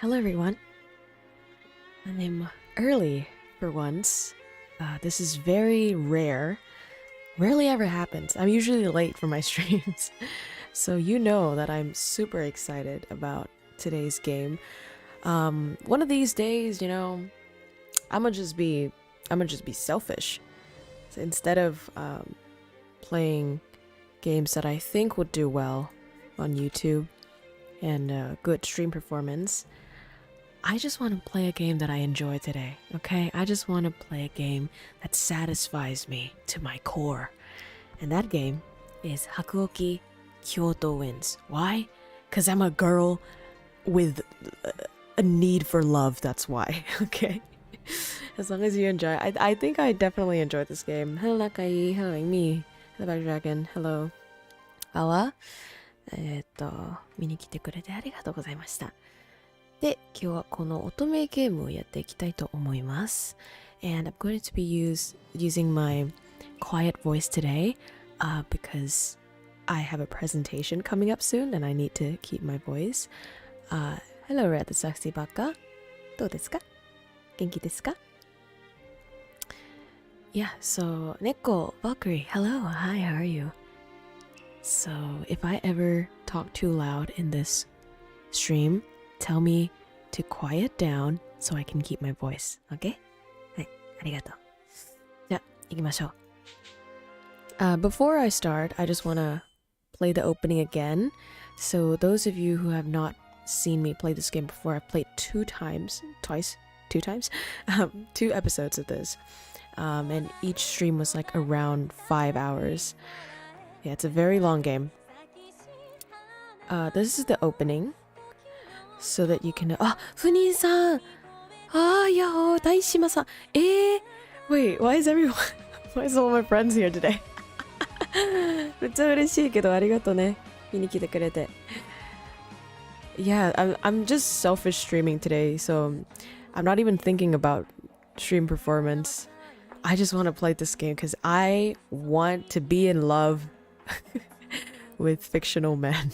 Hello everyone. I'm early for once. This is very rare. Rarely ever happens. I'm usually late for my streams. So you know that I'm super excited about today's game. One of these days, you know, I'ma just be selfish. So instead of playing games that I think would do well on YouTube and good stream performance, I just want to play a game that I enjoy today, okay? I just want to play a game that satisfies me to my core. And that game is Hakuoki Kyoto Wins. Why? Because I'm a girl with a need for love, that's why, okay? As long as you enjoy, I think I definitely enjoyed this game. Hello Nakai, hello Amy, hello Back Dragon, hello Awa. 見に来てくれてありがとうございました。で、今日はこの乙女ゲームをやっていきたいと思います。And I'm going to be using my quiet voice today because I have a presentation coming up soon and I need to keep my voice. Hello, Red Sexy Baka. どうですか？元気ですか？ Yeah, so Neko, Valkyrie, hello, hi, how are you? So if I ever talk too loud in this stream, tell me to quiet down so I can keep my voice, okay? はい、ありがとう。じゃあ、行きましょう。Before I start, I just want to play the opening again. So those of you who have not seen me play this game before, I've played two episodes of this. And each stream was like around 5 hours. Yeah, it's a very long game. This is the opening. So that you can... Funin-san! Yahoo! Daishima-san! Wait, why is everyone... why is all my friends here today? めっちゃ嬉しいけどありがとうね。見に来てくれて。Yeah, I'm just selfish streaming today, so I'm not even thinking about stream performance. I just want to play this game because I want to be in love with fictional men.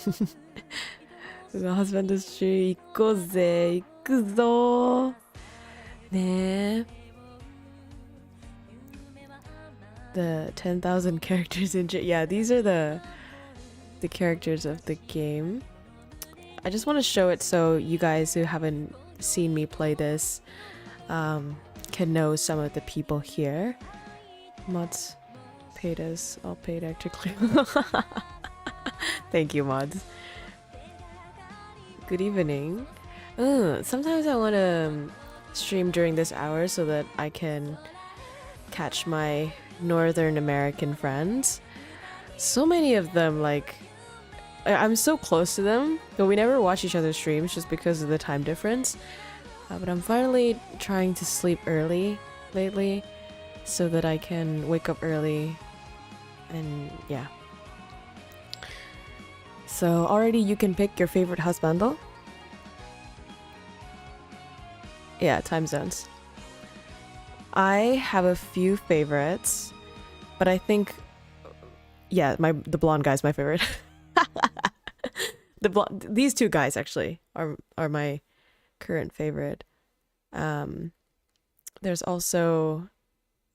ハズバンドス行こうぜ、行くぞねえ。The 10,000 characters in yeah, these are the characters of the game. I just want to show it so you guys who haven't seen me play this can know some of the people here. Mods paid us, all paid actually. Thank you, mods. Good evening. Sometimes I want to stream during this hour so that I can catch my Northern American friends. So many of them, like, I'm so close to them, but we never watch each other's streams just because of the time difference. But I'm finally trying to sleep early lately so that I can wake up early and yeah. So already you can pick your favorite husbando. Yeah, time zones. I have a few favorites, but I think, yeah, the blonde guy's my favorite. These two guys actually are my current favorite. There's also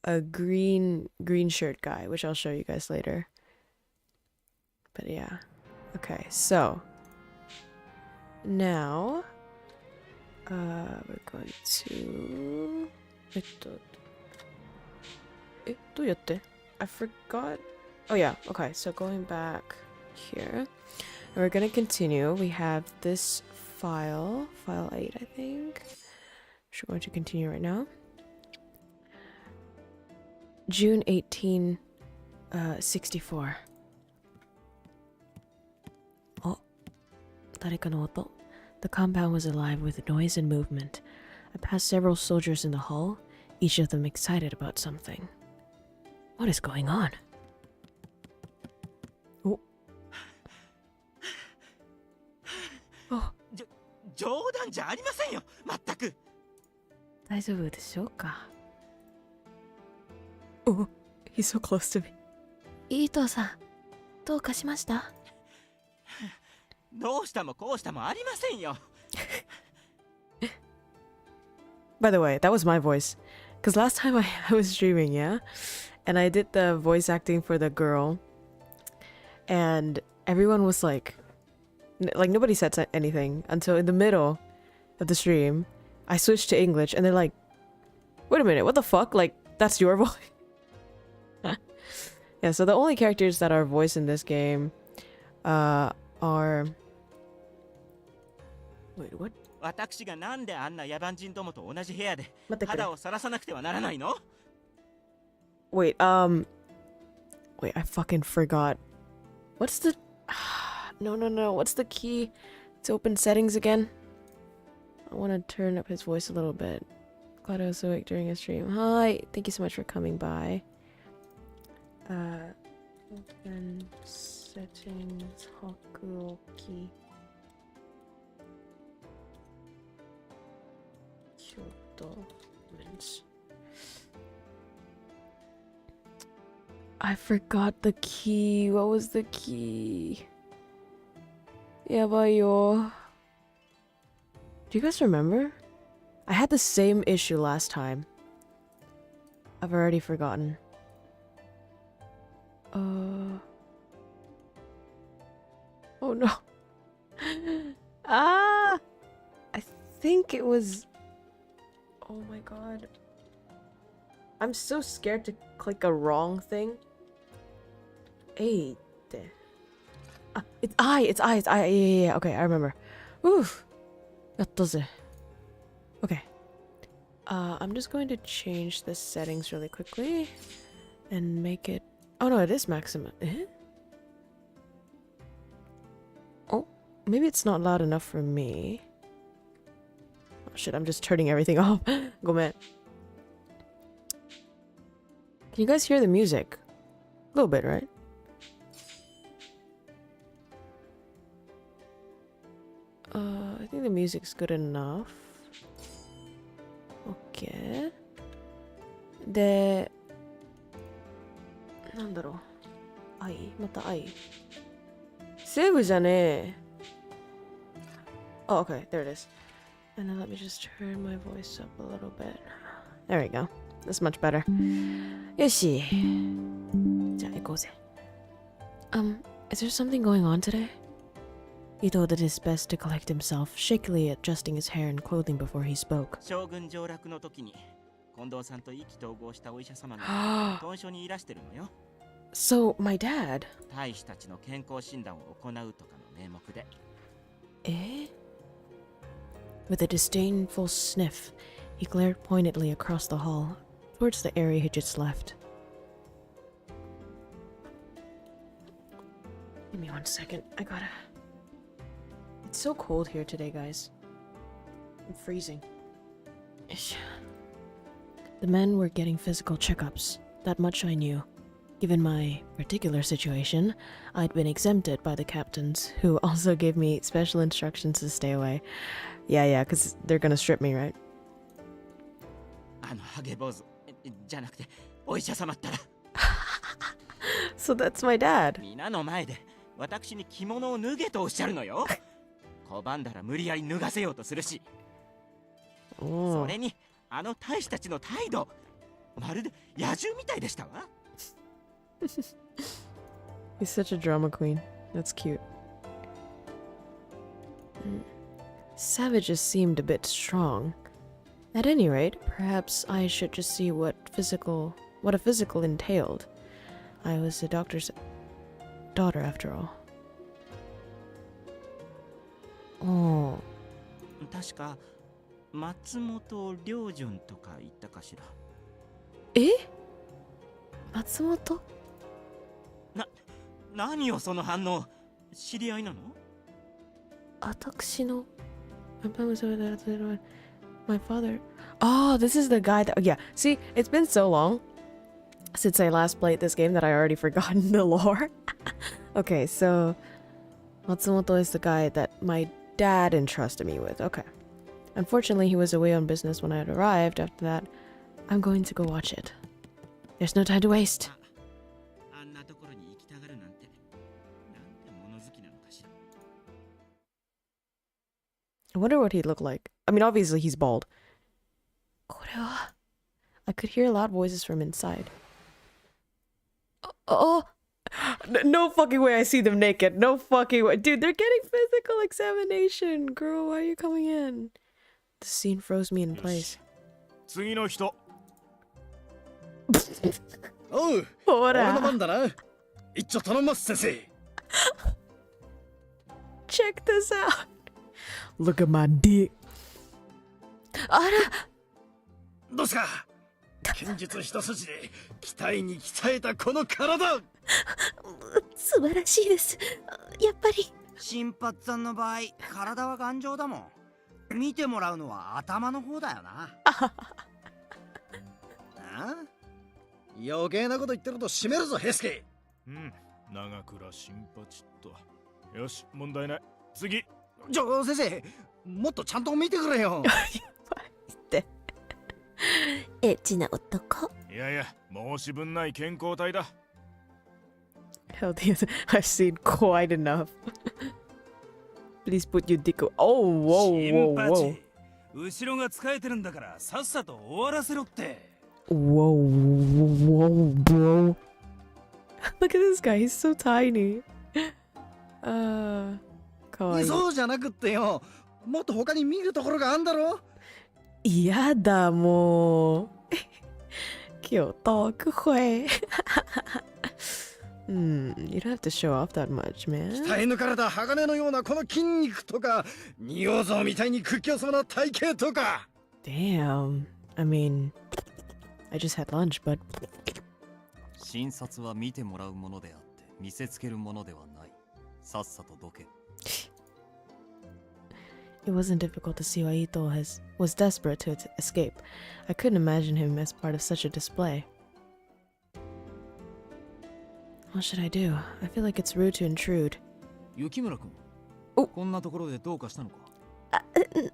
a green shirt guy, which I'll show you guys later. But yeah. Okay, so now we're going to I forgot. Oh yeah, okay, so going back here. And we're gonna continue. We have this file 8, I think. We're going to continue right now. June 1864. The compound was alive with noise and movement. I passed several soldiers in the hall, each of them excited about something. What is going on? Oh. 冗談じゃありませんよ、まったく。大丈夫でしょうか? Oh, he's so close to me. 伊藤さん、どうかしました？どうしたもこうしたもありませんよ。By the way, that was my voice. Because last time I was streaming, yeah? And I did the voice acting for the girl. And everyone was like nobody said anything until in the middle of the stream, I switched to English and they're like, wait a minute, what the fuck? Like, that's your voice? Yeah, so the only characters that are voiced in this game are... Wait, what? 私がなんであんな野蛮人どもと同じ部屋で待ってくれ。肌を晒さなくてはならないの? Wait, wait, I fucking forgot. What's the... No. What's the key to open settings again? I want to turn up his voice a little bit. Glad I was awake during a stream. Hi, thank you so much for coming by. Open settings, Hakuoki. Kyoto. I forgot the key. What was the key? Yabayo. Do you guys remember? I had the same issue last time. I've already forgotten. Oh no. Ah! I think it was... Oh my god. I'm so scared to click a wrong thing. Hey. It's I. Yeah. Okay, I remember. Oof. Yattaze. Okay. I'm just going to change the settings really quickly and make it... Oh no, it is maximum. Eh? Oh, maybe it's not loud enough for me. Oh shit, I'm just turning everything off. Go man. Can you guys hear the music? A little bit, right? I think the music's good enough. Okay. で、なんだろう。愛？また愛？セーブじゃねえ。Oh, okay, there it is. And then let me just turn my voice up a little bit. There we go. That's much better. よし。じゃあ行こうぜ。Is there something going on today? He thought it is best to collect himself, shakily adjusting his hair and clothing before he spoke. 将軍上洛の時に近藤さんと意気投合したお医者様が屯所にいらしてるのよ。So, my dad... 大使たちの健康診断を行うとかの名目で。Eh? With a disdainful sniff, he glared pointedly across the hall, towards the area he just left. Give me 1 second, I gotta... It's so cold here today, guys. I'm freezing. Ish. The men were getting physical checkups. That much I knew. Given my particular situation, I'd been exempted by the captains, who also gave me special instructions to stay away. Yeah, because they're gonna strip me, right? あのハゲ坊主じゃなくてお医者様ったら。So that's my dad. 皆の前で私に着物を脱げとおっしゃるのよ。拒んだら無理やり脱がせようとするし。それにあの大使たちの態度、まるで野獣みたいでしたわ。He's such a drama queen. That's cute. Savages seemed a bit strong. At any rate, perhaps I should just see what a physical entailed. I was the doctor's daughter after all. Oh. 確か松本良順とか言ったかしら。え？松本？何よその反応。知り合いなの？私の My father. Oh, this is the guy that... Yeah, see, it's been so long since I last played this game that I already forgotten the lore. Okay, so Matsumoto is the guy that my dad entrusted me with. Okay. Unfortunately, he was away on business when I had arrived. After that, I'm going to go watch it. There's no time to waste. I wonder what he'd look like. I mean, obviously he's bald. これは I could hear loud voices from inside. Oh, no fucking way I see them naked. No fucking way. Dude, they're getting physical examination. Girl, why are you coming in? The scene froze me in place. 次の人。おう、ほら。俺の番だな。一丁頼みます先生。Check this out. Look at my dick. あら。どうすか。剣術一筋で鍛えに鍛えたこの体。素晴らしいです。やっぱり新八さんの場合、体は頑丈だもん。見てもらうのは頭の方だよな。あ？余計なこと言ってると締めるぞヘスケ。うん、長倉新八と。よし、問題ない。次。先生、もっとちゃんと見てくれよ。エッチな男。いやいや、申し分ない健康体だ。Hell, I've seen quite enough. Please put your dick. Oh, whoa, whoa, whoa. 後ろが使えてるんだからさっさと終わらせろって。Whoa, whoa, bro. Look at this guy, he's so tiny. かわいい。そうじゃなくってよ。もっと他に見るところがあんだろ。やだもう。Kyoto, you don't have to show off that much, man. 鍛え抜かれた鋼のようなこの筋肉とか、仁王像みたいに屈強そうな体型とか。Damn. I mean, I just had lunch, but 診察は見てもらうものであって見せつけるものではない。さっさとどけ。it wasn't difficult to see why Ito was desperate to escape. I couldn't imagine him as part of such a display. What should I do? I feel like it's rude to intrude. 雪村君、こんなところでどうかしたのか？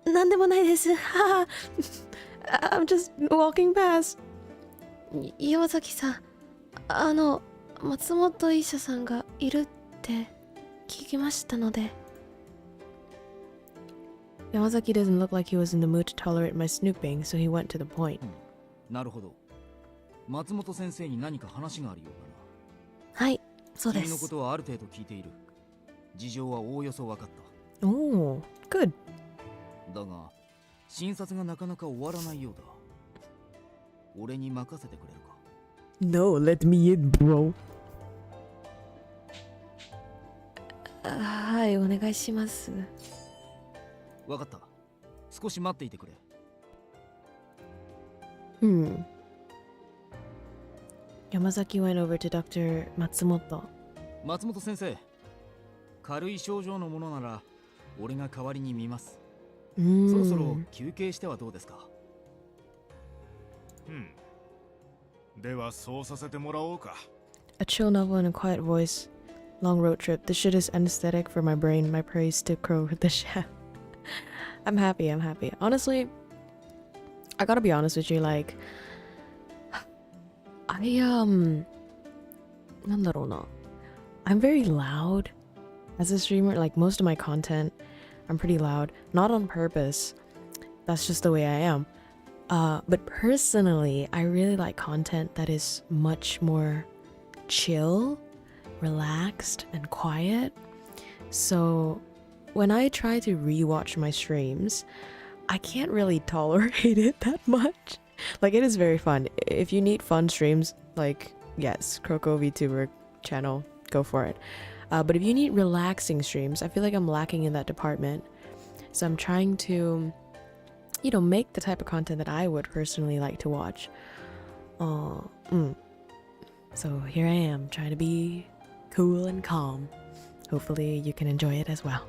なんでもないです。I'm just walking past. 山崎さん、松本医者さんがいるって聞きましたので。Yamazaki doesn't look like he was in the mood to tolerate my snooping, so he went to the point. なるほど。松本先生に何か話があるようだな。はい、そうで君のこす。とはある程度聞いている。事情はおおよそ分かった。 Oh, good. だが、診察がなかなか終わらないようだ。俺に任せてくれるか？ No, let me in, bro. はい、お願いします。分かった。少し待っていてくれ。Yamazaki went over to Dr. Matsumoto. 松本先生、軽い症状のものなら俺が代わりに見ます。そろそろ休憩してはどうですか？ではそうさせてもらおうか。 A chill novel in a quiet voice. Long road trip. This shit is anesthetic for my brain. My praise to Crow the chef. I'm happy. Honestly, I gotta be honest with you, like, I'm very loud as a streamer. Like, most of my content, I'm pretty loud. Not on purpose. That's just the way I am. But personally, I really like content that is much more chill, relaxed, and quiet. So when I try to rewatch my streams, I can't really tolerate it that much. Like, it is very fun. If you need fun streams, like, yes, KROWKO Vtuber channel, go for it. But if you need relaxing streams, I feel like I'm lacking in that department. So I'm trying to, make the type of content that I would personally like to watch. So here I am, trying to be cool and calm. Hopefully you can enjoy it as well.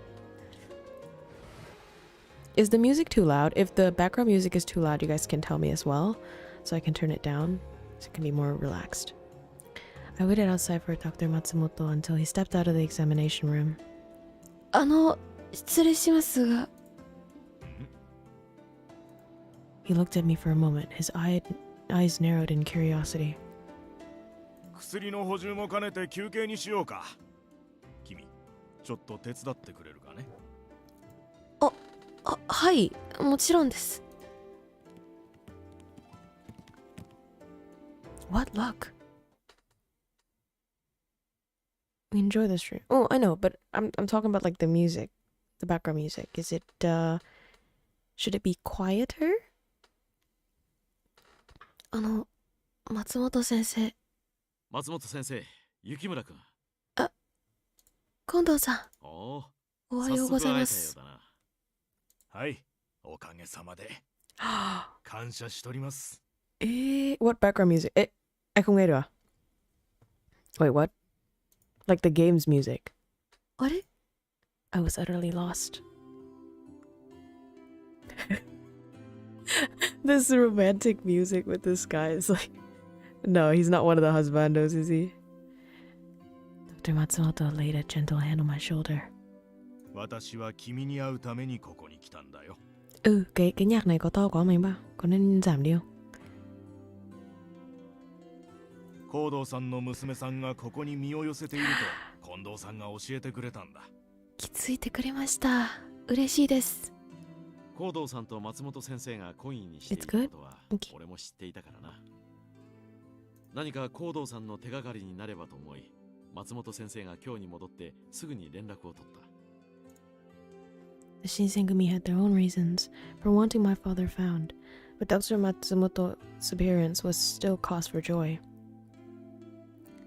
Is the music too loud? If the background music is too loud, you guys can tell me as well, so I can turn it down so it can be more relaxed. I waited outside for Dr. Matsumoto until he stepped out of the examination room. 失礼しますが。He looked at me for a moment, his eyes narrowed in curiosity. 薬の補充も兼ねて休憩にしようか。君、ちょっと手伝ってくれるかね。はい、もちろんです。What luck? We enjoy the stream. Oh, I know, but I'm talking about like the music, the background music. Is it should it be quieter? 松本先生。松本先生、雪村君。近藤さん、おお、おはようございます。はい、おかげさまで。感謝しております。What background music? Wait, what? Like the game's music. あれ I was utterly lost. This romantic music with this guy is like... No, he's not one of the husbandos, is he? Dr. Matsumoto laid a gentle hand on my shoulder. 私は君に会うためにここに来たんだよ。cái nhạc này có to quá mình bảo, có nên giảm đi không? 近藤さんの娘さんがここに身を寄せていると近藤さんが教えてくれたんだ。気づいてくれました。嬉しいです。近藤さんと松本先生が懇意にしていることは俺も知っていたからな。何か近藤さんの手がかりになればと思い、松本先生が今日に戻ってすぐに連絡を取った。The Shinsengumi had their own reasons for wanting my father found, but Dr. Matsumoto's appearance was still cause for joy.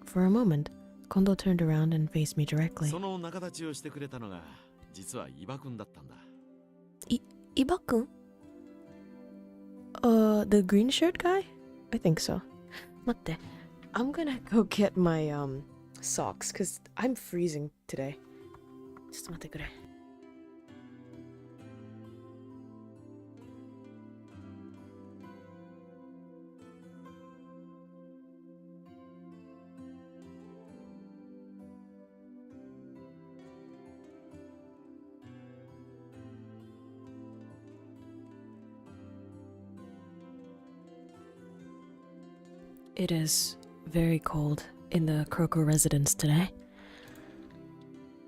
For a moment, Kondo turned around and faced me directly. その仲立ちをしてくれたのが実は伊庭くんだったんだ。Iba-kun? The green shirt guy? I think so. 待って、I'm gonna go get my socks because I'm freezing today. ちょっと待ってくれ。It is very cold in the KROWKO residence today.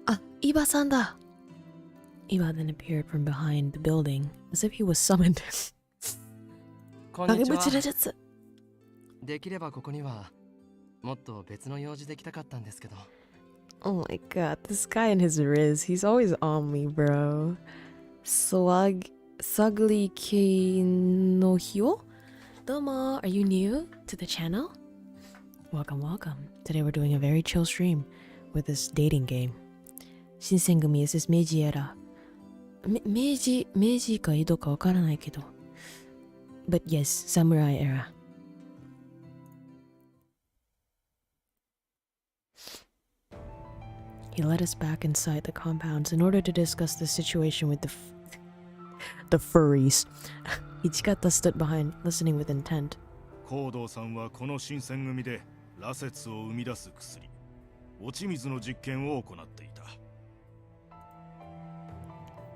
あ、伊庭さんだ。Iba then appeared from behind the building as if he was summoned. こんにちは。影武術。できればここにはもっと別の用事で来たかったんですけど。Oh my god, this guy and his riz, he's always on me, bro. Sagli Kinohio? Domo, are you new to the channel? Welcome, welcome. Today we're doing a very chill stream with this dating game. Shinsengumi, is this Meiji era? Meiji ka Edo ka wakaranai kedo. But yes, samurai era. He led us back inside the compounds in order to discuss the situation with the furries. Ichikata stood behind, listening with intent. 近藤さんはこの新選組で羅刹を生み出す薬、落ち水の実験を行っていた。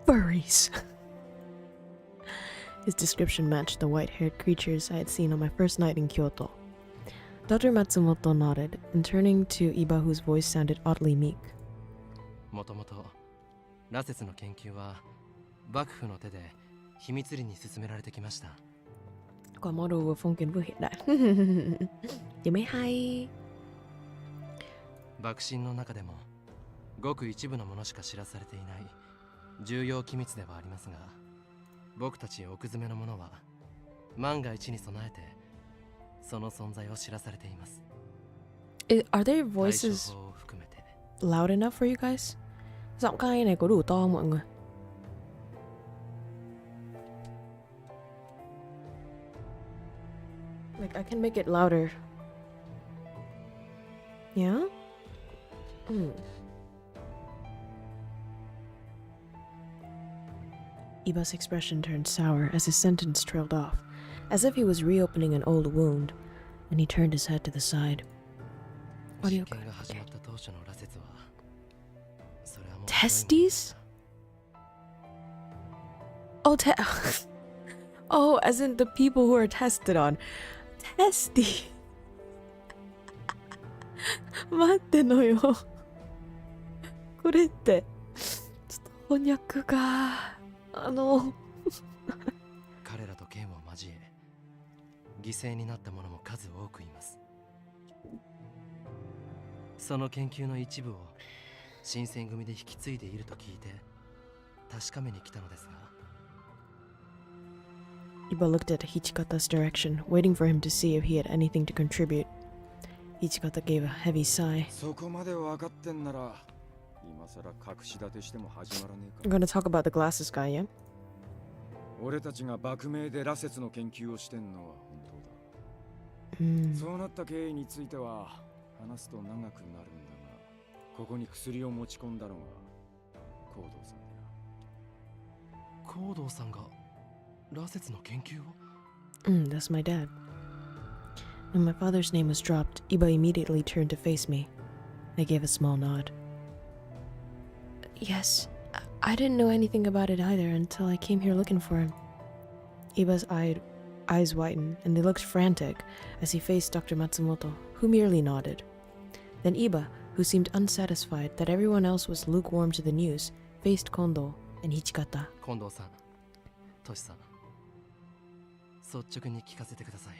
Furries. His description matched the white-haired creatures I had seen on my first night in Kyoto. Dr. Matsumoto nodded, and turning to Iba, whose voice sounded oddly meek. もともと羅刹の研究は幕府の手で秘密裏に進められてきました。Quả model vừa phong kiến vừa hiện đại. Thì mới hay. 幕臣の中でもごく一部のものしか知らされていない重要機密ではありますが、僕たち奥詰めの者は万が一に備えてその存在を知らされています。Are their voices loud enough for you guys? Giọng các anh này có đủ to không mọi người? Like I can make it louder. Yeah? Iba's expression turned sour as his sentence trailed off, as if he was reopening an old wound, and he turned his head to the side. Audio. Testes? Oh, oh, as in the people who are tested on. Testy. 待ってのよ。これってちょっと翻訳が彼らと剣を交え犠牲になった者も数多くいます。その研究の一部を新選組で引き継いでいると聞いて確かめに来たのですが。Iba looked at Hichikata's direction, waiting for him to see if he had anything to contribute. Hichikata gave a heavy sigh. そこまで分かってんなら今さら隠し立てしても始まらねえ I'm か。 gonna talk about the glasses guy, yeah? 俺たちが幕命で羅刹の研究をしてんのは本当だ。Hmm. そうなった経緯については話すと長くなるんだが、ここに薬を持ち込んだのがコードーさんだ。コードーさんが羅刹の研究を？ That's my dad. When my father's name was dropped, Iba immediately turned to face me. I gave a small nod. Yes, I didn't know anything about it either until I came here looking for him. Iba's eyes widened, and they looked frantic as he faced Dr. Matsumoto, who merely nodded. Then Iba, who seemed unsatisfied that everyone else was lukewarm to the news, faced Kondo and Hichikata. 近藤さん、トシさん、率直に聞かせてください。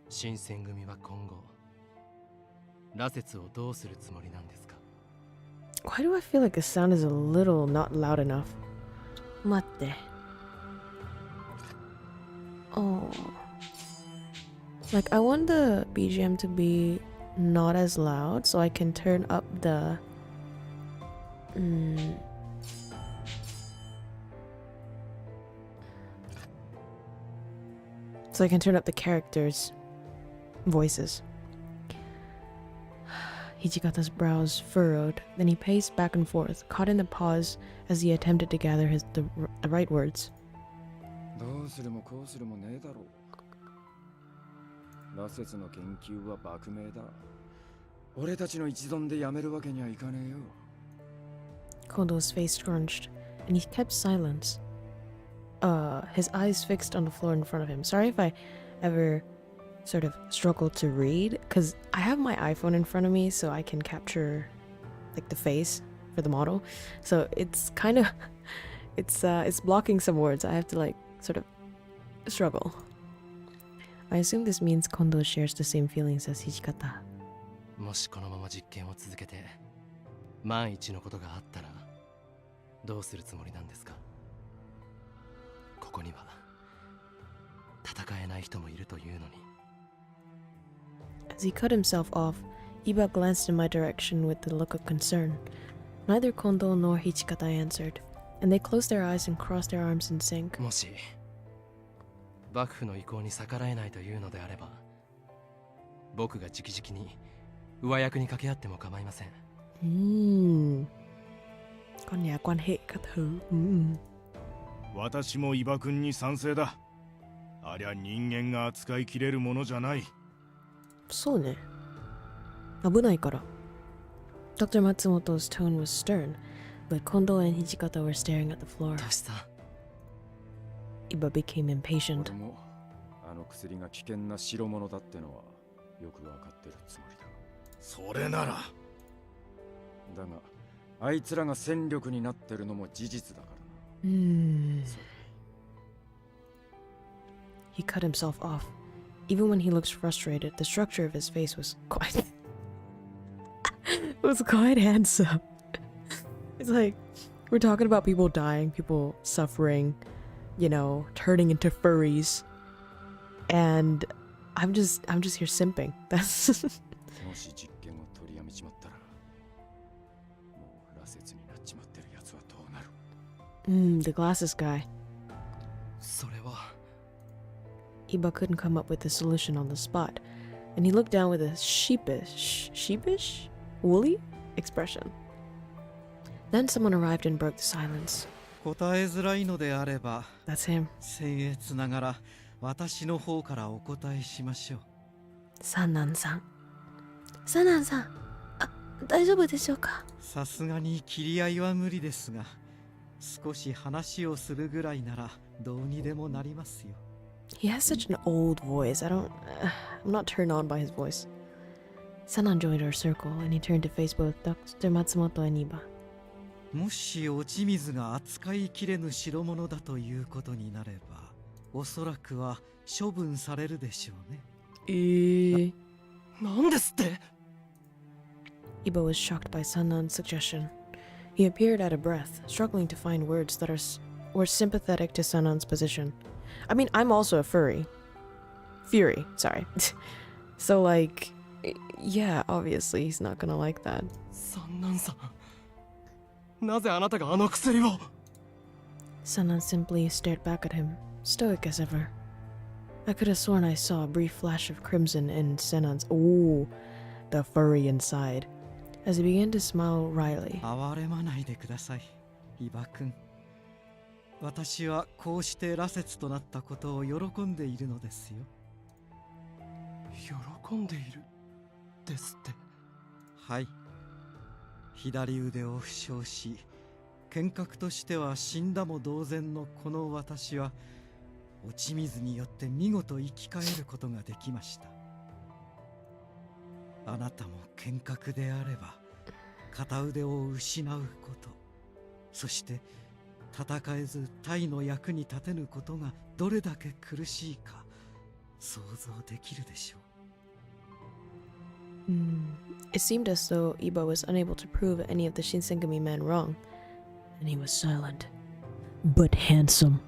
新選組は今後羅刹をどうするつもりなんですか？ Why do I feel like the sound is a little not loud enough? 待って。Oh. Like, I want the BGM to be not as loud so I can turn up the... So I can turn up the characters' voices. Hichikata's brows furrowed, then he paced back and forth, caught in the pause as he attempted to gather the right words. どうするもこうするもねえだろう。羅刹の研究は幕命だ。俺たちの一存でやめるわけにはいかねえよ。 Kondo's face scrunched, and he kept silence. His eyes fixed on the floor in front of him. Sorry if I ever sort of struggle to read, because I have my iPhone in front of me so I can capture like the face for the model. So it's kind of it's blocking some words. I have to like sort of struggle. I assume this means Kondo shares the same feelings as Hichikata. もしこのまま実験を続けて万一のことがあったらどうするつもりなんですか？ここには戦えない人もいるというのに。 As he cut himself off, Iba glanced in my direction with a look of concern. Neither Kondo nor Hichikata answered, and they closed their eyes and crossed their arms in sync. もし幕府の意向に逆らえないというのであれば、僕が直々に上役に掛け合っても構いません。Con nhà quan hệ các thứ. 私も伊庭君に賛成だ。ありゃ人間が扱いきれるものじゃない。そうね。危ないから。Dr. Matsumoto's tone was stern, but Kondo and Hichikata were staring at the floor. トシさん、 Iba became impatient. 俺もあの薬が危険な代物だってのはよくわかってるつもりだ。それなら。だが、あいつらが戦力になってるのも事実だからな。He cut himself off. Even when he looked frustrated, the structure of his face was quite handsome. It's like we're talking about people dying, people suffering, you know, turning into furries. And I'm just here simping. That's もし実験を取りやめちまったら、もう羅刹になっちまってるやつはどうなる？ the glasses guy. それは。 Iba couldn't come up with a solution on the spot, and he looked down with a sheepish, woolly expression. Then someone arrived and broke the silence. 答えづらいのであれば、 That's him. 僭越ながら私の方からお答えしましょう。サナンさん。サナンさん、大丈夫でしょうか？さすがに切り合いは無理ですが、少し話をするぐらいならどうにでもなりますよ。 He has such an old voice. I'm not turned on by his voice. Sanan joined our circle, and he turned to face both Dr. Matsumoto and Iba. もし落ち水が扱いきれぬ代物だということになれば、おそらくは処分されるでしょうね。なんですって？ Iba was shocked by Sannan's suggestion. He appeared out of breath, struggling to find words that were sympathetic to Sannan's position. I mean, I'm also a Fury, sorry. So like, yeah, obviously he's not gonna like that. Sannan-san, なぜあなたがあの薬を? Sannan simply stared back at him, stoic as ever. I could have sworn I saw a brief flash of crimson in Sannan's— ooh, the furry inside, as he began to smile wryly. 哀れまないでください、伊庭くん。私はこうして羅刹となったことを喜んでいるのですよ。喜んでいるですって。はい。左腕を負傷し、剣客としては死んだも同然のこの私は、落ち水によって見事生き返ることができました。あなたも剣客であれば、片腕を失うこと、そして戦えず隊の役に立てぬことがどれだけ苦しいか想像できるでしょう。It seemed as though Iba was unable to prove any of the Shinsengumi men wrong, and he was silent, but handsome.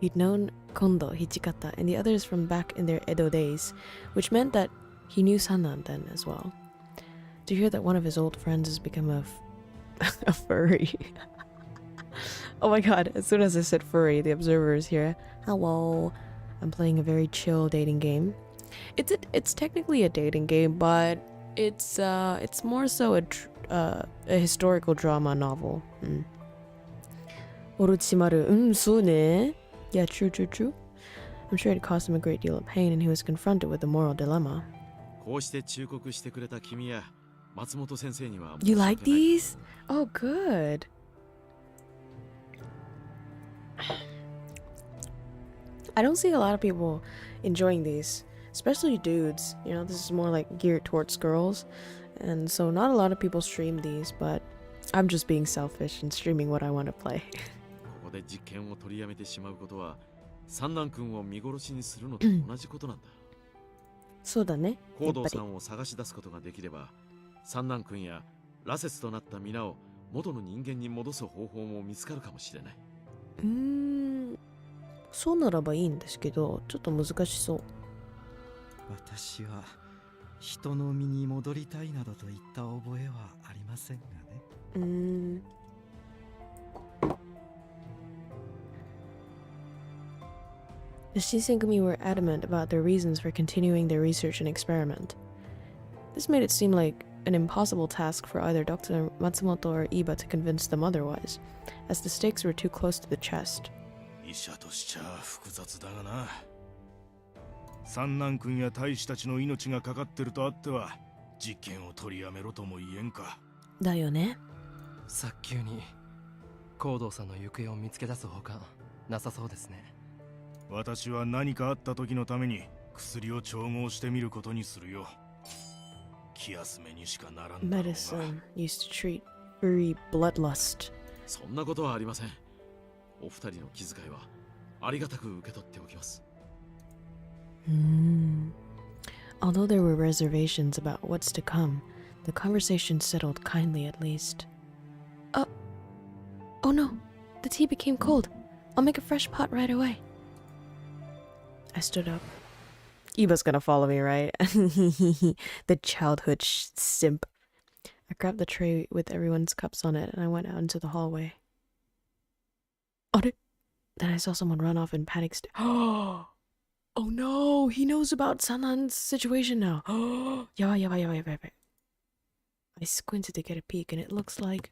He'd known Kondo, Hichikata, and the others from back in their Edo days, which meant that he knew Sannan then as well. To hear that one of his old friends has become a furry. Oh my god, as soon as I said furry, the observer is here. Hello. I'm playing a very chill dating game. It's technically a dating game, but it's more so a historical drama novel. Orochimaru, so ne. Yeah, true. I'm sure it caused him a great deal of pain, and he was confronted with a moral dilemma. You like these? Oh, good. I don't see a lot of people enjoying these, especially dudes. You know, this is more like geared towards girls, and so not a lot of people stream these, but I'm just being selfish and streaming what I want to play. ここで実験を取りやめてしまうことは、三男君を見殺しにするのと同じことなんだ。そうだね。コードさんを探し出すことができれば、三男君や羅刹となった皆を元の人間に戻す方法も見つかるかもしれない。そうならばいいんですけど、ちょっと難しそう。私は人の身に戻りたいなどといった覚えはありませんがね。The Shinsengumi were adamant about their reasons for continuing their research and experiment. This made it seem like an impossible task for either Dr. Matsumoto or Iba to convince them otherwise, as the stakes were too close to the chest. 医者としちゃ複雑だがな。三男君や大使たちの命がかかってるとあっては、実験を取りやめろとも言えんか。だよね。早急に行動さんの行方を見つけ出すほかなさそうですね。私は何かあった時のために薬を調合してみることにするよ。気休めにしかならんだろうが。Medicine used to treat furry bloodlust. そんなことはありません。お二人の気遣いはありがたく受け取っておきます。Although there were reservations about what's to come, the conversation settled kindly at least. Oh no, the tea became cold. I'll make a fresh pot right away. I stood up. Iba's gonna follow me, right? The childhood simp. I grabbed the tray with everyone's cups on it and I went out into the hallway. Then I saw someone run off in panic. Oh no, he knows about Sannan's situation now. Yabai. I squinted to get a peek and it looks like...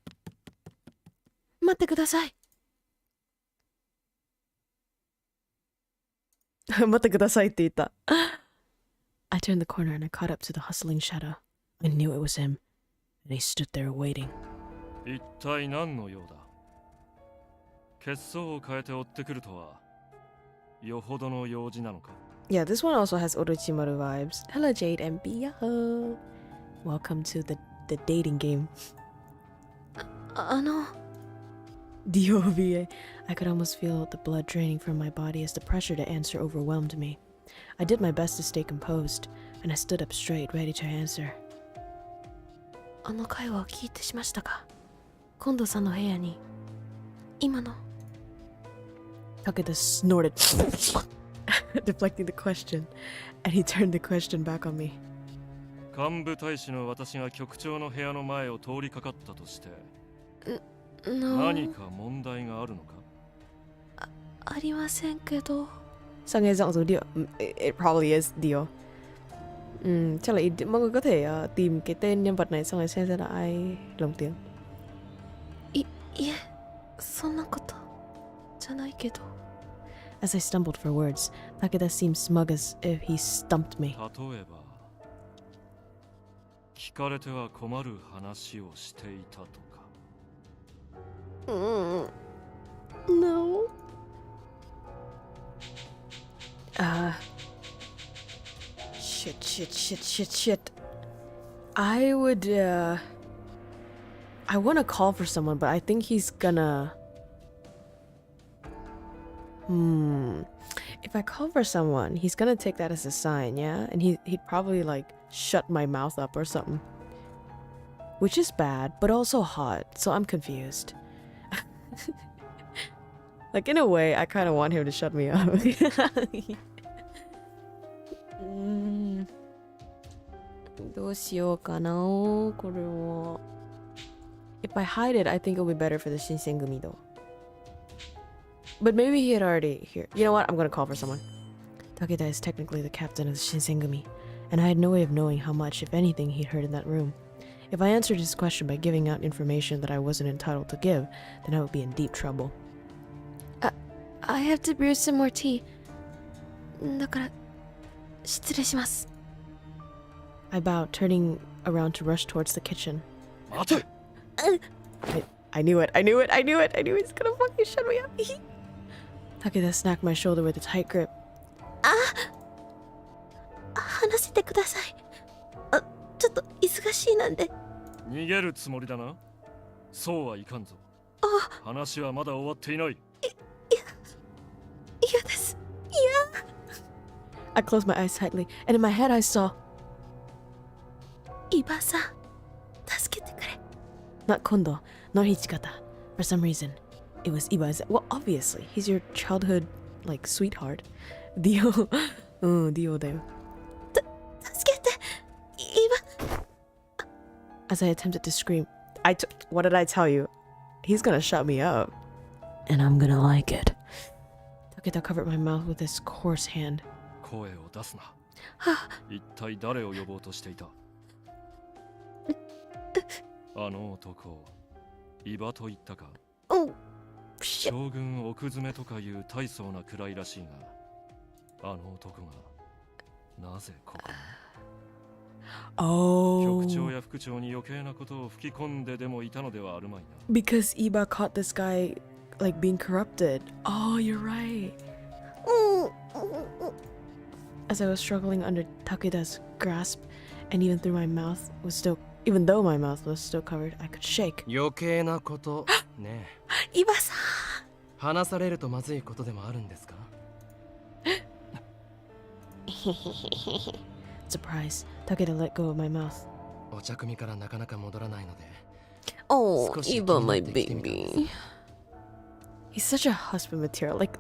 待ってください。待ってくださいって言った。I turned the corner and I caught up to the hustling shadow. I knew it was him, and he stood there waiting. 一体何の用だ。血相を変えて追ってくるとは、よほどの用事なのか。Yeah, this one also has Orochimaru vibes. Hello, Jade and Biyaho. Welcome to the dating game. DOVA. I could almost feel the blood draining from my body as the pressure to answer overwhelmed me. I did my best to stay composed, and I stood up straight, ready to answer. あの会話を聞いてしましたか？今度さんの部屋に今の Takeda snorted, deflecting the question, and he turned the question back on me. 幹部大使の私が局長の部屋の前を通りかかったとして、何か問題があるのか？ありませんけど。Sao nghe giọng giống Dio? It probably is Dio. Chắc là mọi người có thể tìm cái tên nhân vật này xong rồi xem ra là ai lồng tiếng. いえ、そんなことじゃないけど。As I stumbled for words, Takeda seemed smug as if he stumped me. 例えば、聞かれては困る話をしていたとか。No. Shit. I would, I want to call for someone, but I think he's gonna... If I call for someone, he's gonna take that as a sign, yeah? And he'd probably, like, shut my mouth up or something. Which is bad, but also hot, so I'm confused. Like, in a way, I kind of want him to shut me up. If I hide it, I think it'll be better for the Shinsengumi though. But maybe he had already here. You know what? I'm gonna call for someone. Takeda is technically the captain of the Shinsengumi, and I had no way of knowing how much, if anything, he'd heard in that room. If I answered his question by giving out information that I wasn't entitled to give, then I would be in deep trouble. I have to brew some more tea. だから失礼します。I bowed, turning around to rush towards the kitchen. I knew it. He's gonna fucking shut me up. Takeda snapped my shoulder with a tight grip. 話せてください。ちょっと忙しいなんで。逃げるつもりだな。そうはいかんぞ。話はまだ終わっていない。嫌です。I closed my eyes tightly, and in my head I saw... イバさん、助けてくれ。Not Kondo, not Hichikata. For some reason, it was Iba's. Well, obviously, he's your childhood, like, sweetheart. Dio. Dio だよ。助けて、イバ。As I attempted to scream, what did I tell you? He's gonna shut me up. And I'm gonna like it. Takeda covered my mouth with his coarse hand. 声を出すな。一体誰を呼ぼうとしていた？あの男、伊庭と言ったか？将軍奥詰めとかいう大層な位らしいが、あの男がなぜここに？局長や副長に余計なことを吹き込んででもいたのではあるまいな。Because Iba caught this guy, like, being corrupted. Oh, you're right. As I was struggling under Takeda's grasp, and even though my mouth was still covered, I could shake. 余計なことね。イバさん。話されるとまずいことでもあるんですか？ Surprise, Takeda let go of my mouth. お茶組からなかなか戻らないので。Oh, Iba, my baby. He's such a husband material. Like,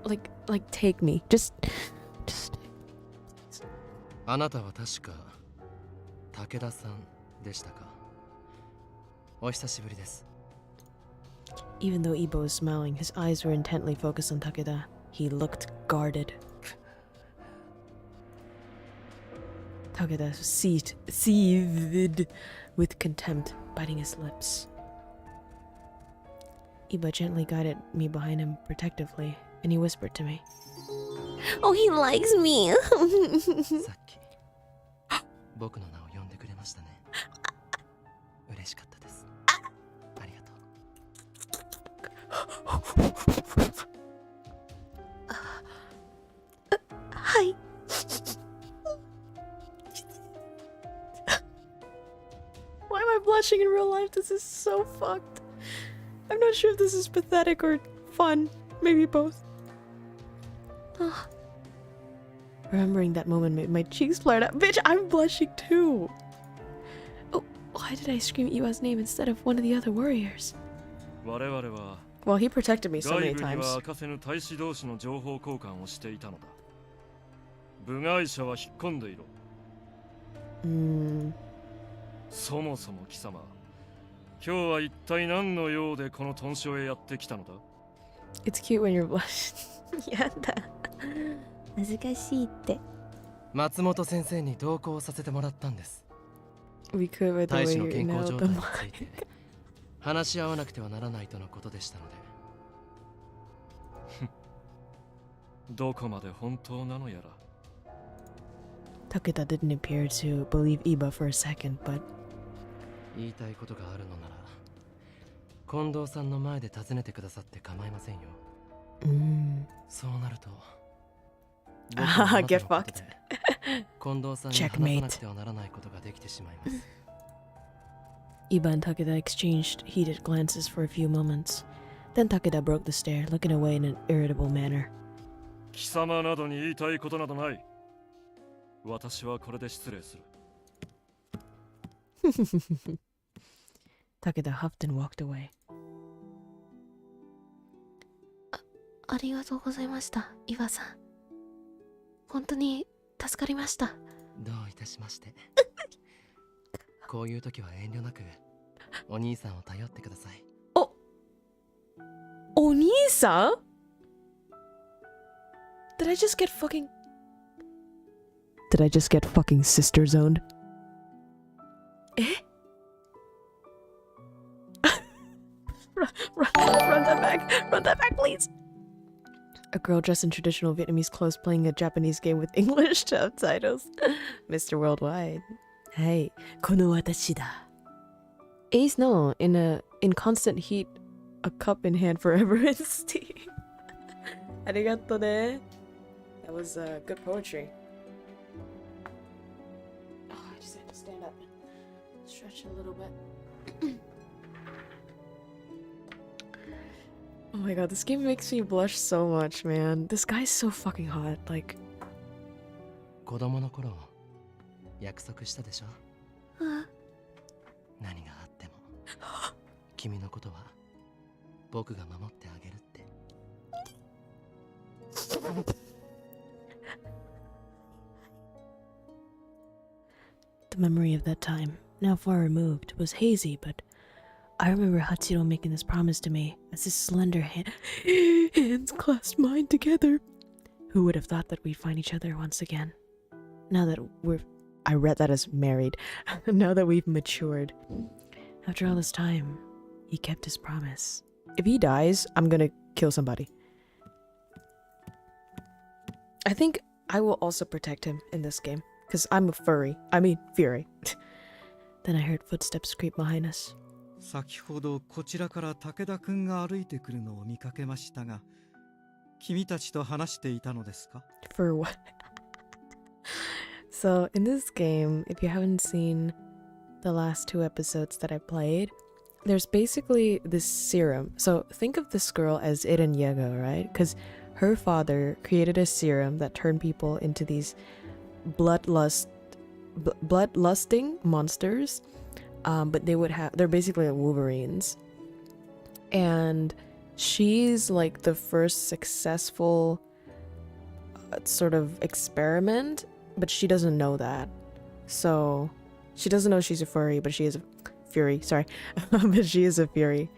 take me. Just. あなたは確か武田さんでしたか？お久しぶりです。 Even though Iba was smiling, his eyes were intently focused on Takeda. He looked guarded. Takeda seethed with contempt, biting his lips. Iba gently guided me behind him protectively, and he whispered to me. Oh, he likes me. さっき僕の名を呼んでくれましたね。嬉しかったです。ありがとう。はい。Why am I blushing in real life? This is so fucked. I'm not sure if this is pathetic or fun. Maybe both. Remembering that moment made my cheeks flare up. Bitch, I'm blushing too. Oh, Why did I scream Iwa's name instead of one of the other warriors? 我々は Well, he protected me so 外 many 部に times. は明かせぬ大使同士の情報交換をしていたのだ。部外者は引っ込んでいろ。そもそも貴様、今日は一体何の用でこの屯所へやってきたのだ？ It's cute when you're blushing. やだ。恥ずかしいって。松本先生に同行させてもらったんです。We could with the 大 way 使の you 健康 know 状 the 態に more. ついて話し合わなくてはならないとのことでしたので。どこまで本当なのやら。Takeda didn't appear to believe Iba for a second, but 言いたいことがあるのなら、近藤さんの前で尋ねてくださって構いませんよ。そうなると、get fucked. 近藤さんに話さなくてはならないことができてしまいます。Iba and Takeda exchanged heated glances for a few moments. Then Takeda broke the stare, looking away in an irritable manner. 貴様などに言いたいことなどない。私はこれで失礼する。Takeda huffed and walked away. ありがとうございました、岩さん。本当に助かりました。どういたしまして。こういう時は遠慮なくお兄さんを頼ってください。お兄さん Did I just get fucking sister zoned? え run that back. Run that back, please. A girl dressed in traditional Vietnamese clothes playing a Japanese game with English subtitles. Mr. Worldwide. Hey, この私だ. Ace no, in constant heat, a cup in hand forever in steam. Arigato ne. That was good poetry. Oh, I just had to stand up and stretch a little bit. Oh my god, this game makes me blush so much, man. This guy's so fucking hot, like... 子供の頃、約束したでしょ？何があっても、君のことは僕が守ってあげるって。The memory of that time, now far removed, was hazy, but I remember Hachiro making this promise to me as his slender hands clasped mine together. Who would have thought that we'd find each other once again? Now that I read that as married. Now that we've matured. After all this time, he kept his promise. If he dies, I'm gonna kill somebody. I think I will also protect him in this game, because I'm a furry. I mean, fury. Then I heard footsteps creep behind us. 先ほどこちらから武田くんが歩いてくるのを見かけましたが、君たちと話していたのですか？ For what? So, in this game, if you haven't seen the last 2 episodes that I played, there's basically this serum. So, think of this girl as Eren Yago, right? Because her father created a serum that turned people into these bloodlusting monsters. But they're basically like Wolverines. And she's like the first successful sort of experiment, but she doesn't know that. So she doesn't know she's a furry, but she is a fury, sorry. But she is a fury.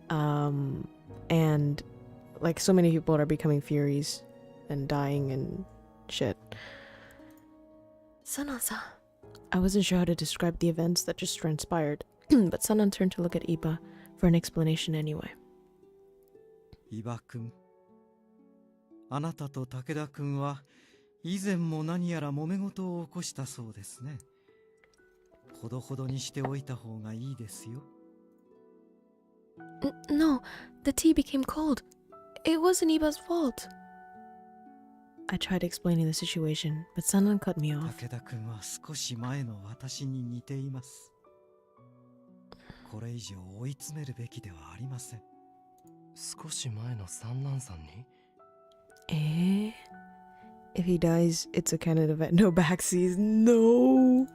And like so many people are becoming furies and dying and shit. Sana-san. I wasn't sure how to describe the events that just transpired, but Sanan turned to look at Iba for an explanation anyway. 伊庭くん、あなたと武田くんは以前も何やら揉め事を起こしたそうですね。ほどほどにしておいた方がいいですよ。No, the tea became cold. It wasn't Iba's fault. I tried explaining the situation, but Sanan cut me off. 武田くんは少し前の私に似ています。これ以上追い詰めるべきではありません。少し前の三男さんにIf he dies, it's a canon event. No backsies. No!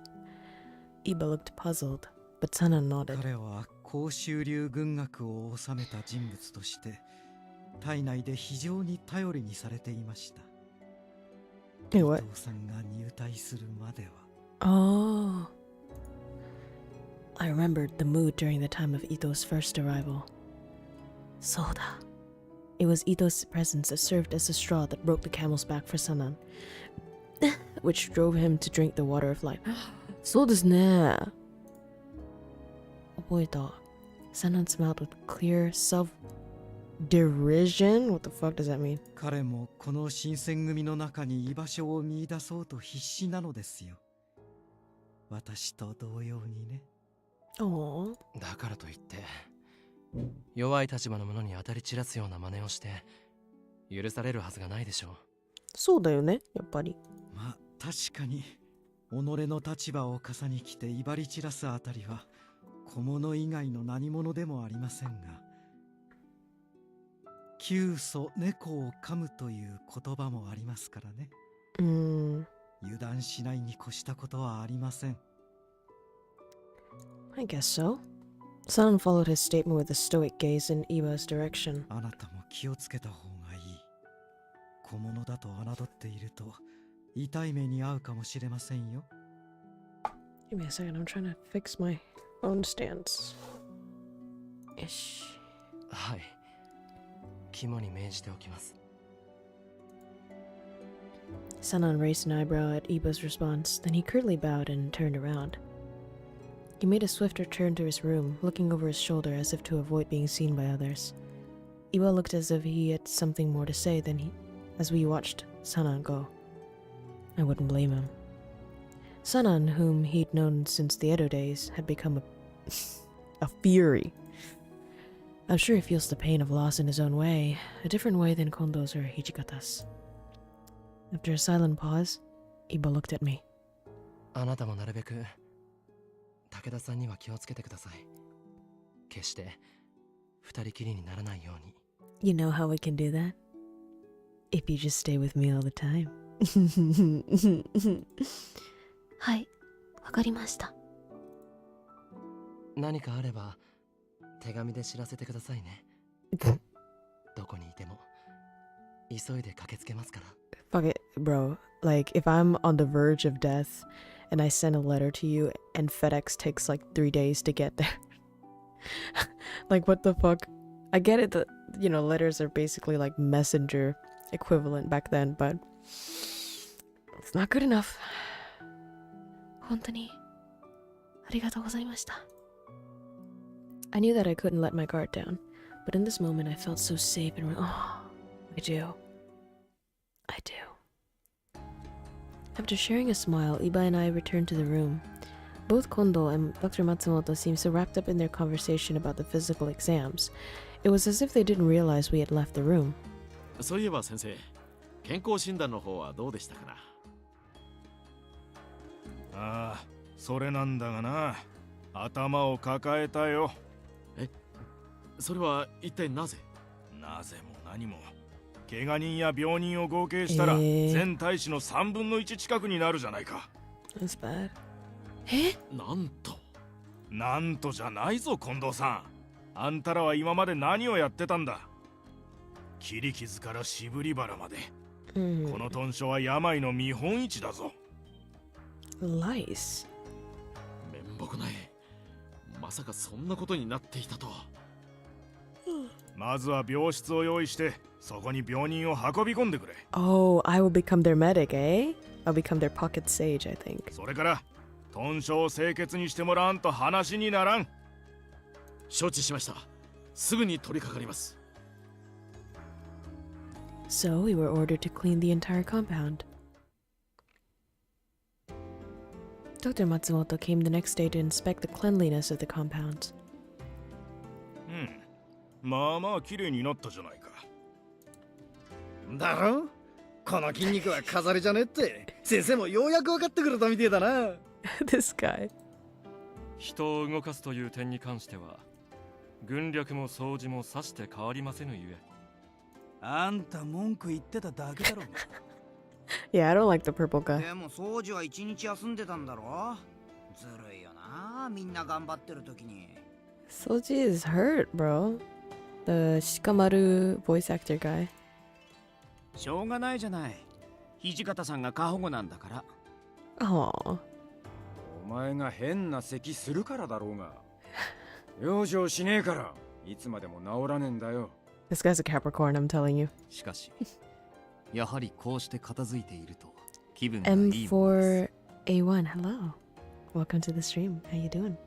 Iba looked puzzled, but Sanan nodded. 彼は甲州流軍学を治めた人物として体内で非常に頼りにされていました。伊藤さんが入隊するまでは。Oh. I remembered the mood during the time of Ito's first arrival. Soda. It was Ito's presence that served as the straw that broke the camel's back for Sanan, which drove him to drink the water of life. そうですね。覚えた。Sanan smiled with clear self-derision? What the fuck does that mean? 彼もこの新選組の中に居場所を見出そうと必死なのですよ。私と同様にね。おー。だからといって弱い立場の者に当たり散らすような真似をして許されるはずがないでしょう。そうだよね、やっぱり。まあ確かに己の立場を笠に着て威張り散らすあたりは小物以外の何者でもありませんが、窮鼠猫を噛むという言葉もありますからね。油断しないに越したことはありません。I guess so. Sanan followed his statement with a stoic gaze in Iba's direction. あなたも気をつけた方がいい。小物だと侮っていると痛い目に遭うかもしれませんよ。Give me a second, I'm trying to fix my own stance. Ish. はい。肝に銘じておきます。Sanan raised an eyebrow at Iba's response, then he curtly bowed and turned around. He made a swift return to his room, looking over his shoulder as if to avoid being seen by others. Iba looked as if he had something more to say as we watched Sanan go. I wouldn't blame him. Sanan, whom he'd known since the Edo days, had become a fury. I'm sure he feels the pain of loss in his own way, a different way than Kondo's or Hijikata's. After a silent pause, Iba looked at me. あなたもなるべく武田さんには気をつけてください。決して二人きりにならないように。You know how we can do that? If you just stay with me all the time. はい、わかりました。何かあれば手紙で知らせてくださいね。どこにいても急いで駆けつけますから。Fuck it, bro. Like, if I'm on the verge of death and I send a letter to you and FedEx takes like 3 days to get there. Like, what the fuck? I get it that, you know, letters are basically like messenger equivalent back then, but it's not good enough. 本当にありがとうございました。I knew that I couldn't let my guard down, but in this moment I felt so safe and I do. After sharing a smile, Iba and I returned to the room. Both Kondo and Dr. Matsumoto seemed so wrapped up in their conversation about the physical exams. It was as if they didn't realize we had left the room. そういえば先生、健康診断の方はどうでしたかな。ああ、それなんだがな。頭を抱えたよ。え、それは一体なぜ？なぜも何も。怪我人や病人を合計したら、全体士の3分の1近くになるじゃないか。That's bad. なんとじゃないぞ近藤さん。あんたらは今まで何をやってたんだ。切り傷からしぶり腹まで、この豚書は病の見本市だぞ。Lice。面目ない。まさかそんなことになっていたとは。まずは病室を用意して、そこに病人を運び込んでくれ。Oh, I will become their medic, eh? I'll become their pocket sage, I think. それから、豚書を清潔にしてもらわんと話にならん。承知しました。すぐに取り掛かります。So we were ordered to clean the entire compound. Dr. Matsumoto came the next day to inspect the cleanliness of the compounds. まあまあ綺麗になったじゃないか。だろ？この筋肉は飾りじゃねって、先生もようやく分かってくれたみてえだな。This guy. 人を動かすという点に関しては、軍略も掃除もさして変わりませぬゆえ。あんた文句言ってただけだろ。Yeah, I don't like the purple guy. でも掃除は1日休んでたんだろ。ずるいよな。な、みんな頑張ってる時に。Soji is hurt, bro. The Shikamaru voice actor guy. しょうがないじゃない。土方さんが過保護なんだから。Aww. お前が変な咳するからだろうが。養生しねえから、いつまでも治らねえんだよ。This guy's a Capricorn, I'm telling you. しかし、やはりこうして片付いていると気分がいいものです。M4A1, hello. Welcome to the stream. How you doing?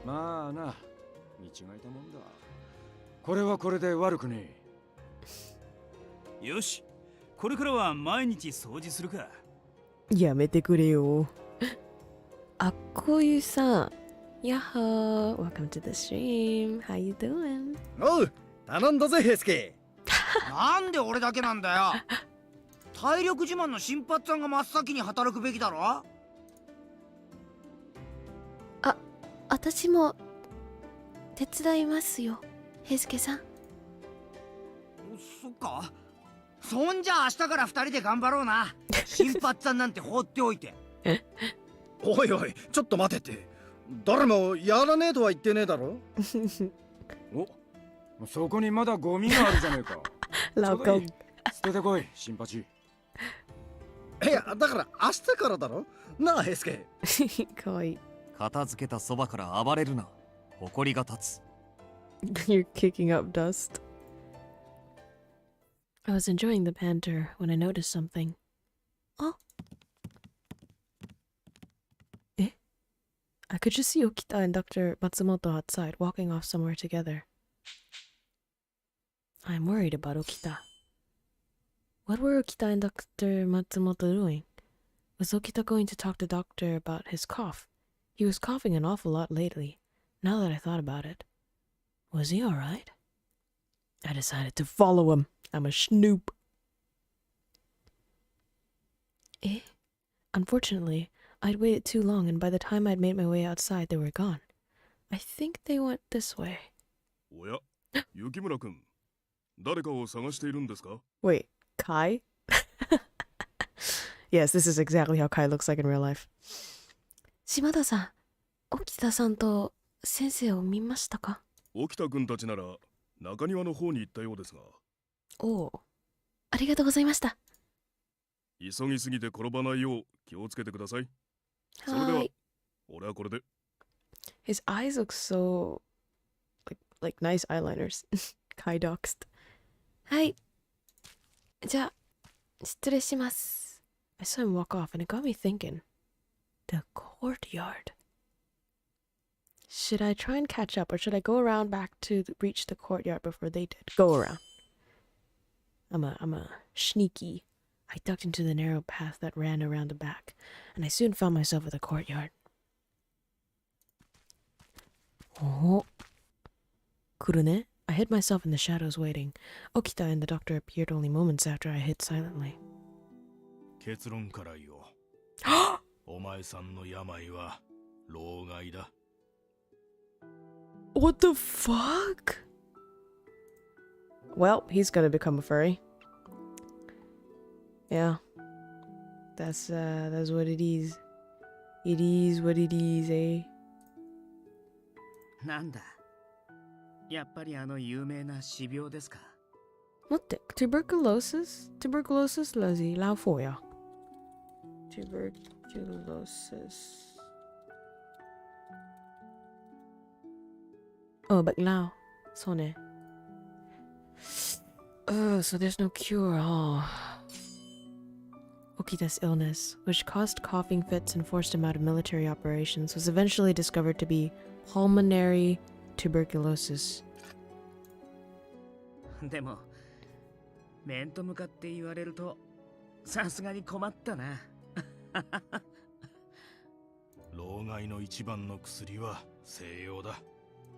まあな、見違えたもんだ。これはこれで悪くねえ。よし、これからは毎日掃除するか。やめてくれよ。あ、こういうさ、やっほー、Welcome to the stream. How you doing? おう、頼んだぜ、ヘスケ。なんで俺だけなんだよ。体力自慢の新発さんが真っ先に働くべきだろ。私も手伝いますよ、ヘスケさん。そっか。そんじゃ明日から二人で頑張ろうな。新発さんなんて放っておいて。おいおい、ちょっと待てって。誰もやらねえとは言ってねえだろ。お、そこにまだゴミがあるじゃねえか。老公。捨ててこい、新八。いや、だから明日からだろ。なあ、ヘスケ。かわいい。片付けたそばから暴れるな。誇りが立つ。You're kicking up dust. I was enjoying the banter when I noticed something. Oh. Eh? I could just see Okita and Dr. Matsumoto outside, walking off somewhere together. I'm worried about Okita. What were Okita and Dr. Matsumoto doing? Was Okita going to talk to Doctor about his cough? He was coughing an awful lot lately, now that I thought about it. Was he alright? I decided to follow him. I'm a snoop. Eh? Unfortunately, I'd waited too long, and by the time I'd made my way outside, they were gone. I think they went this way. おや、雪村君、誰かを探しているんですか? Wait, Kai? Yes, this is exactly how Kai looks like in real life. 島田さん、沖田さんと先生を見ましたか？沖田君たちなら中庭の方に行ったようですが。おお、ありがとうございました。急ぎすぎて転ばないよう気をつけてください。それでは、俺はこれで。His eyes look so like nice eyeliners. Kai doxed. はい。じゃあ、失礼します。I saw him walk off and it got me thinking. The courtyard. Should I try and catch up, or should I go around back to reach the courtyard before they did? Go around. I'm a sneaky. I ducked into the narrow path that ran around the back, and I soon found myself at the courtyard. Oh. Kurune? I hid myself in the shadows waiting. Okita and the doctor appeared only moments after I hid silently. 結論から言おう。お前さんの病は老害だ。What the fuck? Well, he's gonna become a furry. Yeah. That's what it is. It is what it is, eh? なんだ。やっぱりあの有名な死病ですか。待って、tuberculosis? Tuberculosis ラジ、ラウフォーや。Tuberculosis. Oh, but now. そうね。So there's no cure, huh? Okita's illness, which caused coughing fits and forced him out of military operations, was eventually discovered to be pulmonary tuberculosis. でも、面と向かって言われると、さすがに困ったな。老害の一番の薬は西洋だ。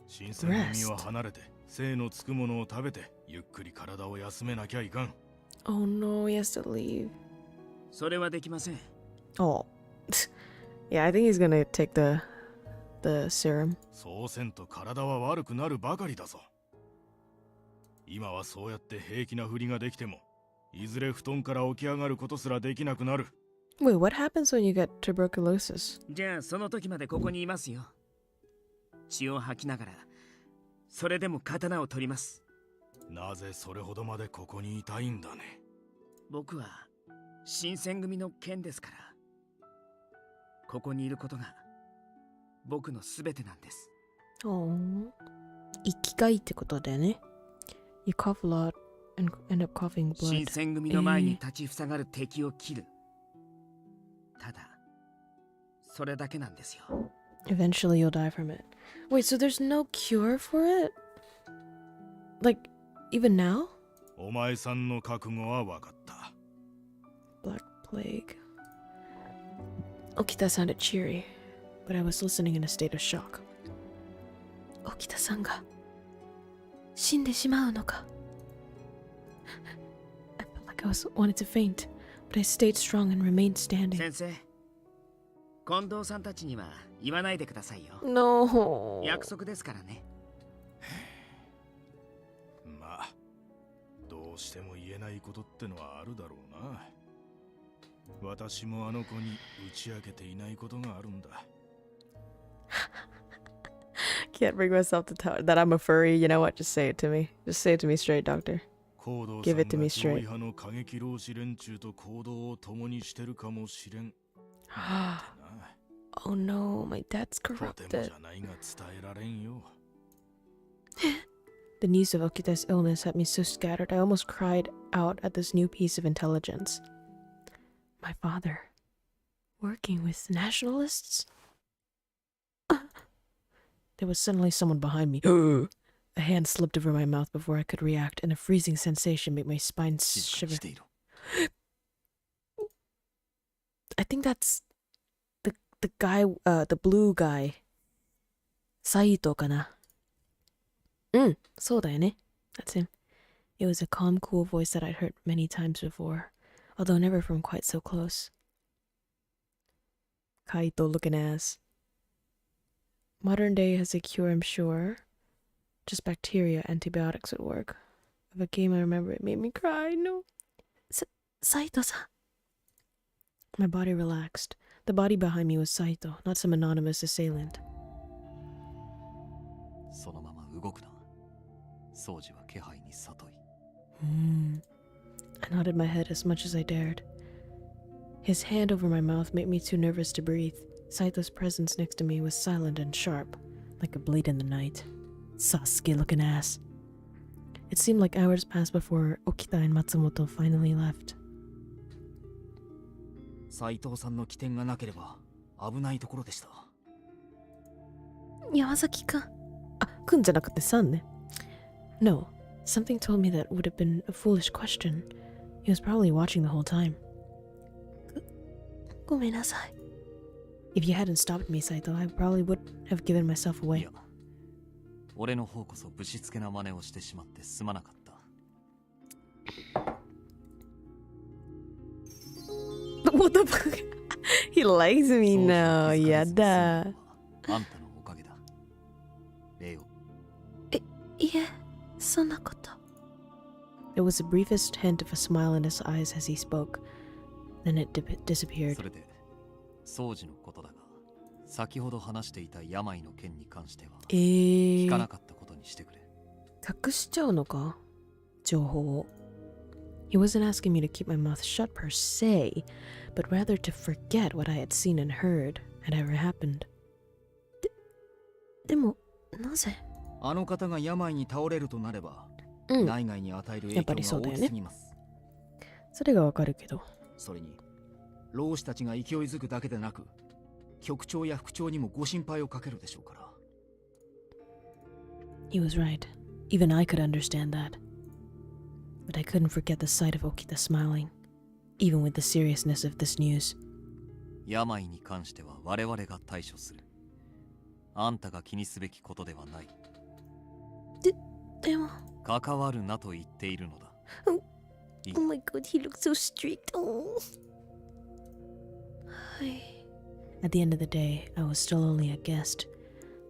新鮮な身は離れて、精のつくものを食べて、ゆっくり体を休めなきゃいかん。Oh no, he has to leave. それはできません。Oh. Yeah, I think he's gonna take the serum. そうせんと体は悪くなるばかりだぞ。今はそうやって平気なふりができても、いずれ布団から起き上がることすらできなくなる。Wait, what happens when you get tuberculosis? じゃあその時までここにいますよ。血を吐きながらそれでも刀を取ります。なぜそれほどまでここにいたいんだね。僕は新選組の剣ですから、ここにいることが僕のすべてなんです。生きがいってことだよね。You cough a lot and end up coughing blood. 新選組の前に立ちふさがる敵を切る。ただ、それだけなんですよ。Eventually you'll die from it. Wait, so there's no cure for it? Like, even now? お前さんの覚悟は分かった。Black Plague. Okita sounded cheery, but I was listening in a state of shock. Okita さんが死んでしまうのか。I felt like I wanted to faint, but I stayed strong and remained standing. 先生、近藤さんたちには言わないでくださいよ。No. 約束ですからね。まあ、どうしても言えないことってのはあるだろうな。私もあの子に打ち明けていないことがあるんだ。Can't bring myself to tell that I'm a furry. You know what? Just say it to me. Just say it to me straight, doctor. Give it to me straight. の過激浪士連中と行動を共にしてるかもしれん。Oh no, my dad's corrupted. The news of Okita's illness had me so scattered I almost cried out at this new piece of intelligence. My father, working with nationalists? There was suddenly someone behind me. A hand slipped over my mouth before I could react, and a freezing sensation made my spine shiver. I think that's the guy, the blue guy. Saito かな。そうだよね。That's him. It was a calm, cool voice that I'd heard many times before, although never from quite so close. Kaito looking ass. Modern day has a cure, I'm sure. Just bacteria, antibiotics would work. If a game I remember, it made me cry. No. Saito-san. My body relaxed. The body behind me was Saito, not some anonymous assailant. そのまま動くな。掃除は気配に悟い。I nodded my head as much as I dared. His hand over my mouth made me too nervous to breathe. Saito's presence next to me was silent and sharp, like a blade in the night. Sasuke-looking ass. It seemed like hours passed before Okita and Matsumoto finally left. 斉藤さんの起点がなければ危ないところでした。山崎くん。くんじゃなくてさんね。No, something told me that would have been a foolish question. He was probably watching the whole time. ごめんなさい。If you hadn't stopped me, Saito, I probably would have given myself away. いや、俺の方こそぶしつけな真似をしてしまってすまなかった。What the fuck? He likes me now. やだ。あんたのおかげだ。礼を。いえ、そんなこと。There was the briefest hint of a smile in his eyes as he spoke. Then it disappeared. それで、掃除のことだが、先ほど話していた病の件に関しては、聞かなかったことにしてくれ。隠しちゃうのか？情報を。He wasn't asking me to keep my mouth shut per se, but rather to forget what I had seen and heard had ever happened. でも、なぜ？あの方が病に倒れるとなれば、内外に与える影響が大きすぎます。それがわかるけど。それに、老子たちが勢いづくだけでなく、局長や副長にもご心配をかけるでしょうから。He was right. Even I could understand that. But I couldn't forget the sight of Okita smiling, even with the seriousness of this news. 病に関しては我々が対処する。あんたが気にすべきことではない。でも。関わるなと言っているのだ。Oh my god, he looks so strict. Oh. At the end of the day, I was still only a guest.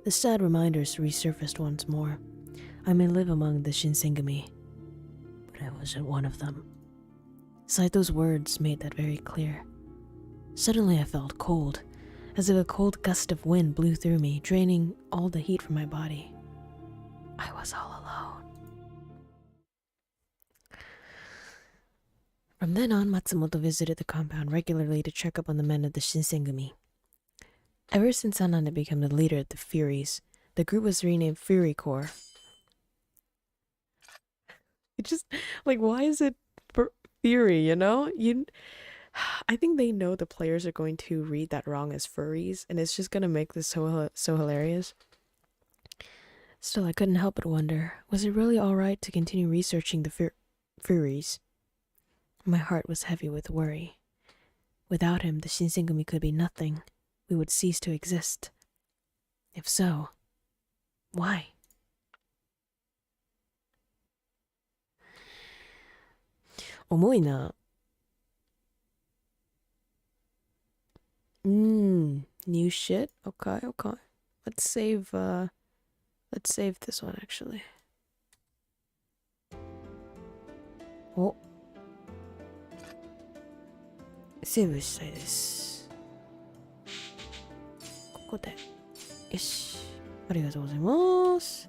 The sad reminders resurfaced once more. I may live among the Shinsengumi, but I wasn't one of them. Saito's words made that very clear. Suddenly I felt cold, as if a cold gust of wind blew through me, draining all the heat from my body. I was all alone. From then on, Matsumoto visited the compound regularly to check up on the men of the Shinsengumi. Ever since Anan had become the leader of the Furies, the group was renamed Fury Corps. It just, like, why is it Fury, you know? I think they know the players are going to read that wrong as furries, and it's just going to make this so hilarious. Still, I couldn't help but wonder, was it really alright to continue researching the Furies? My heart was heavy with worry. Without him, the Shinsengumi could be nothing. We would cease to exist. If so, why? Omoi na. New shit? Okay. Let's save this one actually. Oh. セーブしたいです。ここで。よし。ありがとうございます。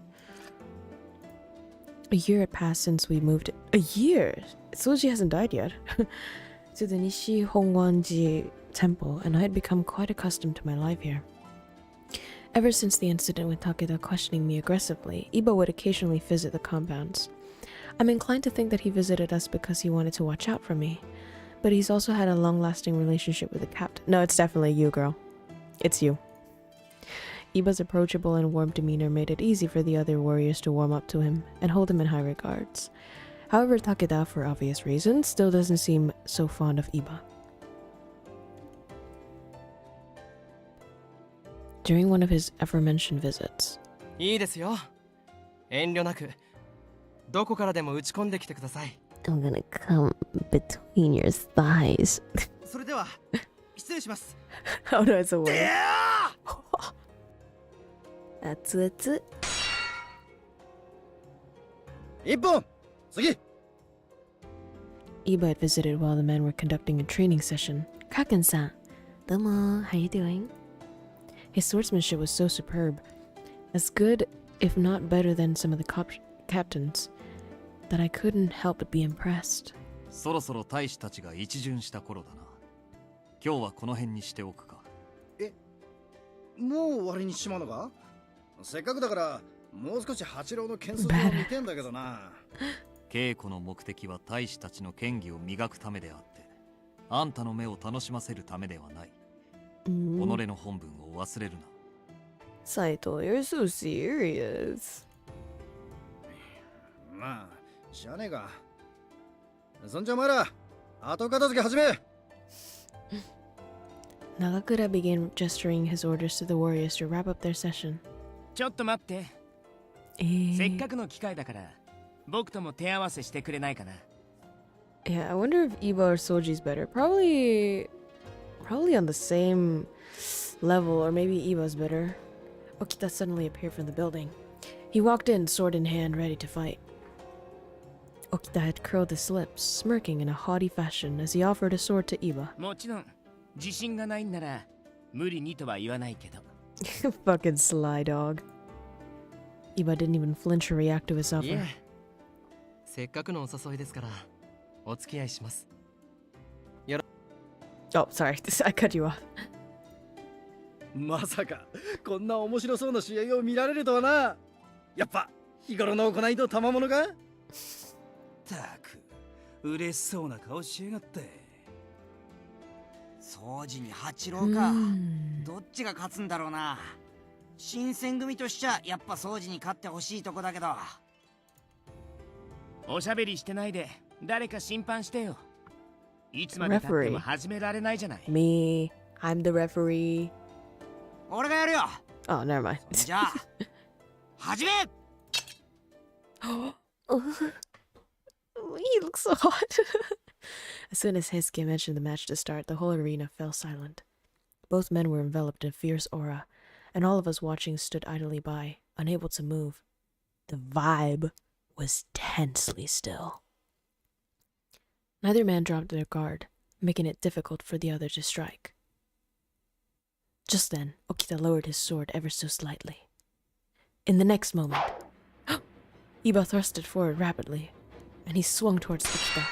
A year had passed since we moved. A year? Soji hasn't died yet. To the Nishi Hongwanji temple, and I had become quite accustomed to my life here. Ever since the incident with Takeda questioning me aggressively, Iba would occasionally visit the compounds. I'm inclined to think that he visited us because he wanted to watch out for me. But he's also had a long-lasting relationship with the captain. No, it's definitely you, girl. It's you. Iba's approachable and warm demeanor made it easy for the other warriors to warm up to him and hold him in high regards. However, Takeda, for obvious reasons, still doesn't seem so fond of Iba. During one of his aforementioned visits, いいですよ。遠慮なくどこからでも打ち込んできてください。I'm gonna come between your thighs. それでは失礼します。 oh no, it's a word. 熱々。一本次 Iba had visited while the men were conducting a training session. Kraken-san. Domo, how you doing? His swordsmanship was so superb. As good, if not better than some of the captains, that I couldn't help but be impressed. そろそろ大使たちが一巡した頃だな。今日はこの辺にしておくか。え、もう終わりにしまうのか？せっかくだからもう少し八郎の剣術を見てんだけどな。稽古の目的は大使たちの剣技を磨くためであって、あんたの目を楽しませるためではない。己の本分を忘れるな。Saito, you're so serious. まあ、しゃあねえか。そんじゃお前ら、後片付け始め。Nagakura began gesturing his orders to the warriors to wrap up their session. ちょっと待って。せっかくの機会だから、僕とも手合わせしてくれないかな。Yeah, I wonder if Iba or Soji's better. Probably on the same level, or maybe Iba's better. Okita suddenly appeared from the building. He walked in, sword in hand, ready to fight. Okita had curled his lips, smirking in a haughty fashion as he offered a sword to Iba. もちろん、自信がないんなら無理にとは言わないけど。Fucking sly dog. Iba didn't even flinch or react to his offer. いえ、せっかくのお誘いですから、お付き合いします。Oh, sorry, I cut you off. まさかこんな面白そうな試合を見られるとはな。やっぱ日頃の行いと賜物か。たく嬉しそうな顔しやがって。掃除に八郎か。どっちが勝つんだろうな。新選組としちゃやっぱ掃除に勝ってほしいとこだけど。おしゃべりしてないで誰か審判してよ。いつまで経っても始められないじゃない。Me, I'm the referee. 俺がやるよ。Oh, never mind. じゃあ、始め。He looks so hot. As soon as Heisuke mentioned the match to start, the whole arena fell silent. Both men were enveloped in a fierce aura, and all of us watching stood idly by, unable to move. The vibe was tensely still. Neither man dropped their guard, making it difficult for the other to strike. Just then, Okita lowered his sword ever so slightly. In the next moment, Iba thrusted forward rapidly, and he swung towards Okita.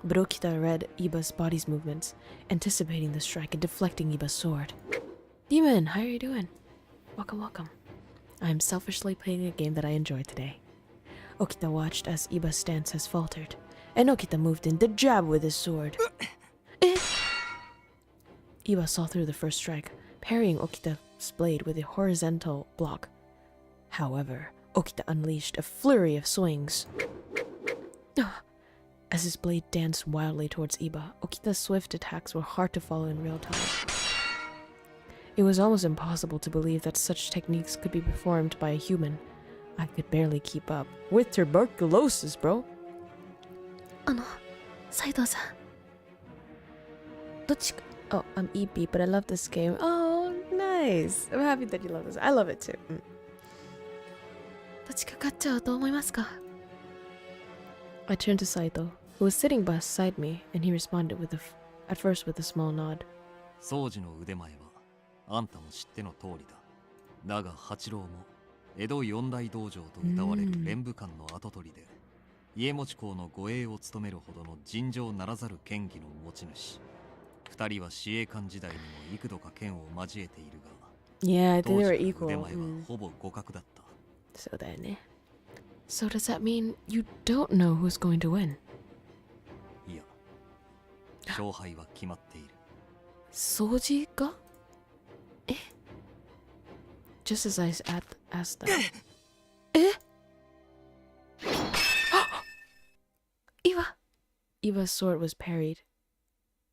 But Okita read Iba's body's movements, anticipating the strike and deflecting Iba's sword. Demon, how are you doing? Welcome, welcome. I am selfishly playing a game that I enjoy today. Okita watched as Iba's stance has faltered, and Okita moved in to jab with his sword. Iba saw through the first strike, parrying Okita's blade with a horizontal block. However, Okita unleashed a flurry of swings. As his blade danced wildly towards Iba, Okita's swift attacks were hard to follow in real time. It was almost impossible to believe that such techniques could be performed by a human. I could barely keep up. With tuberculosis, bro. サイドさん。どっちか。 Oh, I'm EP, but I love this game. Oh, nice. I'm happy that you love this. I love it too. どっちか勝っちゃうと思いますか? I turned to Saito, who was sitting beside me, and he responded at first with a small nod. 宗司の腕前はあんたも知っての通りだ。だが八郎も江戸四大道場と謳われる連武官の跡取りで、家持公の護衛を務めるほどの尋常ならざる剣技の持ち主。二人は司令官時代にも幾度か剣を交えているが、Yeah, I think they were 当時の equal. 腕前はほぼ互角だった。そうだよね。So does that mean you don't know who's going to win? いや、勝敗は決まっている。掃除が? Just as I asked that. Iba's sword was parried,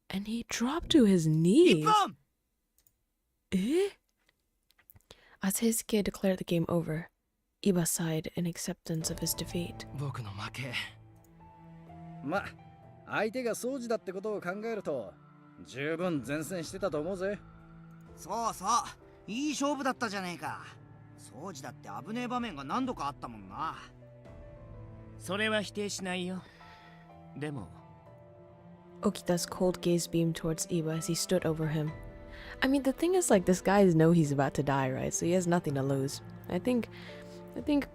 and he dropped to his knees. As Heisuke declared the game over, Iba sighed in acceptance of his defeat. 僕の負け。ま、相手が掃除だってことを考えると、十分前線してたと思うぜ。そうそう、いい勝負だったじゃねえか。掃除だって危ねえ場面が何度かあったもんな。それは否定しないよ。でも Okita's cold gaze beamed towards Iba as he stood over him. I mean, the thing is, like, this guy knows he's about to die, right? So he has nothing to lose. I think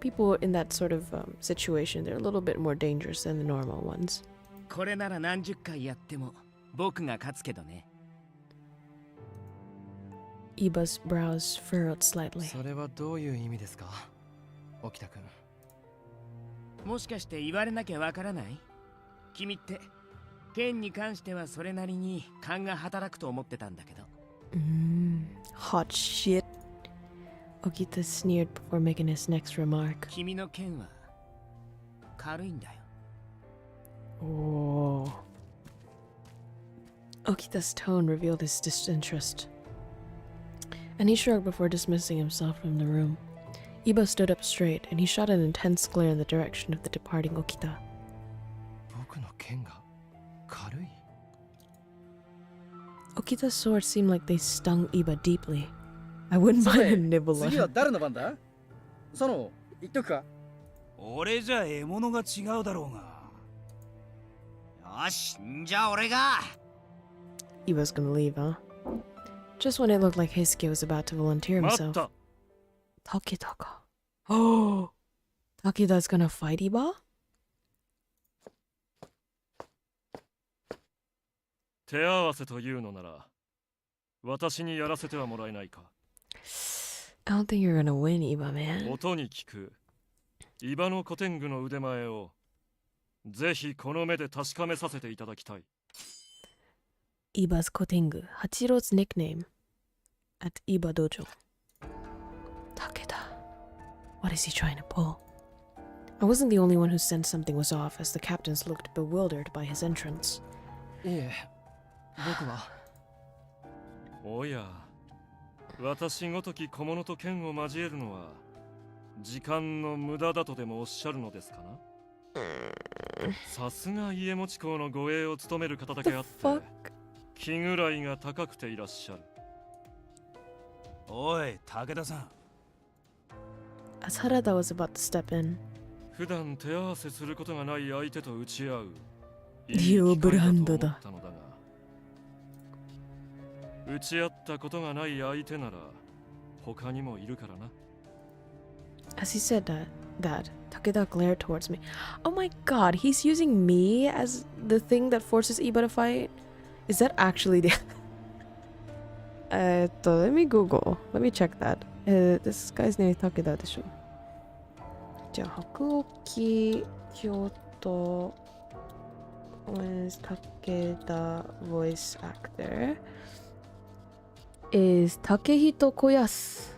people in that sort of situation, they're a little bit more dangerous than the normal ones. これなら何十回やっても僕が勝つけどね。Iba's brows furrowed slightly. それはどういう意味ですか、沖田君。もしかして言われなきゃわからない？君って剣に関してはそれなりに勘が働くと思ってたんだけど。Hot shit. Okita sneered before making his next remark. 君の剣は軽いんだよ。Oh. Okita's tone revealed his disinterest, and he shrugged before dismissing himself from the room. Iba stood up straight, and he shot an intense glare in the direction of the departing Okita. 僕の剣が軽い? Okita's swords seemed like they stung Iba deeply. I wouldn't mind a nibble on 次は it. 誰の番だ？その、言っとくか？俺じゃ獲物が違うだろうが。よし、じゃあ俺が。Iba's gonna leave, huh? Just when it looked like Heisuke was about to volunteer himself. Takeda. Oh! Takeda's gonna fight Iba? 手合わせというのなら、私にやらせてはもらえないか。I don't think you're gonna win, Iba, man. 音に聞く。イバの古典具の腕前を、ぜひこの目で確かめさせていただきたい。Iba's Kotengu, Hachiro's nickname at Iba Dojo. Takeda. What is he trying to pull? I wasn't the only one who sensed something was off as the captains looked bewildered by his entrance. いえ、僕は。おや、私ごとき小物と剣を交えるのは時間の無駄だとでもおっしゃるのですかな？さすが家持公の護衛を務める方だけあって、気ぐらいが高くていらっしゃる。おい、武田さん。As Harada was about to step in, 普段手合わせすることがない相手と打ち合う。リオブランドだ。打ち合ったことがない相手なら他にもいるからな。 As he said that, Takeda glared towards me. Oh my god, he's using me as the thing that forces Iba to fight? Is that actually the... let me Google. Let me check that. This guy's name is Takeda でしょ。じゃあ、Hakuoki, Kyoto is Takeda voice actor is Takehito Koyasu.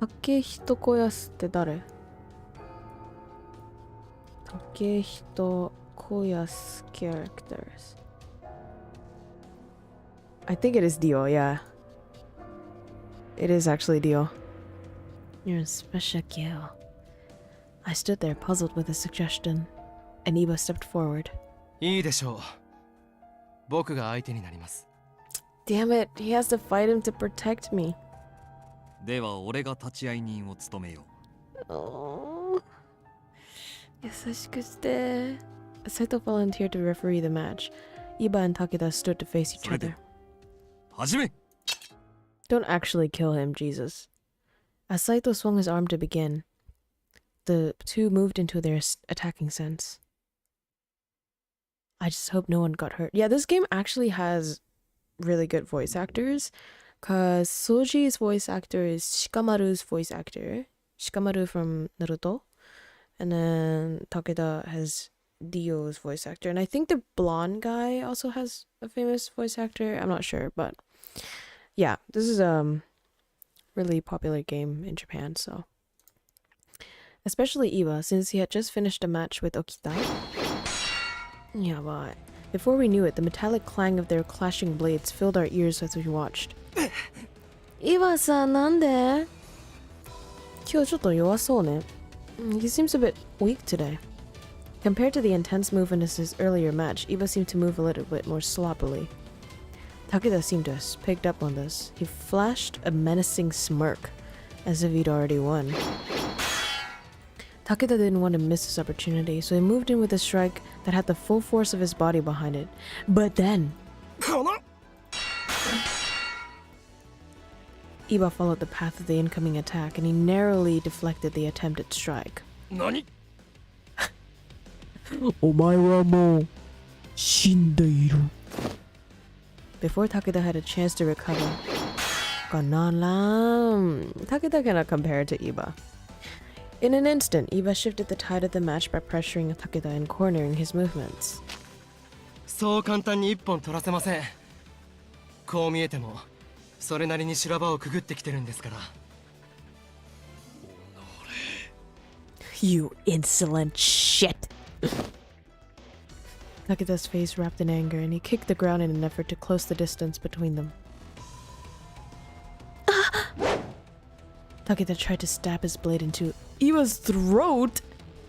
Takehito Koyasu って誰？ Takehito Koyasu characters. I think it is Dio, yeah. It is actually Dio. You're a special girl. I stood there puzzled with the suggestion, and Iba stepped forward. いいでしょう。僕が相手になります。Damn it, he has to fight him to protect me. では俺が立ち会い人を務めよう。Oh. 優しくして。Saito volunteered to referee the match. Iba and Takeda stood to face each other. 始め! Don't actually kill him, Jesus. As Saito swung his arm to begin, the two moved into their attacking sense. I just hope no one got hurt. Yeah, this game actually has really good voice actors. Because Soji's voice actor is Shikamaru's voice actor. Shikamaru from Naruto. And then Takeda has Dio's voice actor. And I think the blonde guy also has a famous voice actor. I'm not sure, but yeah, this is a really popular game in Japan, so. Especially Iba, since he had just finished a match with Okita. Yeah, but before we knew it, the metallic clang of their clashing blades filled our ears as we watched. Iba-san, なんで? 今日ちょっと弱そうね. He seems a bit weak today. Compared to the intense movement of his earlier match, Iba seemed to move a little bit more sloppily. Takeda seemed to have picked up on this. He flashed a menacing smirk, as if he'd already won. Takeda didn't want to miss this opportunity, so he moved in with a strike that had the full force of his body behind it. But then... Iba followed the path of the incoming attack, and he narrowly deflected the attempted strike. Nani? お前はもう死んでいる. Before Takeda had a chance to recover, Takeda cannot compare to Iba. In an instant, Iba shifted the tide of the match by pressuring Takeda and cornering his movements. そう簡単に一本取らせません。こう見えても、それなりに修羅場をくぐってきてるんですから。You insolent shit! Takeda's face wrapped in anger, and he kicked the ground in an effort to close the distance between them. Takeda tried to stab his blade into Iba's throat!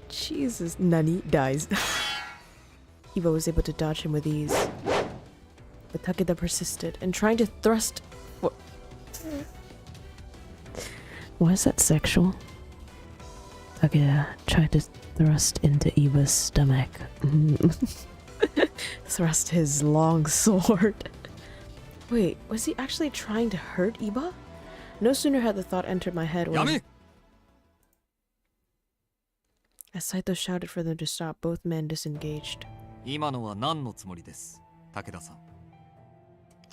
Jesus, Nani dies. Iba was able to dodge him with ease. But Takeda persisted, and trying to thrust... Why is that sexual? Takeda tried to thrust into Iba's stomach. Thrust his long sword. Wait, was he actually trying to hurt Iba? No sooner had the thought entered my head when... As Saito shouted for them to stop, both men disengaged. 今のは何のつもりです、武田さん。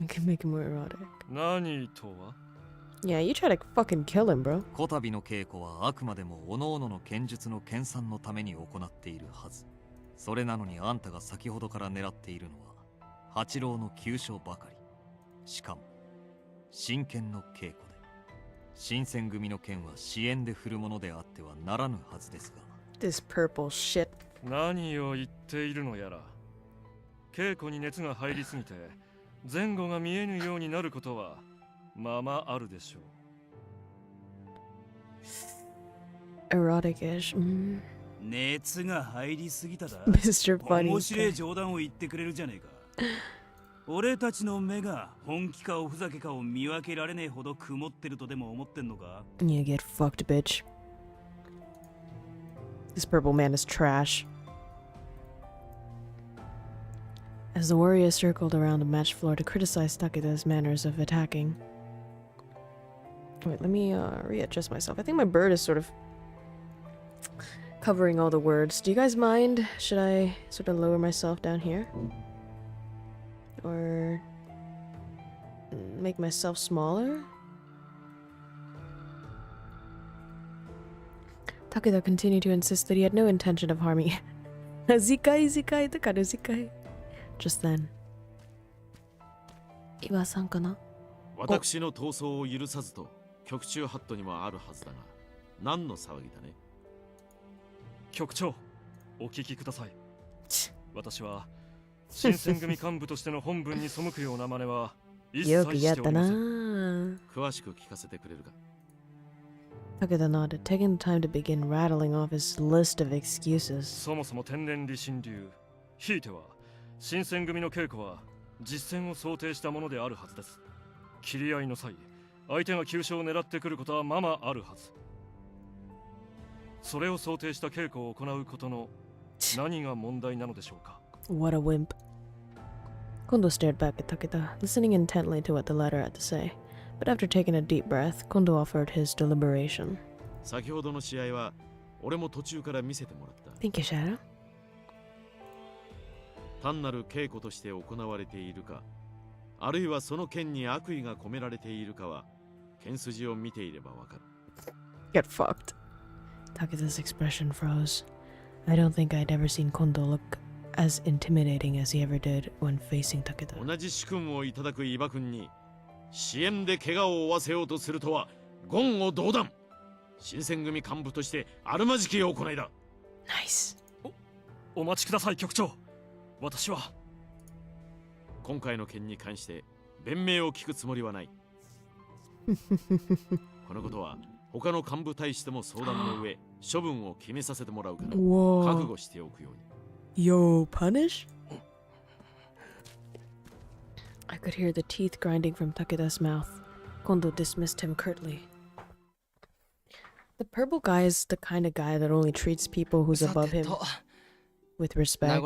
You can make him more erotic. 何とは? Yeah, you try to fucking kill him, bro. こたびの稽古はあくまでも各々の剣術の研鑽のために行っているはず。それなのにあんたが先ほどから狙っているのは八郎の急所ばかり。しかも真剣の稽古で新選組の剣は支援で振るものであってはならぬはずですが。 This purple shit. 何を言っているのやら。稽古に熱が入りすぎて前後が見えぬようになることはままあるでしょう。 Erotic-ish. 熱が入りすぎただ。 Mr. Funny. 面白い冗談を言ってくれるじゃねえか。俺たちの目が本気かおふざけかを見分けられねえほど曇ってるとでも思ってんのか？ You get fucked, bitch. This purple man is trash. as the warriors circled around the match floor to criticize Takeda's manners of attacking. Wait, let me readjust myself. I think my bird is sort of covering all the words. Do you guys mind? Should I sort of lower myself down here? Or make myself smaller? Takeda continued to insist that he had no intention of harming Zikai. Just then. 岩さんかな？私の逃走を許さずと局中ハットにもあるはずだが、何の騒ぎだね。局長、お聞きください。私は新選組幹部としての本分に背くような真似は一切しておりません。詳しく聞かせてくれるか。Takeda nodded, taking the time to begin rattling off his list of excuses. そもそも天然理心流、ひいては新選組の稽古は実戦を想定したものであるはずです。切り合いの際、相手が急所を狙ってくることはままあるはず。それを想定した稽古を行うことの何が問題なのでしょうか。 What a wimp. Kondo stared back at Takeda, listening intently to what the latter had to say. But after taking a deep breath, Kondo offered his deliberation. 先ほどの試合は俺も途中から見せてもらった。Thank you, Shadow. 単なる稽古として行われているか、あるいはその剣に悪意が込められているかは剣筋を見ていればわかる。Get fucked. Takeda's expression froze. I don't think I'd ever seen Kondo look as intimidating as he ever did when facing Takeda. 同じ主君をいただく伊庭君に支援で怪我を負わせようとするとは言語道断。新選組幹部としてあるまじき行いだ。ナイス。お待ちください局長。私は今回の件に関して弁明を聞くつもりはない。このことは他の幹部隊士とも相談の上処分を決めさせてもらうから覚悟しておくように。Yo, punish? I could hear the teeth grinding from Takeda's mouth. Kondo dismissed him curtly. The purple guy is the kind of guy that only treats people who's above him with respect.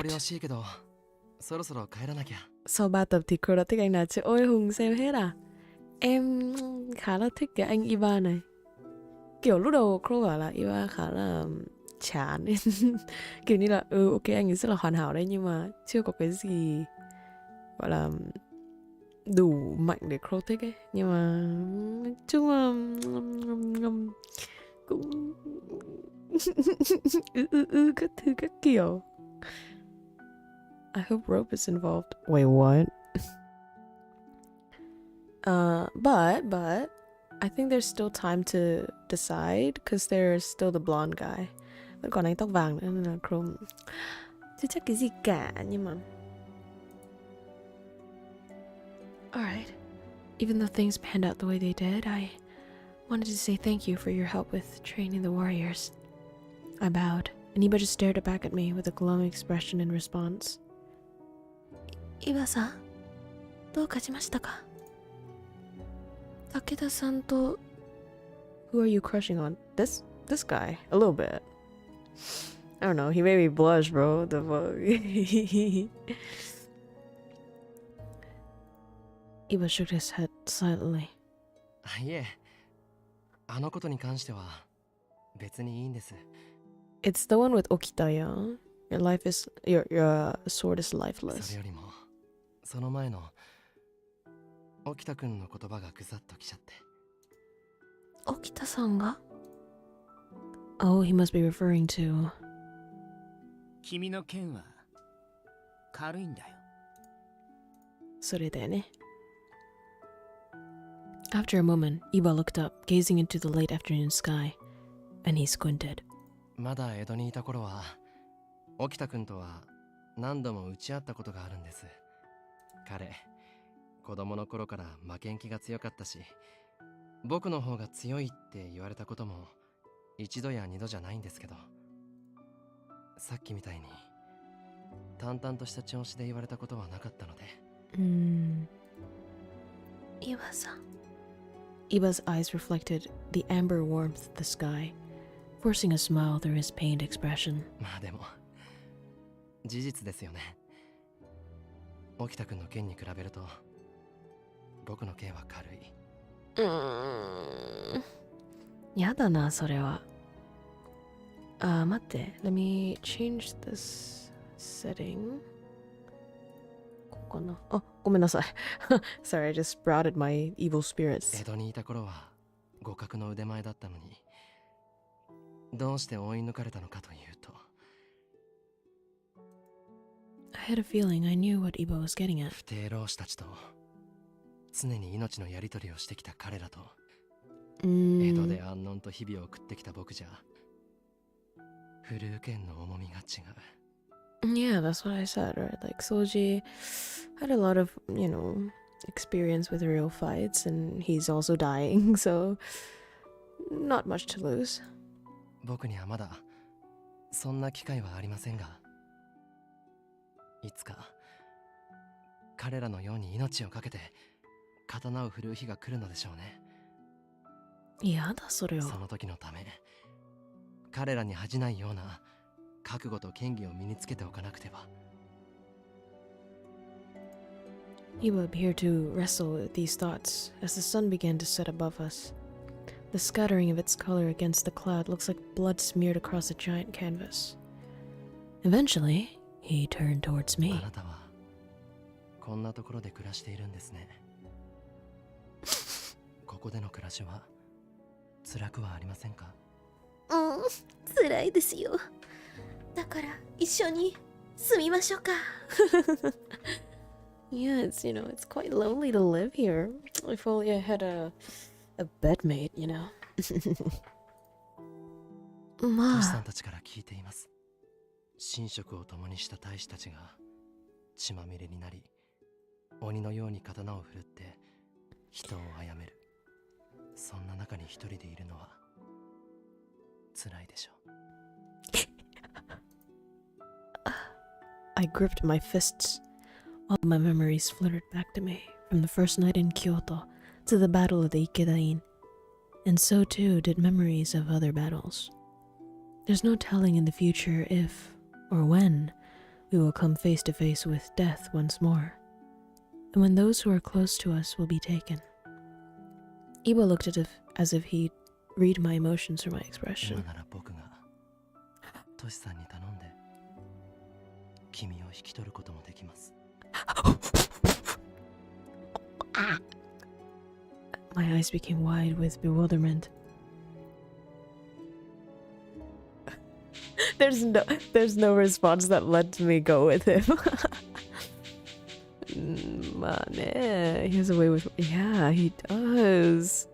So ba tập thì cô đã thích anh nào chứ? Ôi Hùng xem hết à? Em khá là thích cái anh Iva này. Kiểu lúc đầu cô bảo là Iva khá là chán. Kiểu như là ok anh ấy rất là hoàn hảo đấy, nhưng mà chưa có cái gì gọi là đủ mạnh để Crow thích ấy. Nhưng mà nói chung là cũng các thứ các kiểu. I hope rope is involved. Wait, what? But I think there's still time to decide because there's still the blonde guy. Vẫn còn anh tóc vàng nữa nên là Chrome chưa chắc cái gì cả, nhưng mà alright. Even though things panned out the way they did, I wanted to say thank you for your help with training the warriors. I bowed, and Iba just stared back at me with a glowing expression in response. Iba-san, どうかしましたか? Takeda-san to... Who are you crushing on? This guy? A little bit. I don't know, he made me blush, bro. The fuck? Iba shook his head silently. いえ、あのことに関しては別にいいんです。 It's the one with Okita, yeah? Your life is... Your sword is lifeless. それよりも、その前の沖田くんの言葉がぐさっときちゃって。沖田さんが? Oh, he must be referring to... 君の剣は軽いんだよ。それだよね。After a moment, Iba looked up, gazing into the late afternoon sky, and he squinted. まだ江戸にいた頃は、沖田くんとは何度も打ち合ったことがあるんです。彼、子供の頃から負けん気が強かったし、僕の方が強いって言われたことも一度や二度じゃないんですけど、さっきみたいに淡々とした調子で言われたことはなかったので。Iba-san. Iba's eyes reflected the amber warmth of the sky, forcing a smile through his pained expression. まあでも、事実ですよね。沖田君の件に比べると僕の件は軽い。やだな、それは。待って。Let me change this setting. ここかな。あ、ごめんなさい。Sorry, I just sprouted my evil spirits. 江戸にいた頃は互角の腕前だったのに、どうして追い抜かれたのかというと、I had a feeling I knew what Ibo was getting at. 不定老師たちと常に命のやり取りをしてきた彼らと、江戸で安穏と日々を送ってきた僕じゃ、フルーケンの重みが違う。Yeah, that's what I said, right? Like, Soji had a lot of, you know, experience with real fights, and he's also dying, so not much to lose. 僕にはまだそんな機会はありませんが、いつか彼らのように命を懸けて刀を振るう日が来るのでしょうね。やだ、それは。その時のため、彼らに恥じないような覚悟と剣技を身につけておかなくては。Ibo appeared to wrestle with these thoughts as the sun began to set above us. The scattering of its color against the cloud looks like blood smeared across a giant canvas. Eventually, he turned towards me. あなたはこんなところで暮らしているんですね。ここでの暮らしは辛くはありませんか？辛いですよ。だから一緒に住みましょうか。Yeah, it's, you know, it's quite lonely to live here. If only I had a bedmate, you know. トシさんたちから聞いています。寝食を共にした大使たちが血まみれになり、鬼のように刀を振るって人を殺める。そんな中に一人でいるのは辛いでしょう。I gripped my fists. All my memories fluttered back to me, from the first night in Kyoto to the battle of the Ikedain. And so too did memories of other battles. There's no telling in the future if, or when, we will come face to face with death once more, and when those who are close to us will be taken. Ibo looked as if he'd read my emotions from my expression. 今なら僕がトシさんに頼んで君を引き取ることもできます。My eyes became wide with bewilderment. There's no response that let me go with him. Man, he has a way with. Yeah, he does.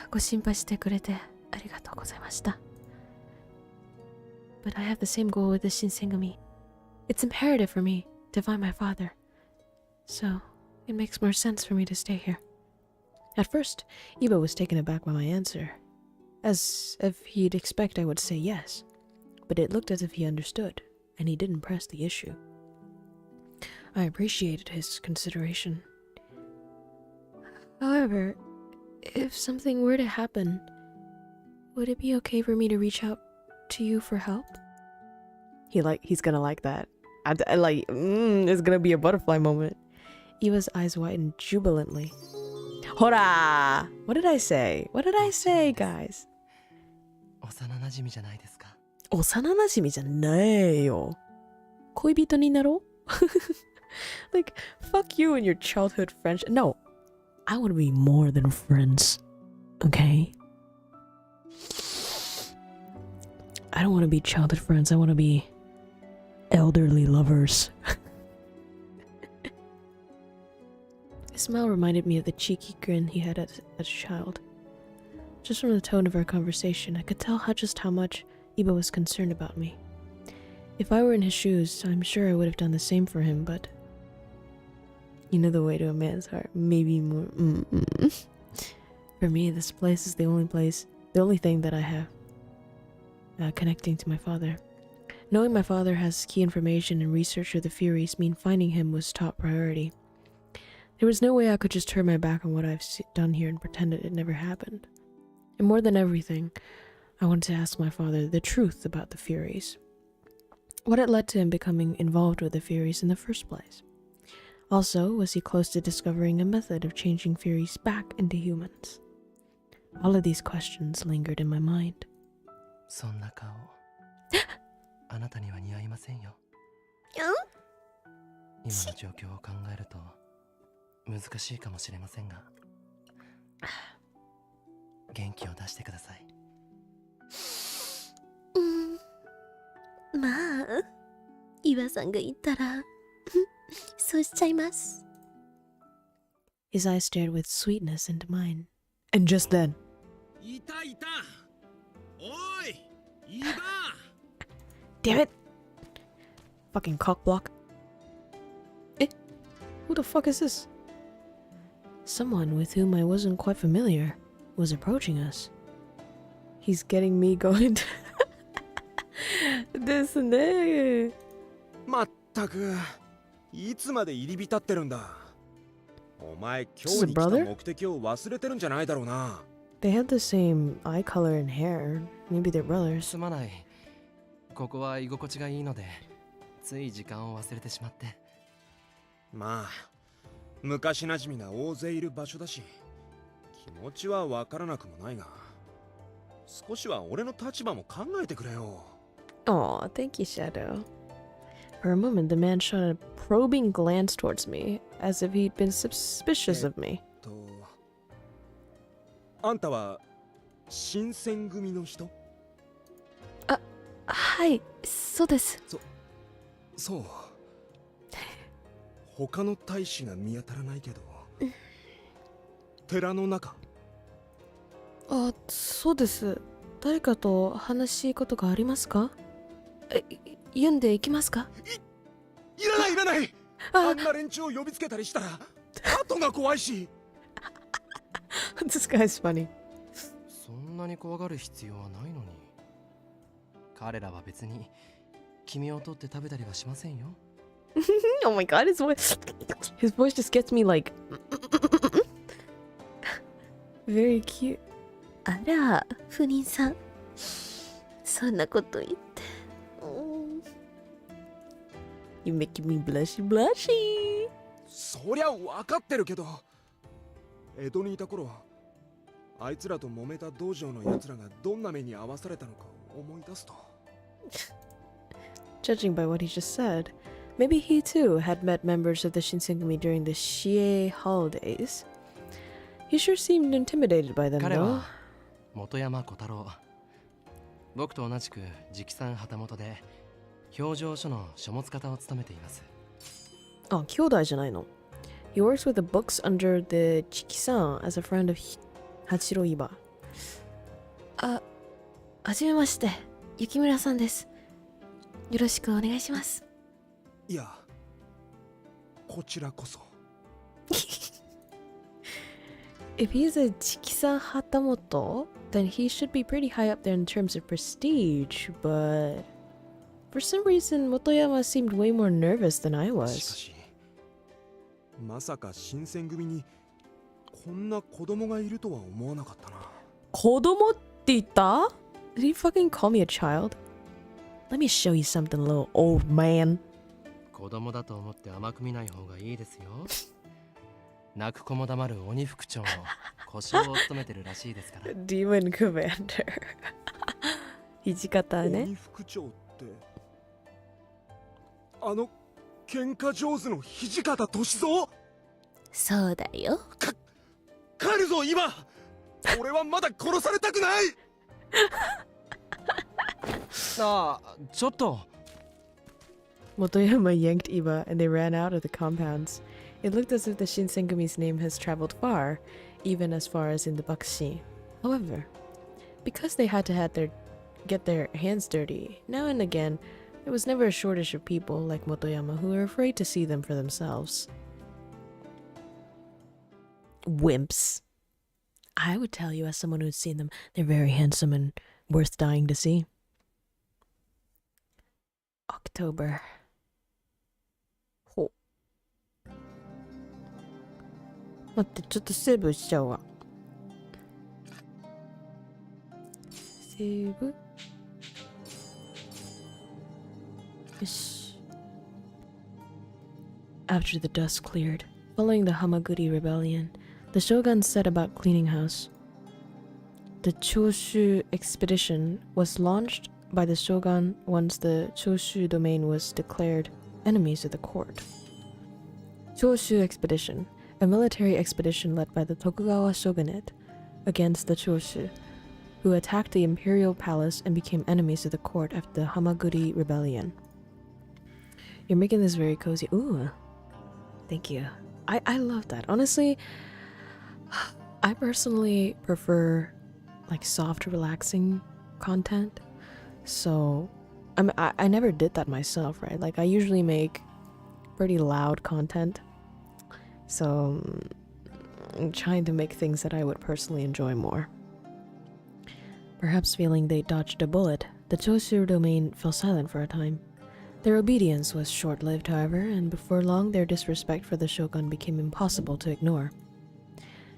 ご心配してくれてありがとうございました。But I have the same goal with the Shinsengumi. It's imperative for me to find my father. So, it makes more sense for me to stay here. At first, Ibo was taken aback by my answer, as if he'd expect I would say yes. But it looked as if he understood, and he didn't press the issue. I appreciated his consideration. However, if something were to happen, would it be okay for me to reach out to you for help? He's gonna like that. It's gonna be a butterfly moment. Eva's eyes widened jubilantly. Hora! What did I say? What did I say, guys? 幼馴染じゃないですか。幼馴染じゃないよ。恋人になろう? Like, fuck you and your childhood friendship. No, I want to be more than friends. Okay? I don't want to be childhood friends. I want to be elderly lovers. His smile reminded me of the cheeky grin he had as a child. Just from the tone of our conversation, I could tell just how much Ibo was concerned about me. If I were in his shoes, I'm sure I would have done the same for him, but you know the way to a man's heart, maybe more. For me, this place is the only thing that I have connecting to my father. Knowing my father has key information and research of the Furies mean finding him was top priority. There was no way I could just turn my back on what I've done here and pretend it never happened. And more than everything, I wanted to ask my father the truth about the Furies. what had led to him becoming involved with the Furies in the first place. Also, was he close to discovering a method of changing Furies back into humans? All of these questions lingered in my mind. そんな顔あなたには似合いませんよ。今の状況を考えると難しいかもしれませんが元気を出してください。まあ岩さんが言ったらそうしちゃいます。 His eyes stared with sweetness into mine. And just then... いたいたおいイバ Damn it! Fucking cockblock. Eh? Who the fuck is this? Someone with whom I wasn't quite familiar was approaching us. He's getting me going. ですね。まったくいつまで入り浸ってるんだ。お前今日に来た目的を忘れてるんじゃないだろうな。They had the same eye color and hair. Maybe they're brothers. すまない。ここは居心地がいいので、つい時間を忘れてしまって。まあ、昔なじみが大勢いる場所だし、気持ちはわからなくもないが、少しは俺の立場も考えてくれよ。Aw, thank you, Shadow. For a moment, the man shot a probing glance towards me, as if he'd been suspicious of me. あんたは新選組の人？はい、そうです。そう。他の大使が見当たらないけど。寺の中？あ、そうです。誰かと話しいことがありますか？読んでいきますか？いらないいらない。あんな連中を呼びつけたりしたら後が怖いし。This guy's funny. そんなに怖がる必要はないのに。彼らは別に君を取って食べたりはしませんよ。Oh my god, his voice just gets me like very cute. あら、不妊さん。そんなこと言って。You making me blushy blushy. そりゃ分かってるけど、江戸にいた頃あいつらと揉めた道場のやつらがどんな目に遭わされたのか思い出すと。Judging by what he just said, maybe he too had met members of the Shinsengumi during the Shie holidays. He sure seemed intimidated by them, 彼 though. は本山小太郎。僕と同じく直参旗本で表情書の書物方を務めています。Oh, 兄弟じゃないの。He works with the books under the Chiki-san as a friend of Hachiro Iba. はじめまして、雪村さんです。よろしくお願いします。いや、こちらこそ。If he's a Chiki-san Hatamoto, then he should be pretty high up there in terms of prestige, but for some reason, Motoyama seemed way more nervous than I しか was. し、まさか新選組にこんな子供がいるとは思わなかったな。子供って言った? Did he fucking call me a child? Let me show you something, little old man. 子供だと思って甘く見ない方がいいですよ。泣く子も黙る鬼副長の故障を務めてるらしいですから。Demon Commander. 土方ね。鬼副長って、あの喧嘩上手の土方歳三？そうだよ。帰るぞ今。俺はまだ殺されたくない。ああ、ちょっと。Motoyama yanked Iba and they ran out of the compounds. It looked as if the Shinsengumi's name has traveled far, even as far as in the Bakushi. However, because they had to get their hands dirty, now and again, there was never a shortage of people like Motoyama who were afraid to see them for themselves. Wimps. I would tell you as someone who's seen them, they're very handsome and worth dying to see. October. ほう。待って、ちょっとセーブしちゃうわ。セーブ。After the dust cleared, following the Hamaguri rebellion, the shogun set about cleaning house. The Choshu expedition was launched by the shogun once the Choshu domain was declared enemies of the court. Choshu expedition, a military expedition led by the Tokugawa shogunate against the Choshu, who attacked the imperial palace and became enemies of the court after the Hamaguri rebellion. You're making this very cozy. Ooh, thank you. I love that. Honestly, I personally prefer like soft, relaxing content. So I never did that myself, right? Like I usually make pretty loud content. So I'm trying to make things that I would personally enjoy more. Perhaps feeling they dodged a bullet, the Choshu domain fell silent for a time. Their obedience was short-lived, however, and before long their disrespect for the shogun became impossible to ignore.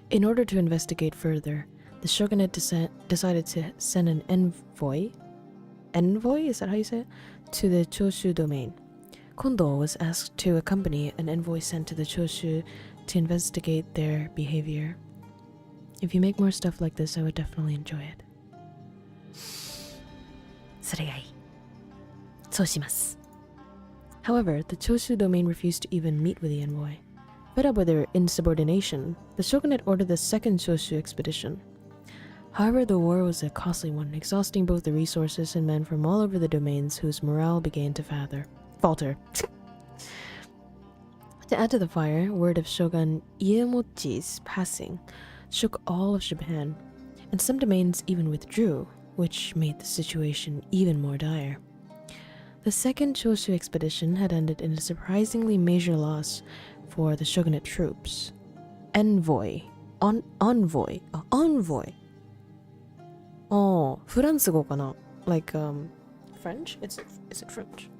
In order to investigate further, the shogunate decided to send an envoy, is that how you say it? To the Choshu domain. Kondo was asked to accompany an envoy sent to the Choshu to investigate their behavior. If you make more stuff like this, I would definitely enjoy it. それがいい。そうします。However, the Choshu domain refused to even meet with the envoy. Fed up with their insubordination, the shogunate ordered the second Choshu expedition. However, the war was a costly one, exhausting both the resources and men from all over the domains whose morale began to falter. To add to the fire, word of Shogun Iemochi's passing shook all of Japan, and some domains even withdrew, which made the situation even more dire. The second Choshu expedition had ended in a surprisingly major loss for the shogunate troops. Envoy. Oh, フランス語かな? Like, French? Is it French?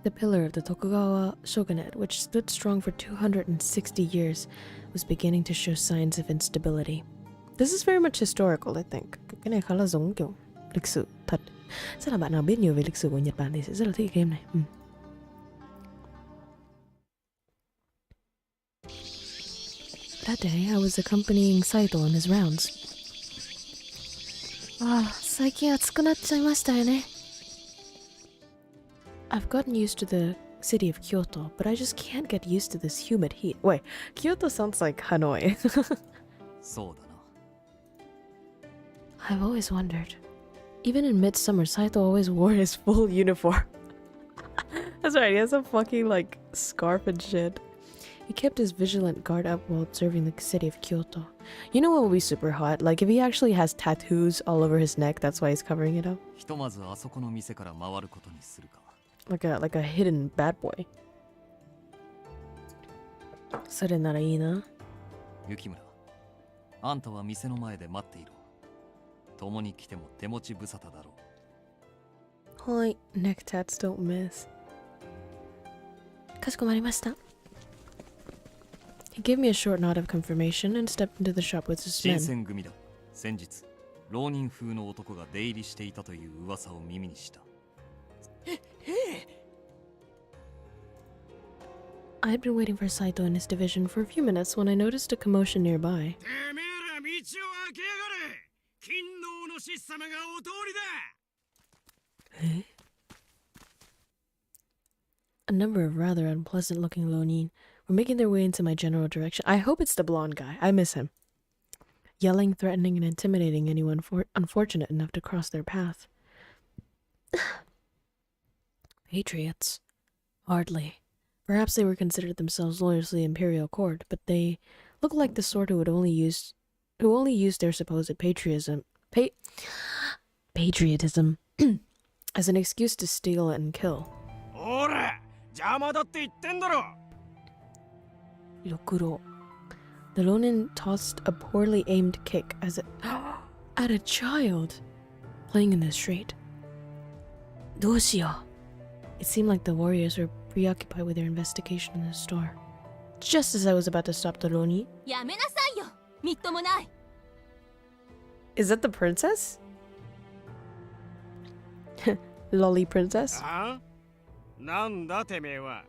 The pillar of the Tokugawa shogunate, which stood strong for 260 years, was beginning to show signs of instability. This is very much historical, I think. Cái này khá là giống kiểu lịch sử thật. Chắc là bạn nào biết nhiều về lịch sử của Nhật Bản thì sẽ rất là thích game này. That day, I was accompanying Saito on his rounds. 最近暑くなっちゃいましたよね。I've gotten used to the city of Kyoto, but I just can't get used to this humid heat. Wait, Kyoto sounds like Hanoi. そうだな。I've always wondered. Even in midsummer, Saito always wore his full uniform. That's right, he has a fucking like scarf and shit. He kept his vigilant guard up while observing the city of Kyoto. You know what would be super hot? Like if he actually has tattoos all over his neck, that's why he's covering it up. ひとまずあそこの店から回ることにするか。Like a hidden bad boy. それならいいな。雪村、あんたは店の前で待っていろ。共に来ても手持ち無沙汰だろう。はい、neck tats don't miss. かしこまりました。He gave me a short nod of confirmation and stepped into the shop with his men. 新選組だ。先日、浪人風の男が出入りしていたという噂を耳にした。I had been waiting for Saito and his division for a few minutes when I noticed a commotion nearby. A number of rather unpleasant-looking Ronin were making their way into my general direction. I hope it's the blonde guy. I miss him. Yelling, threatening, and intimidating anyone unfortunate enough to cross their path. Patriots? Hardly. Perhaps they were considered themselves loyal to the imperial court, but they looked like the sort who only used their supposed patriotism as an excuse to steal and kill. Yokuro. The Ronin tossed a poorly aimed kick as it at a child playing in the street. Doshio. It seemed like the warriors were preoccupied with their investigation in the store. Just as I was about to stop the Ronin. Is that the princess? The lolly princess. あ？なんだてめえは。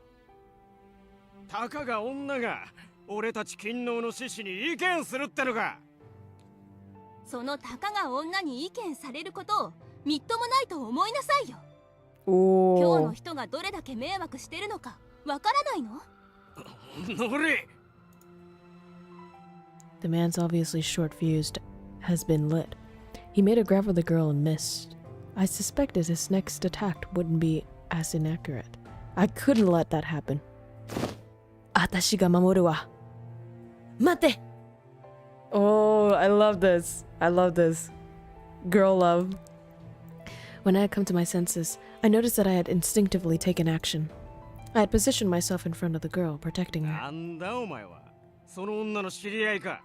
たかが女が俺たち勤王の志士に意見するってのか。そのたかが女に意見されることをみっともないと思いなさいよ。お今日の人がどれだけ迷惑してるのかわからないの？乗れ。 The man's obviously short-fused has been lit. He made a grab for the girl and missed. I suspected his next attack wouldn't be as inaccurate. I couldn't let that happen. 私が守るわ。待て! Oh, I love this. I love this. Girl love. When I had come to my senses, I noticed that I had instinctively taken action. I had positioned myself in front of the girl, protecting her. なんだお前は。その女の知り合いか。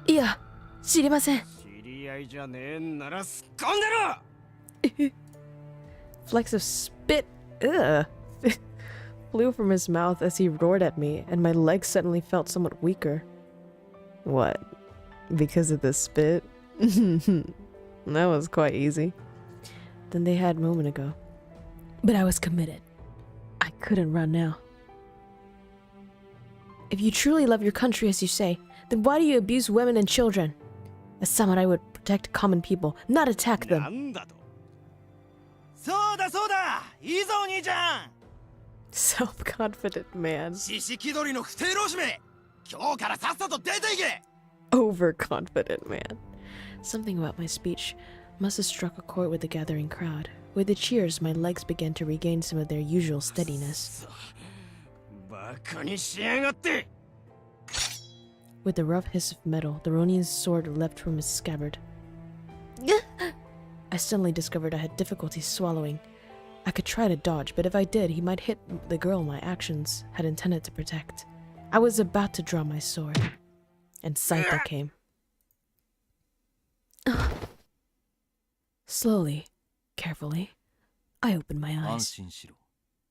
いや、知りません。知り合いじゃねえんならすっ込んでろ。 Flecks of spit flew from his mouth as he roared at me, and my legs suddenly felt somewhat weaker. What? Because of the spit? That was quite easy. Than they had a moment ago. But I was committed. I couldn't run now. If you truly love your country as you say, then why do you abuse women and children? As samurai would protect common people, not attack them. なんだと。そうだそうだ。いいぞお兄ちゃん。Self-confident man. 獅子気取りの不正浪士め。今日からさっさと出ていけ。 Overconfident man. Something about my speech must have struck a chord with the gathering crowd. With the cheers, my legs began to regain some of their usual steadiness. バカにしやがって。 With the rough hiss of metal, the Ronin's sword leapt from his scabbard. I suddenly discovered I had difficulty swallowing. I could try to dodge, but if I did, he might hit the girl my actions had intended to protect. I was about to draw my sword, and Saito came. Slowly, carefully, I opened my eyes. 安心しろ。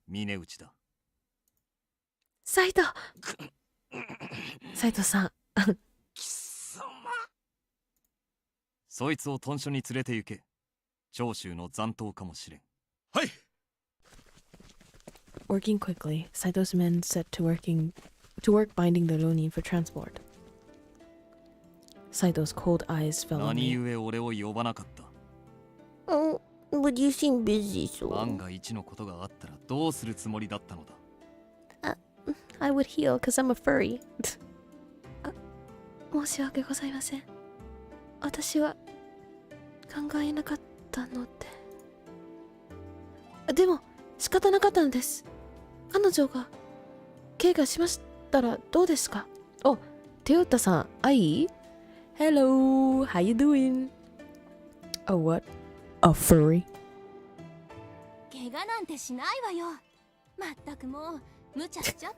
峰打ちだ。サイトさん。そいつを屯所に連れて行け。長州の残党かもしれん。はい。 Working quickly, Saito's men set to work binding the Ronin for transport. Saito's cold eyes fell on 何 me. 故俺を呼ばなかった。But you seem busy, so... 万が一のことがあったらどうするつもりだったのだ。I would heal because I'm a furry. 申し訳ございません。私は考えなかったので。でも仕方なかったんです。彼女が怪我しましたらどうですか？お、テヨタさん、愛？ Hello, how you doing? A what? A furry? 怪我なんてしないわよ。まったくもう無茶しちゃって。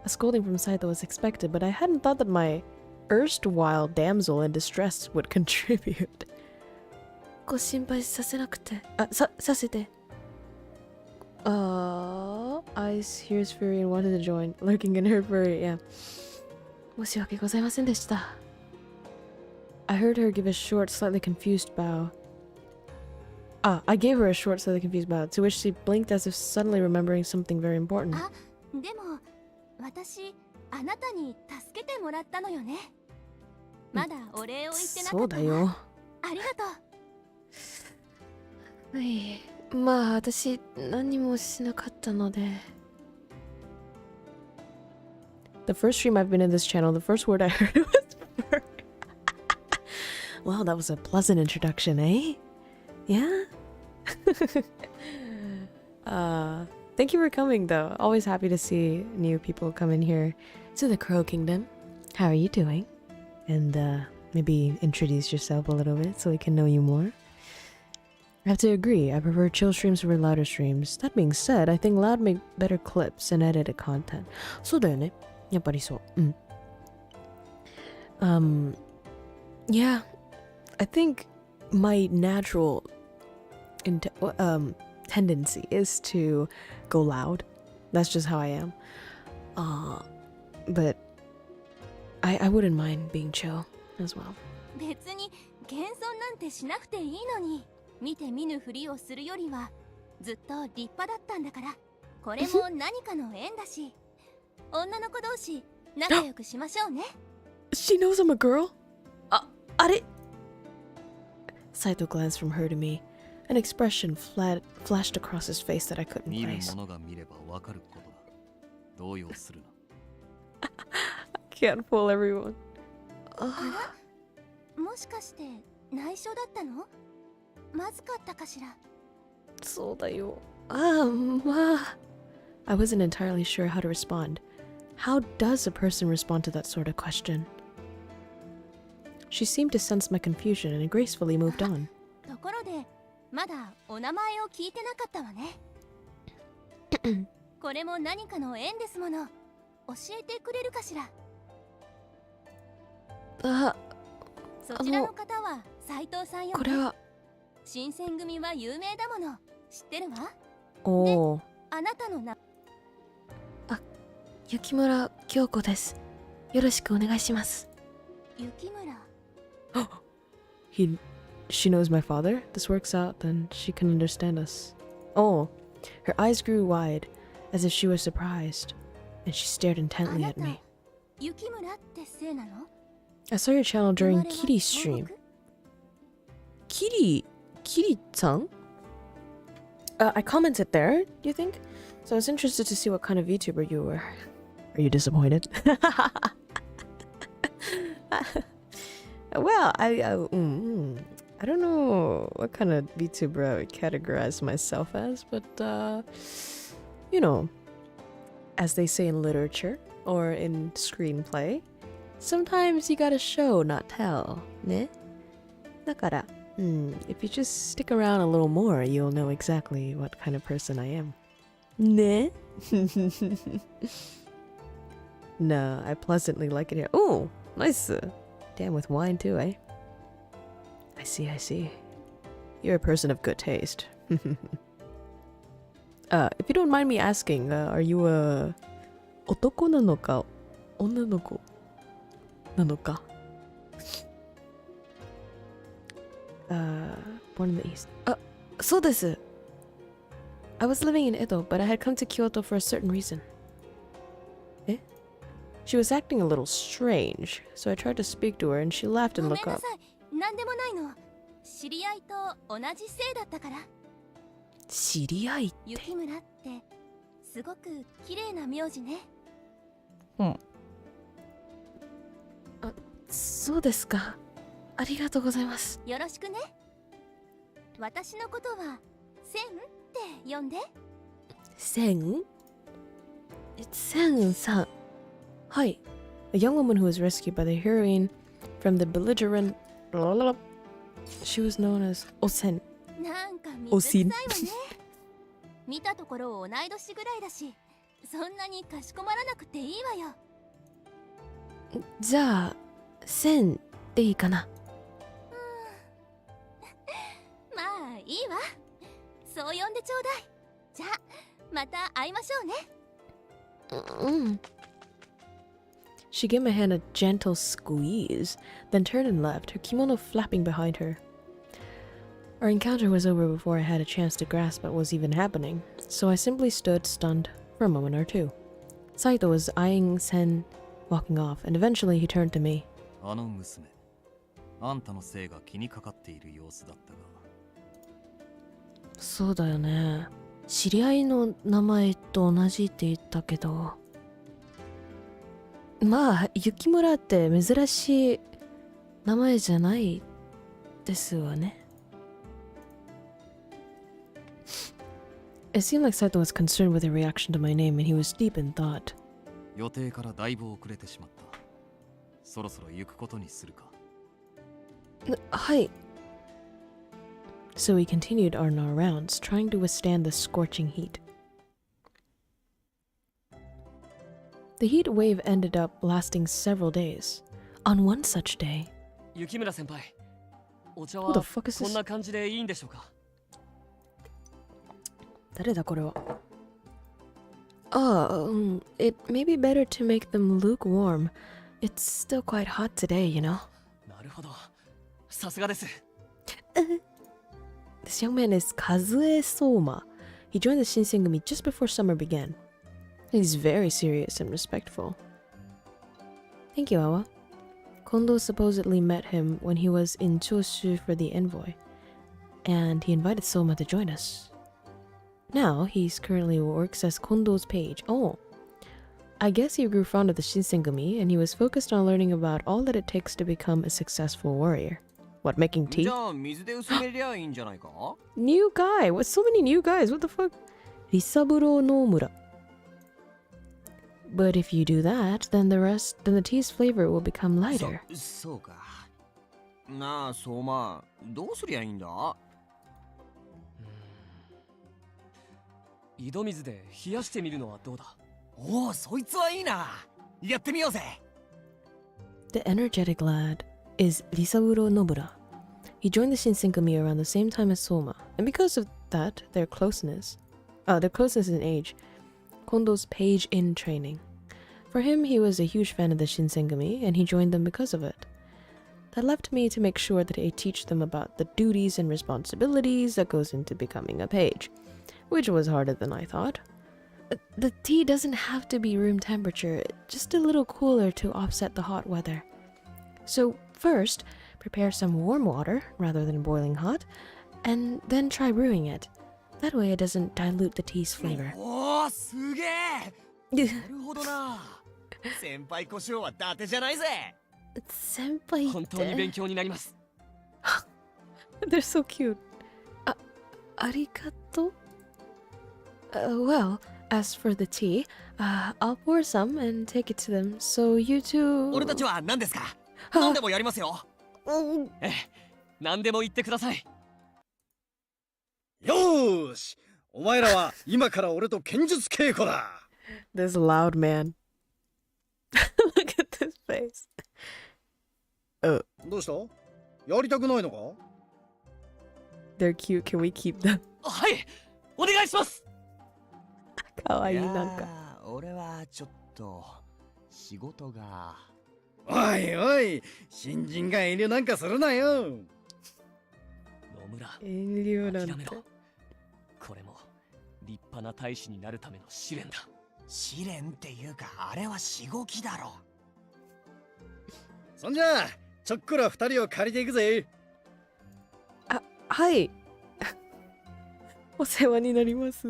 A scolding from Saito was expected, but I hadn't thought that my erstwhile damsel in distress would contribute. ご心配させなくて。させて。Eyes hears furry and wanted to join. Lurking in her furry, yeah. 申し訳ございませんでした。I heard her give a short, slightly confused bow. I gave her a short, slightly confused bow, to which she blinked as if suddenly remembering something very important. でも私あなたに助けてもらったのよね。まだお礼を言ってなかったわ。そうだよ。ありがとう。はい。まあ私何もしなかったので。The first stream I've been in this channel, the first word I heard was furry. Well, that was a pleasant introduction, eh? Yeah? Thank you for coming, though. Always happy to see new people come in here to the Crow Kingdom. How are you doing? And maybe introduce yourself a little bit so we can know you more. I have to agree, I prefer chill streams over louder streams. That being said, I think loud make better clips and edited content. そうだよね。やっぱりそう。Yeah, I think my natural tendency is to go loud. That's just how I am. But I wouldn't mind being chill as well. 別に謙遜なんてしなくていいのに、見て見ぬふりをするよりはずっと立派だったんだから、これも何かの縁だし、女の子同士仲良くしましょうね。She knows I'm a girl? あれ Saito glanced from her to me. An expression flashed across his face that I couldn't 見る place. ものが見ればわかることだ。動揺するな。Can't fool everyone. もしかして内緒だったの？まずかったかしら。そうだよ。まあ。I wasn't entirely sure how to respond. How does a person respond to that sort of question? She seemed to sense my confusion and gracefully moved on. ところで、まだお名前を聞いてなかったわね。これも何かの縁ですもの。教えてくれるかしら。そちらの方は斉藤さんよね。これは新選組は有名だもの。知ってるわ。おー。あなたの名。雪村京子です。よろしくお願いします。雪村。She knows my father? This works out, then she can understand us. Oh, her eyes grew wide, as if she was surprised, and she stared intently at me. 雪村って姓なの？ I saw your channel during Kitty's stream. Kitty-san? I commented there, do you think? So I was interested to see what kind of VTuber you were. Are you disappointed? Well, I don't know what kind of VTuber I would categorize myself as, but you know, as they say in literature or in screenplay, sometimes you gotta show, not tell, ne? だから, if you just stick around a little more, you'll know exactly what kind of person I am. Ne? No, I pleasantly like it here. Oh, nice. Damn, with wine too, eh? I see. You're a person of good taste. If you don't mind me asking, are you a 男なのか女の子なのか? Born in the East. そうです。I was living in Edo, but I had come to Kyoto for a certain reason. Eh? She was acting a little strange, so I tried to speak to her and she laughed and looked up. なんでもないの。知り合いと同じ姓だったから。知り合いって。雪村ってすごく綺麗な名字ね。そうですか。ありがとうございます。よろしくね。私のことはセンって呼んで。セン？センさん。はい。A young woman who was rescued by the heroine from the belligerent. She was known as Osen. なんか水臭いわね。見たところ同い年ぐらいだし、そんなにかしこまらなくていいわよ。じゃあ、センでいいかな。まあいいわ。そう呼んでちょうだい。じゃあまた会いましょうね。She gave my hand a gentle squeeze, then turned and left, her kimono flapping behind her. Our encounter was over before I had a chance to grasp what was even happening, so I simply stood stunned for a moment or two. Saito was eyeing Sen walking off, and eventually he turned to me. あの娘、あんたの姓が気にかかっている様子だったが。そうだよね。知り合いの名前と同じって言ったけど。まあ、雪村って珍しい名前じゃないですわね。It seemed like Saito was concerned with her reaction to my name, and he was deep in thought. 予定からだいぶ遅れてしまった。そろそろ行くことにするか。はい。So we continued on our rounds, trying to withstand the scorching heat. The heat wave ended up lasting several days. On one such day, 雪村先輩、お茶 Who は the fuck is こん this? な感じでいいんでしょうか。誰だこれは? It may be better to make them lukewarm. It's still quite hot today, you know. なるほど。さすがです。This young man is Kazue Soma. He joined the Shinsengumi just before summer began. He's very serious and respectful. Thank you, Awa. Kondo supposedly met him when he was in Choshu for the envoy, and he invited Soma to join us. Now, he's currently works as Kondo's page. Oh. I guess he grew fond of the Shinsengumi, and he was focused on learning about all that it takes to become a successful warrior. What, making tea? New guy! What, so many new guys? What the fuck? Risaburo Nomura. But if you do that, then the tea's flavor will become lighter. そうか。なあ、相馬、どうすりゃいいんだ？井戸水で冷やしてみるのはどうだ？おお、そいつはいいな。やってみようぜ。The energetic lad is Risaburo Nomura. He joined the Shinsengumi around the same time as Soma, and because of that, their closeness in age, Kondo's page in training. For him, he was a huge fan of the Shinsengumi, and he joined them because of it. That left me to make sure that I teach them about the duties and responsibilities that goes into becoming a page, which was harder than I thought. The tea doesn't have to be room temperature, just a little cooler to offset the hot weather. So first, prepare some warm water rather than boiling hot, and then try brewing it. That way it doesn't dilute the tea's flavor. おお、すげえ。なるほどな。先輩故障は伊達じゃないぜ。先輩って。本当に勉強になります。They're so cute. ありがとう。Well, as for the tea, I'll pour some and take it to them, so you two... 俺たちは何ですか？何でもやりますよ。ええ、何でも言ってください。よーし、お前らは今から俺と剣術稽古だ。This loud man. Look at this face. どうした？やりたくないのか？ They're cute. Can we keep them? はい、お願いします。かわいいなんか。俺はちょっと仕事が。おいおい、新人が遠慮なんかするなよ。野村、遠慮なんて。諦めろ。これも立派な大使になるための試練だ。試練っていうか、あれはしごきだろ。そんじゃあ、ちょっくら二人を借りていくぜ。はい。お世話になります。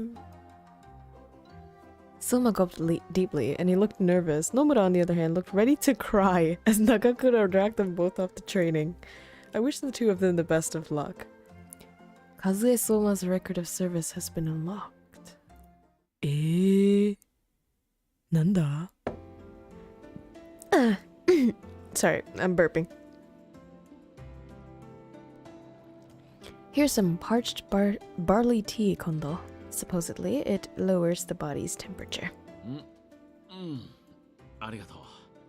Soma gulped deeply, and he looked nervous. Nomura, on the other hand, looked ready to cry as Nagakura dragged them both off to training. I wish the two of them the best of luck. Kazue Soma's record of service has been unlocked. Nanda? Sorry, I'm burping. Here's some parched barley tea, Kondo. Supposedly, it lowers the body's temperature. ありがとう。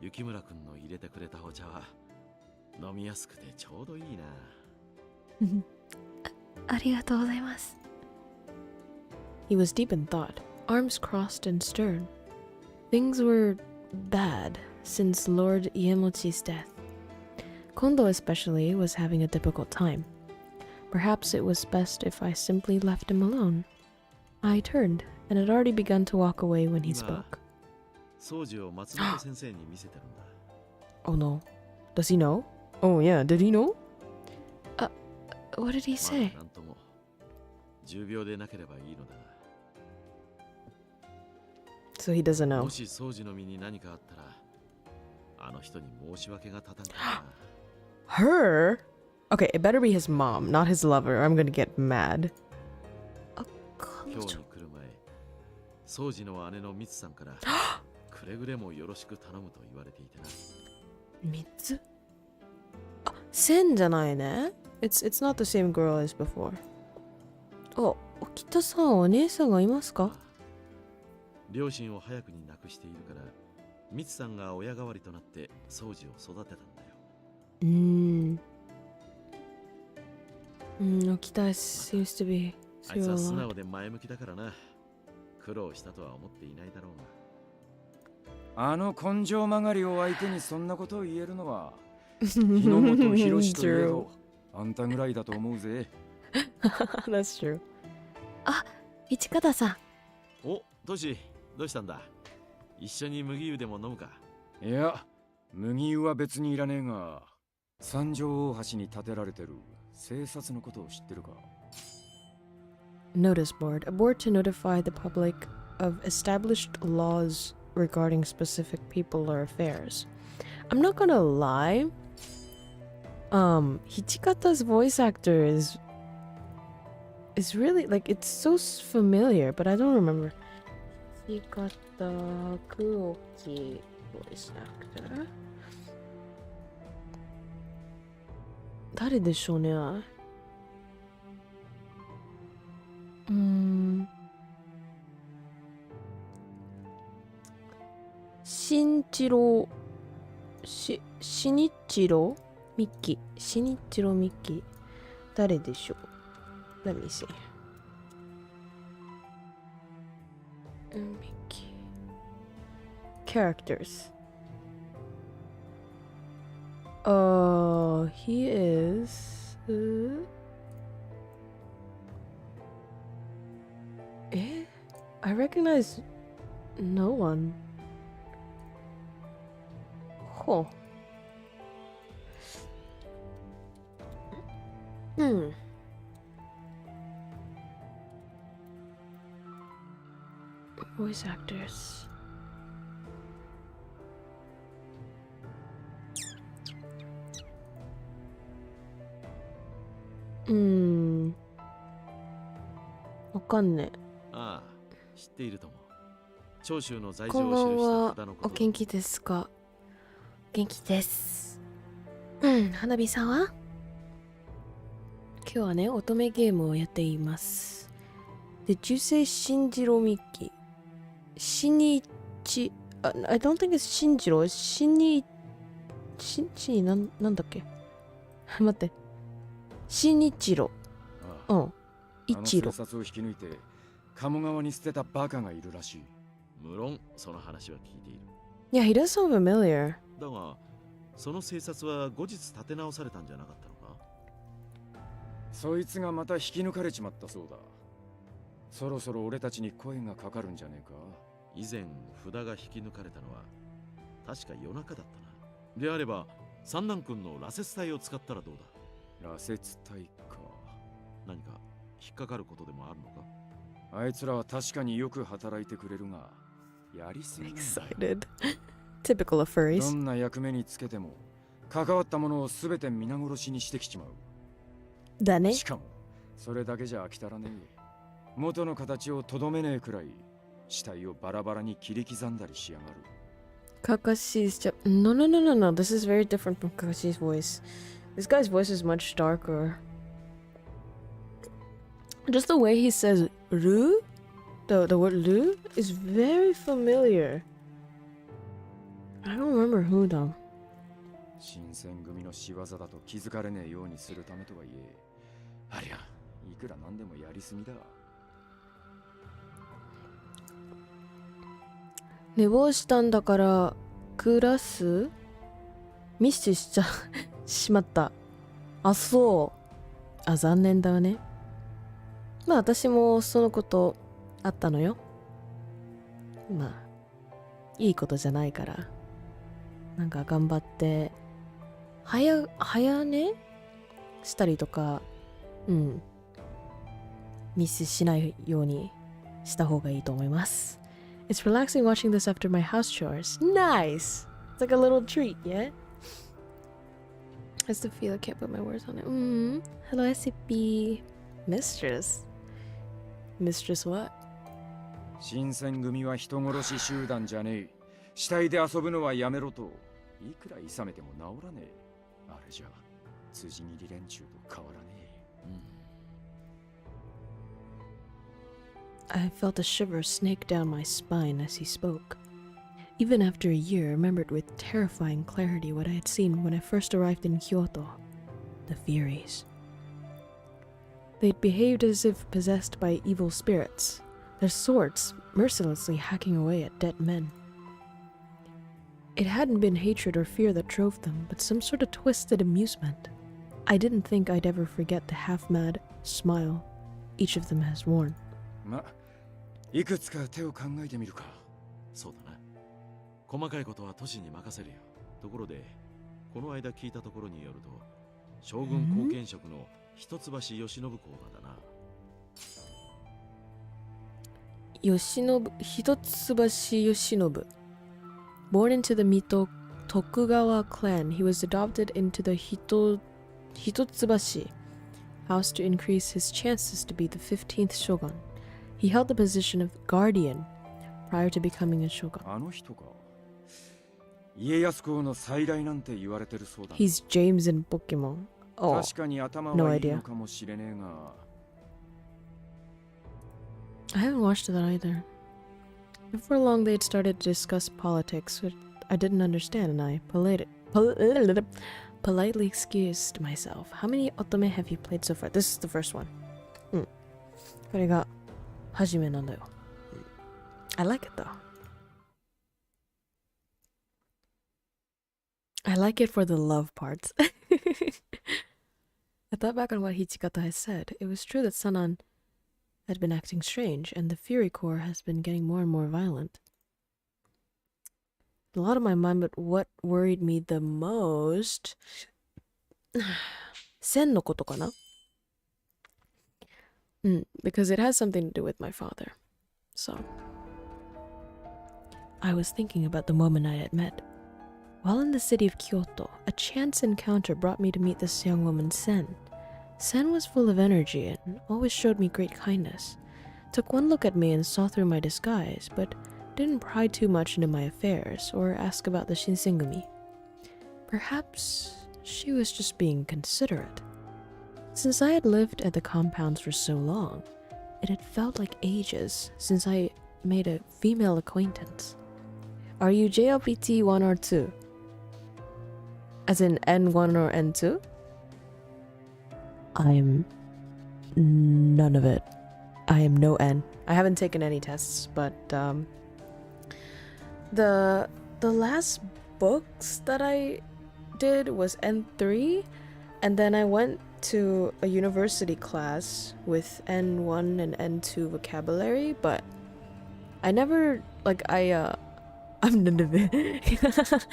雪村くんの入れてくれたお茶は飲みやすくてちょうどいいな。ありがとうございます。He was deep in thought, arms crossed and stern. Things were bad since Lord Iemochi's death. Kondo especially was having a difficult time. Perhaps it was best if I simply left him alone. I turned, and had already begun to walk away when he spoke. Oh no. Does he know? Oh yeah, did he know? What did he say? So he doesn't know. Her? Okay, it better be his mom, not his lover, or I'm gonna get mad. 今日に来る前、宗司の姉のミツさんからくれぐれもよろしく頼むと言われていてな。ミツ？あ、センじゃないね。It's not the same girl as before. あ、沖田さん、お姉さんがいますか？両親を早くに亡くしているから、ミツさんが親代わりとなって宗司を育てたんだよ。沖田 seems to be あいつは素直で前向きだからな。苦労したとは思っていないだろうが。あの根性曲がりを相手にそんなことを言えるのは日の本博士といえどあんたぐらいだと思うぜ。That's true. あ、市方さん。お、トシ、どうしたんだ？一緒に麦湯でも飲むか？いや、麦湯は別にいらねえが、三条大橋に建てられてる生殺のことを知ってるか？ Notice board. A board to notify the public of established laws regarding specific people or affairs. I'm not gonna lie. Hichikata's voice actor is really like it's so familiar, but I don't remember. Hichikata KROWKO voice actor. 誰でしょうね。新一郎新一郎ミッキー新一郎ミッキー誰でしょう。 Let me see. ミッキー Characters. He is I recognize no one. Oh. Voice actors. Wakane. ああ、知っているとも。長州の在こん住を記したばんは。札のこと。お元気ですか？元気です。花火さんは？今日はね、乙女ゲームをやっています。Did you say 新次郎ミッキー？新日、I don't think it's 新次郎。新なんだっけ待って。新日郎。一郎。あの生殺を引き抜いて鴨川に捨てたバカがいるらしい。無論その話は聞いている。Yeah, he does sound familiar. だが、その生殺は後日立て直されたんじゃなかったのか？そいつがまた引き抜かれちまったそうだ。そろそろ俺たちに声がかかるんじゃねえか？以前札が引き抜かれたのは確か夜中だったな。であれば三男君の羅刹体を使ったらどうだ？羅刹体か。何か引っかかることでもあるのか？あいつらは確かによく働いてくれるが、やりすぎ。Excited. Typical of furries. どんな役目につけても関わったものをすべて皆殺しにしてきちまう。だね。しかもそれだけじゃ飽き足らねえ。元の形をとどめねえくらい死体をバラバラに切り刻んだりしやがる。Kakashi's No. This is very different from Kakashi's voice. This guy's voice is much darker. Just the way he says Ru, the word Ru is very familiar. I don't remember who though. 新選組の仕業だと気づかれねえようにするためとはいえ、ありゃいくらなんでもやりすぎだ。寝坊したんだからクラスミスしまった。あ、そう。あ、残念だよね。まあ私もそのことあったのよ。まあいいことじゃないから、なんか頑張って早寝したりとか、ミスしないようにした方がいいと思います。It's relaxing watching this after my house chores. Nice! It's like a little treat, yeah? I still feel I can't put my words on it. Hello, SCP. Mistress. Mistress what? 新選組は人殺し集団じゃねえ。死体で遊ぶのはやめろと。いくら諌めても治らねえ。あれじゃ辻切り連中と変わらねえ。I felt a shiver snake down my spine as he spoke. Even after a year, I remembered with terrifying clarity what I had seen when I first arrived in Kyoto. The Furies. They'd behaved as if possessed by evil spirits, their swords mercilessly hacking away at dead men. It hadn't been hatred or fear that drove them, but some sort of twisted amusement. I didn't think I'd ever forget the half-mad smile each of them has worn. ま、いくつか手を考えてみるか。そうだな。細かいことは都市に任せるよ。ところで、この間聞いたところによると、将軍後見職の一橋慶喜公がだな。Yoshinobu, Hitotsubashi Yoshinobu. Born into the Mito Tokugawa clan, he was adopted into the Hitotsubashi house to increase his chances to be the 15th shogun. He held the position of guardian prior to becoming a shogun. あの人か。家康公の再来なんて言われてるそうだ。He's James in Pokemon. Oh, 確かに頭 no はいい idea. のかもしれねえが。I haven't watched that either. Before long, they had started to discuss politics, which I didn't understand, and I politely excused myself. How many otome have you played so far? This is the first one. これが初めなんだよ. I like it though. I like it for the love parts. I thought back on what Hichikata had said. It was true that Sanan had been acting strange, and the Fury Core has been getting more and more violent. A lot of my mind, but what worried me the most... Sen no koto kana? Because it has something to do with my father. So... I was thinking about the moment I had met. While in the city of Kyoto, a chance encounter brought me to meet this young woman, Sen. Sen was full of energy and always showed me great kindness. Took one look at me and saw through my disguise, but didn't pry too much into my affairs or ask about the Shinsengumi. Perhaps she was just being considerate. Since I had lived at the compounds for so long, it had felt like ages since I made a female acquaintance. Are you JLPT 1 or 2? As in N1 or N2? I am none of it. I am no N. I haven't taken any tests, but the last books that I did was N3, and then I went to a university class with N1 and N2 vocabulary, but I never I'm none of it.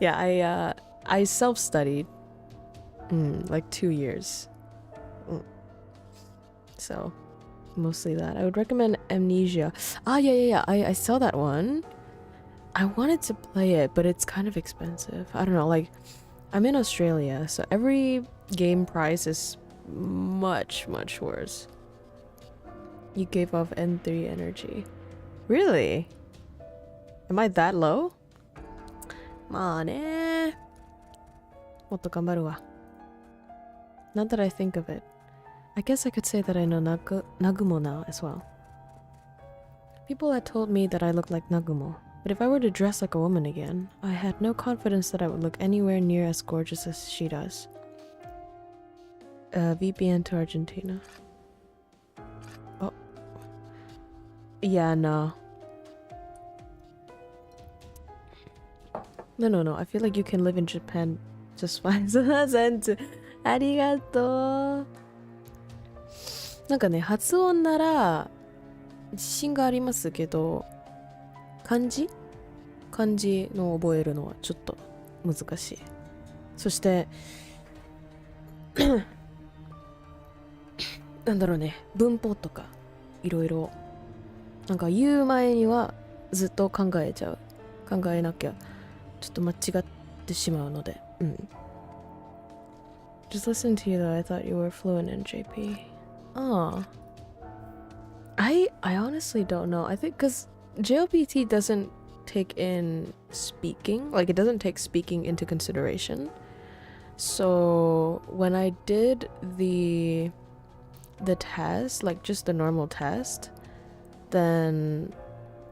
Yeah, I self-studied like 2 years. So mostly that. I would recommend Amnesia. Yeah. I saw that one. I wanted to play it, but it's kind of expensive. I don't know, like I'm in Australia, so every game price is much worse. You gave off N3 energy. Really? Am I that low? まあね。もっと頑張るわ。Now that I think of it, I guess I could say that I know Nagumo now as well. People had told me that I looked like Nagumo, but if I were to dress like a woman again, I had no confidence that I would look anywhere near as gorgeous as she does. VPN to Argentina. Oh. Yeah, no. No. I feel like you can live in Japan just fine. ありがとう。なんかね、発音なら自信がありますけど、漢字の覚えるのはちょっと難しい。そしてなんだろうね、文法とかいろいろなんか言う前にはずっと考えなきゃちょっと間違ってしまうので。Just listen to you though. I thought you were fluent in JP. Oh. I honestly don't know. I think because JLPT doesn't take in speaking. Like it doesn't take speaking into consideration. So when I did the test, like just the normal test, then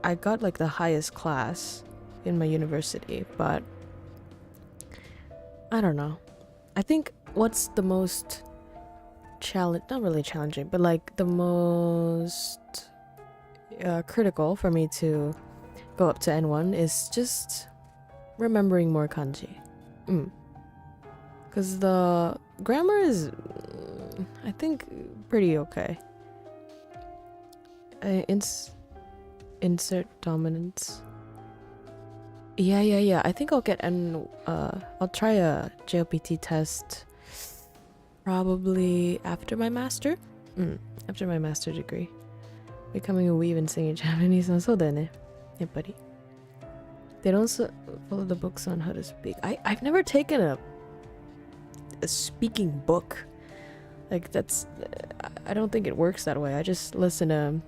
I got like the highest class in my university, but I don't know. I think what's the most not really challenging, but like the most critical for me to go up to N1 is just remembering more kanji. Because the grammar is, I think, pretty okay. Insert dominance. Yeah. I think I'll get I'll try a JLPT test probably after my master. After my master degree. Becoming a weave and singing Japanese. So then, yappari. They don't follow the books on how to speak. I've never taken a speaking book. Like that's, I don't think it works that way. I just listen to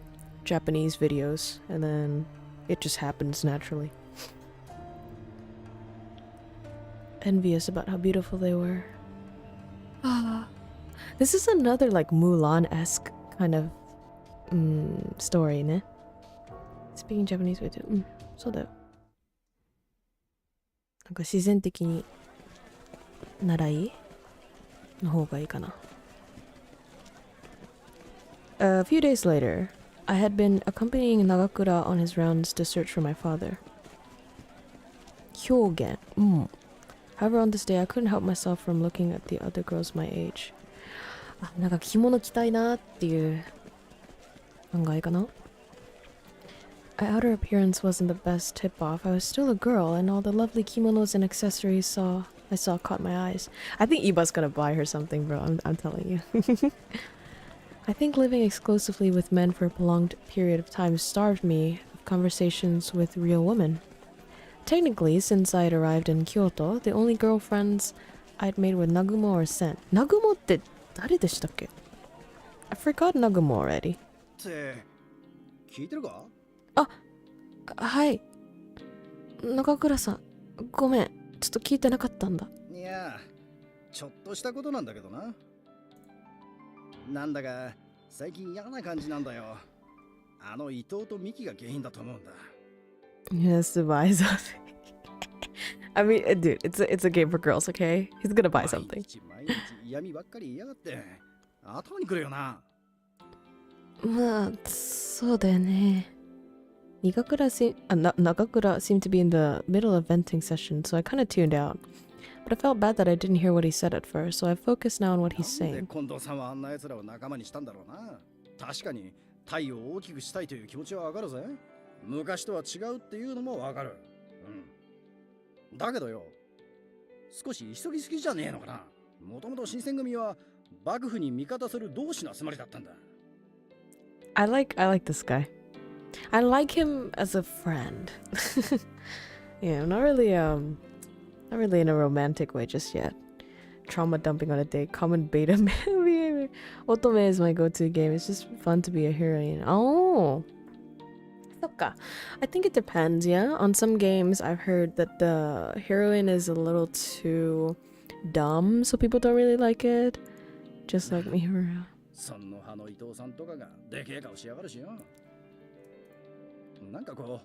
Japanese videos and then it just happens naturally. Envious about how beautiful they were. This is another like Mulan-esque kind of story, ne? Speaking Japanese way too. そうだよ。なんか自然的に習いの方がいいかな。A few days later, I had been accompanying Nagakura on his rounds to search for my father. Hyogen. However, on this day, I couldn't help myself from looking at the other girls my age. なんか着物着たいなっていう考えかな。My outer appearance wasn't the best tip-off. I was still a girl, and all the lovely kimonos and accessories I saw caught my eyes. I think Iba's gonna buy her something, bro. I'm telling you. I think living exclusively with men for a prolonged period of time starved me of conversations with real women. Technically, since I had arrived in Kyoto, the only girlfriends I'd made were Nagumo or Sen. Nagumo って誰でしたっけ? I forgot Nagumo already. 聞いてるか? はい。中倉さん、ごめん。ちょっと聞いてなかったんだ。いや、ちょっとしたことなんだけどな。なんだか最近嫌な感じなんだよ。あの伊藤とミキが原因だと思うんだ。He has to buy something. I mean, dude, it's a game for girls, okay? He's gonna buy something. 毎日嫌味ばっかり言いやがって。頭にくるよな。まあ、そうだよね。Nagakura seemed to be in the middle of venting session, so I kind of tuned out. But I felt bad that I didn't hear what he said at first, so I focused now on what he's saying. 近藤さんはあんな奴らを仲間にしたんだろうな。確かに太陽を大きくしたいという気持ちはわかるぜ。昔とは違うっていうのもわかる。だけどよ、少し急ぎすぎじゃねえのかな。もともと新選組は幕府に味方する同志の集まりだったんだ。I like this guy. I like him as a friend. Yeah, not really in a romantic way just yet. Trauma dumping on a date, common beta behavior. Otome is my go-to game. It's just fun to be a heroine. Oh, I think it depends, yeah. On some games, I've heard that the heroine is a little too dumb, so people don't really like it. Just like Mihura. その葉の伊藤さんとかがでけえ顔しやがるしよ。なんかこ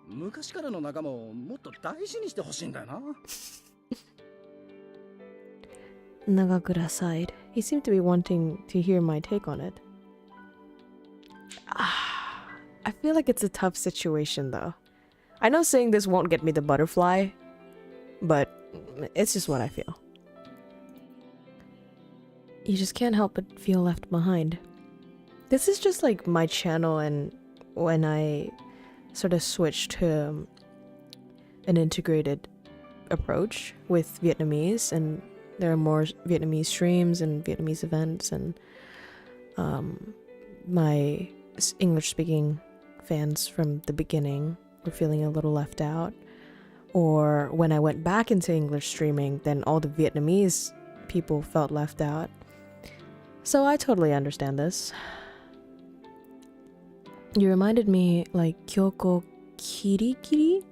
う昔からの仲間をもっと大事にしてほしいんだよな。Nagakura sighed. He seemed to be wanting to hear my take on it. I feel like it's a tough situation though. I know saying this won't get me the butterfly, but it's just what I feel. You just can't help but feel left behind. This is just like my channel, and when I sort of switched to an integrated approach with Vietnamese, and there are more Vietnamese streams and Vietnamese events, and my English-speaking fans from the beginning were feeling a little left out. Or when I went back into English streaming, then all the Vietnamese people felt left out. So I totally understand this. You reminded me like Kyoko Kirikiri?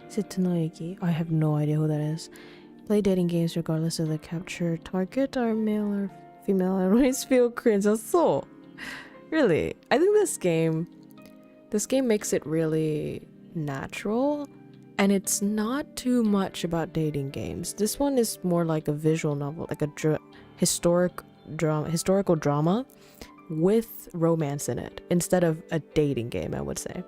Setsunoeki? I have no idea who that is. Play dating games regardless of the capture target are male or female. I always feel cringe. So, really, I think this game makes it really natural, and it's not too much about dating games. This one is more like a visual novel, like a historical drama with romance in it, instead of a dating game, I would say.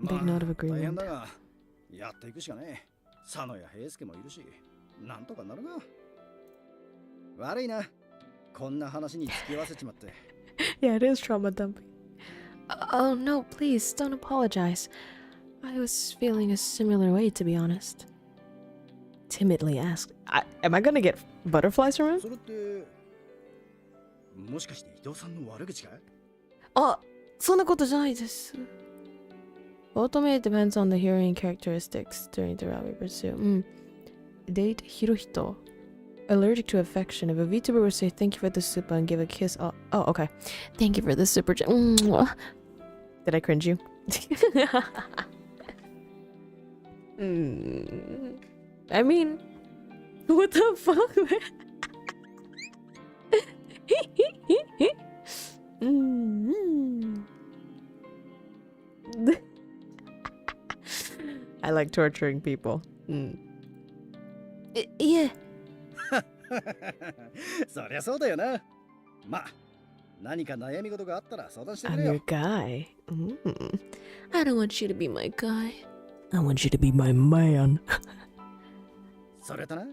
big note of 大変 agreement. だが、やっていくしかねえ。佐野や平介もいるし、なんとかなるな。悪いな。こんな話に付き合わせちまって。Yeah, it is trauma dumping. Oh no, please don't apologize. I was feeling a similar way, to be honest. Timidly asked, am I gonna get butterflies from him? それって、もしかして伊藤さんの悪口か？あ、そんなことじゃないです。Ultimately, it depends on the hearing characteristics during the route we pursue. Date Hirohito. Allergic to affection. If a VTuber would say thank you for the soup and give a kiss. Oh, okay. Thank you for the super. Did I cringe you? I mean, what the fuck, man? I like torturing people. Yeah. そりゃそうだよな。まあ、何か悩み事があったら相談してく I'm れよ。 your guy. I don't want you to be my guy. I want you to be my man. それとな、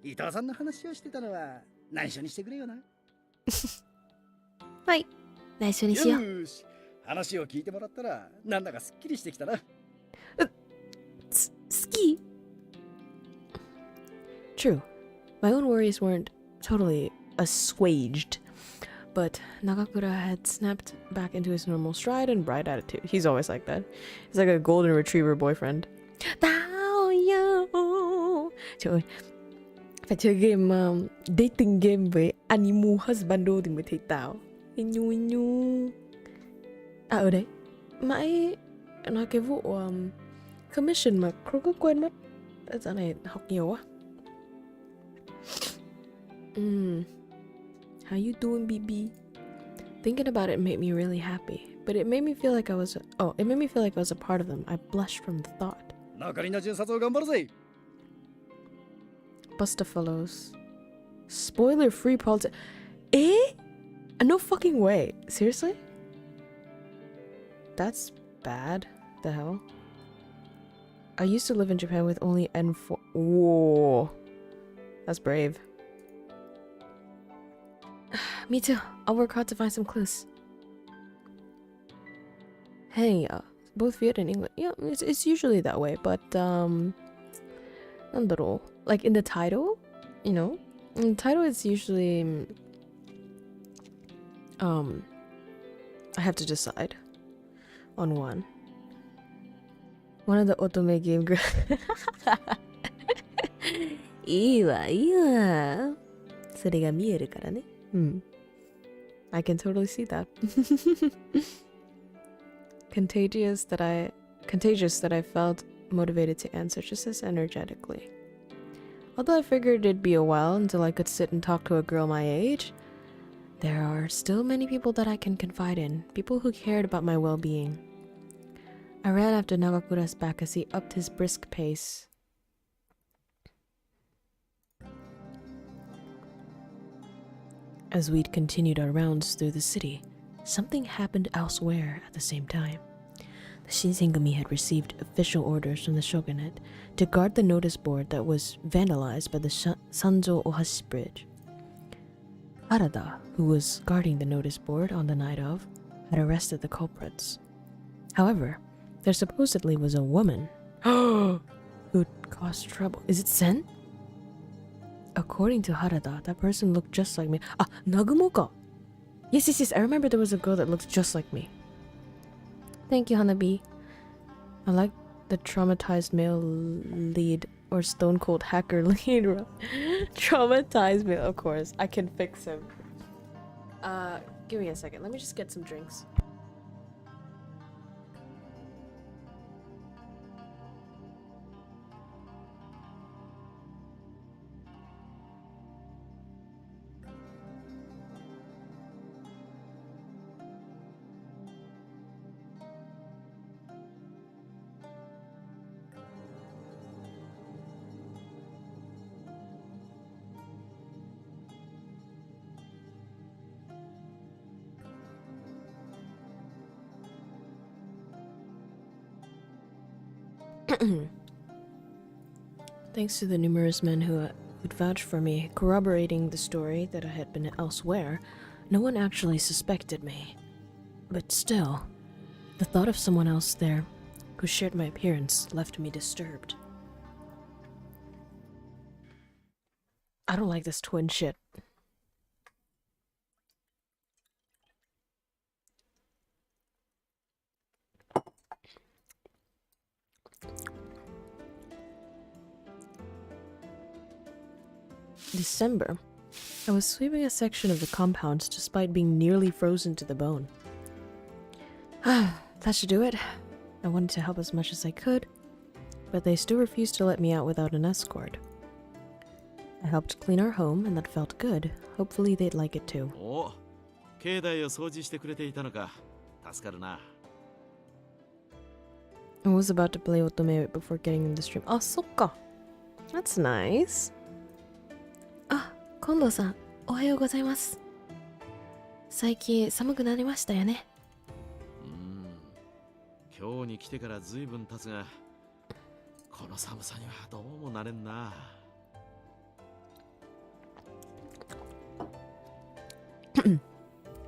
伊藤さんの話をしてたのは内緒にしてくれよな。はい、内緒にしよう。よし、話を聞いてもらったらなんだかすっきりしてきたな。好き? True. My own worries weren't totally assuaged, but Nagakura had snapped back into his normal stride and bright attitude. He's always like that. He's like a golden retriever boyfriend. Phải chơi game dating game với anime husbando thì mới thấy tao. À ở đấy, mãi nói cái vụ commission mà KROWKO quên mất. Dạo này học nhiều quá. How you doing, BB? Thinking about it made me really happy, but it made me feel like I was a part of them. I blushed from the thought. 中里の巡査を頑張るぜ。Buster follows. Spoiler-free politics. Eh? No fucking way. Seriously? That's bad. The hell? I used to live in Japan with only N4. Whoa. That's brave. Me too. I'll work hard to find some clues. Hey, both Viet and English. Yeah, it's usually that way, but like in the title, you know, in the title it's usually I have to decide on one. One of the otome game girls. いいわ、いいわ。それが見えるからね。I can totally see that. Contagious that I felt motivated to answer just as energetically. Although I figured it'd be a while until I could sit and talk to a girl my age, there are still many people that I can confide in, people who cared about my well-being. I ran after Nagakura's back as he upped his brisk pace. As we'd continued our rounds through the city, something happened elsewhere at the same time. The Shinsengumi had received official orders from the shogunate to guard the notice board that was vandalized by the Sanzo Ohashi Bridge. Harada, who was guarding the notice board on the night of, had arrested the culprits. However, there supposedly was a woman who'd caused trouble. Is it Sen? According to Harada, that person looked just like me. Ah, Nagumo-ka! Yes, I remember there was a girl that looked just like me. Thank you, Hanabi. I like the traumatized male lead or stone cold hacker lead. Traumatized male, of course. I can fix him. Give me a second. Let me just get some drinks. Thanks to the numerous men who'd vouched for me, corroborating the story that I had been elsewhere, no one actually suspected me. But still, the thought of someone else there who shared my appearance left me disturbed. I don't like this twin shit. December. I was sweeping a section of the compounds despite being nearly frozen to the bone. That should do it. I wanted to help as much as I could, but they still refused to let me out without an escort. I helped clean our home, and that felt good. Hopefully they'd like it too. Oh, 境内を掃除してくれていたのか。助かるな。I was about to play Otome before getting in the stream. Oh, そっか。That's nice. あ、近藤さん、おはようございます。最近寒くなりましたよね。今日に来てからずいぶん経つが、この寒さにはどうもなれんな。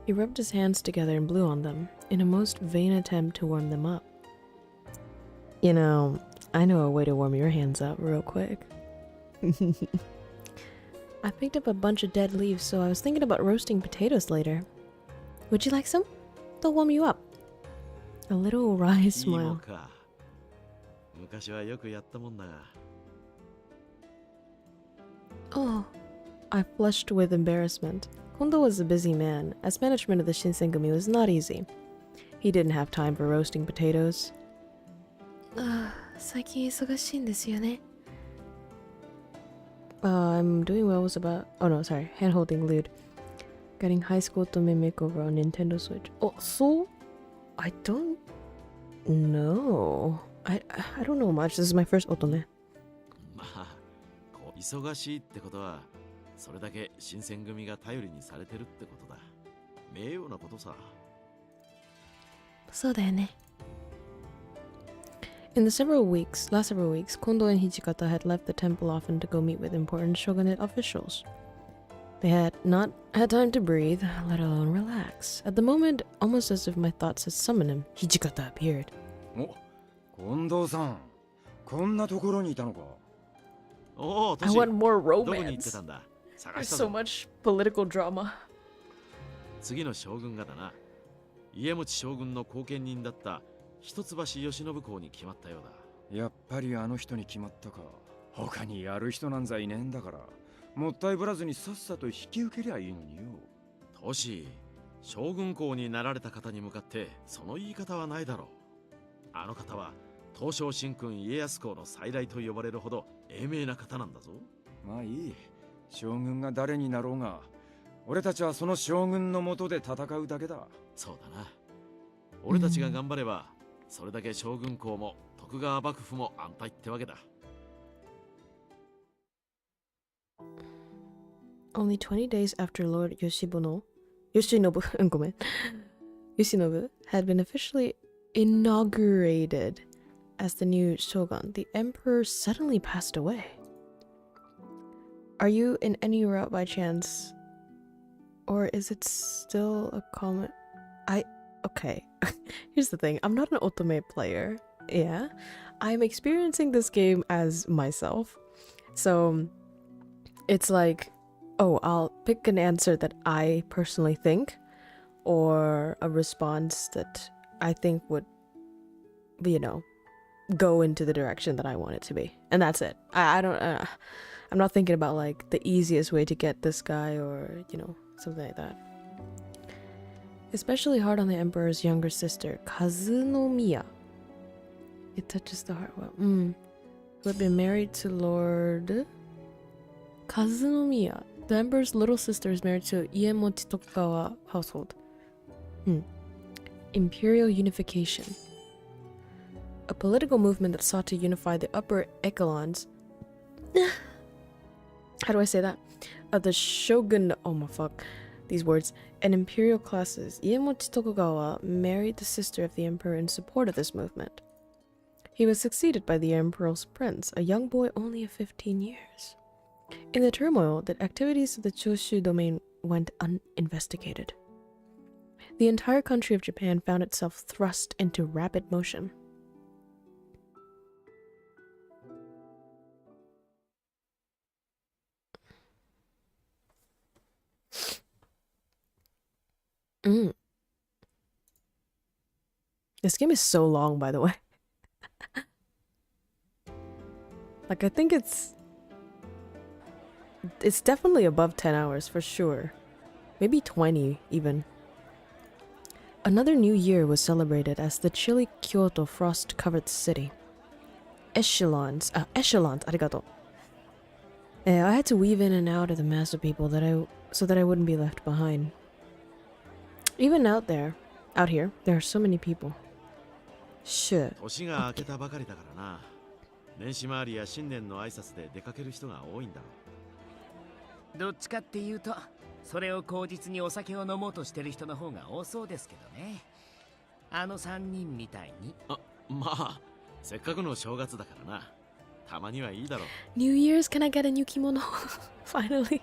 He rubbed his hands together and blew on them, in a most vain attempt to warm them up. You know, I know a way to warm your hands up real quick. I picked up a bunch of dead leaves, so I was thinking about roasting potatoes later. Would you like some? They'll warm you up. A little wry smile. 昔はよくやったもんだが。Oh, I flushed with embarrassment. Kondo was a busy man, as management of the Shinsengumi was not easy. He didn't have time for roasting potatoes. 最近忙しいんですよね。I'm doing well was about... Oh no, sorry. Hand-holding lewd. Getting high school to makeover on Nintendo Switch. Oh, so? I don't know. I don't know much. This is my first otome. まあ、忙しいってことは、それだけ新選組が頼りにされてるってことだ。名誉なことさ。そうだよね。In the last several weeks, Kondo and Hijikata had left the temple often to go meet with important shogunate officials. They had not had time to breathe, let alone relax. At the moment, almost as if my thoughts had summoned him, Hijikata appeared. お、近藤さん、こんなところにいたのか。おお、 I want more どこに行って romance. たんだ。探 There's したぞ。 so much political drama. 次の将軍がだな。家持将軍の後見人だった一橋慶喜公に決まったようだ。やっぱりあの人に決まったか。他にやる人なんざいねえんだから、もったいぶらずにさっさと引き受けりゃいいのによ。トシ、将軍公になられた方に向かってその言い方はないだろう。あの方は東照神君家康公の再来と呼ばれるほど英明な方なんだぞ。まあいい。将軍が誰になろうが、俺たちはその将軍の下で戦うだけだ。そうだな。俺たちが頑張れば、それだけ将軍公も徳川幕府も安泰ってわけだ。Only 20 days after Lord Yoshinobu had been officially inaugurated as the new shogun, the emperor suddenly passed away. Are you in any route by chance? Or is it still a comment? Okay. Here's the thing. I'm not an otome player. Yeah. I'm experiencing this game as myself. So it's like, oh, I'll pick an answer that I personally think, or a response that I think would, you know, go into the direction that I want it to be. And that's it. I don't, I'm not thinking about like the easiest way to get this guy or, you know, something like that. Especially hard on the emperor's younger sister, Kazunomiya. It touches the heart well. Who had been married to Lord Kazunomiya. The emperor's little sister is married to Iemochi Tokugawa household. Imperial unification. A political movement that sought to unify the upper echelons. How do I say that? The shogun. Oh my fuck. These words. And imperial classes. Iemochi Tokugawa married the sister of the emperor in support of this movement. He was succeeded by the Emperor's prince, a young boy only of 15 years. In the turmoil, the activities of the Choshu domain went uninvestigated. The entire country of Japan found itself thrust into rapid motion. This game is so long, by the way. Like, I think it's definitely above 10 hours for sure. Maybe 20 even. Another new year was celebrated as the chilly Kyoto frost-covered city. Echelons, arigato. I had to weave in and out of the mass of people so that I wouldn't be left behind. Even out here, there are so many people. Shit. 年が明けたばかりだからな。年始回りや新年の挨拶で出かける人が多いんだろう。どっちかっていうと、それを口実にお酒を飲もうとしてる人の方が多そうですけどね。あの3人みたいに。まあ、せっかくの正月だからな。たまにはいいだろう。New Year's, can I get a new kimono? Finally.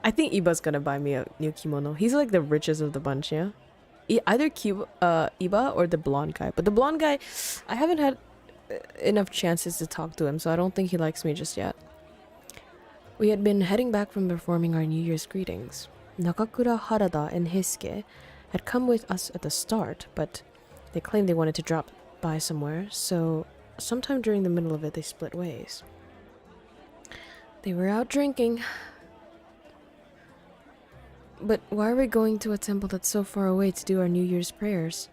I think Iba's gonna buy me a new kimono. He's like the richest of the bunch, yeah? Either Iba or the blonde guy. But the blonde guy, I haven't had enough chances to talk to him, so I don't think he likes me just yet. We had been heading back from performing our New Year's greetings. Nakakura, Harada, and Heisuke had come with us at the start, but they claimed they wanted to drop by somewhere, so sometime during the middle of it they split ways. They were out drinking. But why are we going to a temple that's so far away to do our New Year's prayers?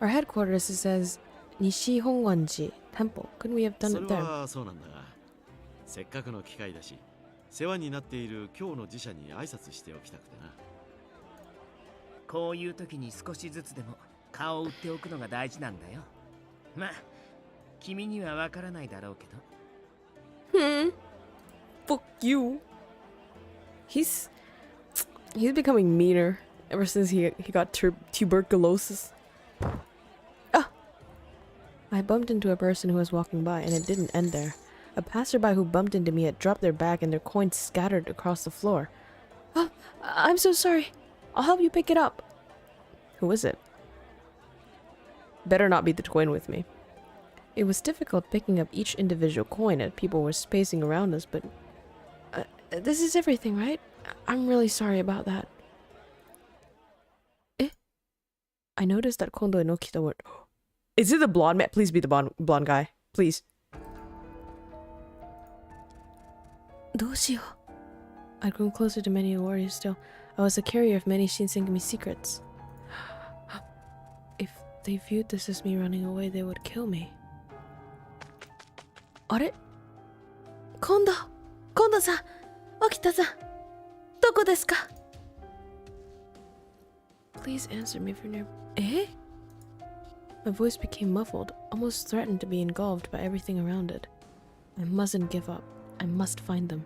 Our headquarters says Nishi Hongwanji Temple. Couldn't we have done it there? それはそうなんだが、せっかくの機会だし、世話になっている今日の寺社に挨拶しておきたくてな。こういう時に少しずつでも顔を売っておくのが大事なんだよ。まあ、君にはわからないだろうけど。Fuck you. He's becoming meaner ever since he got tuberculosis. I bumped into a person who was walking by, and it didn't end there. A passerby who bumped into me had dropped their bag and their coins scattered across the floor. Oh, I'm so sorry. I'll help you pick it up. Who is it? Better not be the twin with me. It was difficult picking up each individual coin as people were spacing around us, but... this is everything, right? I'm really sorry about that. Eh? I noticed that Kondo and Okita were... Is it the blonde man? Please be the blonde guy. Please. どうしよう. I'd grown closer to many warriors still. I was a carrier of many Shinsengumi secrets. If they viewed this as me running away, they would kill me. あれ? Kondo-san! Okita-san! どこですか? Please answer me for near... Eh? My voice became muffled, almost threatened to be engulfed by everything around it. I mustn't give up. I must find them.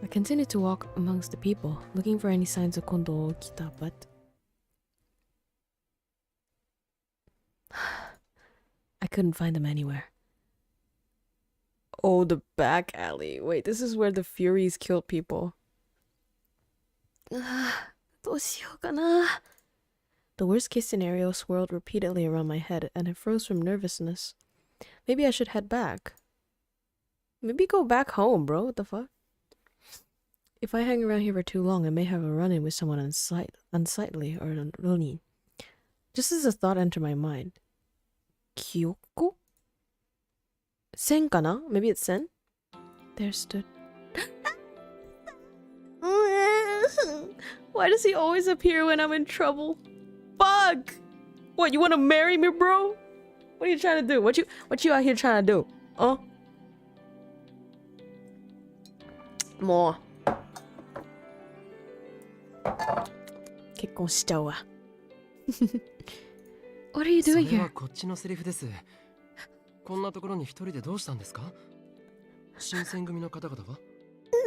I continued to walk amongst the people, looking for any signs of Kondo or Okita, but... I couldn't find them anywhere. Oh, the back alley. Wait, this is where the Furies killed people. どうしようかな. The worst case scenario swirled repeatedly around my head, and I froze from nervousness. Maybe I should head back. Maybe go back home, bro. What the fuck? If I hang around here for too long, I may have a run-in with someone unsightly or Ronin. Just as a thought entered my mind. Kyoko? Sen kana? Maybe it's Sen? There stood... Why does he always appear when I'm in trouble? Fuck! What, you want to marry me, bro? What are you trying to do? What you out here trying to do? Huh? More. 結婚しちゃうわ。What are you doing here? それはこっちのセリフです。こんなところに一人でどうしたんですか？新選組の方々は？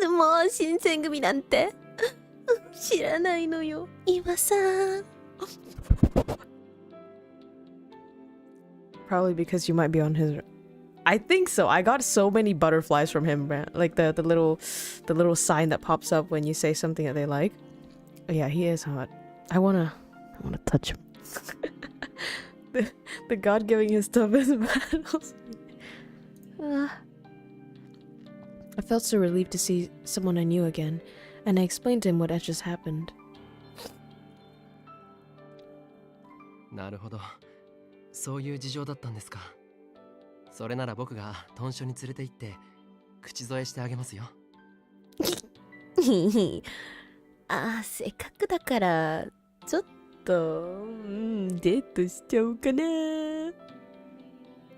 もう新選組なんて知らないのよ、今さん。Probably because you might be on his. I think so. I got so many butterflies from him, like the little sign that pops up when you say something that they like. Yeah, he is hot. I wanna touch him. the god giving his toughest battles. I felt so relieved to see someone I knew again, and I explained to him what had just happened. なるほど。そういう事情だったんですか。それなら僕が豚書に連れて行って口添えしてあげますよ。あ、せっかくだからちょっと、デートしちゃおうかな。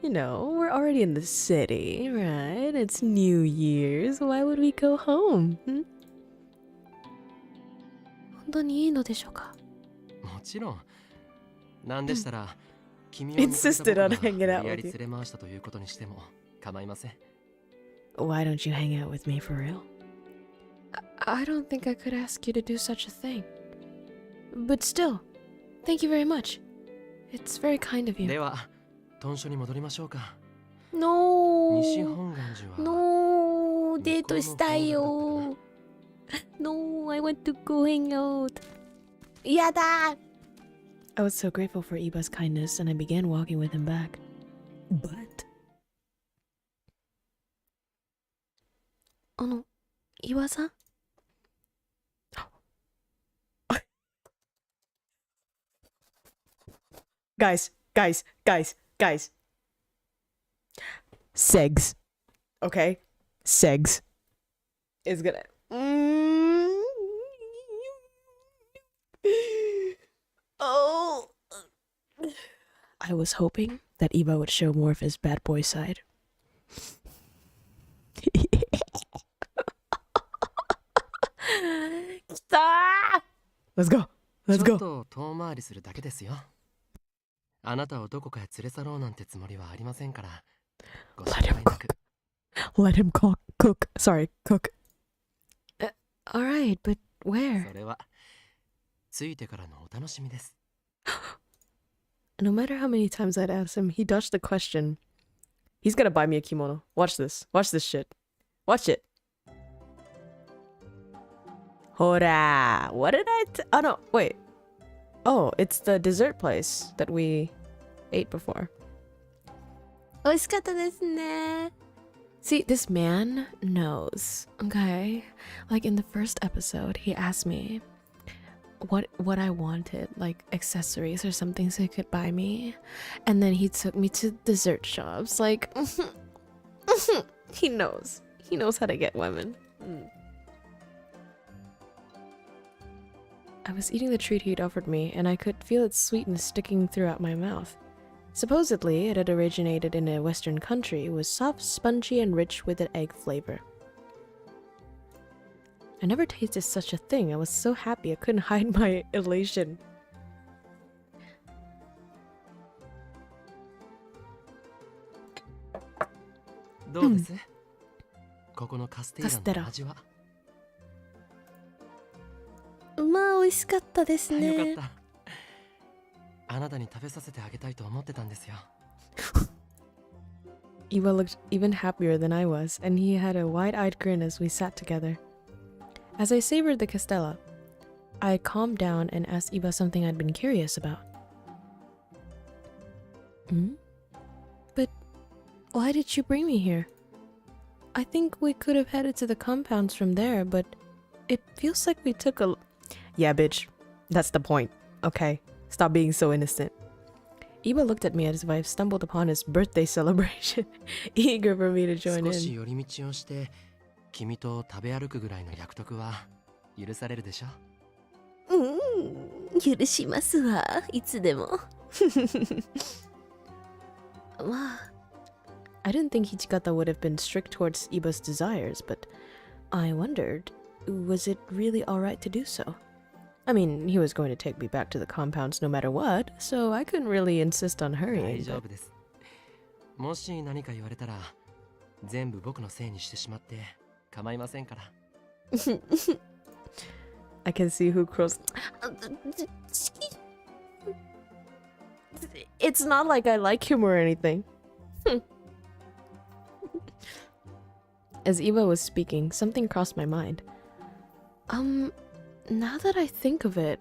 You know, we're already in the city, right? It's New Year's. Why would we go home? 本当にいいのでしょうか。もちろん。なんでしたら、君を Insisted on hanging out 無理や with り you. 連れ回したということにしても構いません。Why don't you hang out with me for real? I don't think I could ask you to do such a thing. But still, thank you very much. It's very kind of you. では、豚書に戻りましょうか。No! 西本願寺は No! デートしたいよ。No, I want to go hang out. やだ! I was so grateful for Iba's kindness, and I began walking with him back. But 岩さん? Guys. Segs. Okay? Segs is gonna. Oh. I was hoping that Iba would show more of his bad boy side. Let's go. ちょっと遠回りするだけですよ。あなたをどこかへ連れ去ろうなんてつもりはありませんから。ご心配なく。Let him cook. Sorry, cook. Alright, but where? それはついてからのお楽しみです。No matter how many times I'd ask him, he dodged the question. He's gonna buy me a kimono. Watch this. Watch this shit. Watch it. Hora! What did I oh no, wait. Oh, it's the dessert place that we ate before. 美味しかったですね。 See, this man knows, okay? Like in the first episode, he asked me what I wanted, like accessories or something so he could buy me. And then he took me to dessert shops. Like, he knows. He knows how to get women. I was eating the treat he'd offered me, and I could feel its sweetness sticking throughout my mouth. Supposedly, it had originated in a Western country, was soft, spongy, and rich with an egg flavor. I never tasted such a thing. I was so happy I couldn't hide my elation. どうです？ここのカステーラの味は？まあ美味しかったですね。よかった。あなたに食べさせてあげたいと思ってたんですよ。Iba looked even happier than I was, and he had a wide-eyed grin as we sat together. As I savored the castella, I calmed down and asked Iba something I'd been curious about. But why did you bring me here? I think we could have headed to the compounds from there, but it feels like we took a... Yeah, bitch. That's the point. Okay. Stop being so innocent. Iba looked at me as if I stumbled upon his birthday celebration, eager for me to join 少し in. 寄り道をして君と食べ歩くぐらいの約束は許されるでしょ？許しますわ。いつでも。まあ。I didn't think Hichikata would have been strict towards Iba's desires, but I wondered, was it really alright to do so? I mean, he was going to take me back to the compounds no matter what, so I couldn't really insist on 大 hurrying. 丈夫です。もし何か言われたら全部僕のせいにしてしまって構いませんから。I can see who crows. it's not like I like him or anything. As Eva was speaking, something crossed my mind. Now that I think of it,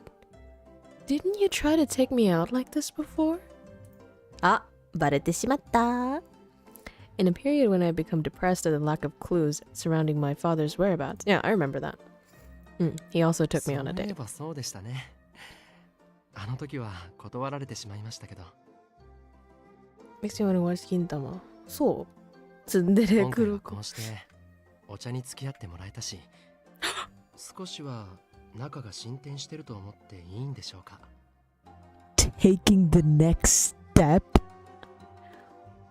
didn't you try to take me out like this before? Ah, barete shimatta. In a period when I had become depressed at the lack of clues surrounding my father's whereabouts. Yeah, I remember that. He also took me on a date. そうでしたね。あの時は断られてしまいましたけど。Makes me want to watch Gintama. そう。ツンデレクロコ。こうしてお茶に付き合ってもらえたし、少しは仲が進展してると思っていいんでしょうか。Taking the next step.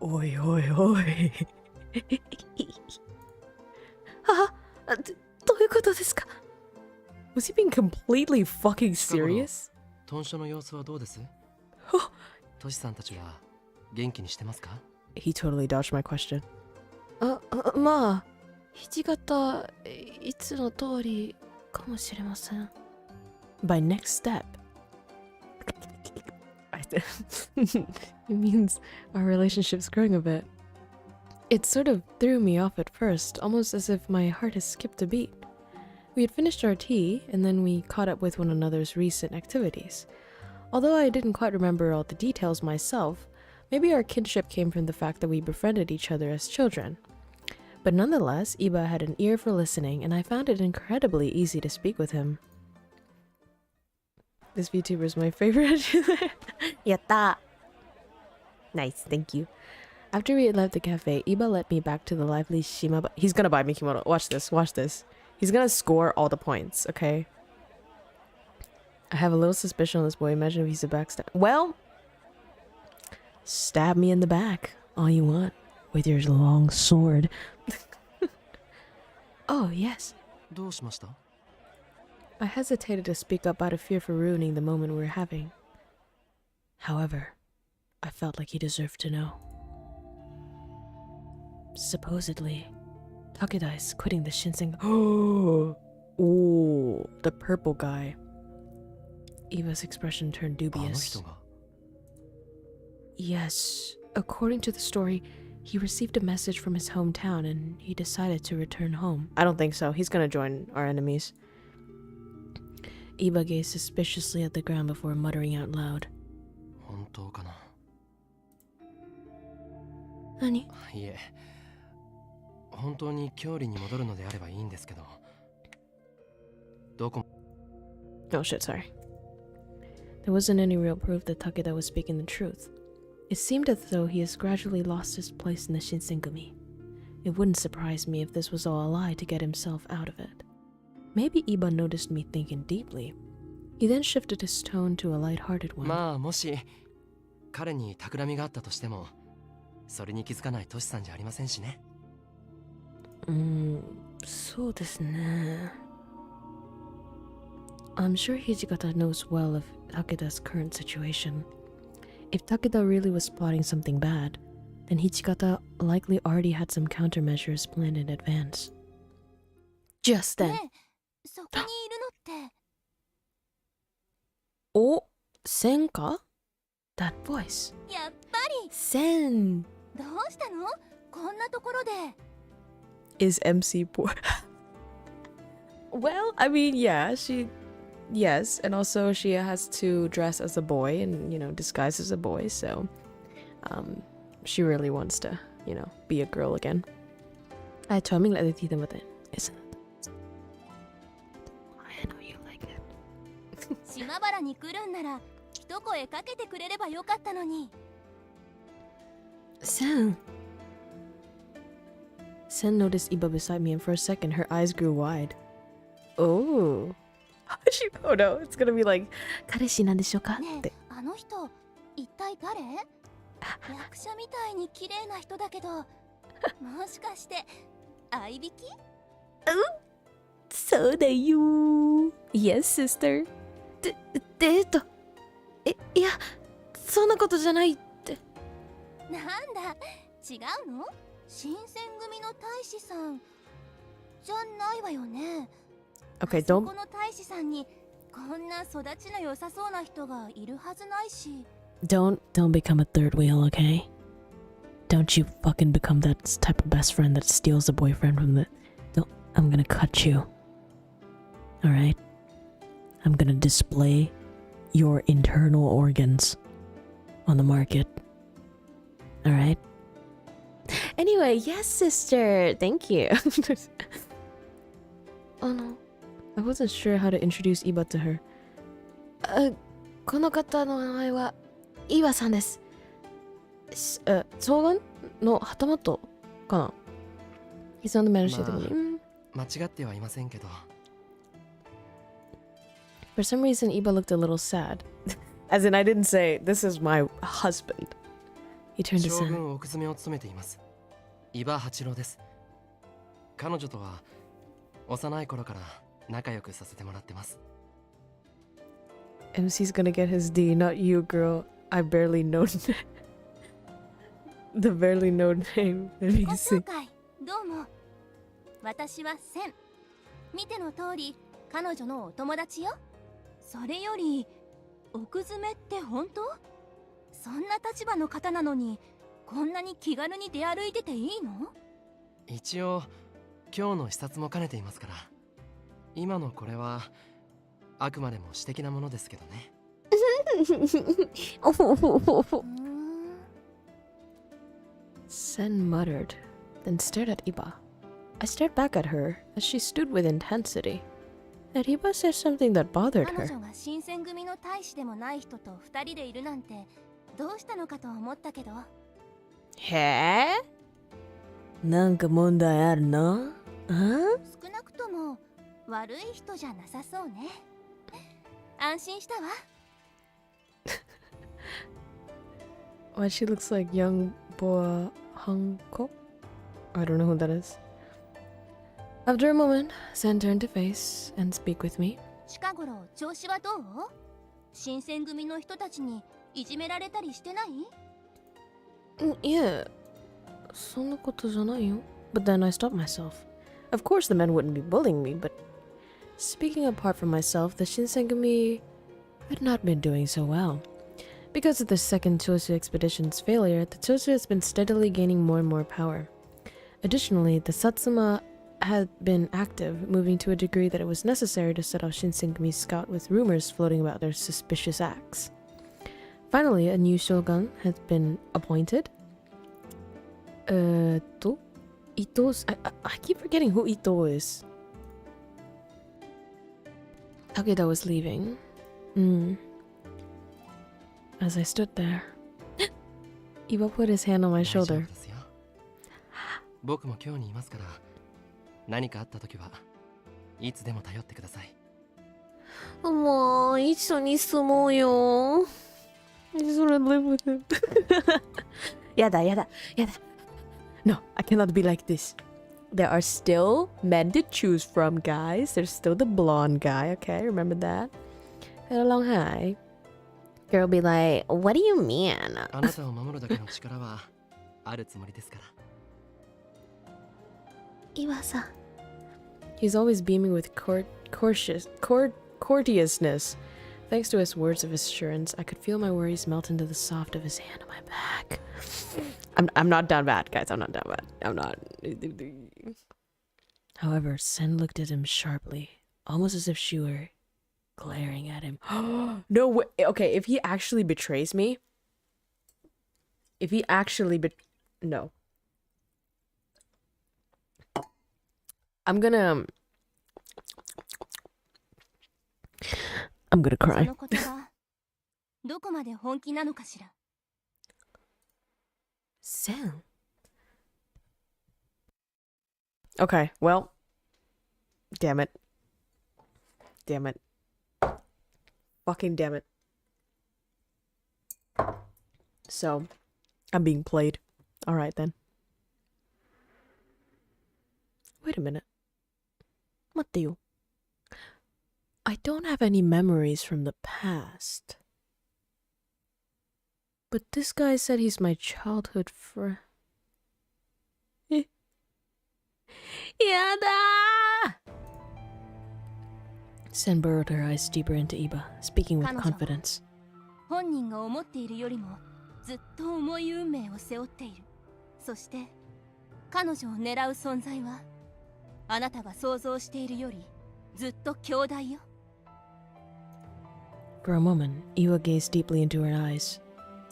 おいおいおい。どういうことですか? Was he being completely fucking serious? トンショの様子はどうです？トシさんたちは元気にしてますか? He totally dodged my question. まあ、7型いつの通りかもしれません。By next step. It means our relationship's growing a bit. It sort of threw me off at first, almost as if my heart had skipped a beat. We had finished our tea, and then we caught up with one another's recent activities. Although I didn't quite remember all the details myself, maybe our kinship came from the fact that we befriended each other as children. But nonetheless, Iba had an ear for listening, and I found it incredibly easy to speak with him. This VTuber is my favorite. Yatta! Nice, thank you. After we had left the cafe, Iba led me back to the lively Shima. He's gonna buy me kimono. Watch this, watch this. He's gonna score all the points, okay? I have a little suspicion on this boy. Imagine if he's a backstab. Well, stab me in the back all you want with your long sword. Oh, yes. どうしました? I hesitated to speak up out of fear for ruining the moment we were having. However, I felt like he deserved to know. Supposedly, Takeda is quitting the Shinsen. Oh, the purple guy. Eva's expression turned dubious. Yes, according to the story, he received a message from his hometown and he decided to return home. I don't think so. He's gonna join our enemies. Iba gazed suspiciously at the ground before muttering out loud. 本当かな? 何? いえ、本当に郷里に戻るのであればいいんですけど。どこ? Oh shit, sorry. There wasn't any real proof that Takeda was speaking the truth. It seemed as though he has gradually lost his place in the Shinsengumi. It wouldn't surprise me if this was all a lie to get himself out of it. Maybe Iba noticed me thinking deeply. He then shifted his tone to a light-hearted one. まあ、もし彼に企みがあったとしても、それに気づかないトシさんじゃありませんしね。そうですね。I'm sure Hijikata knows well of Takeda's current situation. If Takeda really was plotting something bad, then Hijikata likely already had some countermeasures planned in advance. Just then. そこにいるのって。お、センか? That voice. やっぱり。セン。どうしたの? こんなところで。Is MC poor? Well, I mean, yeah, yes, and also she has to dress as a boy and, disguise as a boy, so she really wants to, be a girl again. I told me let the with it. Isn't it? I know you like it. 島原に来るんなら一声かけてくれればよかったのに。Sen noticed Iba beside me, and for a second her eyes grew wide. Oh. Oh no, it's gonna be like, 彼氏なんでしょうか? ねえ、あの人一体誰? 役者みたいに綺麗な人だけど、もしかして相引き? そうだよ。Yes, sister. デート。いや、そんなことじゃないって。なんだ、違うの? 新選組の大使さんじゃないわよね。Okay, この大使さんにこんな育ちの良さそうな人がいるはずないし。Don't become a third wheel, okay? Don't you fucking become that type of best friend that steals the boyfriend from the... Don't... I'm gonna cut you. Alright? I'm gonna display your internal organs on the market. Alright? Anyway, yes, sister! Thank you. Oh no. I wasn't sure how to introduce Iba to her. この方の名前はイワさんです。双眼の旗本かな。He's on the manager table. 間違ってはいませんけど。For some reason, Iba looked a little sad. As in, I didn't say, this is my husband. He turned to Sen. 将軍奥詰めを務めています。伊庭八郎です。彼女とは幼い頃から仲良くさせてもらってます。MC's gonna get his D, not you, girl. I barely know the barely known name. ご紹介どうも。私はセン。見ての通り彼女のお友達よ。それより奥詰めって本当？そんな立場の方なのにこんなに気軽に出歩いてていいの？一応今日の視察も兼ねていますから。今のこれはあくまでも私的なものですけどね。Sen muttered, then stared at Iba. I stared back at her as she stood with intensity. And Iba said something that bothered 彼 her. 女が新選組の大使でもない人と二人でいるなんてどうしたのかと思ったけど。へ？なんか問題あるの？少なくとも悪い人じゃなさそうね。安心したわ。Why she looks like young boy Hanko? I don't know who that is. After a moment, Sen turned to face and speak with me. 近頃調子はどう？新選組の人たちにいじめられたりしてない？いえ、そんなことじゃないよ。But then I stopped myself. Of course the men wouldn't be bullying me, but speaking apart from myself, the Shinsengumi had not been doing so well. Because of the second Chosu expedition's failure, the Chosu has been steadily gaining more and more power. Additionally, the Satsuma had been active, moving to a degree that it was necessary to set off Shinsengumi's scout with rumors floating about their suspicious acts. Finally, a new shogun had been appointed. Ito's... I keep forgetting who Ito is. Takeda was leaving. As I stood there, Iba put his hand on my shoulder. 僕も今日にいますから、何かあった時はいつでも頼ってください。もう一緒に住もうよ。I just wanna live with him. やだ。No, I cannot be like this. There are still men to choose from, guys. There's still the blonde guy, okay? Remember that? Had a long high. Girl be like, what do you mean? あなたを守るだけの力はあるつもりですから。Iwa-san. He's always beaming with courteousness. Thanks to his words of assurance, I could feel my worries melt into the soft of his hand on my back. I'm not down bad, guys. I'm not down bad. I'm not. However, Sen looked at him sharply, almost as if she were glaring at him. No way. Okay, if he actually betrays me. If he actually no. I'm gonna cry. そのことはどこまで本気なのかしら。Sen. Okay, well, damn it. Fucking damn it. So, I'm being played. Alright then. Wait a minute. 待ってよ. I don't have any memories from the past. But this guy said he's my childhood friend. Yada! Sen burrowed her eyes deeper into Iba, speaking with confidence. 本人が思っているよりもずっと重い運命を背負っている。そして彼女を狙う存在はあなたが想像しているよりずっと強大よ。 For a moment, Iwa gazed deeply into her eyes,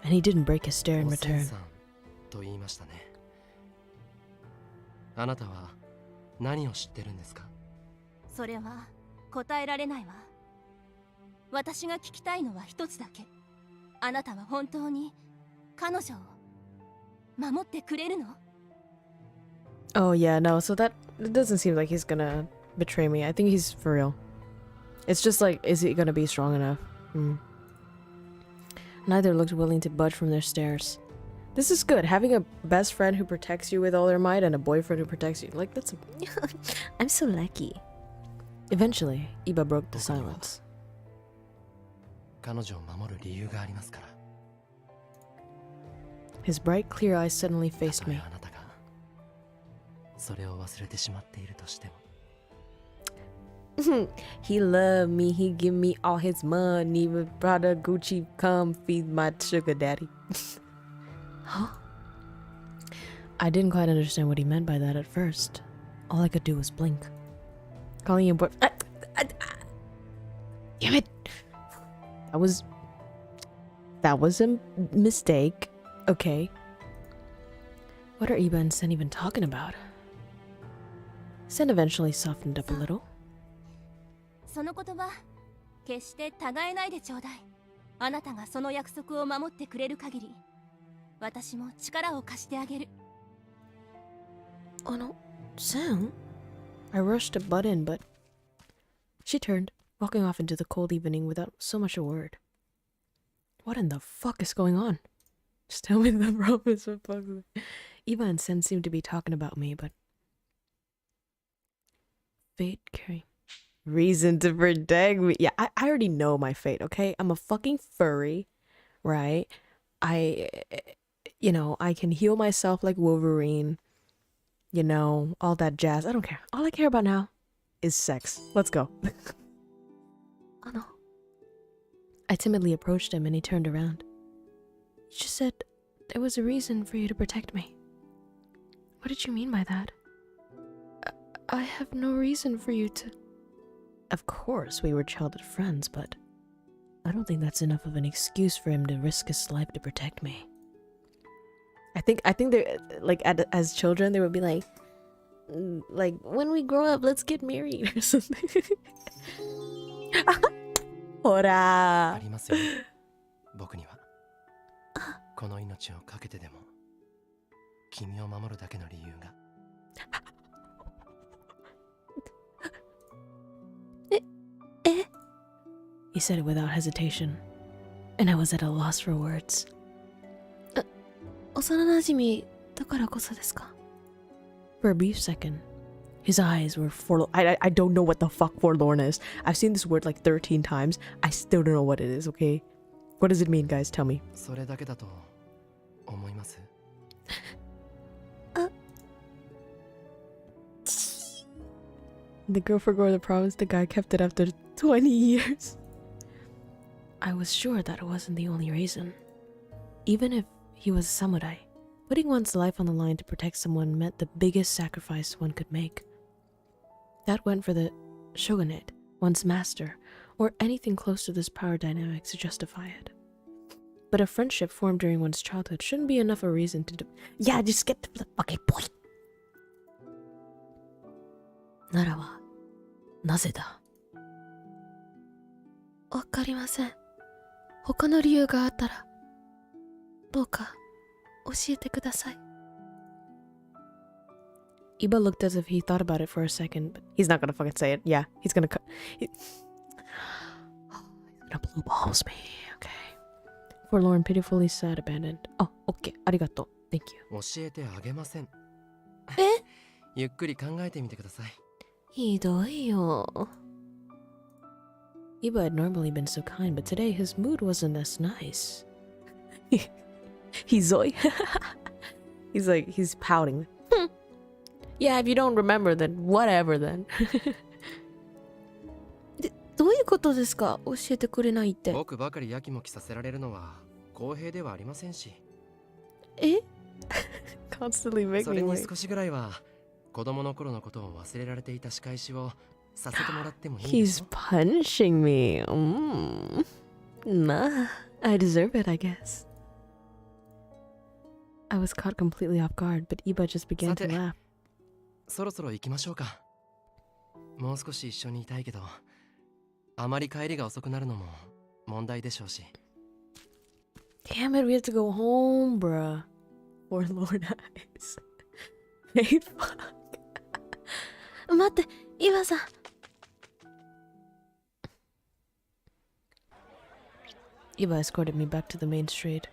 and he didn't break his stare in おせん return. さんと言いましたね。あなたは何を知ってるんですか？それは答えられないわ。私が聞きたいのは一つだけ。あなたは本当に彼女を守ってくれるの？ Oh yeah, no, so that it doesn't seem like he's gonna betray me. I think he's for real. It's just like, is he gonna be strong enough? Neither looked willing to budge from their stares. This is good, having a best friend who protects you with all their might and a boyfriend who protects you. Like, that's I'm so lucky. Eventually, Iba broke the silence. 彼女を守る理由がありますから。 His bright, clear eyes suddenly faced me. あなたがそれを忘れてしまっているとしても。He loved me, he give me all his money, but brother Gucci come feed my sugar daddy. Huh? I didn't quite understand what he meant by that at first. All I could do was blink. Calling him boy. Damn it! That was a mistake. Okay. What are Iba and Sen even talking about? Sen eventually softened up a little. その言葉、決して違えないでちょうだい。あなたがその約束を守ってくれる限り、私も力を貸してあげる。Sen? I rushed to butt in, but she turned, walking off into the cold evening without so much a word. What in the fuck is going on? Just tell me the promise of fuck. Iba and Sen seem to be talking about me, but fate carry reason to protect me. Yeah, I already know my fate, okay? I'm a fucking furry, right? I can heal myself like Wolverine. You know, all that jazz. I don't care. All I care about now is sex. Let's go. Oh no. I timidly approached him and he turned around. You just said there was a reason for you to protect me. What did you mean by that? I have no reason for you to... Of course, we were childhood friends, but I don't think that's enough of an excuse for him to risk his life to protect me. I think they're like as children they would be like when we grow up, let's get married or something. Hora. ありますよ。僕にはこの命をかけてでも君を守るだけの理由が。He said it without hesitation, and I was at a loss for words. 幼馴染だからこそですか? For a brief second, his eyes were forlorn. I don't know what the fuck forlorn is. I've seen this word like 13 times. I still don't know what it is, okay? What does it mean, guys? Tell me. それだけだと思います。The girl forgot the promise. The guy kept it after 20 years. I was sure that it wasn't the only reason. Even if he was a samurai, putting one's life on the line to protect someone meant the biggest sacrifice one could make. That went for the shogunate, one's master, or anything close to this power dynamic to justify it. But a friendship formed during one's childhood shouldn't be enough a reason to Yeah, just get to the fucking point! ならば、なぜだ? わかりません。他の理由があったら、どうか教えてください。Iba looked as if he thought about it for a second, but he's not gonna fucking say it. Yeah, he's gonna he's gonna blue balls me, okay. Forlorn, pitifully sad, abandoned. Oh, okay. ありがとう。Thank you. 教えてあげません。ゆっくり考えてみてください。ひどいよ。Iba had normally been so kind, but today his mood wasn't as nice. He's he's pouting. Yeah, if you don't remember, then whatever then. どういうことですか？教えてくれないって。僕ばかりやきもきさせられるのは公平ではありませんし。え？Constantly make me wait. それに少しぐらいは子供の頃のことを忘れられていた仕返しをさせてもらってもいいでしょ。 He's punching me. Nah, I deserve it, I guess. I was caught completely off guard, but Iba just began to laugh. そろそろ行きましょうか。もう少し一緒にいたいけど、あまり帰りが遅くなるのも問題でしょうし。Damn it, we have to go home, bruh. For Lord Eyes. Hey, fuck. 待って、Ibaさん。Iba escorted me back to the main street.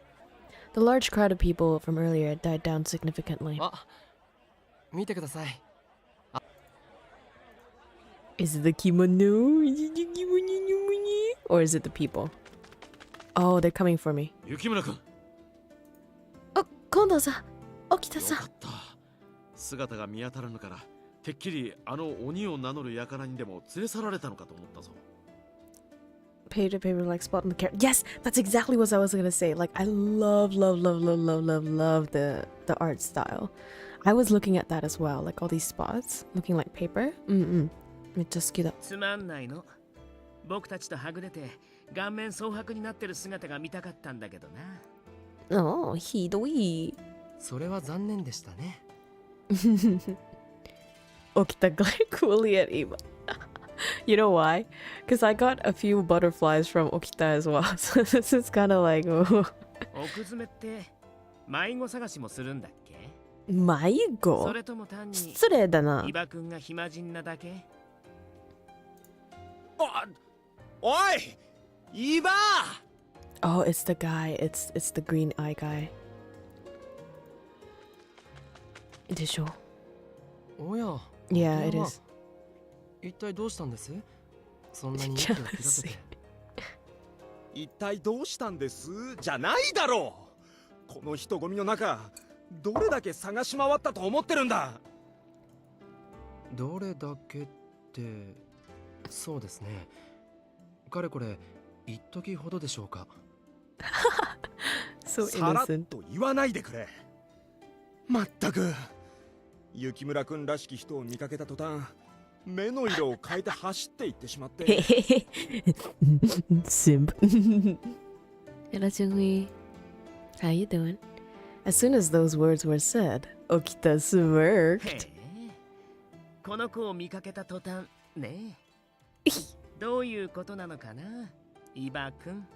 The large crowd of people from earlier had died down significantly. あ、見てください。Is it the kimono? Is it the kimono? Or is it the people? Oh, they're coming for me. 雪村君。あ、今度さ、起きたさ。よかった。姿が見当たらぬから、てっきりあの鬼を名乗る輩にでも連れ去られたのかと思ったぞ。Page to paper like spot on the character. Yes, that's exactly what I was gonna say. Like I love the art style. I was looking at that as well. Like all these spots looking like paper. めっちゃ好きだ。つまんないの。僕たちとはぐれて顔面蒼白になってる姿が見たかったんだけどな。ああ、ひどい。それは残念でしたね。起きた glare coolly at Iba. You know why? Because I got a few butterflies from Okita as well. So this is kind of like, oh. 奥詰めって迷子探しもするんだっけ？迷子？それとも単に失礼だな。伊庭くんが暇人なだけ？おい！伊庭！ Oh, it's the guy. It's the green eye guy. でしょ？おや。Yeah, it is. 一体どうしたんです？そんなに息を切らせて。一体どうしたんですじゃないだろう。この人混みの中、どれだけ探し回ったと思ってるんだ。どれだけって、そうですね。かれこれ一時ほどでしょうか。So さらっ innocent. と言わないでくれ。まったく雪村くんらしき人を見かけた途端、目の色を変えて走っていってしまって。Simp. Hello, Jungwi. How you doing? As soon as those words were said, Okita smirked. この子を見かけた途端ね。どういうことなのかな、伊庭くん。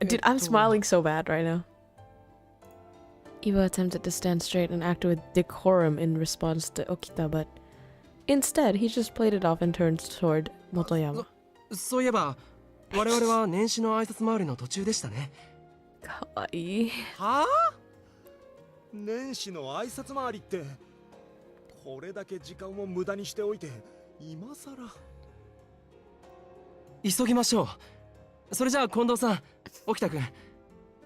Dude, I'm smiling so bad right now. Iba attempted to stand straight and act with decorum in response to Okita, but instead he just played it off and turned toward Motoyama. そういえば、我々は年始の挨拶回りの途中でしたね。かわいい。はあ？年始の挨拶回りって、これだけ時間を無駄にしておいて、今さら。急ぎましょう。それじゃあ近藤さん、沖田くん、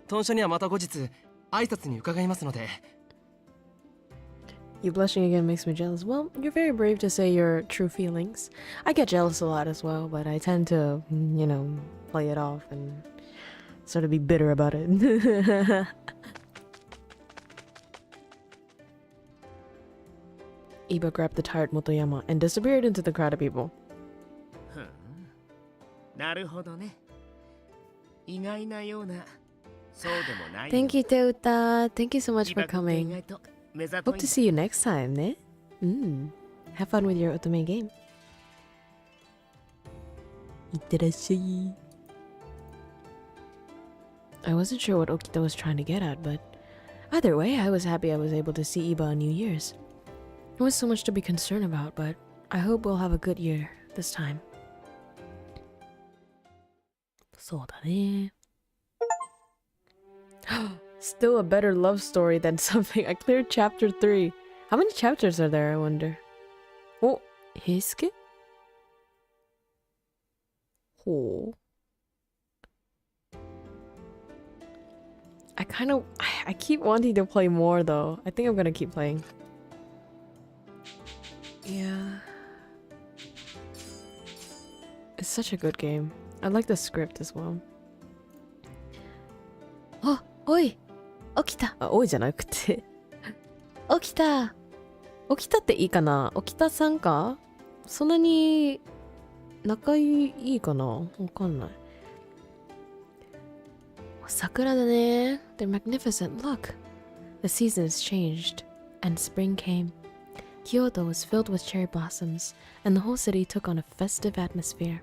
豚舎にはまた後日挨拶に伺いますので。You blushing again makes me jealous. Well, you're very brave to say your true feelings. I get jealous a lot as well, but I tend to, play it off and sort of be bitter about it. Iba grabbed the tired Motoyama and disappeared into the crowd of people. なるほどね。意外なような、そうでもない。Thank you, Teuta. Thank you so much for coming. Hope to see you next time, ne? Have fun with your otome game. Itterashii. I wasn't sure what Okita was trying to get at, but either way, I was happy I was able to see Iba on New Year's. There was so much to be concerned about, but I hope we'll have a good year this time. そうだね。Still a better love story than something. I cleared chapter 3. How many chapters are there, I wonder? Oh, Heisuke? Oh. I keep wanting to play more though. I think I'm gonna keep playing. Yeah. It's such a good game. I like the script as well. Oh, oi! 起きた。あ、おいじゃなくて。起きた。起きたっていいかな？起きたさんか？そんなに仲いいかな？わかんない。桜だね。They're magnificent. Look. The seasons changed, and spring came. Kyoto was filled with cherry blossoms, and the whole city took on a festive atmosphere.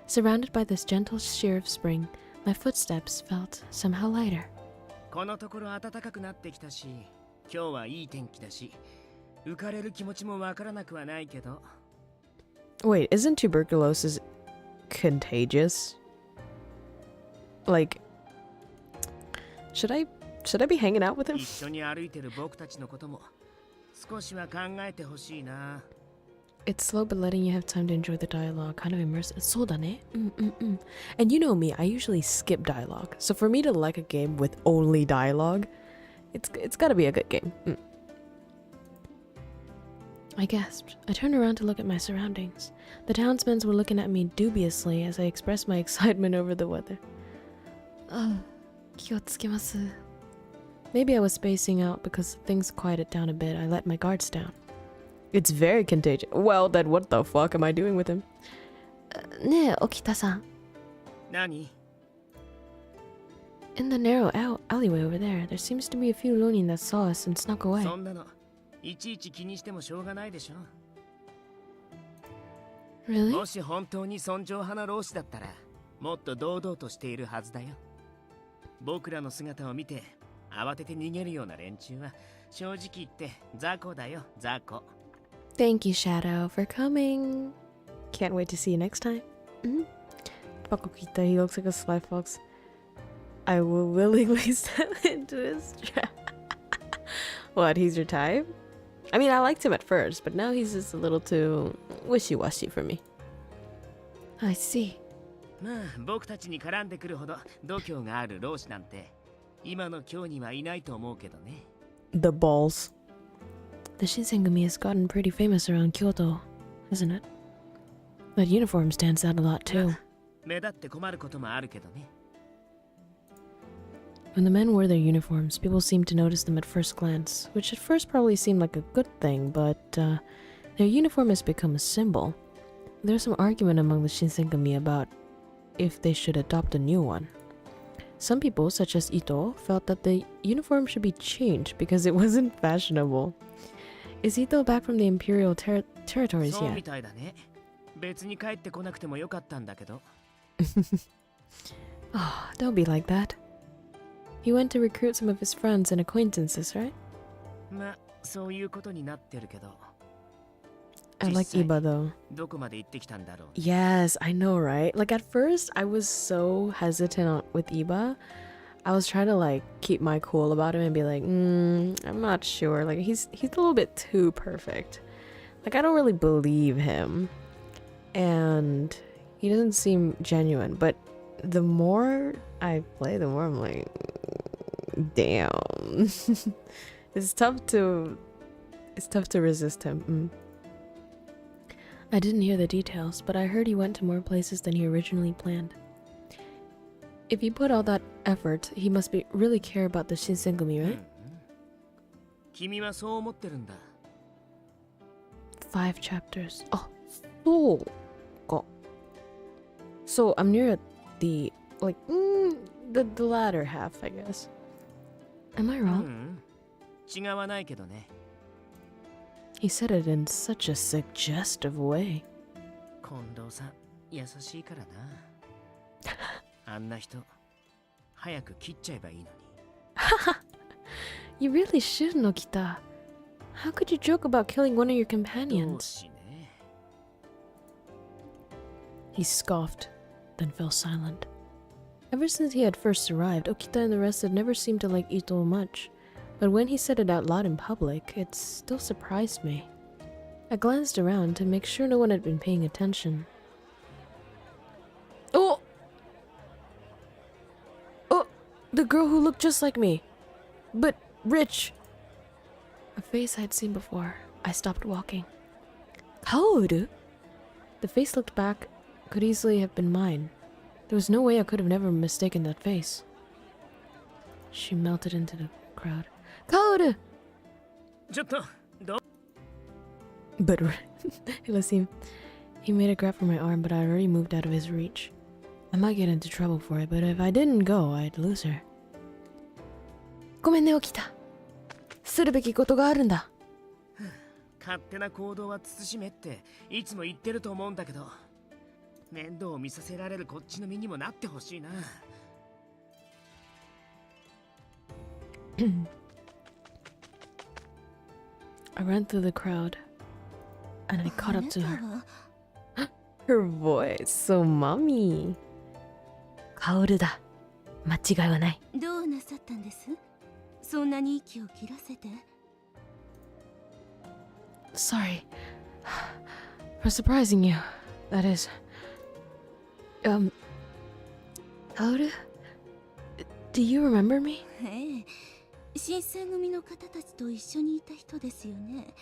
Surrounded by this gentle cheer of spring, my footsteps felt somehow lighter. このところ暖かくなってきたし、今日はいい天気だし、浮かれる気持ちもわからなくはないけど。Wait, isn't tuberculosis contagious? Like, should I be hanging out with him? 一緒に歩いてる僕たちのことも少しは考えてほしいな。It's slow, but letting you have time to enjoy the dialogue, kind of immersive. そうだね。And you know me, I usually skip dialogue. So for me to like a game with only dialogue, it's gotta be a good game. I gasped. I turned around to look at my surroundings. The townsmen were looking at me dubiously as I expressed my excitement over the weather. 気をつけます。Maybe I was spacing out because things quieted down a bit. I let my guards down. It's very contagious. Well, then what the fuck am I doing with him? ねえ、沖田さん。何？ In the narrow alleyway over there, there seems to be a few Ronin that saw us and snuck away. そんなのいちいち気にしてもしょうがないでしょ。Really? もし本当に尊重派の老子だったら、もっと堂々としているはずだよ。僕らの姿を見て慌てて逃げるような連中は正直言って雑魚だよ、雑魚。Thank you, Shadow, for coming. Can't wait to see you next time. Bakokita, he looks like a sly fox. I will willingly step into his trap. What, he's your type? I mean, I liked him at first, but now he's just a little too wishy-washy for me. I see. まあ、僕たちに絡んでくるほど度胸がある老子なんて今の今日にはいないと思うけどね。The balls. The Shinsengumi has gotten pretty famous around Kyoto, isn't it? That uniform stands out a lot too. 目立って困ることもあるけどね。When the men wore their uniforms, people seemed to notice them at first glance, which at first probably seemed like a good thing, but their uniform has become a symbol. There's some argument among the Shinsengumi about if they should adopt a new one. Some people, such as Ito, felt that the uniform should be changed because it wasn't fashionable. Is Ito back from the imperial territories そう yet? みたいだね。別に帰ってこなくてもよかったんだけど。Oh, don't be like that. He went to recruit some of his friends and acquaintances, right? まあ、そういうことになってるけど。I like Iba though. どこまで行ってきたんだろう。Yes, I know, right? Like at first, I was so hesitant with Iba. I was trying to like keep my cool about him and be like, I'm not sure. Like he's a little bit too perfect. Like I don't really believe him, and he doesn't seem genuine. But the more I play, the more I'm like, damn. It's tough to resist him. I didn't hear the details, but I heard he went to more places than he originally planned. If he put all that effort, he must really care about the Shinsengumi, right? 君はそう思ってるんだ。 5 chapters. Oh, so I'm near the like the latter half, I guess. Am I wrong? 違わないけどね。He said it in such a suggestive way. 近藤さん、優しいからな。あんな人、早く切っちゃえばいいのに。You really should, Nokita. How could you joke about killing one of your companions? He scoffed, then fell silent. Ever since he had first arrived, Okita and the rest had never seemed to like Ito much. But when he said it out loud in public, it still surprised me. I glanced around to make sure no one had been paying attention. Oh! The girl who looked just like me. But rich. A face I'd seen before. I stopped walking. Kaoru? The face looked back could easily have been mine. There was no way I could have never mistaken that face. She melted into the crowd. Kaoru! But let's see. He made a grab for my arm, but I already moved out of his reach. I might get into trouble for it, but if I didn't go, I'd lose her. ごめんね、起きた。するべきことがあるんだ。勝手な行動は慎めっていつも言ってると思うんだけど、面倒を見させられるこっちの身にもなってほしいな。I ran through the crowd and I caught up to her. Her voice, so mommy. カオルだ。間違いはない。どうなさったんです？そんなに息を切らせて。Sorry for surprising you. That is, Kaoru, do you remember me? ええ、新選組の方たちと一緒にいた人ですよね。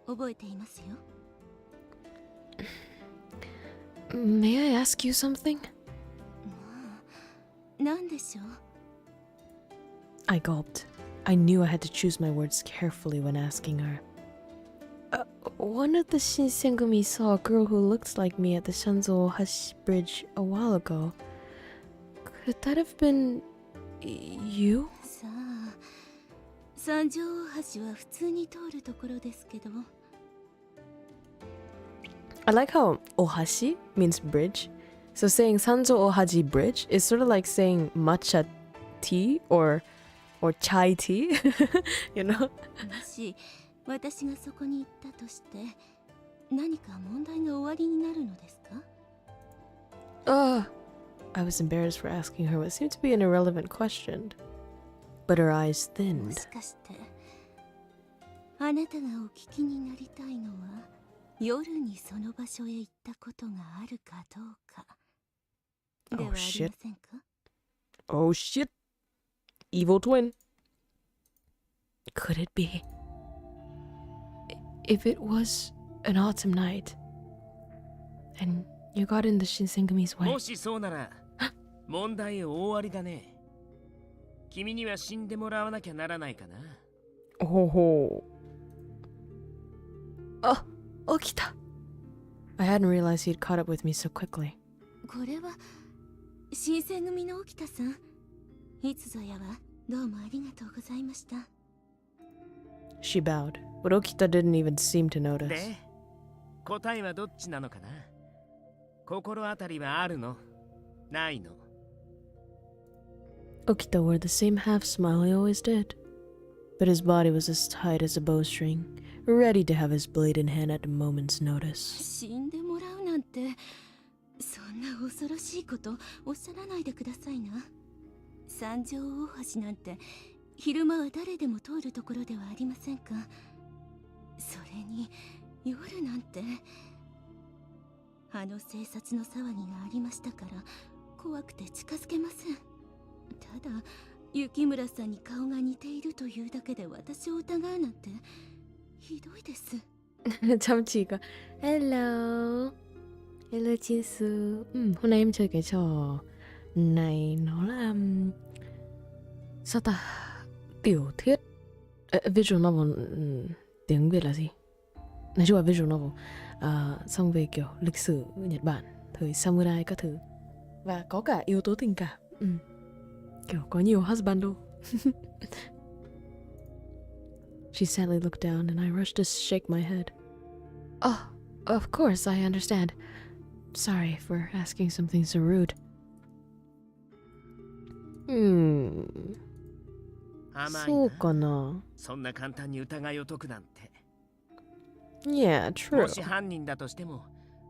覚えていますよ。May I ask you something? 何でしょう？ I gulped. I knew I had to choose my words carefully when asking her. One of the Shinsengumi saw a girl who looked like me at the Shanzo Hashi Bridge a while ago. Could that have been you? さあ、三条大橋は普通に通るところですけど。I like how Ohashi means bridge. So saying Sanzo Ohaji Bridge is sort of like saying matcha tea or chai tea, you know? もし私がそこに行ったとして、何か問題が終わりになるのですか？ I was embarrassed for asking her what seemed to be an irrelevant question. But her eyes も thinned. しかして、あなたがお聞きになりたいのは、夜にその場所へ行ったことがあるかどうか。ではありませんか？ Oh shit. Evil twin. Could it be? If it was an autumn night and you got in the Shinsengumi's way. もしそうなら問題大ありだね。君には死んでもらわなきゃならないかな。ほほあ、起きた。I hadn't realized he'd caught up with me so quickly. これは新選組の沖田さん。いつぞやはどうもありがとうございました。She bowed, but Okita didn't even seem to notice. で、答えはどっちなのかな？心当たりはあるの？ないの？ Okita wore the same half smile he always did, but his body was as tight as a bowstring, ready to have his blade in hand at a moment's notice. 死んでもらうなんて、そんな恐ろしいことおっしゃらないでくださいな。三条大橋なんて昼間は誰でも通るところではありませんか。それに夜なんて、あの偵察の騒ぎがありましたから怖くて近づけません。ただ雪村さんに顔が似ているというだけで私を疑うなんてひどいです。Chăm chỉ cả. Hello. Hello chị Sư. Hôm nay em chơi cái trò này nó là sao ta? Tiểu thuyết visual novel. Tiếng Việt là gì? Nói chung là visual novel. Xong về kiểu lịch sử Nhật Bản, thời samurai các thứ. Và có cả yếu tố tình cảm. Kiểu có nhiều husbando. She sadly looked down and I rushed to shake my head. Oh, of course, I understand. Sorry for asking something so rude. そうかな。そんな簡単に疑いを解くなんて。Yeah, true. もし犯人だとしても、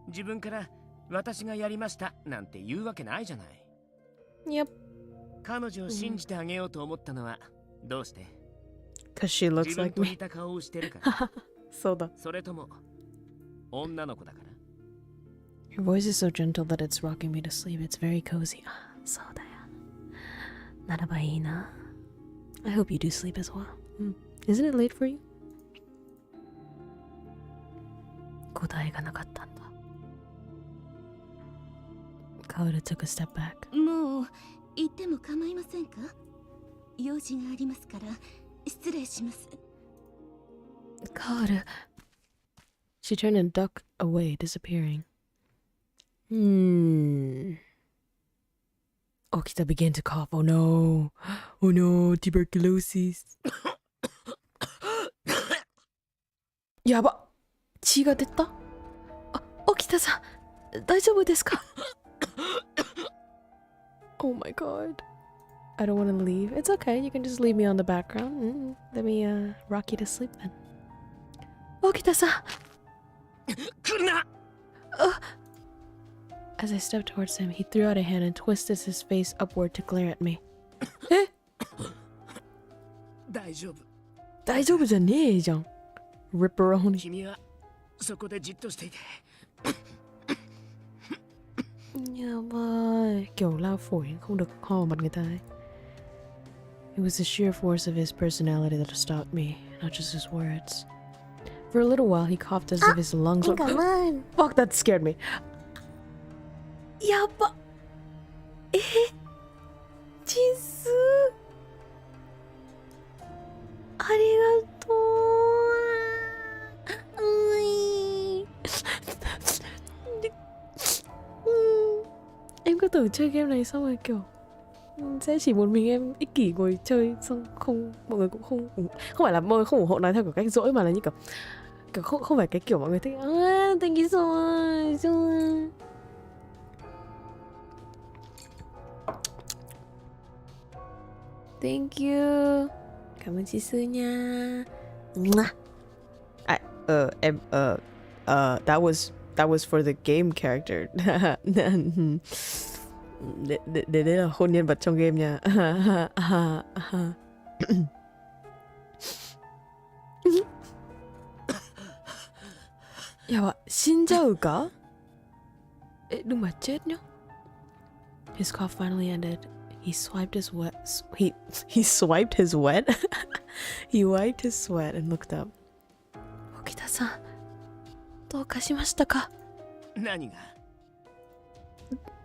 自分から私がやりましたなんて言うわけないじゃない。Yep. 彼女を信じてあげようと思ったのはどうして？ Cause she looks 自分 like と me. 似た顔をしてるから。そうだ。それとも女の子だから。 Your voice is so gentle that it's rocking me to sleep. It's very cozy. そうだよ。ならばいいな。I hope you do sleep as well. Isn't it late for you? 答えがなかったんだ。Kaoru took a step back. もう行っても構いませんか？用事がありますから失礼します。Kaoru. She turned and ducked away, disappearing. Okita began to cough. Oh no. Oh no, tuberculosis. やば。血が出た。あ、Okitaさん、大丈夫ですか？ Oh my god. I don't want to leave. It's okay. You can just leave me on the background. Let me rock you to sleep then. Okitaさん。来るな。As I stepped towards him, he threw out a hand and twisted his face upward to glare at me. え？大丈夫。大丈夫じゃねえじゃん。Ripperoni. 君はそこでじっとしていて。やばい。Kiểu lao phổi không được ho mặt người ta ấy. It was the sheer force of his personality that stopped me, not just his words. For a little while, he coughed as if his lungs were... Come on. Fuck, that scared me. やば。え？チス。ありがとう。Em cứ tưởng chơi game này xong rồi kiểu sẽ chỉ một mình em ích kỷ ngồi chơi xong không, mọi người cũng không phải là mọi người không ủng hộ nói theo kiểu cách dỗi mà là như kiểu không phải cái kiểu mọi người thích thank you so much. Thank you. Cảm ơn chị Sư nha. That was for the game character. Đấy là hôn nhân vật trong game nha. 야, 死んじゃうか? đừng mà chết nhá. His cough finally ended. He swiped his wet. He swiped his wet. He wiped his sweat and looked up. Okita-san, どうかしましたか? 何が?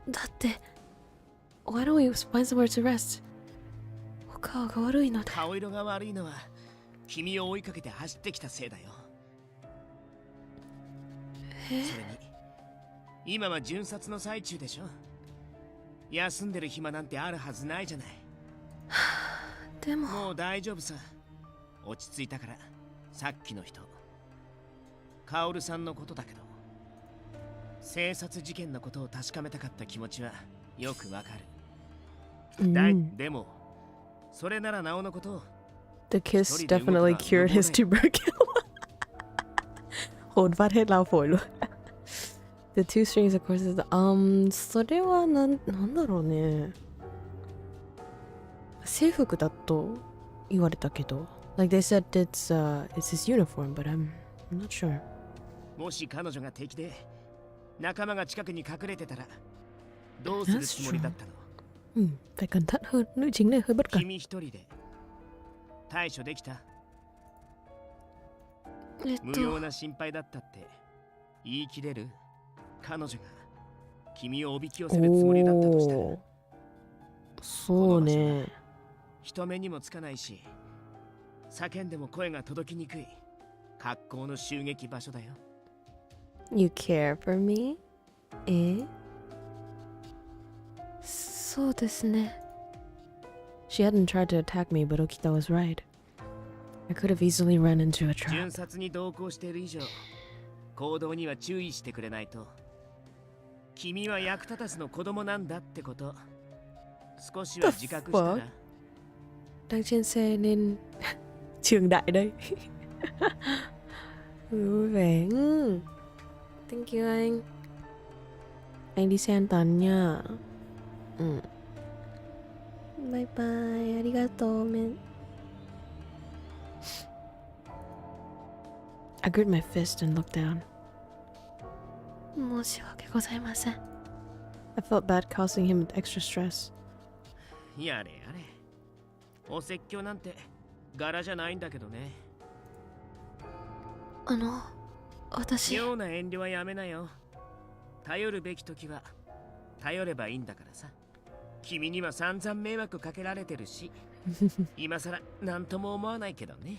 だって Why don't we find somewhere to rest? お顔が悪いので。顔色が悪いのは君を追いかけて走ってきたせいだよ。それに今は巡察の最中でしょ。休んでる暇なんてあるはずないじゃない。でももう大丈夫さ。落ち着いたから。さっきの人カオルさんのことだけど、生殺事件のことを確かめたかった気持ちはよくわかる。でもそれならなおのことを。 The kiss definitely cured his tuberculosis. Hồn phát hết lao phổi luôn. The two strings of course is それはなんだろうね。制服だと言われたけど。Like they said it's his uniform, but I'm not sure. もし彼女が敵で仲間が近くに隠れてたらどうするつもりだったの? Phải cẩn thận hơn, nữ chính này hơi bất cẩn. 君一人で対処できた? 無用な心配だったって言い切れる? 彼女が君をおびき寄せるつもりだったとしたら。そうね。人目にもつかないし、叫んでも声が届きにくい格好の襲撃場所だよ。You care for me? そうですね。She hadn't tried to attack me, but Okita was right. I could have easily run into a trap. 巡察に同行している以上、行動には注意してくれないと。君は役立たずの子供なんだってこと、少しは自覚したら。Đang trên xe nên trường đại đây. Vui vẻ. Thank you anh. Anh đi xe an toàn nha. Bye bye. Arigato, man. I gripped my fist and looked down. 申し訳ございません. I felt bad causing him extra stress. やれやれ。お説教なんて柄じゃないんだけどね。私。妙な遠慮はやめなよ。頼るべき時は頼ればいいんだからさ。君には散々迷惑かけられてるし、今さら何とも思わないけどね。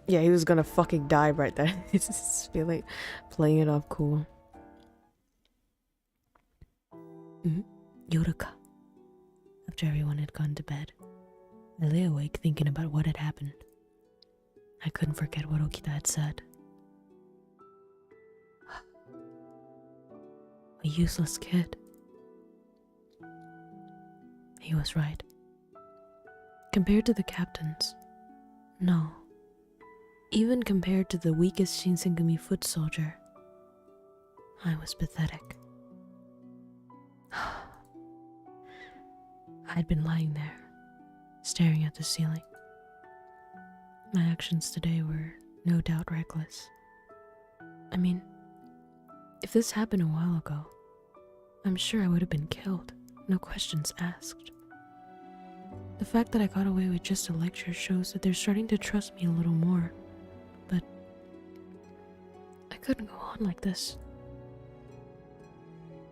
Yeah, he was gonna fucking die right there. He's just feeling, playing it off cool. Yoruka. After everyone had gone to bed, I lay awake thinking about what had happened. I couldn't forget what Okita had said. A useless kid. He was right. Compared to the captains, no. Even compared to the weakest Shinsengumi foot soldier, I was pathetic. I had been lying there, staring at the ceiling. My actions today were no doubt reckless. I mean, if this happened a while ago, I'm sure I would have been killed, no questions asked. The fact that I got away with just a lecture shows that they're starting to trust me a little more. But I couldn't go on like this.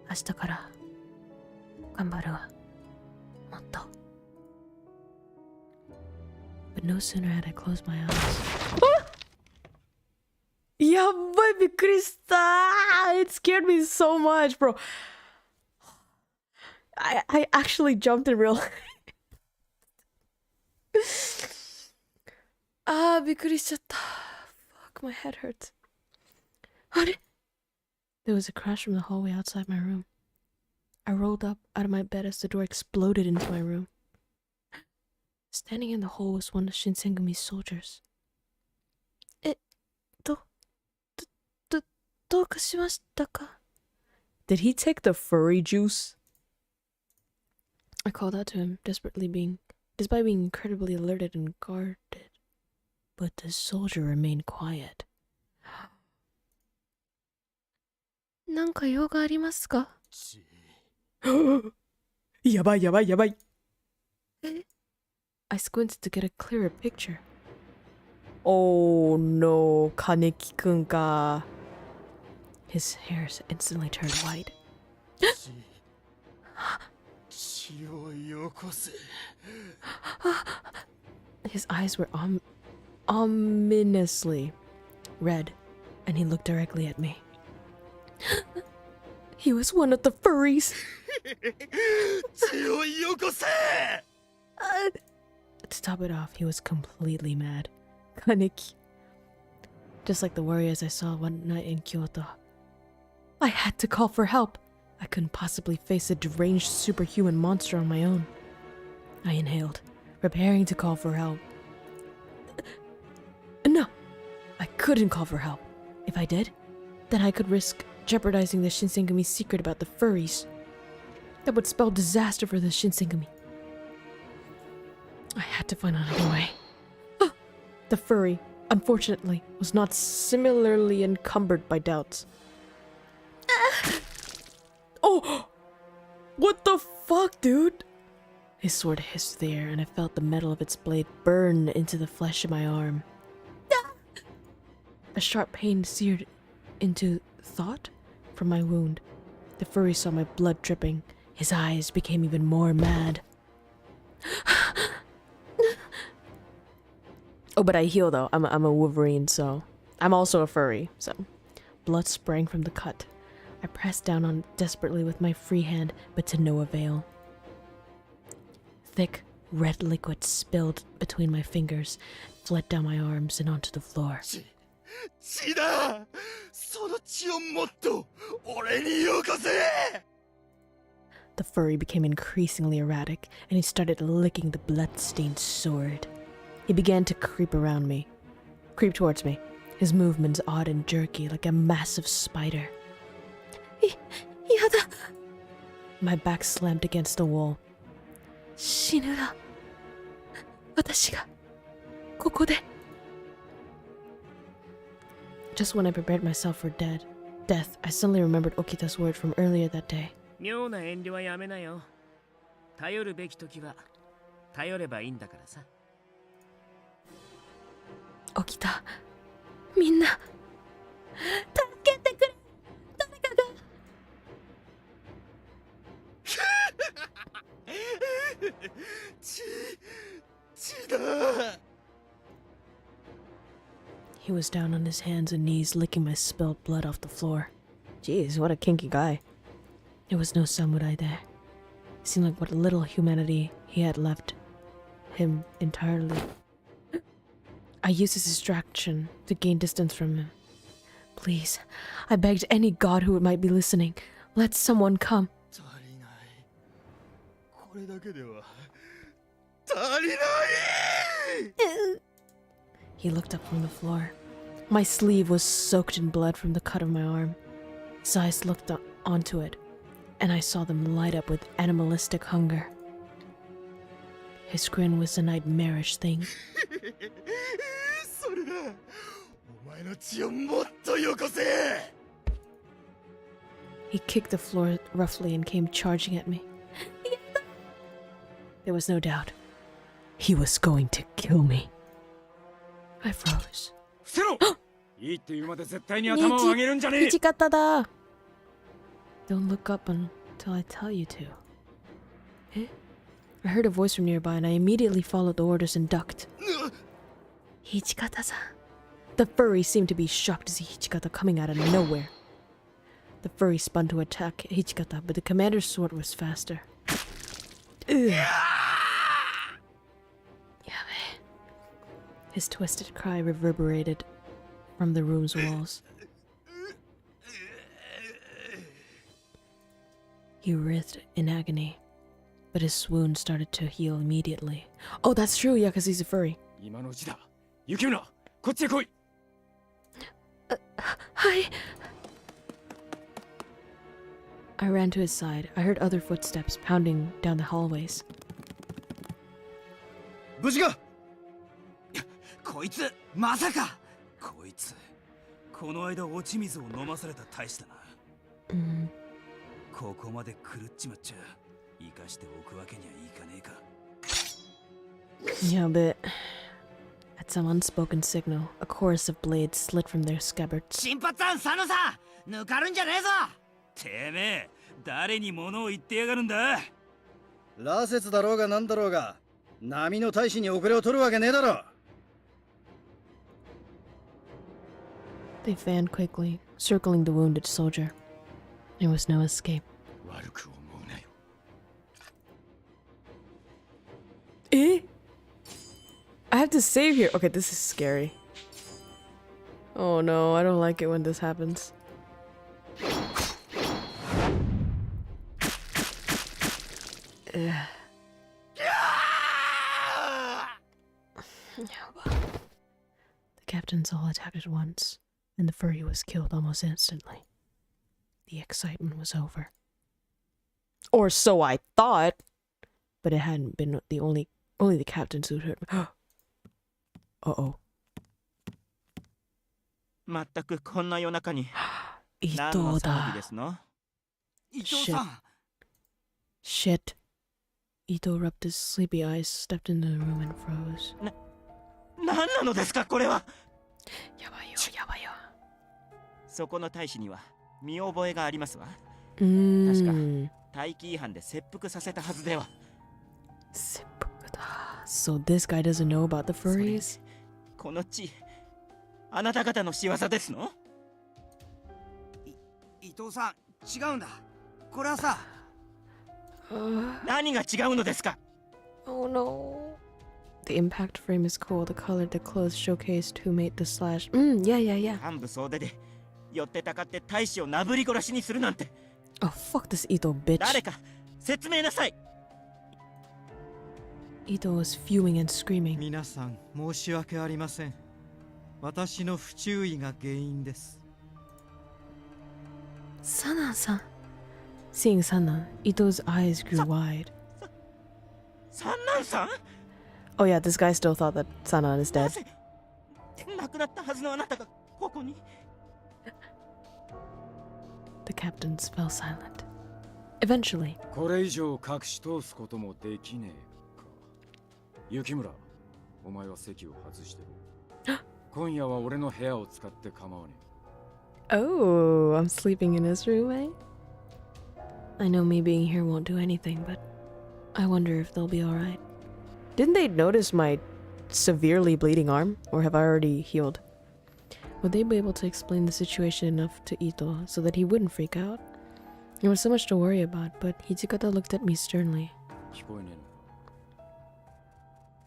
明日から頑張るわ。もっと。But no sooner had I closed my eyes. やばい、びっくりした。It scared me so much, bro. I actually jumped in real life. びっくりしちゃった。Fuck, my head hurts. あれ? There was a crash from the hallway outside my room. I rolled up out of my bed as the door exploded into my room. Standing in the hole was one of Shinsengumi's soldiers. どうかしましたか? Did he take the furry juice? I called out to him, despite being incredibly alerted and guarded. But the soldier remained quiet. なんか用がありますか? やばいやばいやばい. I squinted to get a clearer picture. Oh no, Kaneki-kun ka. His hair instantly turned white. His eyes were ominously red, and he looked directly at me. He was one of the furries. To top it off, he was completely mad. Kaneki. Just like the warriors I saw one night in Kyoto. I had to call for help. I couldn't possibly face a deranged superhuman monster on my own. I inhaled, preparing to call for help. No! I couldn't call for help. If I did, then I could risk jeopardizing the Shinsengumi's secret about the furries. That would spell disaster for the Shinsengumi. I had to find another way. The furry, unfortunately, was not similarly encumbered by doubts. Oh! What the fuck, dude? His sword hissed through the air, and I felt the metal of its blade burn into the flesh of my arm. A sharp pain seared into thought from my wound. The furry saw my blood dripping. His eyes became even more mad. Oh, but I heal though. I'm a Wolverine, so I'm also a furry. So blood sprang from the cut. I pressed down on it desperately with my free hand, but to no avail. Thick, red liquid spilled between my fingers, fled down my arms and onto the floor. The furry became increasingly erratic, and he started licking the blood-stained sword. He began to creep towards me, his movements odd and jerky like a massive spider. Yada! My back slammed against the wall. 死ぬだ。私がここで。Just when I prepared myself for death, I suddenly remembered Okita's word from earlier that day. 妙な遠慮はやめなよ。頼るべき時は頼ればいいんだからさ。Okita, みんな助けてくれ。誰かが。He was down on his hands and knees, licking my spilled blood off the floor. Jeez, what a kinky guy. There was no samurai there. It seemed like what little humanity he had left him entirely. I used his distraction to gain distance from him. Please, I begged any god who might be listening, let someone come. He looked up from the floor. My sleeve was soaked in blood from the cut of my arm. His eyes looked onto it, and I saw them light up with animalistic hunger. His grin was a nightmarish thing. He kicked the floor roughly and came charging at me. There was no doubt. He was going to kill me. I froze. Don't look up until I tell you to. Eh? I heard a voice from nearby and I immediately followed the orders and ducked. Hichikata-san. The furry seemed to be shocked to see Hichikata coming out of nowhere. The furry spun to attack Hichikata, but the commander's sword was faster. Ugh. His twisted cry reverberated from the room's walls. He writhed in agony, but his wound started to heal immediately. Oh, that's true, yeah, because he's a furry. Hi. I ran to his side. I heard other footsteps pounding down the hallways. こいつまさかこいつこの間落ち水を飲まされた大使だな。ここまで狂っちまっちゃ生かしておくわけにはいかねえか。Yeah, but at some unspoken signal, a chorus of blades slid from their scabbards. 新発さん佐野さん抜かるんじゃねえぞ。てめえ誰に物を言ってやがるんだ。羅刹だろうがなんだろうが波の大使に遅れを取るわけねえだろ。 They fanned quickly, circling the wounded soldier. There was no escape. Eh? I have to save here. Okay, this is scary. Oh no, I don't like it when this happens. Ugh. The captains all attacked at once, and the furry was killed almost instantly. The excitement was over. Or so I thought, but it hadn't been only the captains who'd hurt me. Uh-oh. まったくこんな夜中に伊何の藤だ。騒ぎですの？伊藤さん。 Shit. Ito rubbed his sleepy eyes, stepped into the room and froze. 何なのですかこれは。やばいよ、やばいよ。そこの大使には見覚えがありますわ。確か待機違反で切腹させたはずでは。切腹だ。So this guy doesn't know about the furries? この地、あなた方の仕業ですの？伊藤さん、違うんだ。これはさ。何が違うのですか？ Oh no. The impact frame is cool. The color, the clothes showcased who made the slash. Yeah. 幹部総出で寄ってたかって大使をなぶり殺しにするなんて。Oh fuck this Ito bitch. 誰か説明なさい。Ito was fuming and screaming. 皆さん、申し訳ありません。私の不注意が原因です。Sanan-san. Seeing Sanan, Ito's eyes grew wide. Sanan-san? Oh yeah, this guy still thought that Sanan is dead. 亡くなったはずのあなたがここに。The captains fell silent. Eventually. これ以上隠し通すこともできねえか。雪村、お前は席を外してろ。今夜は俺の部屋を使って構わねえ。Oh, I'm sleeping in his room, eh? I know me being here won't do anything, but I wonder if they'll be alright. Didn't they notice my severely bleeding arm? Or have I already healed? Would they be able to explain the situation enough to Ito so that he wouldn't freak out? There was so much to worry about, but Hijikata looked at me sternly. 聞こえねえのか。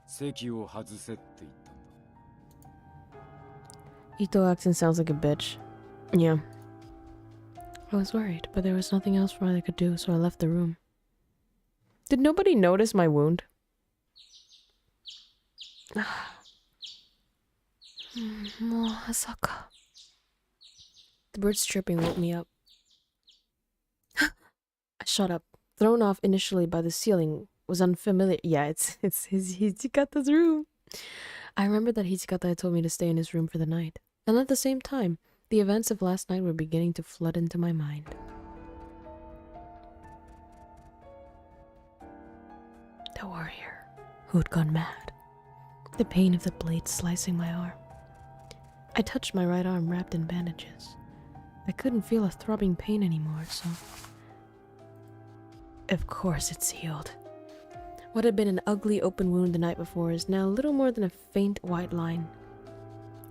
席を外せって言ったんだ。Ito acts and sounds like a bitch. Yeah. I was worried, but there was nothing else I could do, so I left the room. Did nobody notice my wound? The birds chirping woke me up. I shut up. Thrown off initially by the ceiling was unfamiliar. Yeah, it's Hijikata's room. I remembered that Hijikata had told me to stay in his room for the night. And at the same time, the events of last night were beginning to flood into my mind. The warrior who had gone mad. The pain of the blade slicing my arm. I touched my right arm wrapped in bandages. I couldn't feel a throbbing pain anymore, so... Of course it's healed. What had been an ugly open wound the night before is now little more than a faint white line.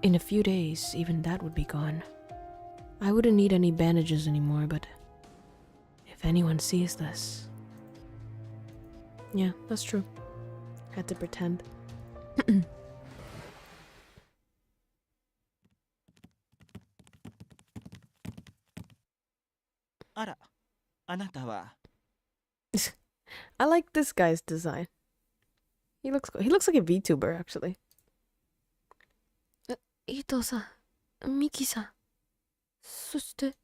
In a few days, even that would be gone. I wouldn't need any bandages anymore, but... if anyone sees this... Yeah, that's true. Had to pretend. あら、あなたは。I like this guy's design. He looks like a VTuber, actually. Ito-san, Miki-san, そして、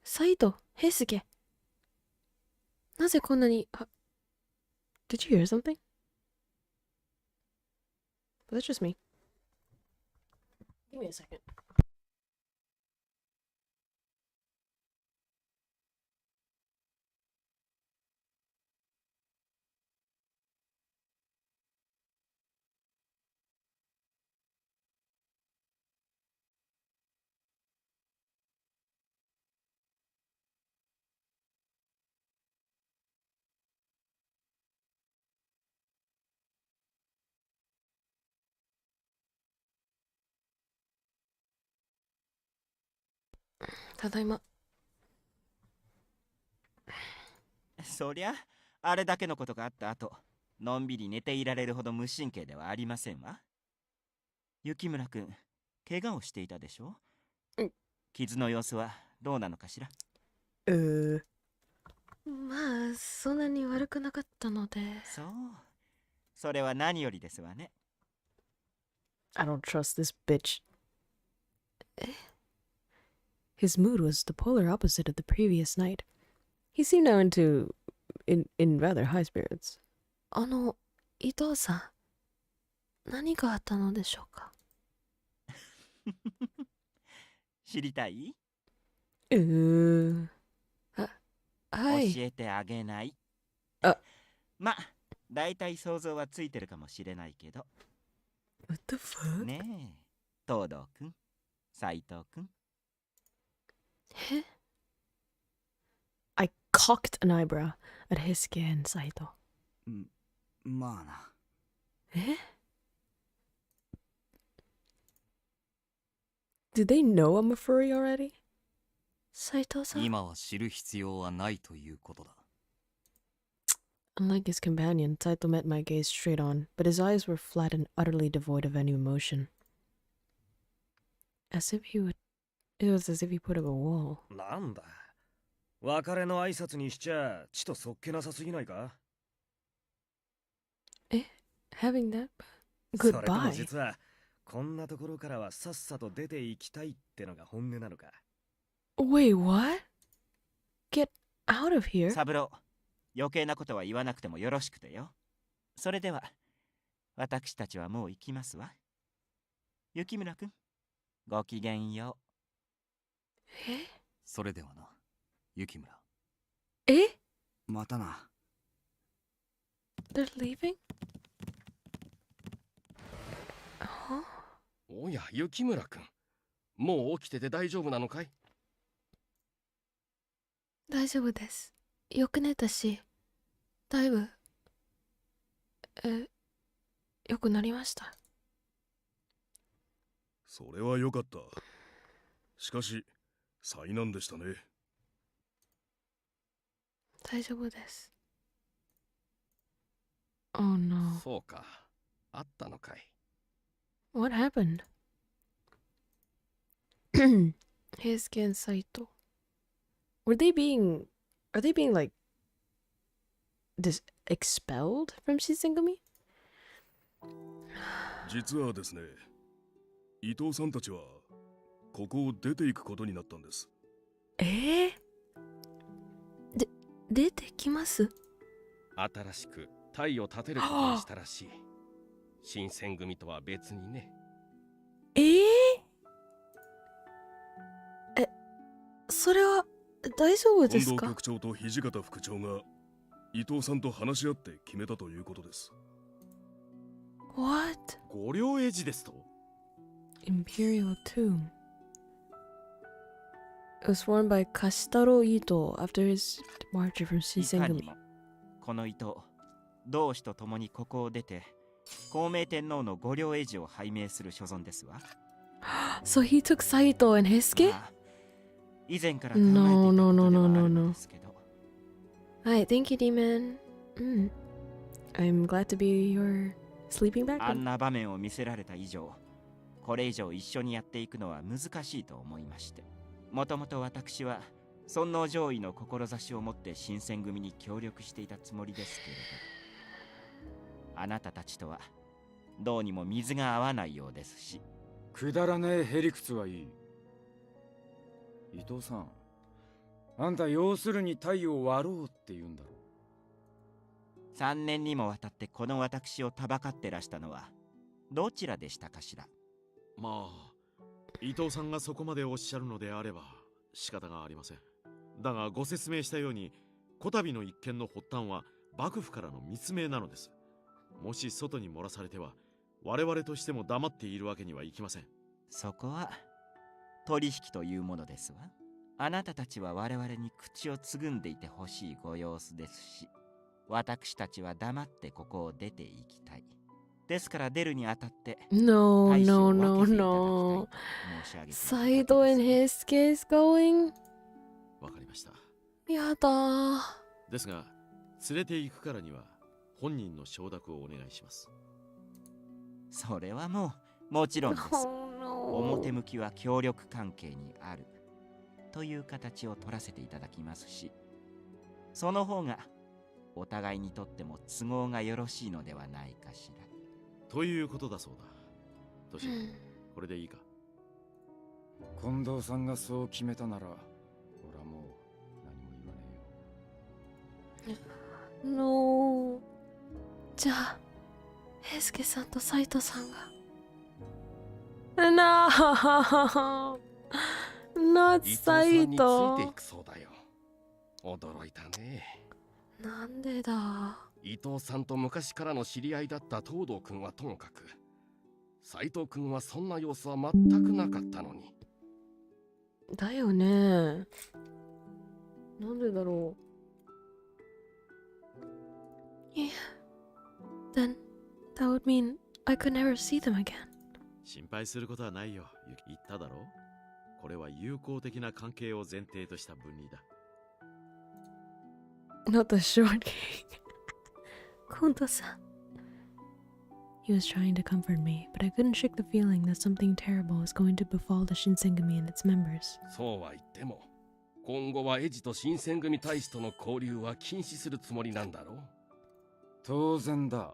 Saito, Heisuke. なぜこんなに... Did you hear something? But that's just me. Give me a second. ただいま。そりゃ、あれだけのことがあった後、のんびり寝ていられるほど無神経ではありませんわ。雪村くん、怪我をしていたでしょ？傷の様子はどうなのかしら？まあ、そんなに悪くなかったので。そう。それは何よりですわね。I don't trust this bitch. His mood was the polar opposite of the previous night. He seemed now in rather high spirits. 伊藤さん、何があったのでしょうか？知りたい？はい。教えてあげない。ま、だいたい想像はついてるかもしれないけど。What the fuck? ねえ、東堂くん、斉藤くん。I cocked an eyebrow at Heisuke and Saito. まあな。Did they know I'm a furry already? Saito-san? 今は知る必要はないということだ。Unlike his companion, Saito met my gaze straight on, but his eyes were flat and utterly devoid of any emotion. As if he would... It was as if he put up a wall. なんだ。別れの挨拶にしちゃちとそっけなさすぎないか？ Having that? それとも Goodbye. 実はこんなところからはさっさと出て行きたいってのが本音なのか？ Wait, what? Get out of here? サブロー、余計なことは言わなくてもよろしくてよ。それでは、私たちはもう行きますわ。雪村くん、ごきげんよう。それではな、雪村。またな。They're leaving? おや、雪村くん。もう起きてて大丈夫なのかい？大丈夫です。よく寝たし、だいぶ、よくなりました。それは良かった。しかし、災難でしたね。大丈夫です。Oh no. そうか。あったのかい。What happened? Heisuke and Saito. Are they being like expelled from Shinsengumi? 実はですね、伊藤さんたちはここを出ていくことになったんです。出てきます？新しく隊を立てることにしたらしい。新選組とは別にね。それは大丈夫ですか？近藤局長と土方副長が伊藤さんと話し合って決めたということです。What? 御領絵図ですと？ Imperial Tomb. It was formed by Kashitaro Ito after his departure from Shinsengumi. この糸、同志と共にここを出て、孝明天皇の御領絵図を拝命する所存ですわ。So he took Saito and Heisuke? 以前から考えていたことではあるのですけど。はい、Thank you, Demon. I'm glad to be your sleeping bag. あんな場面を見せられた以上、これ以上一緒にやっていくのは難しいと思いまして。もともと私は尊皇攘夷の志を持って新選組に協力していたつもりですけれど、あなたたちとはどうにも水が合わないようですし。くだらねえへりくつはいい。伊藤さん、あんた要するに太陽を割ろうって言うんだろう。3年にもわたってこの私をたばかってらしたのはどちらでしたかしら。まあ伊藤さんがそこまでおっしゃるのであれば仕方がありません。だがご説明したように、こたびの一件の発端は幕府からの密命なのです。もし外に漏らされては我々としても黙っているわけにはいきません。そこは取引というものですわ。あなたたちは我々に口をつぐんでいてほしいご様子ですし、私たちは黙ってここを出ていきたい。ですから出るにあたって No. Saito and Heisuke is going? わかりました。やだ。ですが連れて行くからには本人の承諾をお願いします。それはもちろんです。表向きは協力関係にあるという形を取らせていただきますし、その方がお互いにとっても都合がよろしいのではないかしら。ということだそうだ。トシ、これでいいか？近藤さんがそう決めたなら、俺はもう何も言わねえよ。No。じゃあ、平介さんと斉藤さんが。No。Not 斉藤。伊藤さんについていくそうだよ。驚いたね。なんでだ。伊藤さんと昔からの知り合いだった東堂君はともかく、斉藤君はそんな様子は全くなかったのに。だよね。なんでだろう。Yeah. Then that would mean I could never see them again. 心配することはないよ。言っただろう。これは友好的な関係を前提とした分離だ。Not the short cake. 近藤さん。He was trying to comfort me, but I couldn't shake the feeling that something terrible was going to befall the Shinsengumi and its members. そうは言っても、今後はエジと新選組大使との交流は禁止するつもりなんだろう。当然だ。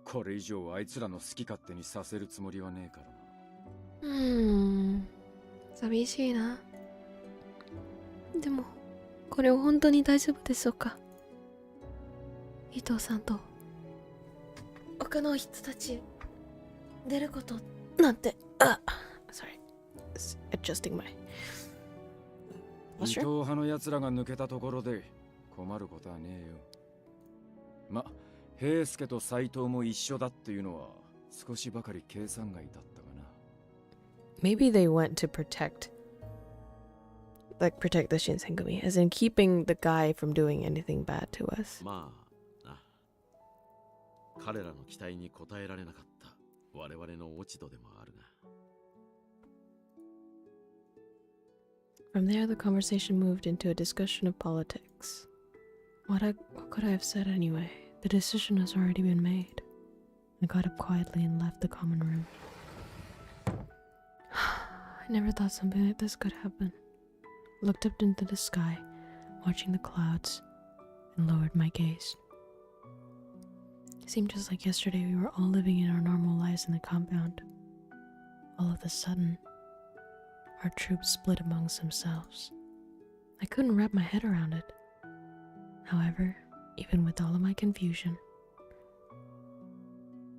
これ以上あいつらの好き勝手にさせるつもりはねえからな。寂しいな。でも、これは本当に大丈夫でしょうか？伊藤さんと他の人たち出ることなんて。Sorry. Adjusting my 伊藤派の奴らが抜けたところで困ることはねえよ。ま、平介と斉藤も一緒だっていうのは少しばかり計算外だったがな。Maybe they went to protect the Shinsengumi, as in keeping the guy from doing anything bad to us. まあな、彼らの期待に応えられなかった我々の落ち度でもある From there, the conversation moved into a discussion of politics. What could I have said anyway? The decision has already been made. I got up quietly and left the common room. I never thought something like this could happen. Looked up into the sky, watching the clouds, and lowered my gaze. It seemed just like yesterday we were all living in our normal lives in the compound. All of a sudden, our troops split amongst themselves. I couldn't wrap my head around it. However, even with all of my confusion,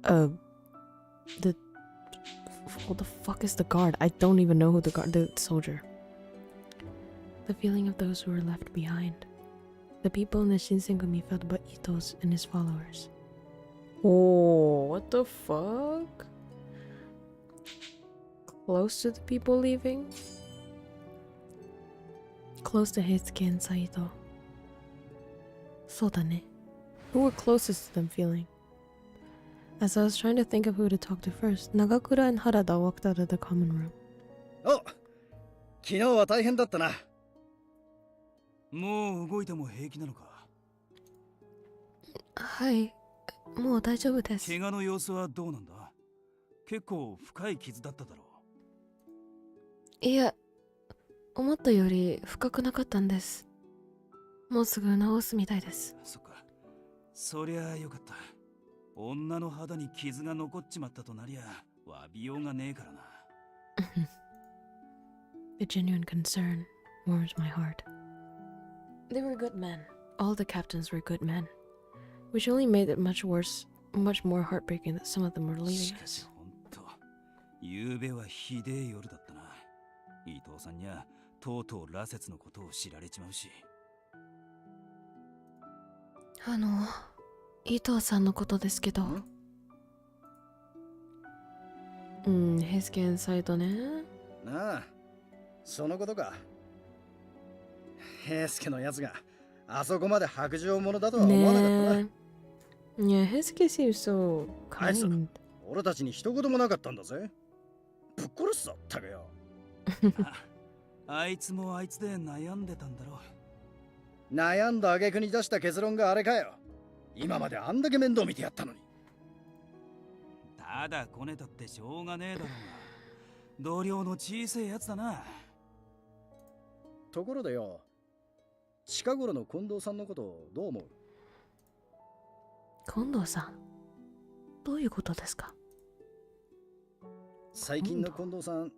what the fuck is the guard? I don't even know who the soldier. The feeling of those who were left behind. The people in the Shinsengumi felt but Ito's and his followers. Oh, what the fuck? Close to the people leaving? Close to Heisuke and Saito. Sodane. Who were closest to them feeling? As I was trying to think of who to talk to first, Nagakura and Harada walked out of the common room. Oh! 昨日は大変だったな。もう動いても平気なのか？はい、もう大丈夫です。怪我の様子はどうなんだ？結構深い傷だっただろう。いや、思ったより深くなかったんです。もうすぐ治すみたいです。そっか。そりゃあよかった。女の肌に傷が残っちまったとなりゃ詫びようがねえからな。The genuine concern warms my heart. They were good men. All the captains were good men, which only made it much worse, much more heartbreaking that some of them were leaving us. ゆうべはひでえ夜だったな。伊藤さんにゃとうとう羅刹のことを知られちまうし。伊藤さんのことですけど。ヘスケンサイトね。なあ、そのことか。ヘスケのやつがあそこまで白状者だとは思わなかったな。いや、ヘスケ seems so kind. あいつ、俺たちに一言もなかったんだぜ。ぶっ殺すぞ、ったくよ。あいつもあいつで悩んでたんだろう。悩んだ挙句に出した結論があれかよ。今まであんだけ面倒見てやったのに。ただこねたってしょうがねえだろうが。同僚の小さいやつだな。ところでよ、近頃の近藤さんのことどう思う？近藤さん、どういうことですか？最近の近藤さん、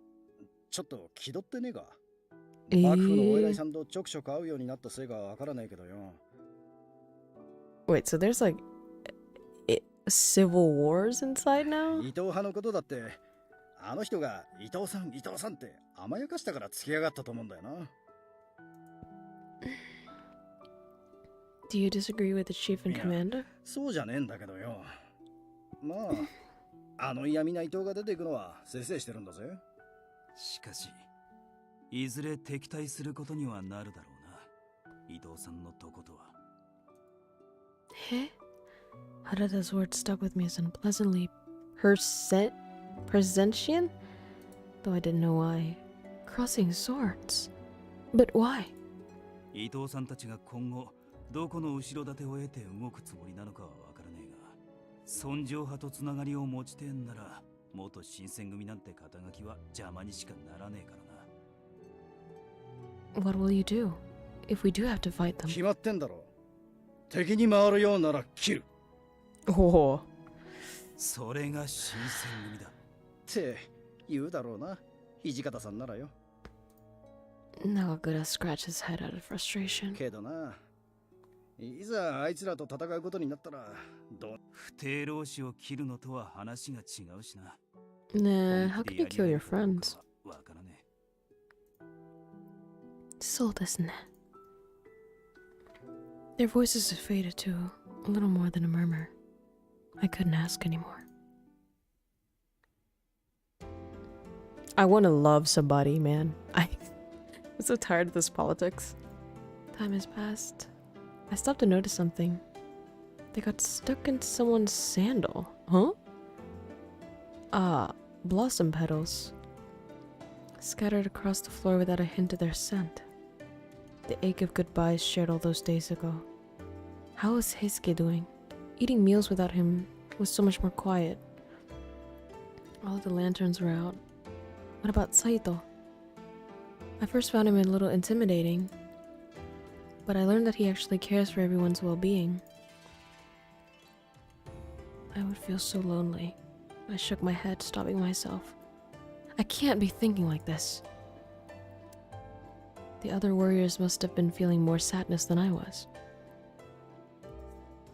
ちょっと気取ってねえか？幕府のお偉いさんとちょくちょく会うようになったせいかわからないけどよ。Wait, so there's like civil wars inside now? 伊藤派のことだって、あの人が伊藤さんって甘やかしたからつきやがったと思うんだよな。Do you disagree with the chief and commander? そうじゃねえんだけどよ。まあ、あの嫌味な伊藤が出ていくのはせいせいしてるんだぜ。しかし、いずれ敵対することにはなるだろうな。伊藤さんのとことは。Harada's words stuck with me as unpleasantly presentian? Though I didn't know why. Crossing swords. But why? 伊藤さんたちが今後どこの後ろ盾を得て動くつもりなのかはわからねえが、尊上派とつながりを持ちてんなら元新選組なんて肩書きは邪魔にしかならねえからな。 What will you do if we do have to fight them? 決まってんだろ。敵に回るようなら切る。おお。それが新選組だ。って言うだろうな、土方さんならよ。Nagakura scratched his head out of frustration. けどな、いざあいつらと戦うことになったら不定老子を切るのとは話が違うしな。Nah, how can you kill your friends? わからねえ。そうですね。Their voices had faded to a little more than a murmur. I couldn't ask anymore. I want to love somebody, man. I'm so tired of this politics. Time has passed. I stopped to notice something. They got stuck in someone's sandal. Huh? Ah, blossom petals. scattered across the floor without a hint of their scent. The ache of goodbyes shared all those days ago. How was Heisuke doing? Eating meals without him was so much more quiet. All the lanterns were out. What about Saito? I first found him a little intimidating, but I learned that he actually cares for everyone's well-being. I would feel so lonely. I shook my head, stopping myself. I can't be thinking like this. The other warriors must have been feeling more sadness than I was.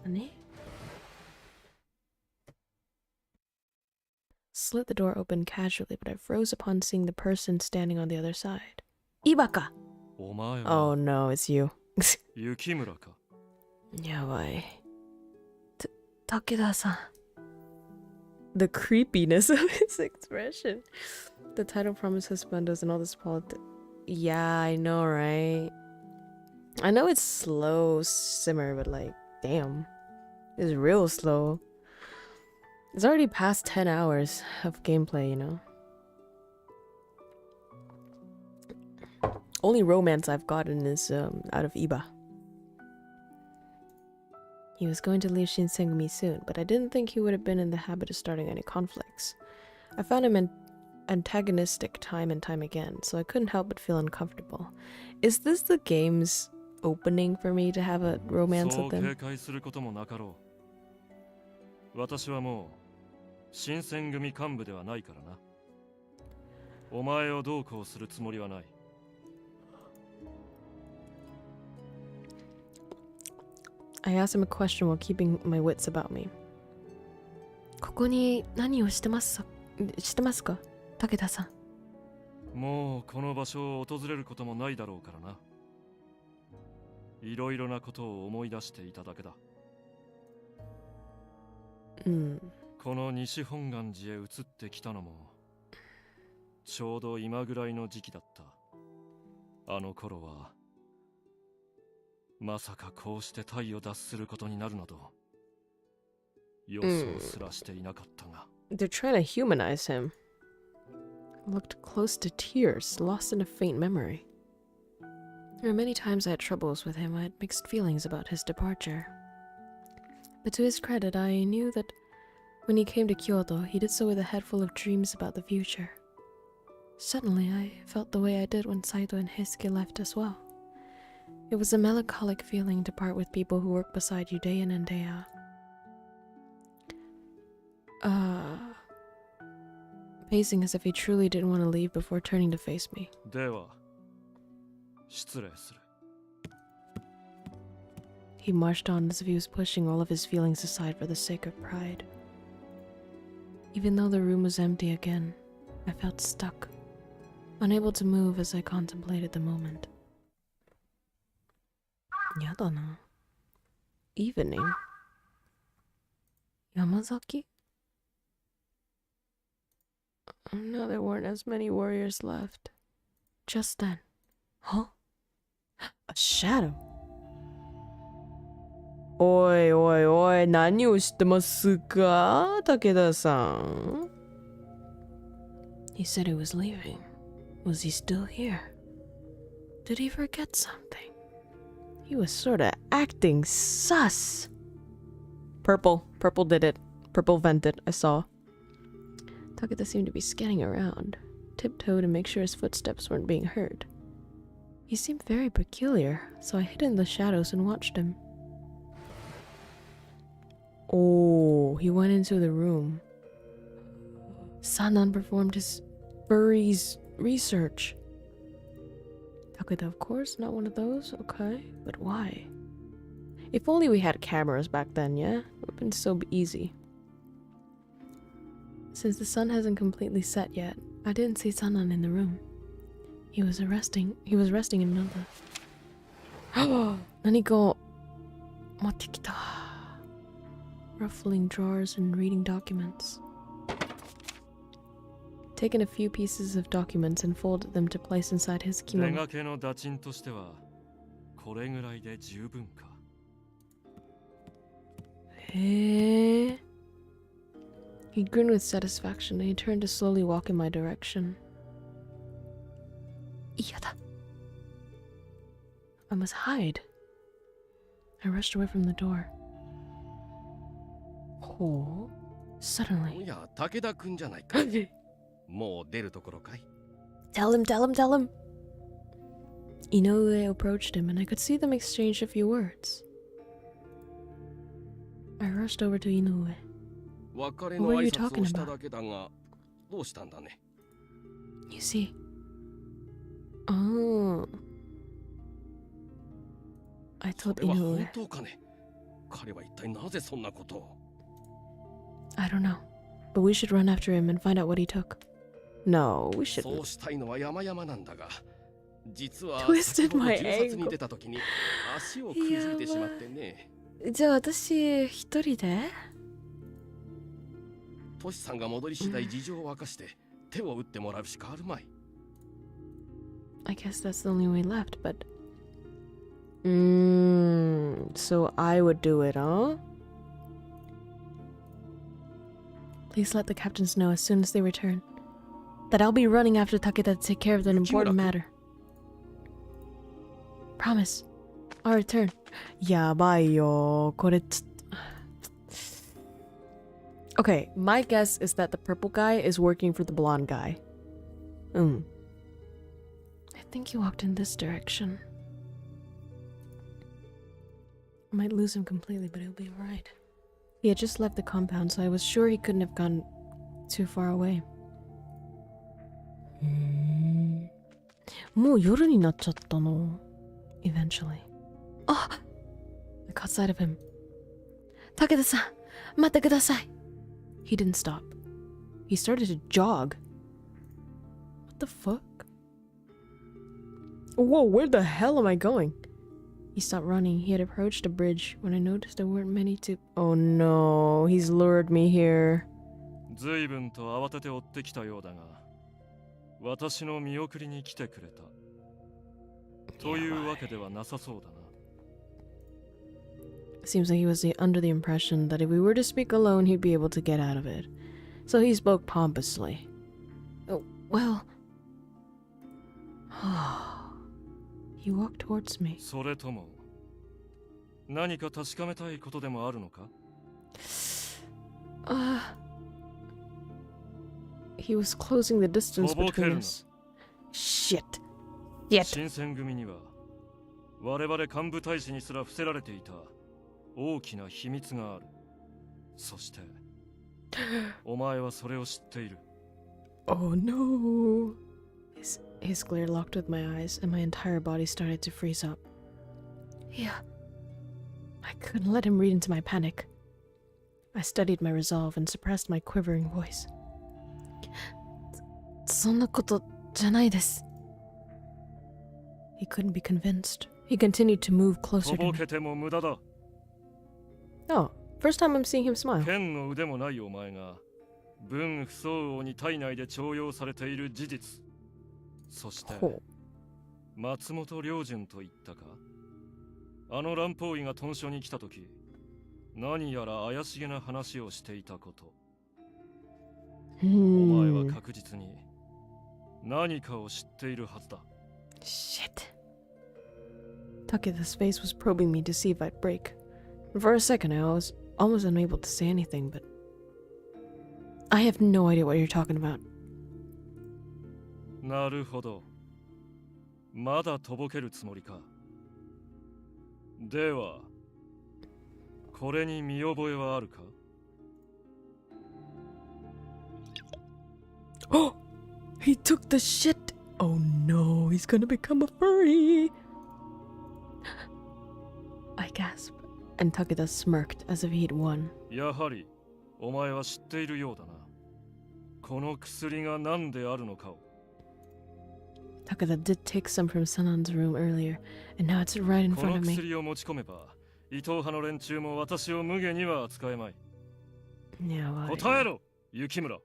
Honey? Slit the door open casually, but I froze upon seeing the person standing on the other side. Ibaka! Oh no, it's you. Yabai. Takeda-san. The creepiness of his expression. The title promises HUSBANDOS and all this politics. Yeah, I know, right? I know it's slow simmer, but like, damn. It's real slow. It's already past 10 hours of gameplay, you know? Only romance I've gotten is out of Iba. He was going to leave Shinsengumi soon, but I didn't think he would have been in the habit of starting any conflicts. I found him antagonistic time and time again, so I couldn't help but feel uncomfortable. Is this the game's opening for me to have a romance with them? 私はもう新選組幹部ではないからな。お前をどうこうするつもりはない。I asked him a question while keeping my wits about me. ここに何をしてますか、武田さん。もうこの場所を訪れることもないだろうからな。いろいろなことを思い出していただけだ。この西本願寺へ移ってきたのもちょうど今ぐらいの時期だった。あの頃はまさかこうしてタイを脱することになるなど予想すらしていなかったが。They're trying to humanize him. Looked close to tears, lost in a faint memory. There were many times I had troubles with him. I had mixed feelings about his departure. But to his credit, I knew that when he came to Kyoto, he did so with a head full of dreams about the future. Suddenly, I felt the way I did when Saito and Heisuke left as well. It was a melancholic feeling to part with people who work beside you day in and day out. Pacing as if he truly didn't want to leave before turning to face me. では、失礼する。He marched on as if he was pushing all of his feelings aside for the sake of pride. Even though the room was empty again, I felt stuck, unable to move as I contemplated the moment. やだな。Evening? Yamazaki? No, there weren't as many warriors left. Just then. Huh? A shadow? おいおいおい、何をしてますか、武田さん。He said he was leaving. Was he still here? Did he forget something? He was sort of acting sus. Purple did it. Purple vented, I saw. Takeda seemed to be scanning around, tiptoed to make sure his footsteps weren't being heard. He seemed very peculiar, so I hid in the shadows and watched him. Oh, he went into the room. Sanan performed his furry's research. Takeda, of course, not one of those. Okay, but why? If only we had cameras back then, yeah? It would have been so easy. Since the sun hasn't completely set yet, I didn't see Sanan in the room. He was resting in another. Naniko motte kita. Ruffling drawers and reading documents. Taken a few pieces of documents and folded them to place inside his kimono. 手がけの打賃としてはこれぐらいで十分か。He grinned with satisfaction and he turned to slowly walk in my direction. Yada. I must hide. I rushed away from the door. Oh, suddenly. おや、武田くんじゃないか。もう出るところかい。Tell him, tell him, tell him. Inoue approached him and I could see them exchange a few words. I rushed over to Inoue. 別れの挨拶をしただけだが、どうしたんだね。You see. Oh. I told それは Inoue. 本当かね。彼は一体なぜそんなことを。I don't know. But we should run after him and find out what he took. No, we shouldn't. そうしたいのは山々なんだが、実は Twisted my 先ほど銃殺に出た時に足をくじいてしまってね。じゃあ私一人でトシさんが戻り次第事情を明かして手を打ってもらうしかあるまい。I guess that's the only way left, but... so I would do it, huh? Please let the captains know as soon as they return that I'll be running after Takeda to take care of an important matter. Promise. I'll return. やばいよ。これつ... Okay, my guess is that the purple guy is working for the blonde guy. I think he walked in this direction. I might lose him completely, but he'll be alright. He had just left the compound, so I was sure he couldn't have gone too far away. もう夜になっちゃったの。Eventually. Oh! I caught sight of him. Takeda-san, 待ってください. He didn't stop. He started to jog. What the fuck? Whoa, where the hell am I going? He stopped running. He had approached a bridge when I noticed there weren't many to... Oh no, he's lured me here. 随分と慌てて追ってきたようだが、私の見送りに来てくれた。というわけではなさそうだな。Seems like he was under the impression that if we were to speak alone, he'd be able to get out of it. So he spoke pompously. Oh, well... He walked towards me. それとも、何か確かめたいことでもあるのか? He was closing the distance between us. Shit. Yet. 新選組には、我々幹部大使にすら伏せられていた大きな秘密がある。そして、お前はそれを知っている。Oh no. His glare locked with my eyes, and my entire body started to freeze up. Yeah. I couldn't let him read into my panic. I studied my resolve and suppressed my quivering voice. そんなことじゃないです。He couldn't be convinced. He continued to move closer to me. とぼけても無駄だ。Oh, first time I'm seeing him smile. 剣の腕もないお前が、分不相応に体内で徴用されている事実。そして、松本良順と言ったか？あの乱暴医が屯所に来たとき、何やら怪しげな話をしていたこと。お前は確実に何かを知っているはずだ。Shit. Takeda's face was probing me to see if I'd break. For a second, I was almost unable to say anything, but... I have no idea what you're talking about. なるほど。まだとぼけるつもりか。では、これに見覚えはあるか? Oh! He took the shit! Oh no, he's gonna become a furry! I gasped, and Takeda smirked as if he'd won. やはり、お前は知っているようだな。この薬が何であるのかを。Takeda did take some from Sanan's room earlier, and now it's right in こ front の of me. 薬を持ち込めば、伊藤派の連中も私を無下には扱えまい。答えろ、雪村。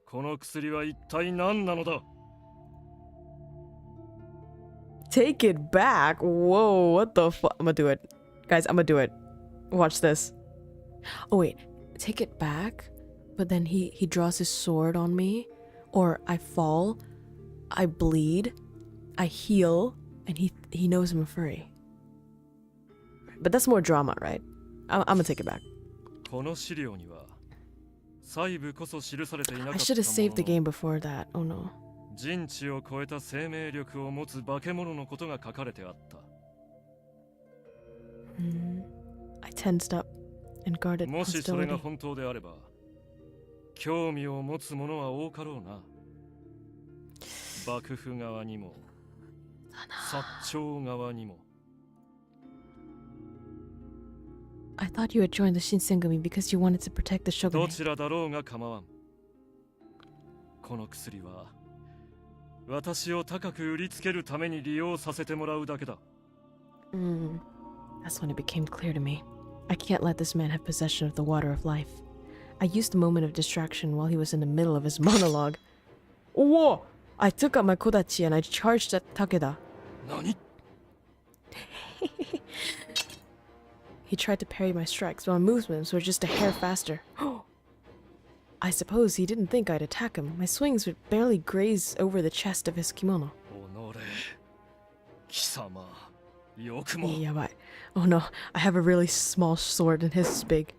この薬は一体何なのだ? Take it back? Whoa, what the fuck? I'm gonna do it. Guys, I'm gonna do it. Watch this. Oh wait, take it back? But then he draws his sword on me, or I fall, I bleed, I heal, and he knows I'm a furry. But that's more drama, right? I'm gonna take it back. この資料には細部こそ記されていなかった I should have saved the game before that. Oh no. 人知を超えた生命力を持つ化け物のことが書かれてあった。I tensed up and guarded もしそれが hostility. 本当であれば、興味を持つ者は多かろうな。幕府側にも、薩長側にも。I thought you had joined the Shinsengumi because you wanted to protect the ど shogunate. ちらだろうが構わん。この薬は私を高く売りつけるために利用させてもらうだけだ。That's when it became clear to me. I can't let this man have possession of the water of life. I used a moment of distraction while he was in the middle of his monologue. Whoa! I took out my kodachi and I charged at Takeda. 何? He tried to parry my strikes, but my movements were just a hair faster. I suppose he didn't think I'd attack him. My swings would barely graze over the chest of his kimono. 貴様、よくも。Yabai. Oh no, I have a really small sword and his is big.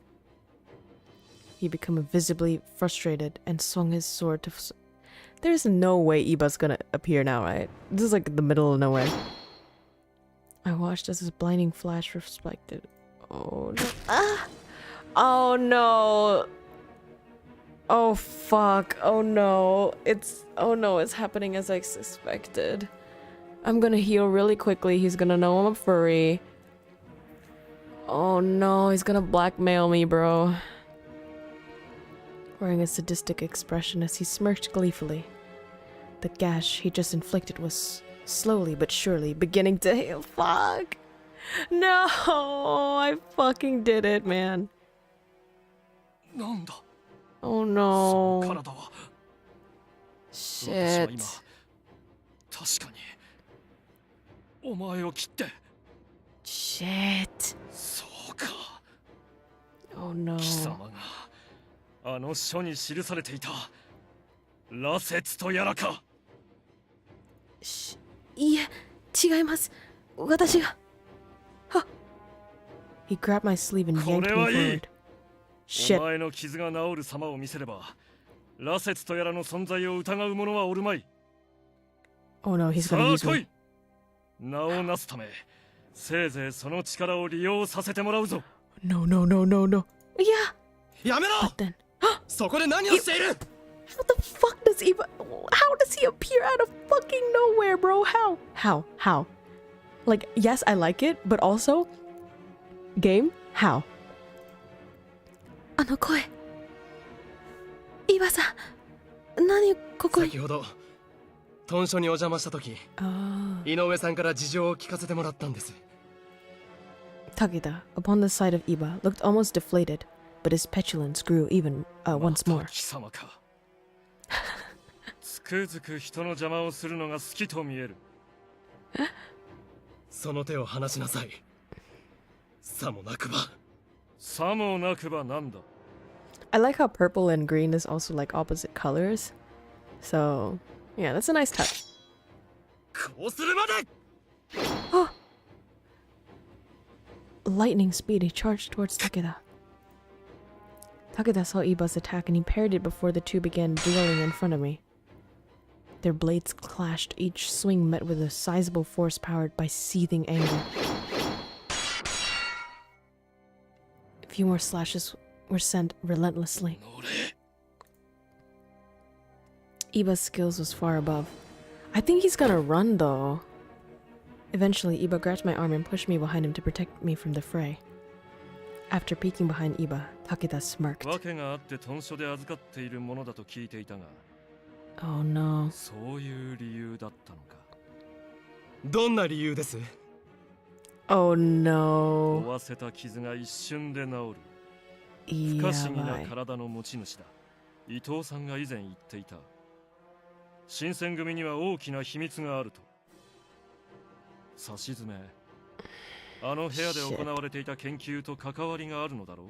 He became visibly frustrated and swung his sword to... There's no way Iba's gonna appear now, right? This is like the middle of nowhere. I watched as his blinding flash reflected. Oh no. Ah! Oh no! Oh fuck. Oh no. It's happening as I suspected. I'm gonna heal really quickly. He's gonna know I'm a furry. Oh no, he's gonna blackmail me, bro. Wearing a sadistic expression as he smirked gleefully. The gash he just inflicted was slowly but surely beginning to heal. Fuck. No, I fucking did it, man. なんだ? Oh no. その体は Shit. 確かにお前を切って Shit. そうか Oh no. 貴様があの書に記されていた羅刹とやらかいえ、違います。私が。は。He grabbed my sleeve and こ yanked れ me はいい forward. Shit. お前の傷が治る様を見せれば羅刹とやらの存在を疑う者はおるまい Oh no, he's さ gonna あ use 来 me. い名をなすためせいぜいその力を利用させてもらうぞ No, no, no, no, no. Yeah. やめろ But then. そこで何をしている How the fuck does Eva... How does he appear out of fucking nowhere, bro? How? Like, yes, I like it, but also... Game? How? あの声。Evaさん、何ここに。先ほど、豚書にお邪魔した時、井上さんから事情を聞かせてもらったんです。Takeda, upon the sight of Iba, looked almost deflated, but his petulance grew even once more. 貴様かつくづく人の邪魔をするのが好きと見えるその手を離しなさい。さもなくば。さもなくばなんだ I like how purple and green is also like opposite colors. So, yeah, that's a nice touch. こうするまで Oh! Lightning speed, he charged towards Takeda. Takeda saw Iba's attack and he parried it before the two began dueling in front of me. Their blades clashed, each swing met with a sizable force powered by seething anger. A few more slashes were sent relentlessly. Iba's skills was far above. I think he's gonna run though. Eventually, Iba grabbed my arm and pushed me behind him to protect me from the fray. After peeking behind Iba, Takeda smirked. 訳があって豚書で預かっているものだと聞いていたが Oh no. そういう理由だったのかどんな理由です Oh no. 負わせた傷が一瞬で治るい不可思議やばない体の持ち主だ伊藤さんが以前言っていた新選組には大きな秘密があるとさしずめあの部屋で行われていた研究と関わりがあるのだろう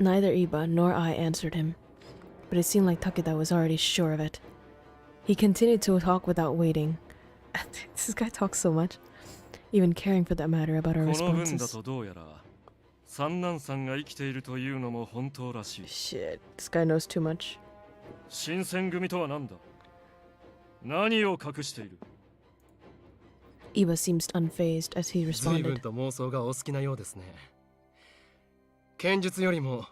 Neither Iba nor I answered him, but it seemed like Takeda was already sure of it. He continued to talk without waiting. This guy talks so much, even caring for that matter about our この分だ responses. とどうやら三男さんが生きているというのも本当らしい。 Shit, this guy knows too much. 新選組とは何だ？何を隠している？ Iba seems unfazed as he 随分 responded. と妄想がお好きなようですね。剣術よりも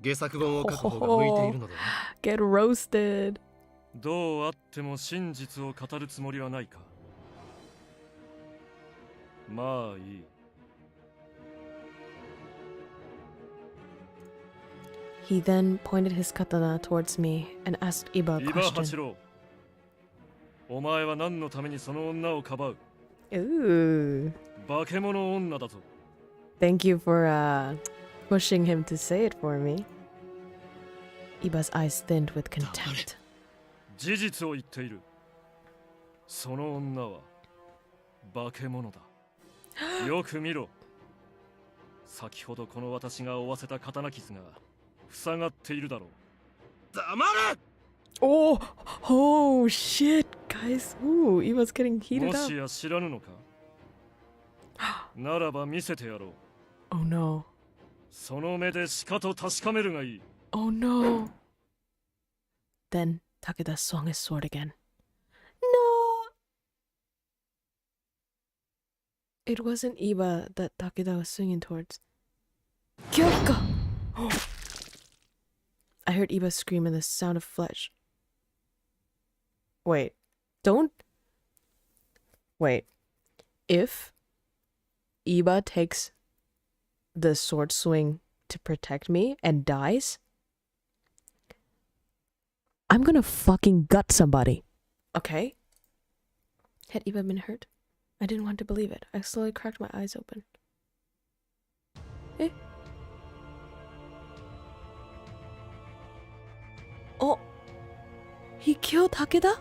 下作本を書く方が向いているのでは？ Get roasted. どうあっても真実を語るつもりはないか？まあいい。 He then pointed his katana towards me and asked Iba a 伊庭八 question. 郎、お前は何のためにその女をかばう？ Ooh. 化け物女だぞ。 Thank you for pushing him to say it for me. Iba's eyes thinned with contempt. 事実を言っている。その女は化け物だ。よく見ろ。先ほどこの私が負わせた刀傷が塞がっているだろう。黙れ！ Oh, oh shit, guys. Ooh, Iba's getting heated も up. しや知らぬのか？ならば見せてやろう。 Oh no. その目でしかと確かめるがいい。 Oh no. Then Takeda swung his sword again. No! It wasn't Iba that Takeda was swinging towards. Kyoko! I heard Iba scream and the sound of flesh. Wait. Don't... Wait. If Iba takes the sword swing to protect me and dies, I'm gonna fucking gut somebody. Okay? Had Iba been hurt? I didn't want to believe it. I slowly cracked my eyes open. Eh? Oh! He killed Takeda?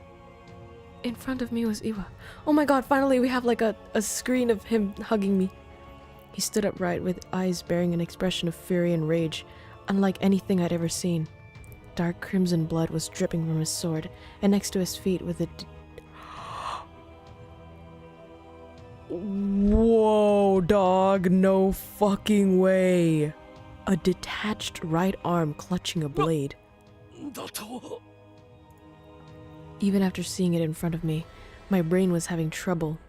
In front of me was Iba. Oh my god, finally we have like a screen of him hugging me. He stood upright with eyes bearing an expression of fury and rage, unlike anything I'd ever seen. Dark crimson blood was dripping from his sword, and next to his feet was a... Whoa, dog, no fucking way. A detached right arm clutching a blade. Even after seeing it in front of me, my brain was having trouble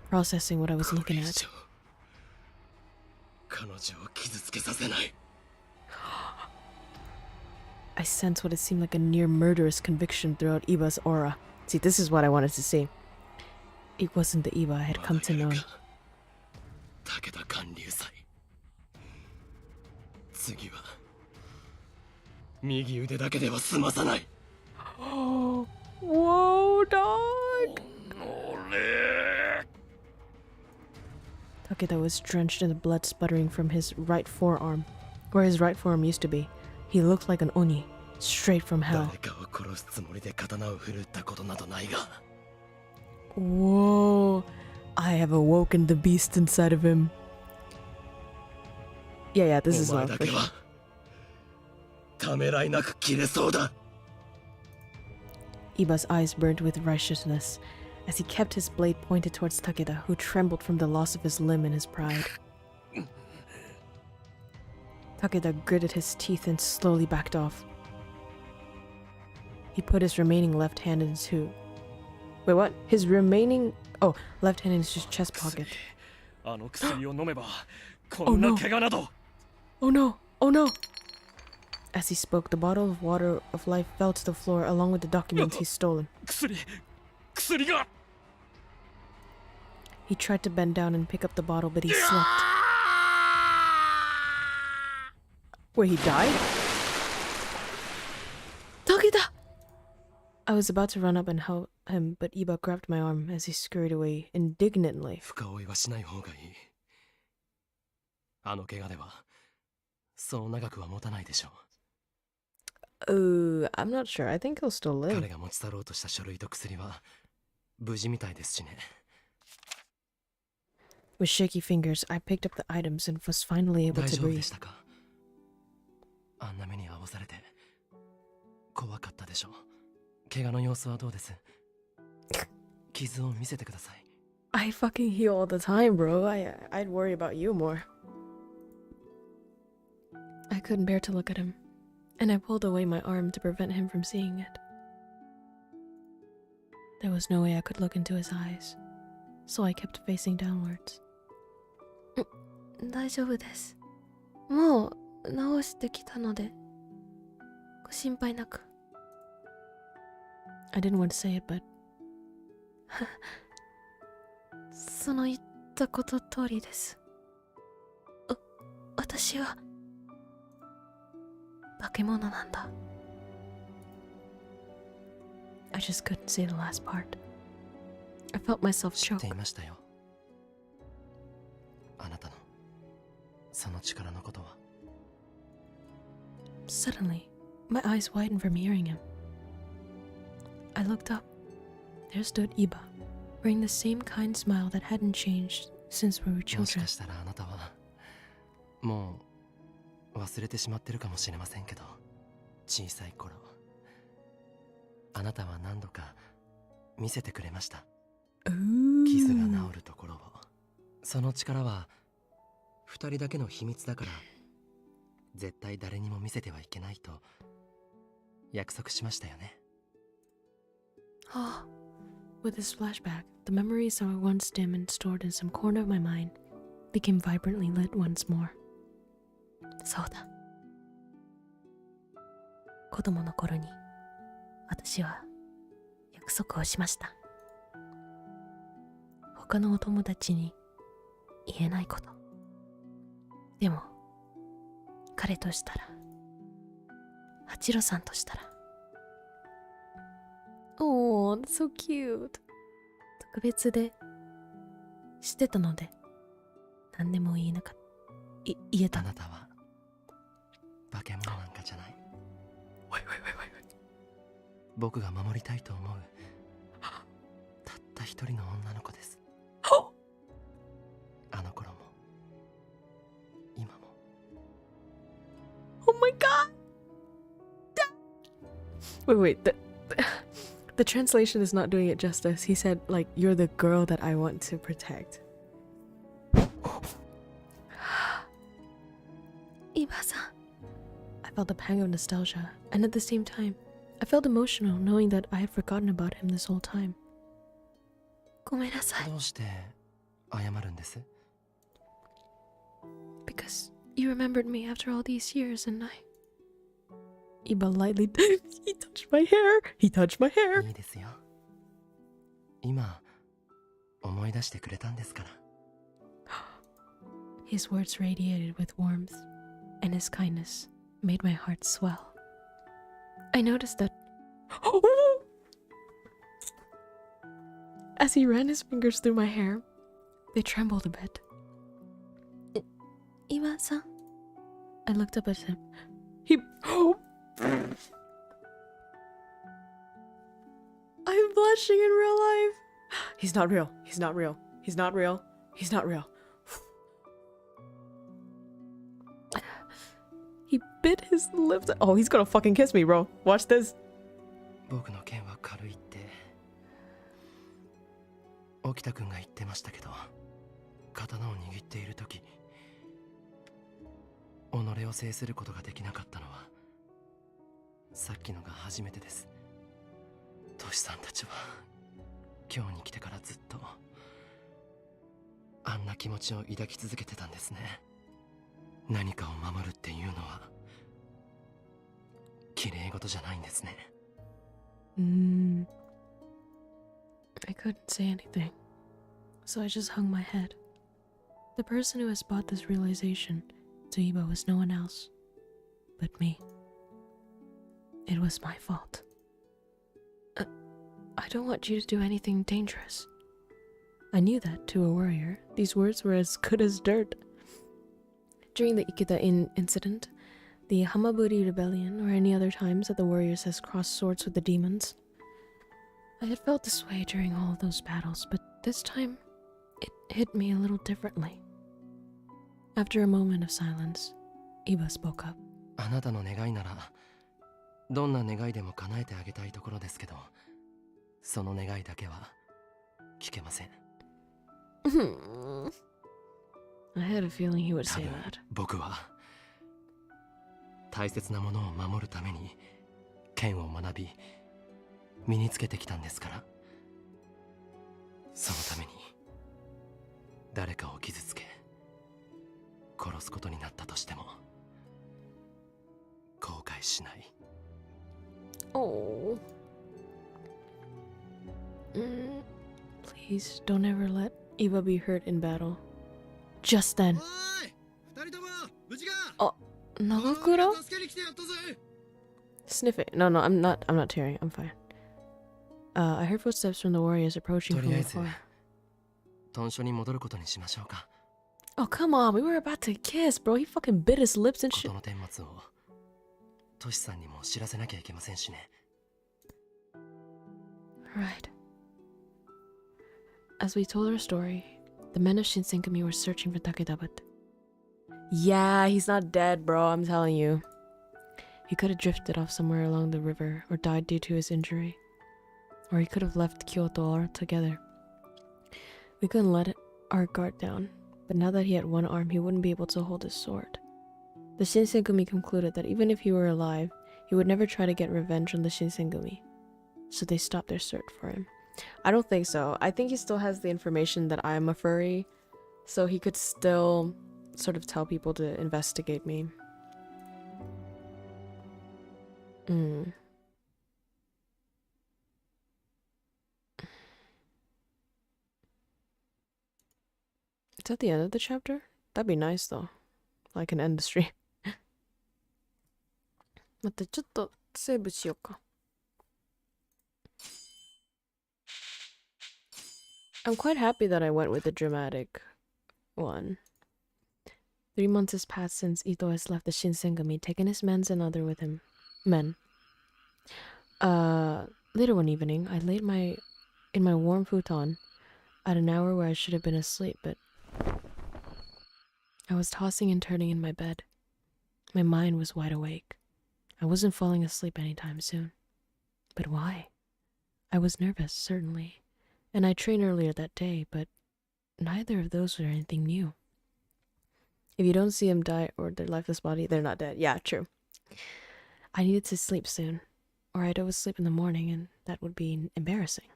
processing what I was looking at. I sensed what it seemed like a near murderous conviction throughout Iba's aura. See, this is what I wanted to see. It wasn't the Iba I had come to know. Oh, whoa, dog! Takeda was drenched in the blood sputtering from his right forearm, where his right forearm used to be. He looked like an oni, straight from hell. Whoa, I have awoken the beast inside of him. Yeah, this is love for sure. Iba's eyes burned with righteousness as he kept his blade pointed towards Takeda, who trembled from the loss of his limb and his pride. Takeda gritted his teeth and slowly backed off. He put his remaining left hand in his Wait, what? His remaining... Oh, left hand in his chest pocket. Oh no! Oh no! Oh no! As he spoke, the bottle of water of life fell to the floor along with the documents he's stolen. He tried to bend down and pick up the bottle, but he slipped. Wait, he died? Takeda! I was about to run up and help him, but Iba grabbed my arm as he scurried away indignantly. I'm not sure. I think he'll still live. With shaky fingers, I picked up the items and was finally able to breathe. 怪我の様子はどうです？傷を見せてください。I fucking heal all the time, bro. I'd worry about you more. I couldn't bear to look at him, and I pulled away my arm to prevent him from seeing it. There was no way I could look into his eyes, so I kept facing downwards. 大丈夫です。もう治してきたので、ご心配なく。I didn't want to say it, but その言ったこと通りです。私は化け物なんだ。I just couldn't say the last part. I felt myself choke. 知っていましたよ。あなたのその力のことは。Suddenly, my eyes widened from hearing him. I looked up. There stood Iba, wearing the same kind smile that hadn't changed since we were もし children. かしたらあなたはもう忘れてしまってるかもしれませんけど、小さい頃あなたは何度か見せてくれました。傷が治るところを。その力は二人だけの秘密だから絶対誰にも見せてはいけないと約束しましたよね。Ah, with this flashback, the memories that were once dim and stored in some corner of my mind became vibrantly lit once more. そうだ。子供の頃に私は約束をしました。他のお友達に言えないこと。でも彼としたら、八郎さんとしたら。Oh, that's so cute. 特別でしてたので何でも言えなかった。言えた。あなたは化け物なんかじゃない。僕が守りたいと思うたった一人の女の子です。あの頃も今も。Oh my god! Wait, the translation is not doing it justice. He said, like, you're the girl that I want to protect. Iba-san. I felt a pang of nostalgia, and at the same time, I felt emotional knowing that I had forgotten about him this whole time. ごめんなさい。どうして謝るんです？ Because you remembered me after all these years, and Iba lightly he touched my hair. He touched my hair. いいですよ。今思い出してくれたんですから。His words radiated with warmth, and his kindness made my heart swell. I noticed that as he ran his fingers through my hair, they trembled a bit. Iba-san? I looked up at him. I'm blushing in real life. He's not real. He's not real. He's not real. He's not real. He bit his lips. Oh, he's gonna fucking kiss me, bro. Watch this. 僕の剣は軽いって沖田くんが言ってましたけど、刀を握っている時己を制することができなかったのはさっきのが初めてです。トシさんたちは今日に来てからずっとあんな気持ちを抱き続けてたんですね。何かを守るっていうのは綺麗事じゃないんですね。I couldn't say anything, so I just hung my head. The person who has brought this realization to Iba was no one else but me. It was my fault. I don't want you to do anything dangerous. I knew that to a warrior, these words were as good as dirt. During the Ikeda incident, the Hamaburi rebellion, or any other times that the warriors has crossed swords with the demons, I had felt this way during all of those battles, but this time, it hit me a little differently. After a moment of silence, Iba spoke up. あなたの願いならどんな願いでも叶えてあげたいところですけど、その願いだけは聞けません。I had a feeling he would say that. 僕は大切なものを守るために剣を学び身につけてきたんですから、そのために誰かを傷つけ殺すことになったとしても後悔しない。Oh. Please don't ever let Eva be hurt in battle. Just then. Oh, Nagakura? Sniff it. No, I'm not tearing. I'm fine. I heard footsteps from the warriors approaching from afar. トンショに戻ることにしましょうか。Oh, come on. We were about to kiss, bro. He fucking bit his lips and shit. 事の顛末をトシさんにも知らせなきゃいけませんしね。Right. As we told our story, the men of Shinsengumi were searching for Takeda, but... Yeah, he's not dead, bro, I'm telling you. He could have drifted off somewhere along the river, or died due to his injury. Or he could have left Kyoto altogether. We couldn't let our guard down, but now that he had one arm, he wouldn't be able to hold his sword. The Shinsengumi concluded that even if he were alive, he would never try to get revenge on the Shinsengumi. So they stopped their search for him. I don't think so. I think he still has the information that I'm a furry, so he could still sort of tell people to investigate me. Is that the end of the chapter? That'd be nice though. I can end the stream. 待って、ちょっとセーブしようか。I'm quite happy that I went with the dramatic one. 3 months has passed since Ito has left the Shinsengumi, taken his men and other with him. Later one evening, I laid in my warm futon at an hour where I should have been asleep, but I was tossing and turning in my bed. My mind was wide awake. I wasn't falling asleep anytime soon. But why? I was nervous, certainly, and I trained earlier that day, but neither of those were anything new. If you don't see them die or their lifeless body, they're not dead. Yeah, true. I needed to sleep soon, or I'd always sleep in the morning, and that would be embarrassing.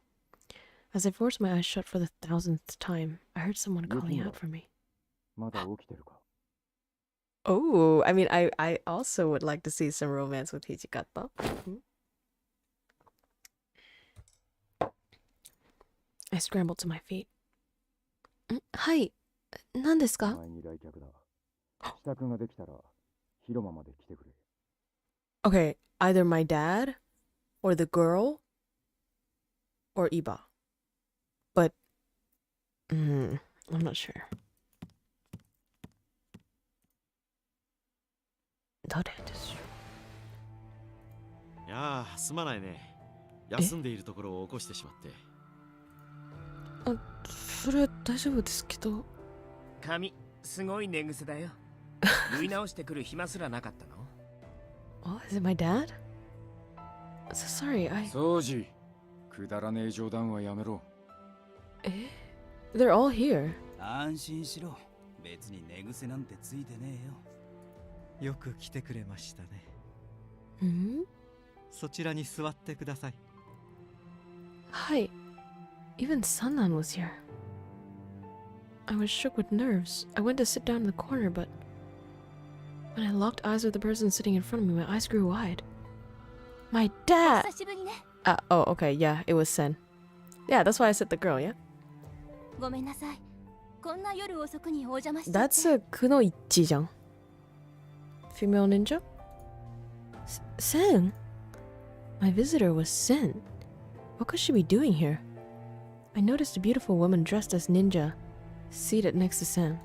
As I forced my eyes shut for the 1000th time, I heard someone calling out for me. Oh, I mean, I also would like to see some romance with Hijikata. I scrambled to my feet. Hi, 何ですか? Okay, either my dad, or the girl, or Iba. But, I'm not sure. 誰でしょう。いやあ、すまないね。休んでいるところを起こしてしまって。それ大丈夫ですけど。髪、すごい寝癖だよ。縫い直してくる暇すらなかったの？ Oh, is it my dad? So sorry, I... 掃除。くだらねえ冗談はやめろ。They're all here. 安心しろ。別に寝癖なんてついてねえよ。よく来てくれましたね。そちらに座ってください。Hi. Even Sannan was here. I was shook with nerves. I went to sit down in the corner, but when I locked eyes with the person sitting in front of me, my eyes grew wide. My dad! Oh, okay, yeah, it was Sen. Yeah, that's why I said the girl, yeah? That's a Kunoichi-jan. Female ninja? Sen? My visitor was Sen. What could she be doing here? I noticed a beautiful woman dressed as ninja seated next to Sen.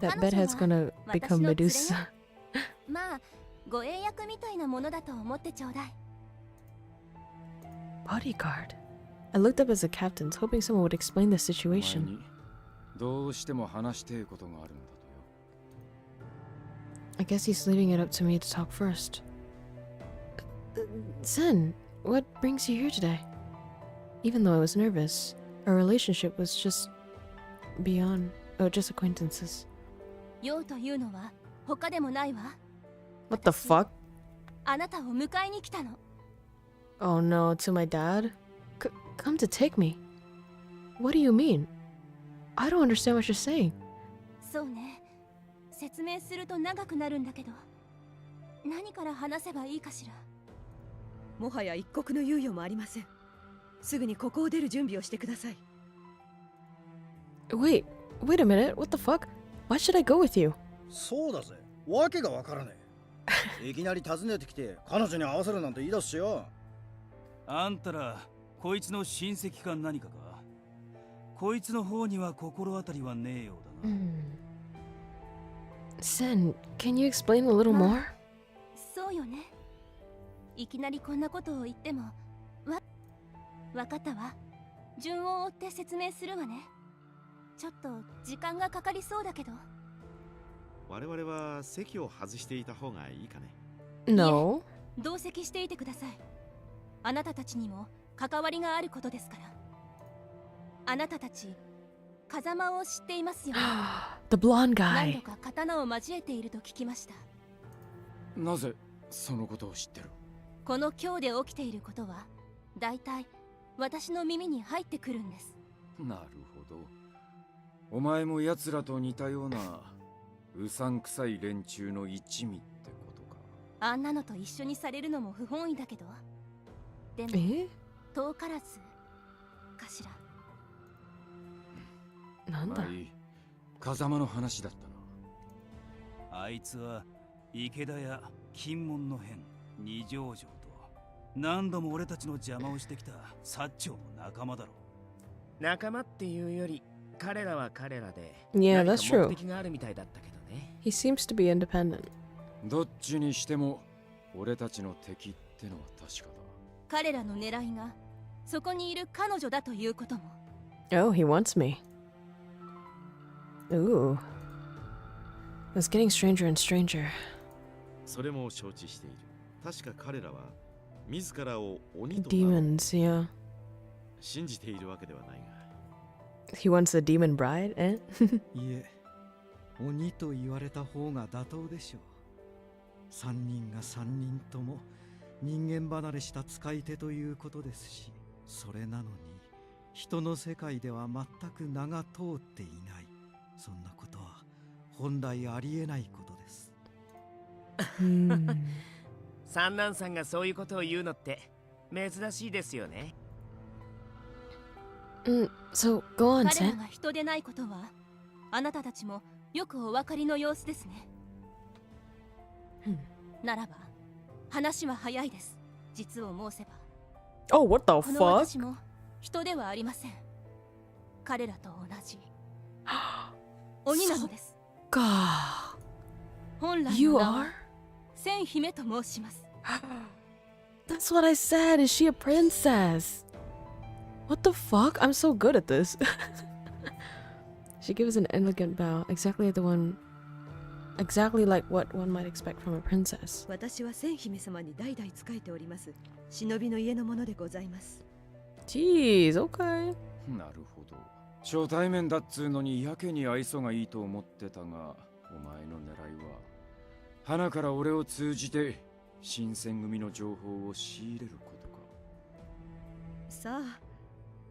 That bedhead's gonna become Medusa. Bodyguard. I looked up as the captain, hoping someone would explain the situation. I guess he's leaving it up to me to talk first. Sen, what brings you here today? Even though I was nervous, our relationship was just beyond, just acquaintances. 用というのは他でもないわ。 What the fuck? あなたを迎えに来たの。 Oh no, to my dad? Come to take me. What do you mean? I don't understand what you're saying. そうね。説明すると長くなるんだけど、何から話せばいいかしら。もはや一刻の猶予もありません。すぐにここを出る準備をしてください。Wait a minute, what the fuck? Why should I go with you? そうだぜ。わけがわからねえ。いきなり訪ねてきて彼女に会わせるなんて言い出すしよ。あんたらこいつの親戚か何かか。こいつの方には心当たりはねえようだな。Sen, can you explain a little more? そうよね。いきなりこんなことを言ってもわかったわ。順を追って説明するわね。ちょっと時間がかかりそうだけど。我々は席を外していた方がいいかね。 No. 同席していてください。あなたたちにも関わりがあることですから。あなたたち風間を知っていますよね。The blonde 何 guy. 度か刀を交えていると聞きました。なぜそのことを知ってる？この今日で起きていることはだいたい私の耳に入ってくるんです。なるほど。お前も奴らと似たようなうさんくさい連中の一味ってことか。あんなのと一緒にされるのも不本意だけど、でも遠からずかしら。なんだ。まあいい。風間の話だったな。あいつは池田や金門の変、二条城と何度も俺たちの邪魔をしてきた薩長の仲間だろ。仲間っていうより彼らは彼らで Yeah, that's true. 目的があるみたいだったけどね。 He seems to be independent. どっちにしても俺たちの敵ってのは確かだ。彼らの狙いがそこにいる彼女だということも。 Oh, he wants me. Ooh. It's getting stranger and stranger. それも承知している。確か彼らは自らを鬼と Demons, yeah. 信じているわけではないが。He wants a demon bride, eh? いえ、鬼と言われた方が妥当でしょう。三人が三人とも人間離れした使い手ということですし、それなのに人の世界では全く名が通っていない。そんなことは本来ありえないことです。三男さんがそういうことを言うのって珍しいですよね。So go on, 彼ら Sen. が人でないことはあなたたちもよくお分かりの様子ですね。ならば話は早いです。実を申せば Oh, what the この fuck? 私も人ではありません。彼らと同じ鬼なのです。本来 You の名は are? 千姫と申します。That's what I said. Is she a princess? What the fuck? I'm so good at this. She gives an elegant bow, exactly like what one might expect from a princess. 私は千姫様に代々仕えております。忍びの家のものでございます。Jeez, okay. なるほど。初対面だっつうのにやけに愛想がいいと思ってたが、お前の狙いは花から俺を通じて新選組の情報を仕入れることか。さあ、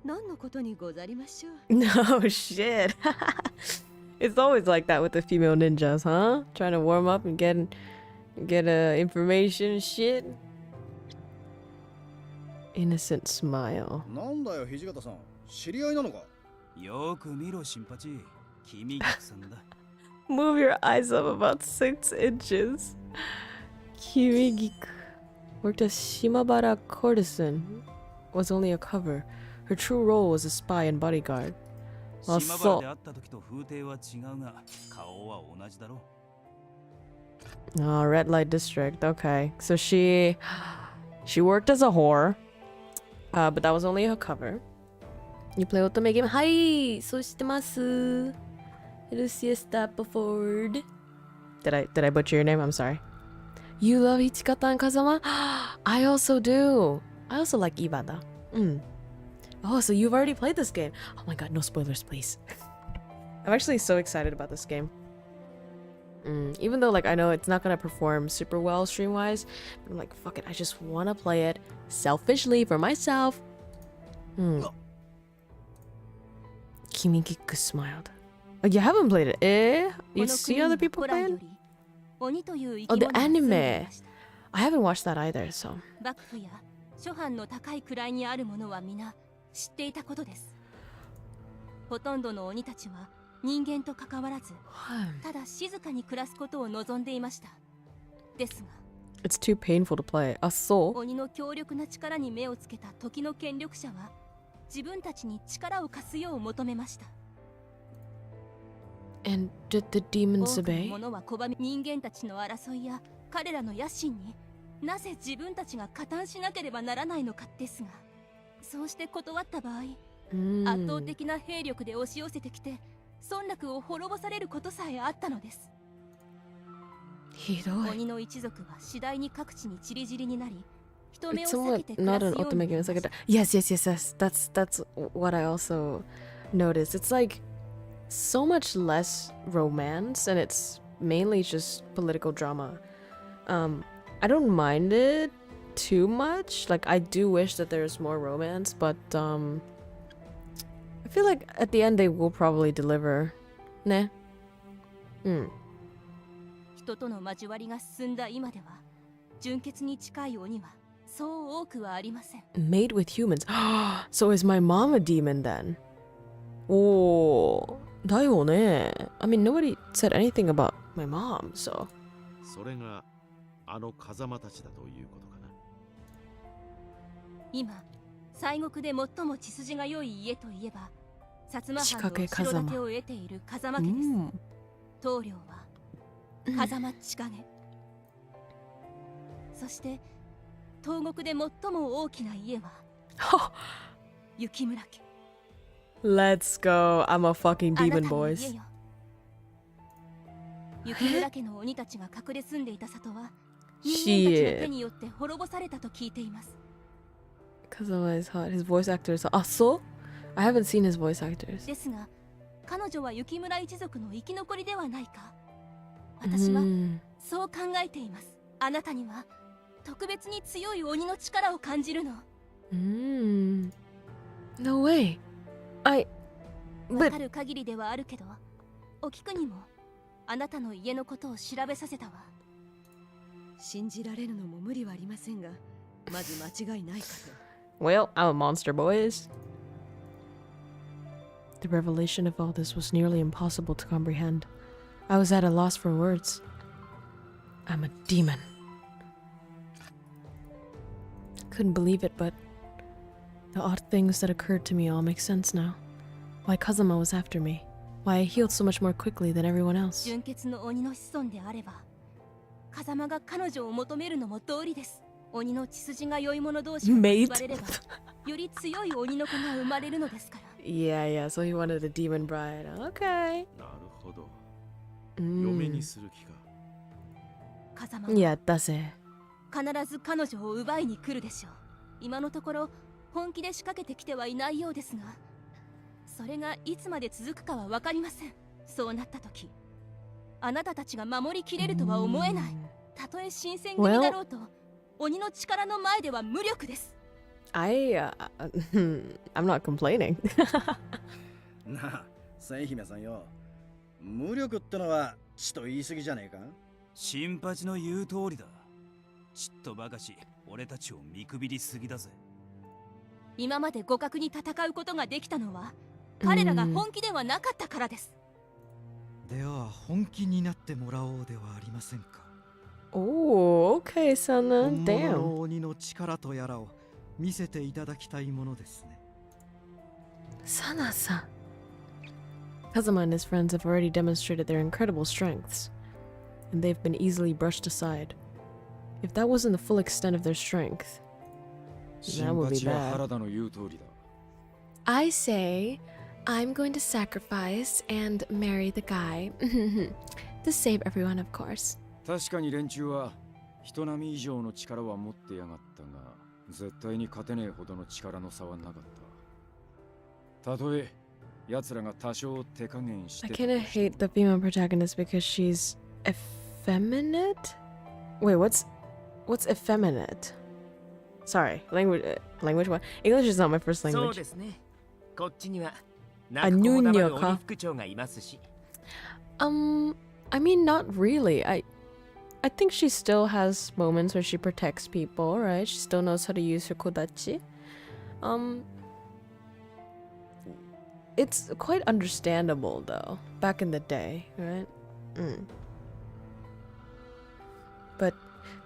何のことにござりましょう。No shit. It's always like that with the female ninjas, huh? Trying to warm up and get information shit. Innocent smile. なんだよ土方さん、知り合いなのか？よく見ろ新八、君がさんだ。Move your eyes up about 6 inches. Kirigiku worked as Shimabara courtesan, was only a cover. Her true role was a spy and bodyguard. 島原で会った時と風景は違うが、顔は同じだろ。Oh, red light district. Okay, so she worked as a whore, but that was only her cover. You play Otome game. Hi, so shitemasu. Lucia Stappleford. Did I butcher your name? I'm sorry. You love Ichikata and Kazama? I also do. I also like Ibada. Oh, so you've already played this game. Oh my god, no spoilers, please. I'm actually so excited about this game. Even though, like, I know it's not gonna perform super well stream-wise, but I'm like, fuck it, I just want to play it selfishly for myself. Kimikiko smiled. Oh, you haven't played it, eh? You see other people playing? Oh, the anime. I haven't watched that either, so. 幕府や諸藩の高い位にある者は皆知っていたことです。ほとんどの鬼たちは人間と関わらず、ただ静かに暮らすことを望んでいました。ですが、It's too painful to play. あ、そう？鬼の強力な力に目をつけた時の権力者は、自分たちに力を貸すよう求めました。And did the demons 多くの obey? 者は拒み、人間たちの争いや彼らの野心になぜ自分たちが加担しなければならないのかですが、そうして断った場合、圧倒的な兵力で押し寄せてきて村落を滅ぼされることさえあったのです。ひどい。鬼の一族は次第に各地に散り散りになり、人目を It's 避け somewhat て暮ら not す an ようになり ultimate ま game. した。 Yes. That's what I also noticed. It's like so much less romance, and it's mainly just political drama. I don't mind it too much. Like, I do wish that there's more romance, but I feel like at the end they will probably deliver. Ne? 人との交わりが進んだ今では、純潔に近い鬼はそう多くはありません。Made with humans. So is my mom a demon then? Oh, だよね. I mean, nobody said anything about my mom, so. それがあの風間たちだということかな。今、西国で最も血筋が良い家といえば、薩摩藩の後ろ盾を得ている風間家です。棟梁は風間千景。そして東国で最も大きな家は雪村家。Let's go. I'm a fucking demon, boys. 雪村家の鬼たちが隠れ住んでいた里は人間たちの手によって滅ぼされたと聞いています。Kazama is hot. His voice actors. Ah, so? I haven't seen his voice actors. ですが、彼女は雪村一族の生き残りではないか。私はそう考えています。あなたには特別に強い鬼の力を感じるの。No way. わかる限りではあるけど、お菊にもあなたの家のことを調べさせたわ。信じられるのも無理はありませんが、まず間違いないかと。Well, I'm a monster, boys. The revelation of all this was nearly impossible to comprehend. I was at a loss for words. I'm a demon. Couldn't believe it, but the odd things that occurred to me all make sense now. Why Kazama was after me. Why I healed so much more quickly than everyone else. 純潔の鬼の子孫であれば、風間が彼女を求めるのも道理です。鬼の血筋が良い者同士が結ばれれば、より強い鬼の子が生まれるのですから。Yeah, so he wanted a demon bride. Okay. なるほど。嫁にする気か。風間はやったぜ。必ず彼女を奪いに来るでしょう。今のところ本気で仕掛けてきてはいないようですが、それがいつまで続くかは分かりません。そうなった時、あなたたちが守りきれるとは思えない。たとえ新選組だろうと、鬼の力の前では無力です。I'm not complaining. なあ、千姫さんよ。無力ってのはちっと言い過ぎじゃねえか。新八の言う通りだ。ちっとばかし俺たちを見くびりすぎだぜ。今まで互角に戦うことができたのは彼らが本気ではなかったからです。では本気になってもらおうではありませんか。Oh, okay, Sana. 本物 Damn. の鬼の力とやらを見せていただきたいものですね。Sana-san. Kazama and his friends have already demonstrated their incredible strengths, and they've been easily brushed aside. If that wasn't the full extent of their strength, that would be bad. I say, I'm going to sacrifice and marry the guy. To save everyone, of course. 確かに連中は人並み以上の力は持ってやがったが、絶対に勝てねえほどの力の差はなかった。たとえ奴らが多少手加減して。I kind of hate the female protagonist because she's effeminate. Wait, what's effeminate? Sorry, language one. English is not my first そう language. ですね。こっちには泣く子も黙る鬼副長がいますし。I mean, not really. I think she still has moments where she protects people, right? She still knows how to use her kodachi. It's quite understandable though, back in the day, right? But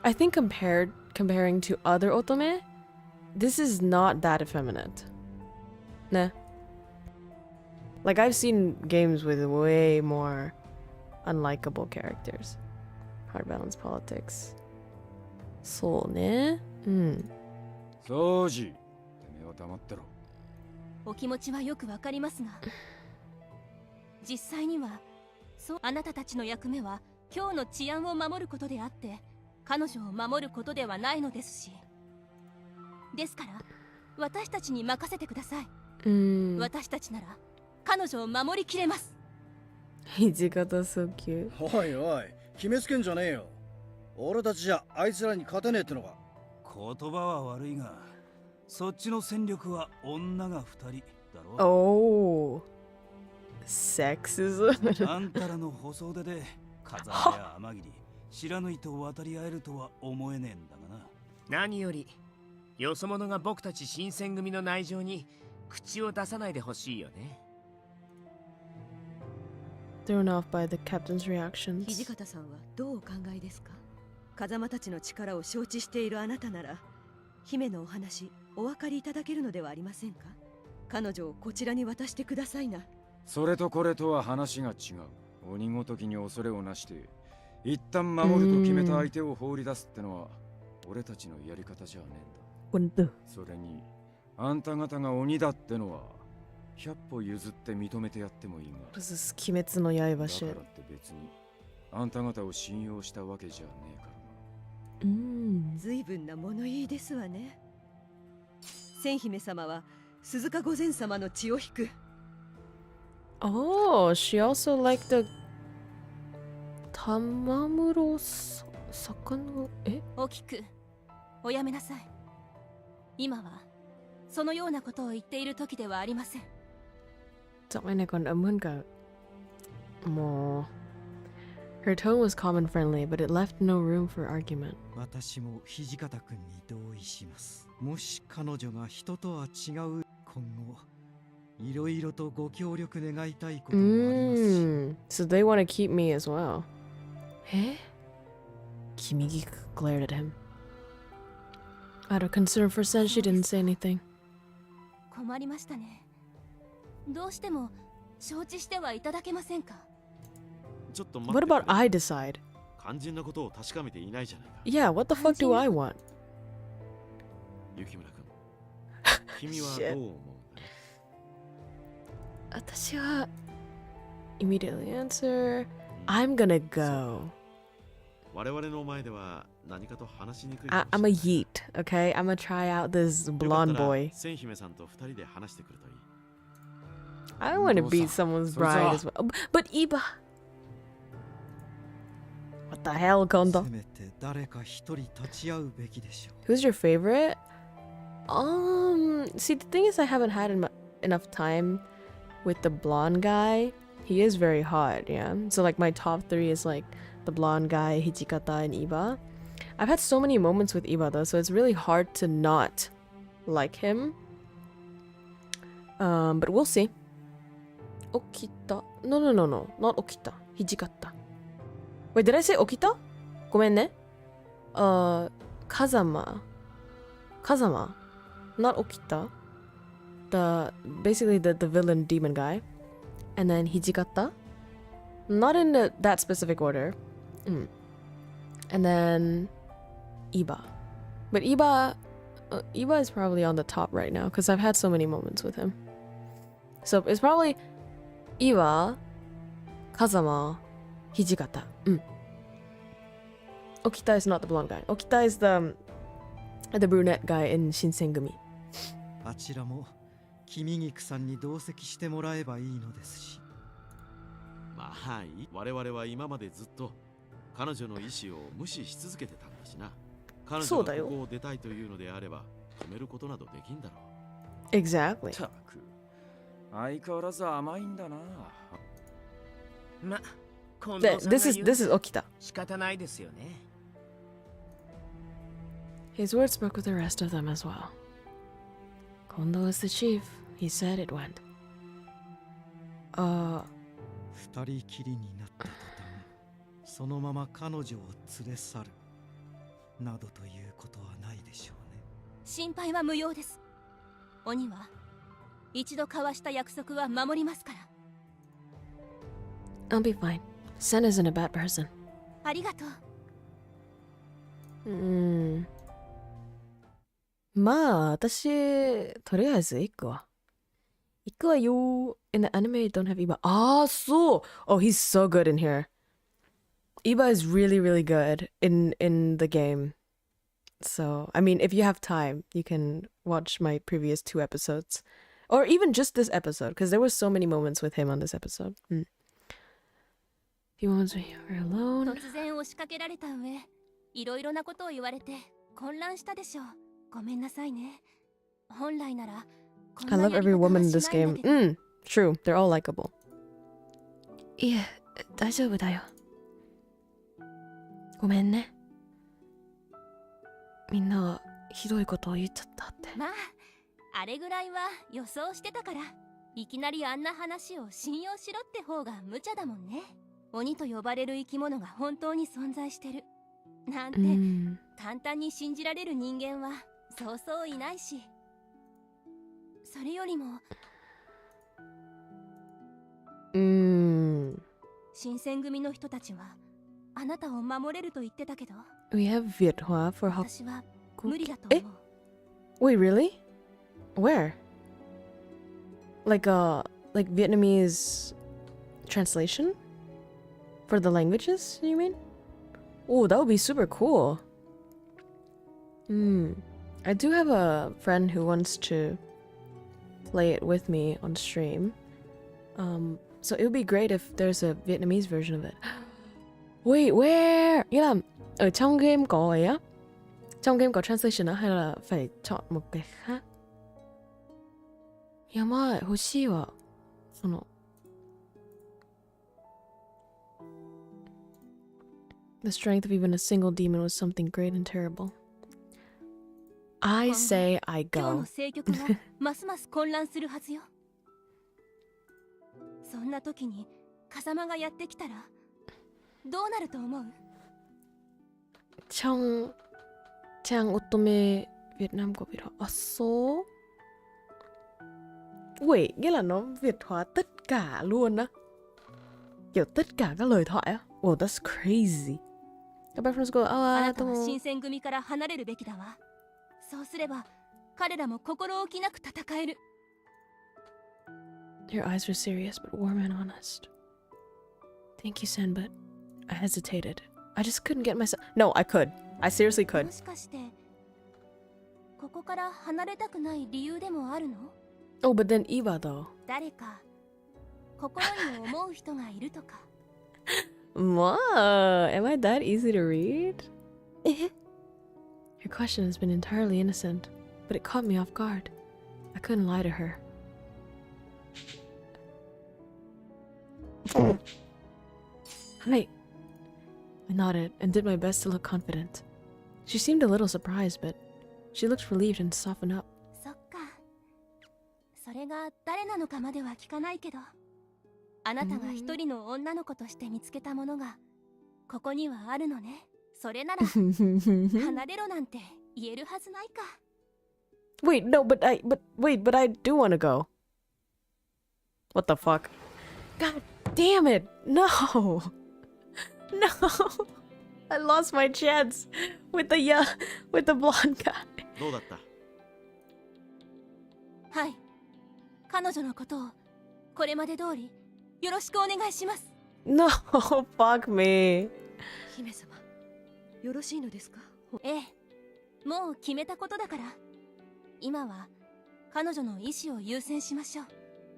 I think comparing to other otome, this is not that effeminate. Nah. Like I've seen games with way more unlikable characters. Hard balance politics. そうね。そうじ。てめえは黙ってろ。お気持ちはよくわかりますが、実際にはあなたたちの役目は今日の治安を守ることであって、彼女を守ることではないのですし。ですから私たちに任せてください。私たちなら彼女を守りきれます。土方 so cute. おいおい、決めつけんじゃねえよ。俺たちじゃあいつらに勝てねえってのか。言葉は悪いが、そっちの戦力は女が2人だろ。Oh, sexism. あんたらの細腕で風間や天霧、白縫いと渡り合えるとは思えねえんだがな。何よりよそ者が僕たち新選組の内情に口を出さないでほしいよね。Thrown off by the captain's reactions. 土方さんはどうお考えですか？風間たちの力を承知しているあなたなら、姫のお話お分かりいただけるのではありませんか？彼女をこちらに渡してくださいな。それとこれとは話が違う。鬼ごときに恐れをなして一旦守ると決めた相手を放り出すってのは俺たちのやり方じゃねえんだ。それにあんた方が鬼だってのは100歩譲って認めてやってもいいが、What is this 鬼滅の刃 shit? だからって別にあんた方を信用したわけじゃねえからな。随分な物言いですわね。千姫様は鈴鹿御前様の血を引く。Oh, she also liked the Tamamuro Sakano. 大きくおやめなさい。今はそのようなことを言っている時ではありません。Her tone was calm and friendly, but it left no room for argument. 私も土方君に同意します。もし彼女が人とは違う今後、いろいろとご協力願いたいこともありますし。So they want to keep me as well. Kimigi glared at him. Out of concern for Sen, she didn't say anything. 困りましたね。どうしても承知してはいただけませんか？ちょっと待って。 What about I decide? 肝心なことを確かめていないじゃないか。Yeah, what the fuck do I want? 雪村君、君はどう思う？私は immediately answer. I'm gonna go. 我々の前では何かと話しにくい。I'm a yeet, okay? I'm gonna try out this blonde boy. 千姫さんと2人で話してくるといい。I don't want to beat someone's bride as well. But Iba. What the hell, Kondo? Who's your favorite? See, the thing is, I haven't had enough time with the blonde guy. He is very hot, yeah. So like my top 3 is like the blonde guy, Hijikata, and Iba. I've had so many moments with Iba though, so it's really hard to not like him. But we'll see. Okita. No, not Okita. Hijikata. Wait, did I say Okita? ごめんね. Kazama. Not Okita. Basically the villain demon guy. And then Hijikata. Not in that specific order. And then Iba. But Iba is probably on the top right now because I've had so many moments with him. So it's probably Iba, Kazama, Hijikata. Okita is not the blonde guy. Okita is the brunette guy in Shinsengumi. あちらも君菊さんに同席してもらえばいいのですし。まあいい。我々は今までずっと彼女の意思を無視し続けてたんだしな。彼女がここを出たいというのであれば止めることなどできんだろう。Exactly. たく相変わらず甘いんだな。ま、近藤さんが言う This is Okita. 仕方ないですよね。His words spoke with the rest of them as well. Kondo is the chief. He said it went. 二人きりになった途端、そのまま彼女を連れ去るなどということはないでしょうね。心配は無用です。鬼は一度交わした約束は守りますから。I'll be fine. Sen isn't a bad person. ありがとう。まあ、私、とりあえず行くわ。行くわよ。In the anime, I don't have Iba. Ah, so. Oh, he's so good in here. Iba is really, really good in the game. So, I mean, if you have time, you can watch my previous 2 episodes. Or even just this episode, because there were so many moments with him on this episode. Few moments when you were alone. 突然押しかけられた上、いろいろなことを言われて混乱したでしょう。ごめんなさいね。本来なら、I love every woman in this game. True. They're all likable. いえ、大丈夫だよ。ごめんね。みんなひどいことを言っちゃったって。まあ、あれぐらいは予想してたから、いきなりあんな話を信用しろって方が無茶だもんね。鬼と呼ばれる生き物が本当に存在してるなんて、簡単に信じられる人間はそうそういないし。それよりも新選組の人たちはあなたを守れると言ってたけど。 We have Vtuber for Hakuoki. 私は無理だと思う。Wait, really? Where? Like Vietnamese translation? For the languages, you mean? Oh, that would be super cool. I do have a friend who wants to play it with me on stream. So it would be great if there's a Vietnamese version of it. Wait, where? Nghĩa là ở trong game có ấy á? Trong game có translation á hay là phải chọn một cái khác? やばい、欲しいわ。その The strength of even a single demon was something great and terrible. I say I 今日 go. の政局がますます混乱するはずよ。そんな時に風間がやってきたらどうなると思う？ Trong trang otome Việt Nam của Việt Hóa số. Wait, nghĩa là nó Việt hóa tất cả luôn á. Kiểu tất cả các lời thoại á. Oh, that's crazy. Các bạn friends go, あなたは新選組から離れるべきだわ。そうすれば彼らも心置きなく戦える。 Your eyes were serious but warm and honest. Thank you, Sen, but I hesitated. I just couldn't get myself. No, I could. I seriously could. もしかしてここから離れたくない理由でもあるの？ Oh, but then Eva though. 誰か心に思う人がいるとか。Ma, am I that easy to read? Your question has been entirely innocent, but it caught me off guard. I couldn't lie to her. Hi. I nodded and did my best to look confident. She seemed a little surprised, but she looked relieved and softened up. そっか。それが誰なのかまでは聞かないけど、あなたが一人の女の子として見つけたものがここにはあるのね。それなら離れろなんて言えるはずないか。 Wait, no, but I do want to go. What the fuck? God damn it! No! No! I lost my chance with the blonde guy. どうだった？はい。彼女のことをこれまで通りよろしくお願いします。 No, fuck me. 姫様、よろしいのですか？ええ、もう決めたことだから。今は彼女の意思を優先しましょう。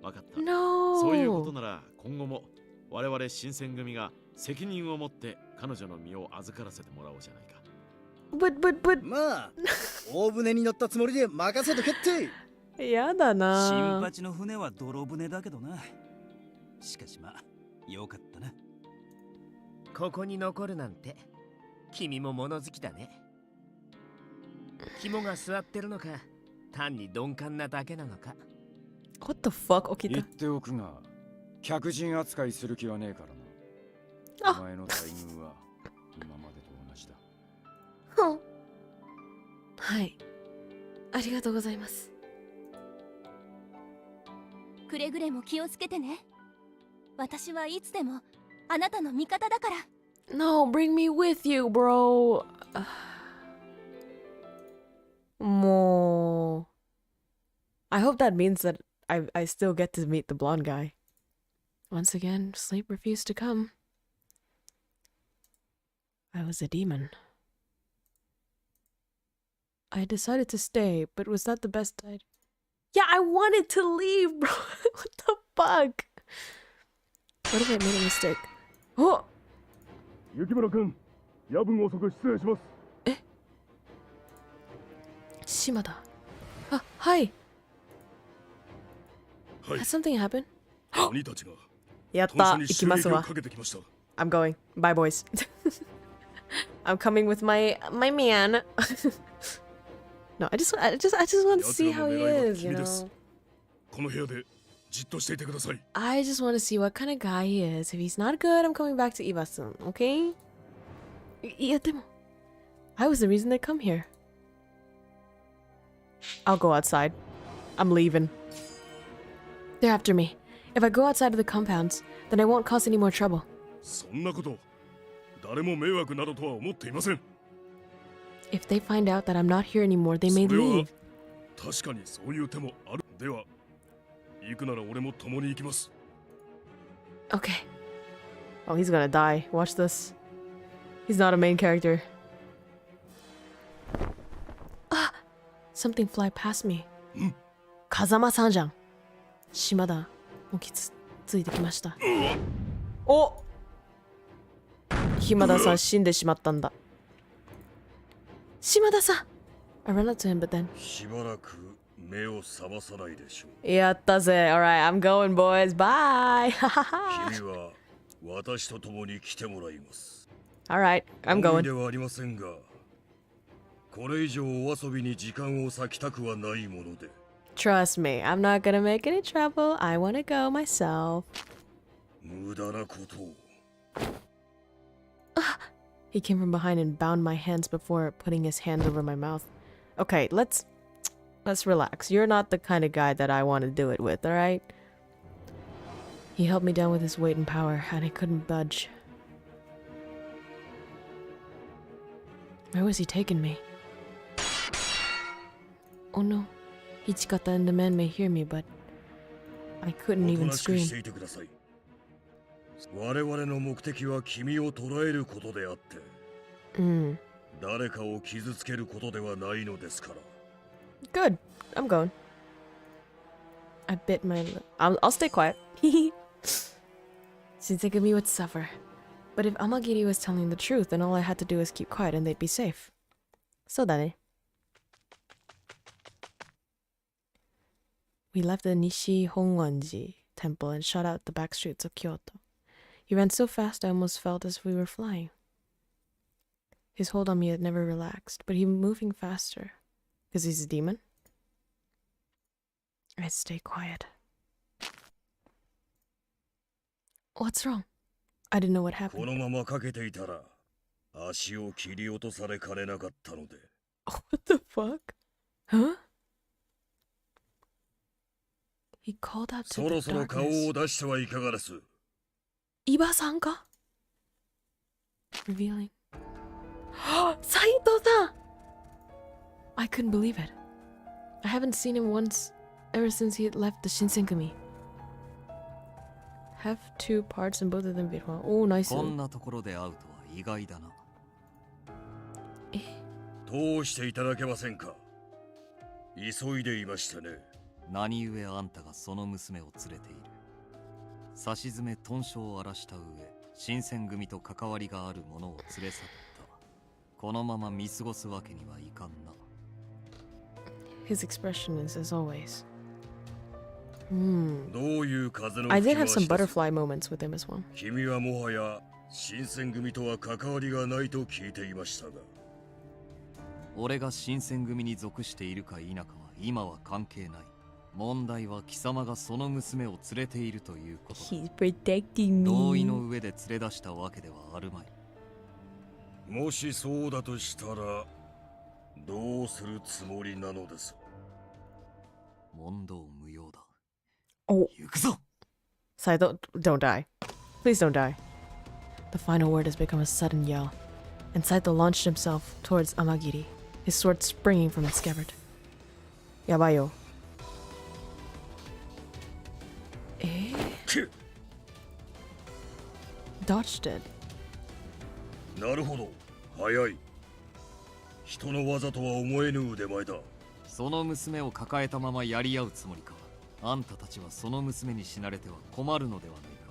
分かった。そういうことなら今後も我々新選組が責任を持って彼女の身を預からせてもらおうじゃないか。but まあ大船に乗ったつもりで任せとけって。やだな。新八の船は泥船だけどな。しかしまあよかったな。ここに残るなんて君も物好きだね。肝が座ってるのか単に鈍感なだけなのか。 What the fuck? 起きた。言っておくが客人扱いする気はねえからな。お前の待遇は今までと同じだ。はい、ありがとうございます。くれぐれも気をつけてね。私はいつでもあなたの味方だから。 No, bring me with you, bro. もう I hope that means that I still get to meet the blonde guy. Once again, sleep refused to come. I was a demon. I decided to stay, but was that the best idea? Yeah, I wanted to leave, bro. What the fuck? What if I made a mistake? Oh! 雪村君、夜分遅く失礼します。え？島田。あ、はい。Has something happened? 鬼たちがやった、行きますわ。I'm going. Bye, boys. I'm coming with my man. No, I just want to see how he is, you know. この部屋でじっとしていてください。I just want to see what kind of guy he is. If he's not good, I'm coming back to Iba soon, okay? いや、でも I was the reason they come here. I'll go outside. I'm leaving. They're after me. If I go outside of the compounds, then I won't cause any more trouble. そんなこと誰も迷惑などとは思っていません。 If they find out that I'm not here anymore, they may leave. 確かにそういう手もある。では行くなら俺も共に行きます。 Okay. Oh, he's gonna die. Watch this. He's not a main character. Ah! Something fly past me. 風間さんじゃん。島田、もきついてきました。お！島田さん死んでしまったんだ。島田さん I ran up to him, but then しばらく目を覚まさないでしょう。やったぜ。Alright, I'm going, boys. Bye! 君は私と共に来てもらいます。Alright, I'm going. ではありませんが、これ以上お遊びに時間を割きたくはないもので。Trust me, I'm not gonna make any trouble. I wanna go myself. 無駄なことを。He came from behind and bound my hands before putting his hand over my mouth. Okay, let's relax. You're not the kind of guy that I want to do it with, alright? He held me down with his weight and power, and I couldn't budge. Where was he taking me? Oh no. Ichikata and the man may hear me, but I couldn't even scream. 我々の目的は君を捕らえることであって、誰かを傷つけることではないのですから。Good. I'm going. I bit my lip. I'll stay quiet. Shinsengumi would suffer. But if Amagiri was telling the truth, then all I had to do was keep quiet and they'd be safe. そうだね。We left the Nishi Hongwanji temple and shot out the back streets of Kyoto. He ran so fast I almost felt as if we were flying. His hold on me had never relaxed, but he was moving faster. Because he's a demon? I'd stay quiet. What's wrong? I didn't know what happened. このままかけていたら足を切り落とされかねなかったので。What the fuck? Huh? He called out to そろそろ the 顔 darkness. を出してはいかがです。Iba-san ka? Revealing. Saito-san! I couldn't believe it. I haven't seen him once ever since he had left the Shinsengumi. Have two parts and both of them beat one. Oh, nice. こんなところで会うとは意外だな。通していただけませんか。急いでいましてね。何故あんたがその娘を連れている。差し詰め豚書を荒らした上、新選組と関わりがある者を連れ去った。このまま見過ごすわけにはいかんな。His expression is as always. どういう風の I 吹 did き have 回し some です。 butterfly moments with him as well. 君はもはや新選組とは関わりがないと聞いていましたが。俺が新選組に属しているか否かは今は関係ない。問題は貴様がその娘を連れているということだ。 He's protecting 同意 me. の上で連れ出したわけではあるまい。もしそうだとしたらどうするつもりなのです。問答無用だ。 Oh. 行くぞ。 Sai, don't die. Please don't die. The final word has become a sudden yell, and Saito launched himself towards Amagiri, his sword springing from its scabbard. Yabayo. Dodged it. なるほど、早い。人の技とは思えぬ腕前だ。その娘を抱えたままやり合うつもりか。あんたたちはその娘に死なれては困るのではないか。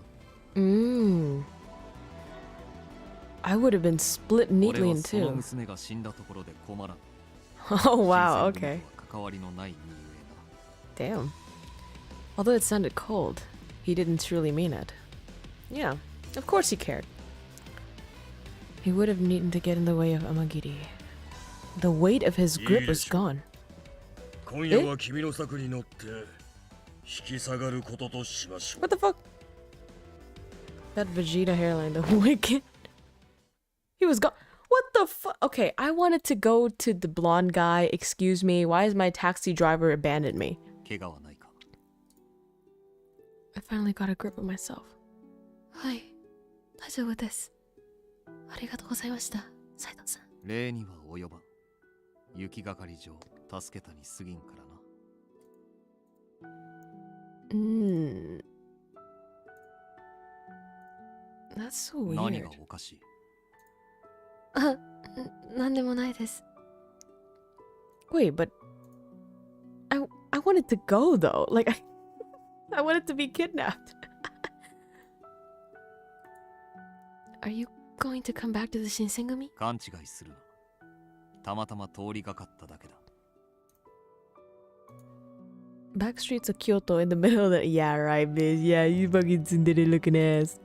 I would have been split 俺 neatly は in その two. 娘が死んだところで困らん。 Oh wow, 新選組 okay. とは関わりのない身ゆえな。 Damn. Although it sounded cold, he didn't truly mean it. Yeah, of course he cared. He would have needed to get in the way of Amagiri. The weight of his grip was gone. 今夜は君の策に乗って引き下がることとしましょう。 What the fuck? That Vegeta hairline, the wicked. He was gone. What the fuck? Okay, I wanted to go to the blonde guy. Excuse me, why has my taxi driver abandoned me? 怪我はないか。 I finally got a grip of myself. はい、大丈夫です。ありがとうございました、斉藤さん。礼には及ばん。雪がかり上、助けたに過ぎんからな。That's so weird. 何がおかしい。なんでもないです。Wait, but I wanted to go though. Like I wanted to be kidnapped. Are you going to come back to the Shinsengumi? 勘違いするな。たまたま通りがかっただけだ。Back streets of Kyoto in the middle of the... Yeah, right, bitch. Yeah, you fucking tsundere looking ass.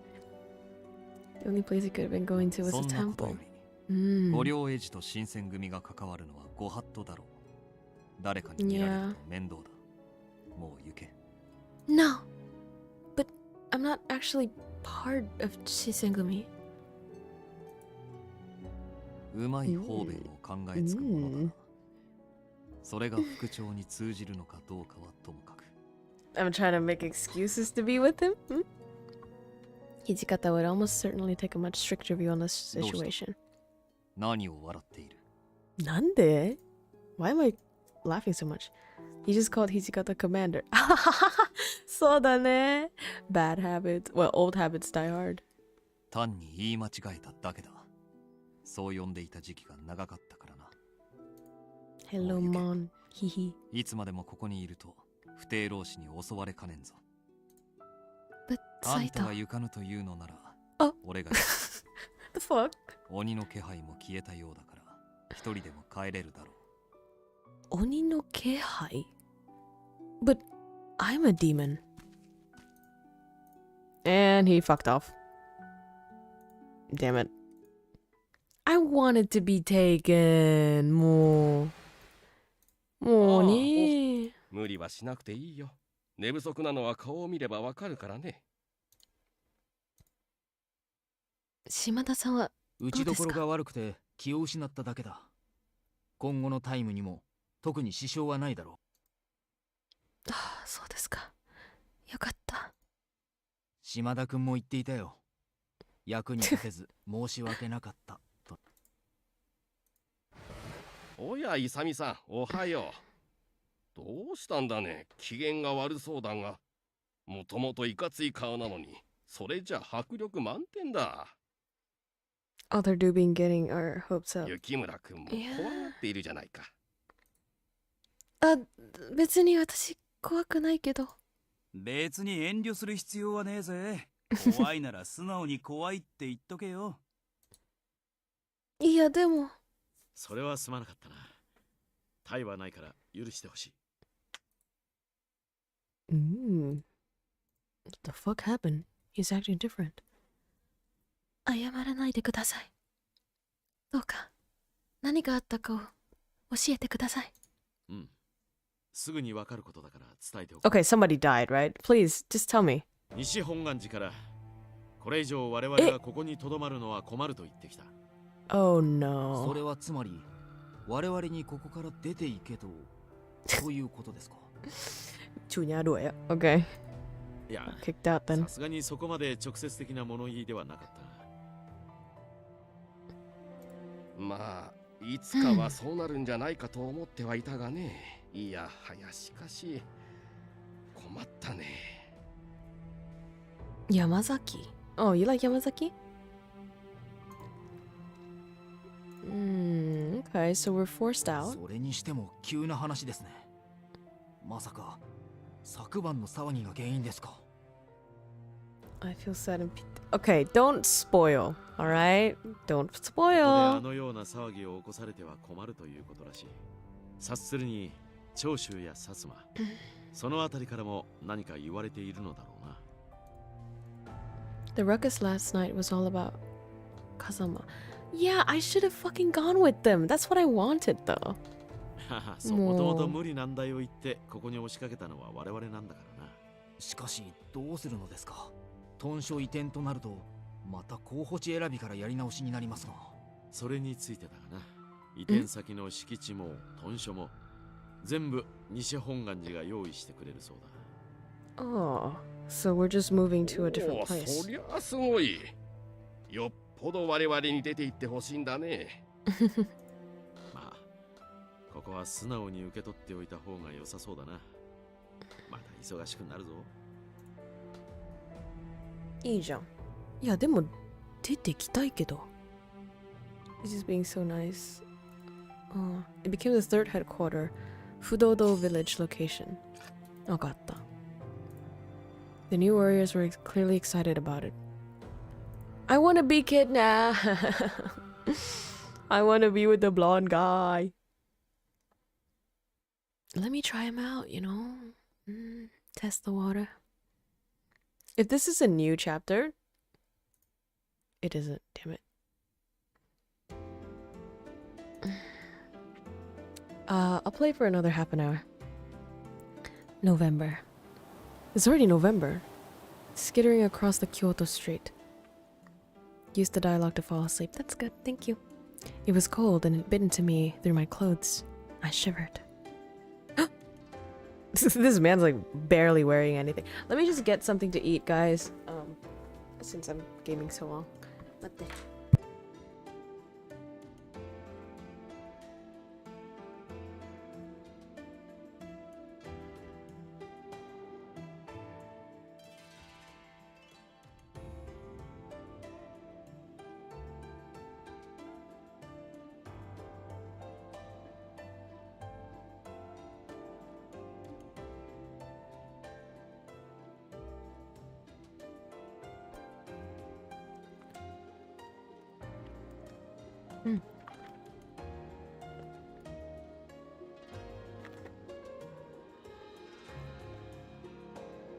The only place he could have been going to was a そんなこと temple. より、五両エイジと新選組が関わるのはご法度だろう。誰かに見られると面倒だ。もう行け。No, but I'm not actually part of Shinsengumi. うまい方便を考えつくものだな。それが副長に通じるのかどうかはともかく。I'm trying to make excuses to be with him. Hijikata would almost certainly take a much stricter view on this situation. 何を笑っている。なんで? Why am I laughing so much? He just called Hijikata commander. そうだね. Bad habits. Well, old habits die hard. 単に言い間違えただけだ。そう呼んでいた時期が長かったからな。Hello, Mon. Hihi. いつまでもここにいると不定老師に襲われかねんぞ。 But あんた Saito. が行かぬというのなら、俺が The fuck? 鬼の気配も消えたようだから一人でも帰れるだろう。鬼の気配? But I'm a demon. And he fucked off. Damn it. I wanted to be taken. もうね。無理はしなくていいよ。寝不足なのは顔を見ればわかるからね。島田さんは打ちどころが悪くて気を失っただけだ。今後のタイムにも特に支障はないだろう。ああ、そうですか。よかった。島田くんも言っていたよ。役に立てず申し訳なかったと。おや、イサミさん、おはよう。どうしたんだね。機嫌が悪そうだが。もともといかつい顔なのに、それじゃ迫力満点だ。other dude being getting our hopes up. 雪村くんも怖がっているじゃないか。あ、別に私怖くないけど。別に遠慮する必要はねえぜ。怖いなら素直に怖いって言っとけよ。いやでも。それはすまなかったな。タイはないから許してほしい。What the fuck happened? He's acting different. 謝らないでください。どうか何があったかを教えてください。うん。すぐにわかることだから伝えておく。Okay, somebody died, right? Please, just tell me. 西本願寺からこれ以上我々がここに留まるのは困ると言ってきた。Oh no. それはつまり我々にここから出ていけとそういうことですか。Chunya do it. Okay. いや、kicked out then. さすがにそこまで直接的な物言いではなかった。まあいつかはそうなるんじゃないかと思ってはいたがね。いやはやしかし困ったね。Yamazaki. Oh, you like Yamazaki? Okay, so we're forced out. それにしても急な話ですね。まさか昨晩の騒ぎが原因ですか。I feel sad and okay, don't spoil, alright? Don't こ spoil. こであのような騒ぎを起こされては困るということらしい。察するに長州や薩摩、そのあたりからも何か言われているのだろうな。The ruckus last night was all about Kazama. Yeah, I should have fucking gone with them. That's what I wanted, though. そう、もともと無理難題を言ってここに押しかけたのは我々なんだからな。しかしどうするのですか。屯所移転となるとまた候補地選びからやり直しになりますが。それについてだがな。移転先の敷地も屯所も全部西本願寺が用意してくれるそうだ。Oh, so we're just moving to a different お place. そりゃすごい。よっぽど我々に出て行ってほしいんだね。まあ、ここは素直に受け取っておいた方が良さそうだな。また忙しくなるぞ。いいじゃん。いや、でも出てきたいけど。He's just being so nice. It became the third headquarter, Fudodo village location. わかった。The new warriors were clearly excited about it. I want to be kidnapped. I want to be with the blonde guy. Let me try him out, you know? Test the water. If this is a new chapter, it isn't, damn it. I'll play for another half an hour. November. It's already November. Skittering across the Kyoto street. Used the dialogue to fall asleep. That's good, thank you. It was cold and it bit into me through my clothes. I shivered. This man's like barely wearing anything. Let me just get something to eat, guys. Since I'm gaming so long. What the?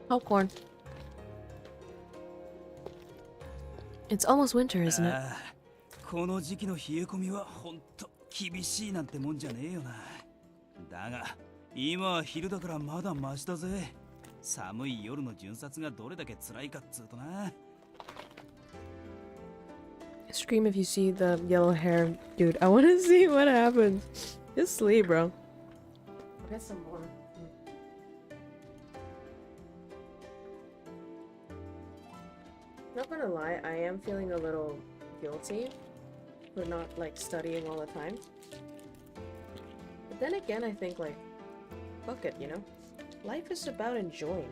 Popcorn. It's almost winter, isn't it? この時期の冷え込みはほんと厳しいなんてもんじゃねえよな。だが今は昼だからまだマシだぜ。寒い夜の巡察がどれだけ辛いかっつうとな。Scream if you see the yellow hair dude. I want to see what happens. Just sleep, bro. Get some more. Not gonna lie, I am feeling a little guilty for not like studying all the time. But then again, I think like, fuck it, you know? Life is about enjoying.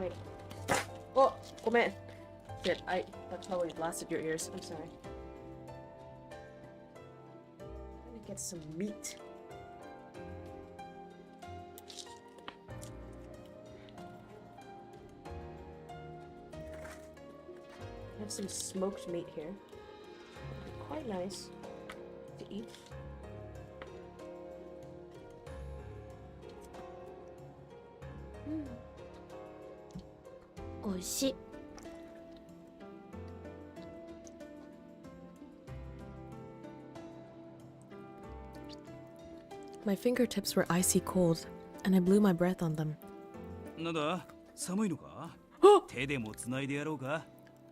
Wait. Oh, oh man. Shit, that probably blasted your ears. I'm sorry. Let me get some meat. I have some smoked meat here. Quite nice to eat. Oishii. My fingertips were icy cold, and I blew my breath on them. なんだ寒いのか手でもつないでやろうか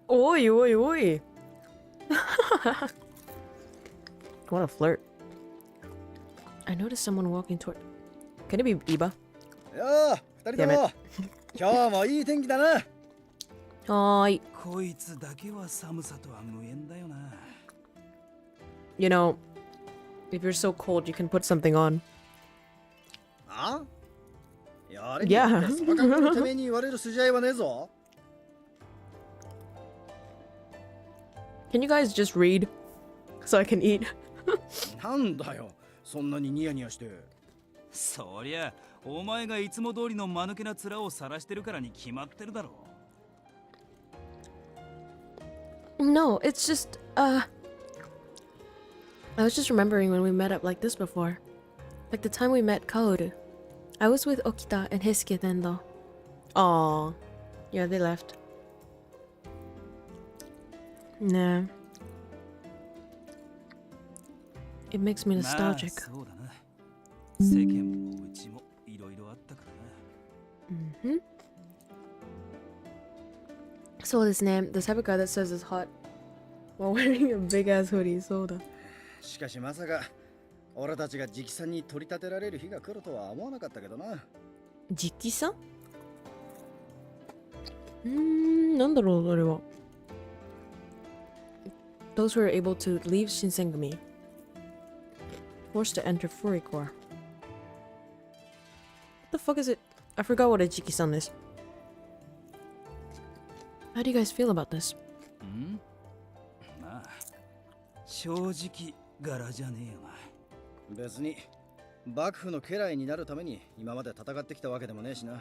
Oi, oi, oi. What a flirt. I noticed someone walking toward. Can it be Iba? よー、二人とも。今日もいい天気だな。はーい。こいつだけは寒さとは無縁だよな。You know, if you're so cold, you can put something on. あ？やれ。Yeah. その格好でてめえに言われる筋合いはねえぞ。Can you guys just read so I can eat? なんだよ、そんなにニヤニヤして。そりゃ、お前がいつも通りの間抜けな面を晒してるからに決まってるだろう。No, it's just, I was just remembering when we met up like this before. Like the time we met Kaoru. I was with Okita and Heisuke then though. Aw. Yeah, they left. Nah. It makes me nostalgic. まあ、そうだな。世間もうちもいろいろあったからな。Mm-hmm. So this name, the type of guy that says it's hot while wearing a big ass hoodie, so da. しかしまさか俺たちが直参に取り立てられる日が来るとは思わなかったけどな。直参？なんだろう、あれは。Those who are able to leave Shinsengumi, forced to enter Furikor. What the fuck is it? I forgot what a Jiki-san is. How do you guys feel about this? まあ、正直柄じゃねえよな。別に幕府の家来になるために今まで戦ってきたわけでもねえしな。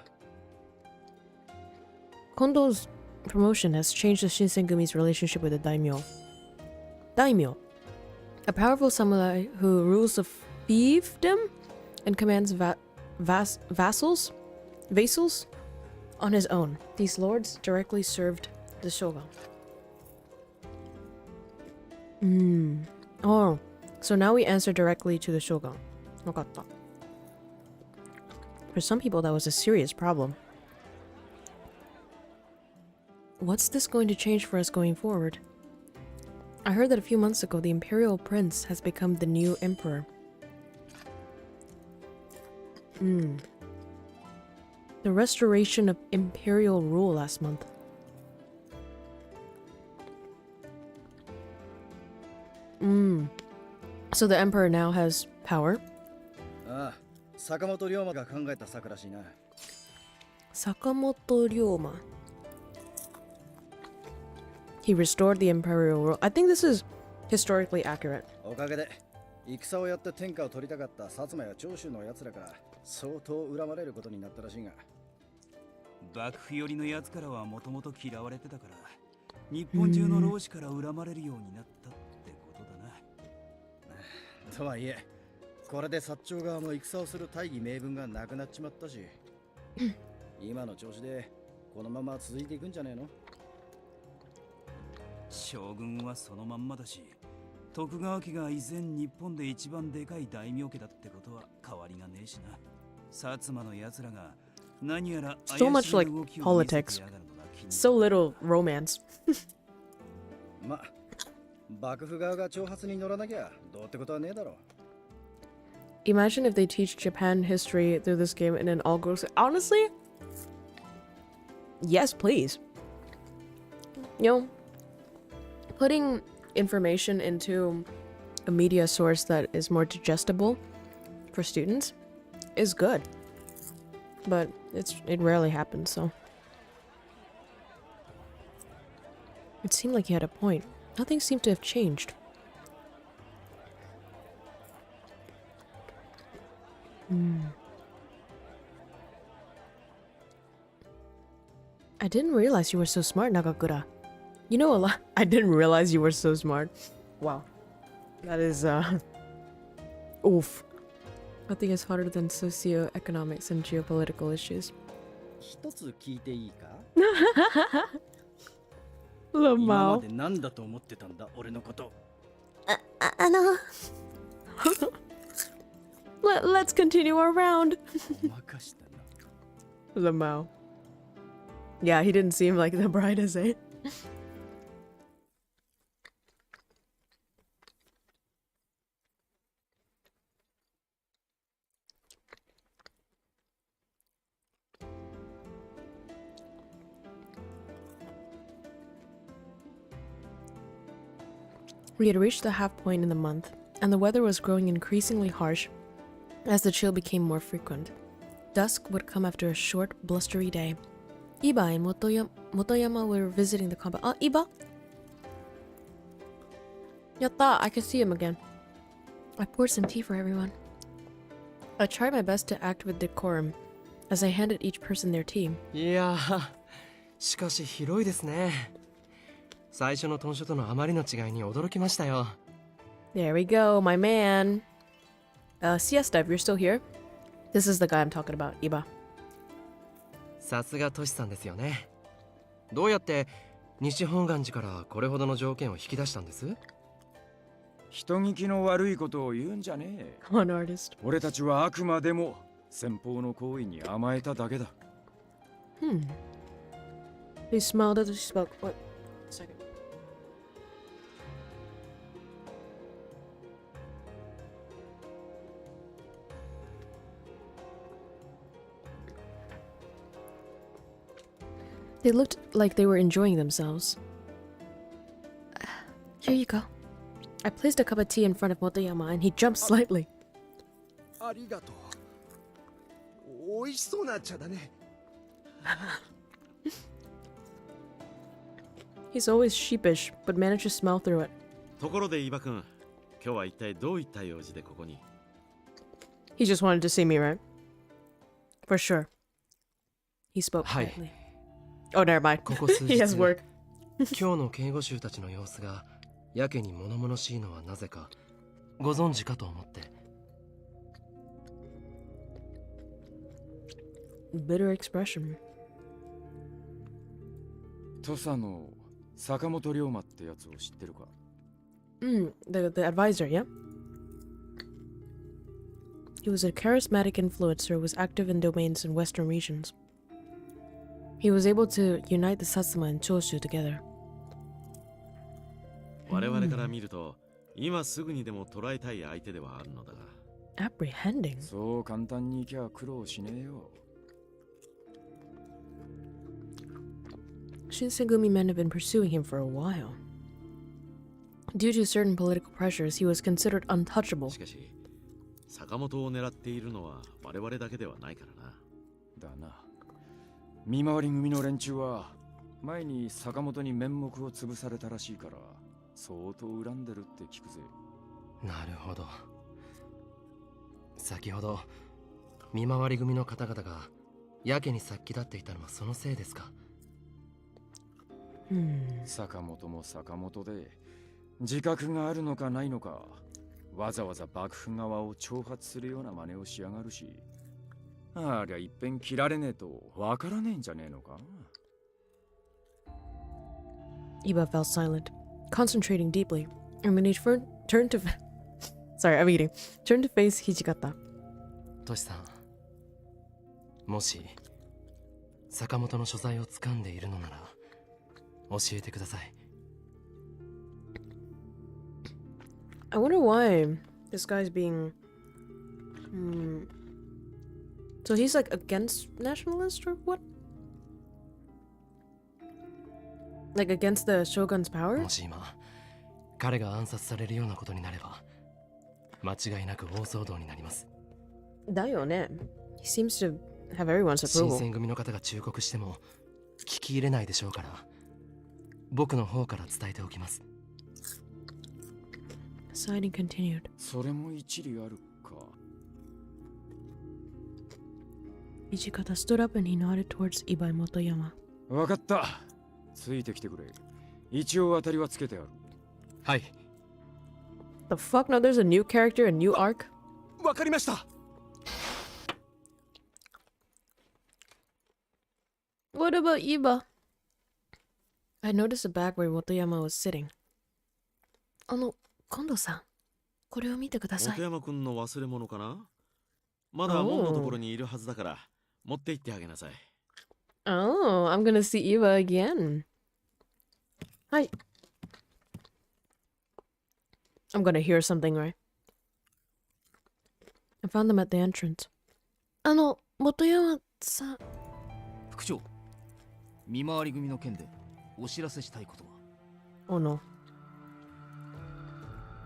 Kondo's promotion has changed the Shinsengumi's relationship with the daimyo. Daimyo, a powerful samurai who rules the fiefdom and commands vassals on his own. These lords directly served the shogun. Oh, so now we answer directly to the shogun. Wakatta. For some people, that was a serious problem. What's this going to change for us going forward? I heard that a few months ago the imperial prince has become the new emperor. The restoration of imperial rule last month. So the emperor now has power? ああ、坂本龍馬が考えた策らしいな。坂本龍馬. He restored the imperial rule. I think this is historically accurate. おかげで戦をやって天下を取りたかった薩摩や長州の奴らから相当恨まれることになったらしいが。幕府寄りの奴からはもともと嫌われてたから、日本中の老子から恨まれるようになったってことだな。とはいえ、これで薩長側も戦をする大義名分がなくなっちまったし、今の調子でこのまま続いていくんじゃねえの？将軍はそのまんまだし、徳川家が以前日本で一番でかい大名家だってことは変わりがねえしな。薩摩の奴らが何やら So much like politics. So little romance. ま、幕府側が挑発に乗らなきゃどうってことはねえだろ。Imagine if they teach Japan history through this game and then all goes. Honestly, yes, please. You know, putting information into a media source that is more digestible for students is good, but it rarely happens. So It seemed like he had a point. Nothing seemed to have changed. I didn't realize you were so smart, Nagakura. You know a lot. I didn't realize you were so smart. Wow. That is, oof. Nothing is harder than socioeconomics and geopolitical issues. 一つ聞いていいか？ Lamau. 今まで何だと思ってたんだ、俺のこと。Let's continue our round. 任したな。 Lamau. Yeah, he didn't seem like the brightest, eh? We had reached the half point in the month, and the weather was growing increasingly harsh as the chill became more frequent. Dusk would come after a short, blustery day. Iba and Motoyama were visiting the combat. Oh, Iba! Yatta, I can see him again. I poured some tea for everyone. I tried my best to act with decorum as I handed each person their tea. いやー、しかし広いですね。最初の豚書とのあまりの違いに驚きましたよ。There we go, my man. Siesta, if you're still here. This is the guy I'm talking about, Iba. さすがトシさんですよね。どうやって西本願寺からこれほどの条件を引き出したんです？人聞きの悪いことを言うんじゃねえ。One artist. 俺たちはあくまでも先方の行為に甘えただけだ。He smiled as he spoke. What? Second. They looked like they were enjoying themselves. Here you go. I placed a cup of tea in front of Motoyama and he jumped slightly. ありがとう。美味しそうな茶だね。He's always sheepish, but managed to smile through it. ところで伊庭くん、今日は一体どういった用事でここに？ He just wanted to see me, right? For sure. He spoke quietly. Oh, never mind. ここ数日 He has work. 今日の警護衆たちの様子がやけに物々しいのはなぜかご存知かと思って。Bitter expression. 土佐の坂本龍馬ってやつを知ってるか？ The advisor, yeah? He was a charismatic influencer who was active in domains in western regions. He was able to unite the Satsuma and Choshu together. 我々から見ると、今すぐにでも捉えたい相手ではあるのだが。Apprehending? そう簡単にいきゃ苦労しねえよ。Shinsengumi men have been pursuing him for a while. Due to certain political pressures, he was considered untouchable. しかし、坂本を狙っているのは我々だけではないからな。だな。見回り組の連中は前に坂本に面目を潰されたらしいから相当恨んでるって聞くぜ。なるほど。先ほど見回り組の方々がやけに殺気立っていたのはそのせいですか？坂本も坂本で自覚があるのかないのかわざわざ幕府側を挑発するような真似をしやがるし、ありゃいっぺん切られねえとわからねえんじゃねえのか。Iba fell silent, concentrating deeply, and when he turned to sorry, I'm eating. Turned to face Hijikata. トシさん、もし坂本の所在を掴んでいるのなら教えてください。I wonder why this guy's being. So he's like against nationalist or what? Like against the shogun's power? もし今彼が暗殺されるようなことになれば間違いなく大騒動になります。だよね。He seems to have everyone's approval. 新選組の方が忠告しても聞き入れないでしょうから。僕の方から伝えておきます。 Signing continued. それも一理あるか。Hijikata stood up and he nodded towards Iba and Motoyama. わかった。ついてきてくれ。一応当たりはつけてある。はい。 The fuck? No, there's a new character, a new arc? わかりました。 What about Iba? I noticed a bag where Motoyama was sitting. 近藤さん、これを見てください。本山くんの忘れ物かな。まだ門のところにいるはずだから持って行ってあげなさい。Oh, I'm gonna see Iba again. Hi. I'm gonna hear something, right? I found them at the entrance. 元山さん。副長、見回り組の件でお知らせしたいことは。Oh no.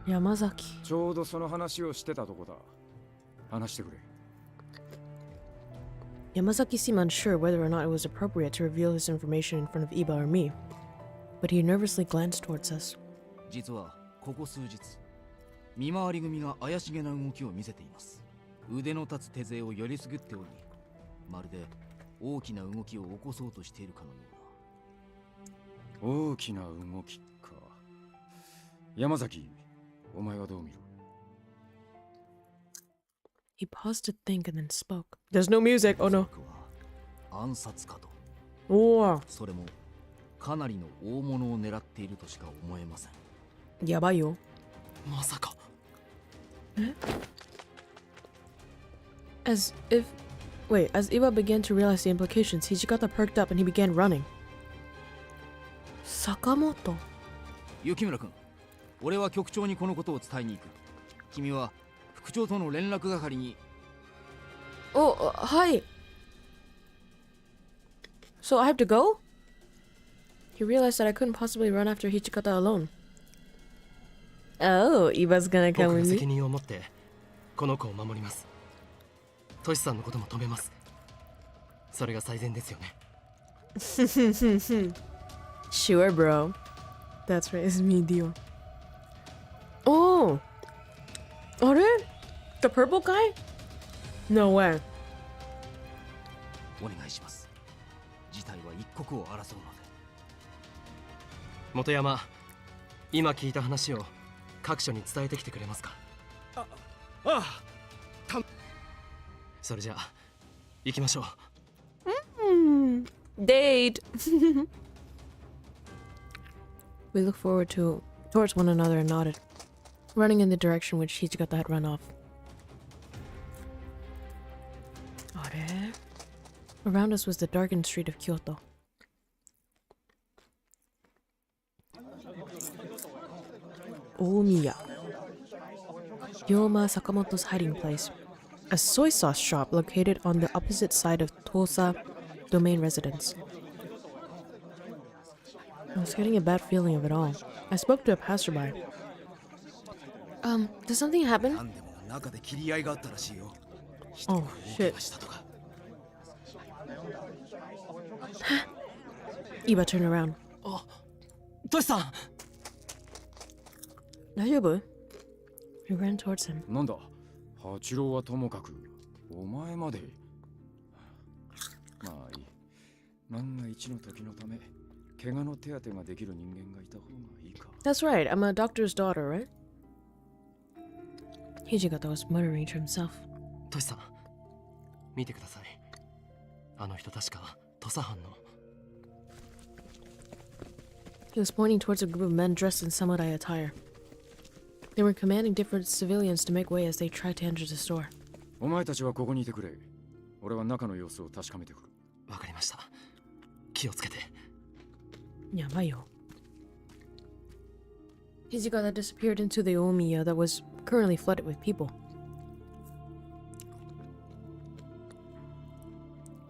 山崎。ちょうどその話をしてたとこだ。話してくれ。Yamazaki seemed unsure whether or not it was appropriate to reveal this information in front of Iba or me, but he nervously glanced towards us. 実はここ数日、見回り組が怪しげな動きを見せています。腕の立つ手勢をよりすぐっており、まるで大きな動きを起こそうとしているかのような。大きな動きか。山崎、お前はどう見る？ He paused to think and then spoke. There's no music. Oh no. 暗殺かと。おお。それもかなりの大物を狙っているとしか思えません。やばいよ。まさか。As if... Wait, as Iba began to realize the implications, Hijikata perked up and he began running. Sakamoto? 雪村君、俺は局長にこのことを伝えに行く。君は副長との連絡係に。Oh, hi. So I have to go? He realized that I couldn't possibly run after Hijikata alone. Oh, Iba's gonna come 僕 with が me? 責任を持ってこの子を守ります。トシさんのことも止めます。それが最善ですよね。Sure, bro. That's right, it's me, Dio. Oh! Are the purple guy? No way. お願いします。事態は一刻を争うので。元山、今聞いた話を各所に伝えてきてくれますか？それじゃあ行きましょう。Date. We looked towards one another and nodded, running in the direction which Hijikata had run off. Around us was the darkened street of Kyoto. Omiya. Ryoma Sakamoto's hiding place. A soy sauce shop located on the opposite side of Tosa domain residence. I was getting a bad feeling of it all. I spoke to a passerby. Did something happen? Oh, shit. Iba turned around. Oh, Toshi-san! 大丈夫? We ran towards him. なんだ、八郎はともかく、お前まで。まあいい。万が一の時のため、怪我の手当てができる人間がいた方がいいか。That's right, I'm a doctor's daughter, right? Hijikata was muttering to himself. トシさん、見てください。あの人確か土佐藩の。He was pointing towards a group of men dressed in samurai attire. They were commanding different civilians to make way as they tried to enter the store. お前たちはここにいてくれ。俺は中の様子を確かめてくる。わかりました。気をつけて。やばいよ。Hijikata disappeared into the Omiya that was currently flooded with people.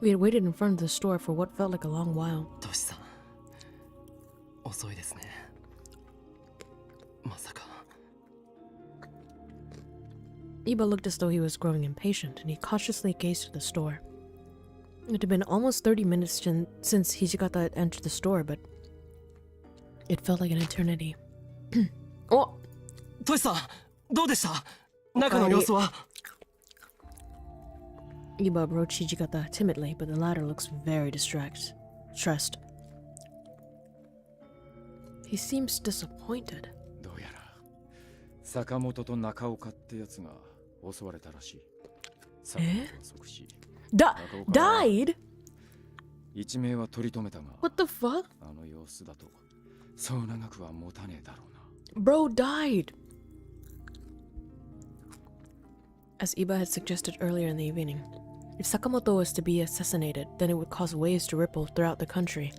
We had waited in front of the store for what felt like a long while. トシさん、遅いですね。まさか。Iba looked as though he was growing impatient, and he cautiously gazed at the store. It had been almost 30 minutes since Hijikata had entered the store, but It felt like an eternity. お、トシさん、どうでした？中の様子は？ Iba approached Hijikata timidly, but the latter looks very stressed. He seems disappointed. どうやら坂本と中岡ってやつが襲われたらしい。Died? 一命は取り留めたが、 What the fuck? あの様子だとそう長くは持たねえだろうな。 Bro died. As Iba had suggested earlier in the evening, if Sakamoto was to be assassinated, then it would cause waves to ripple throughout the country.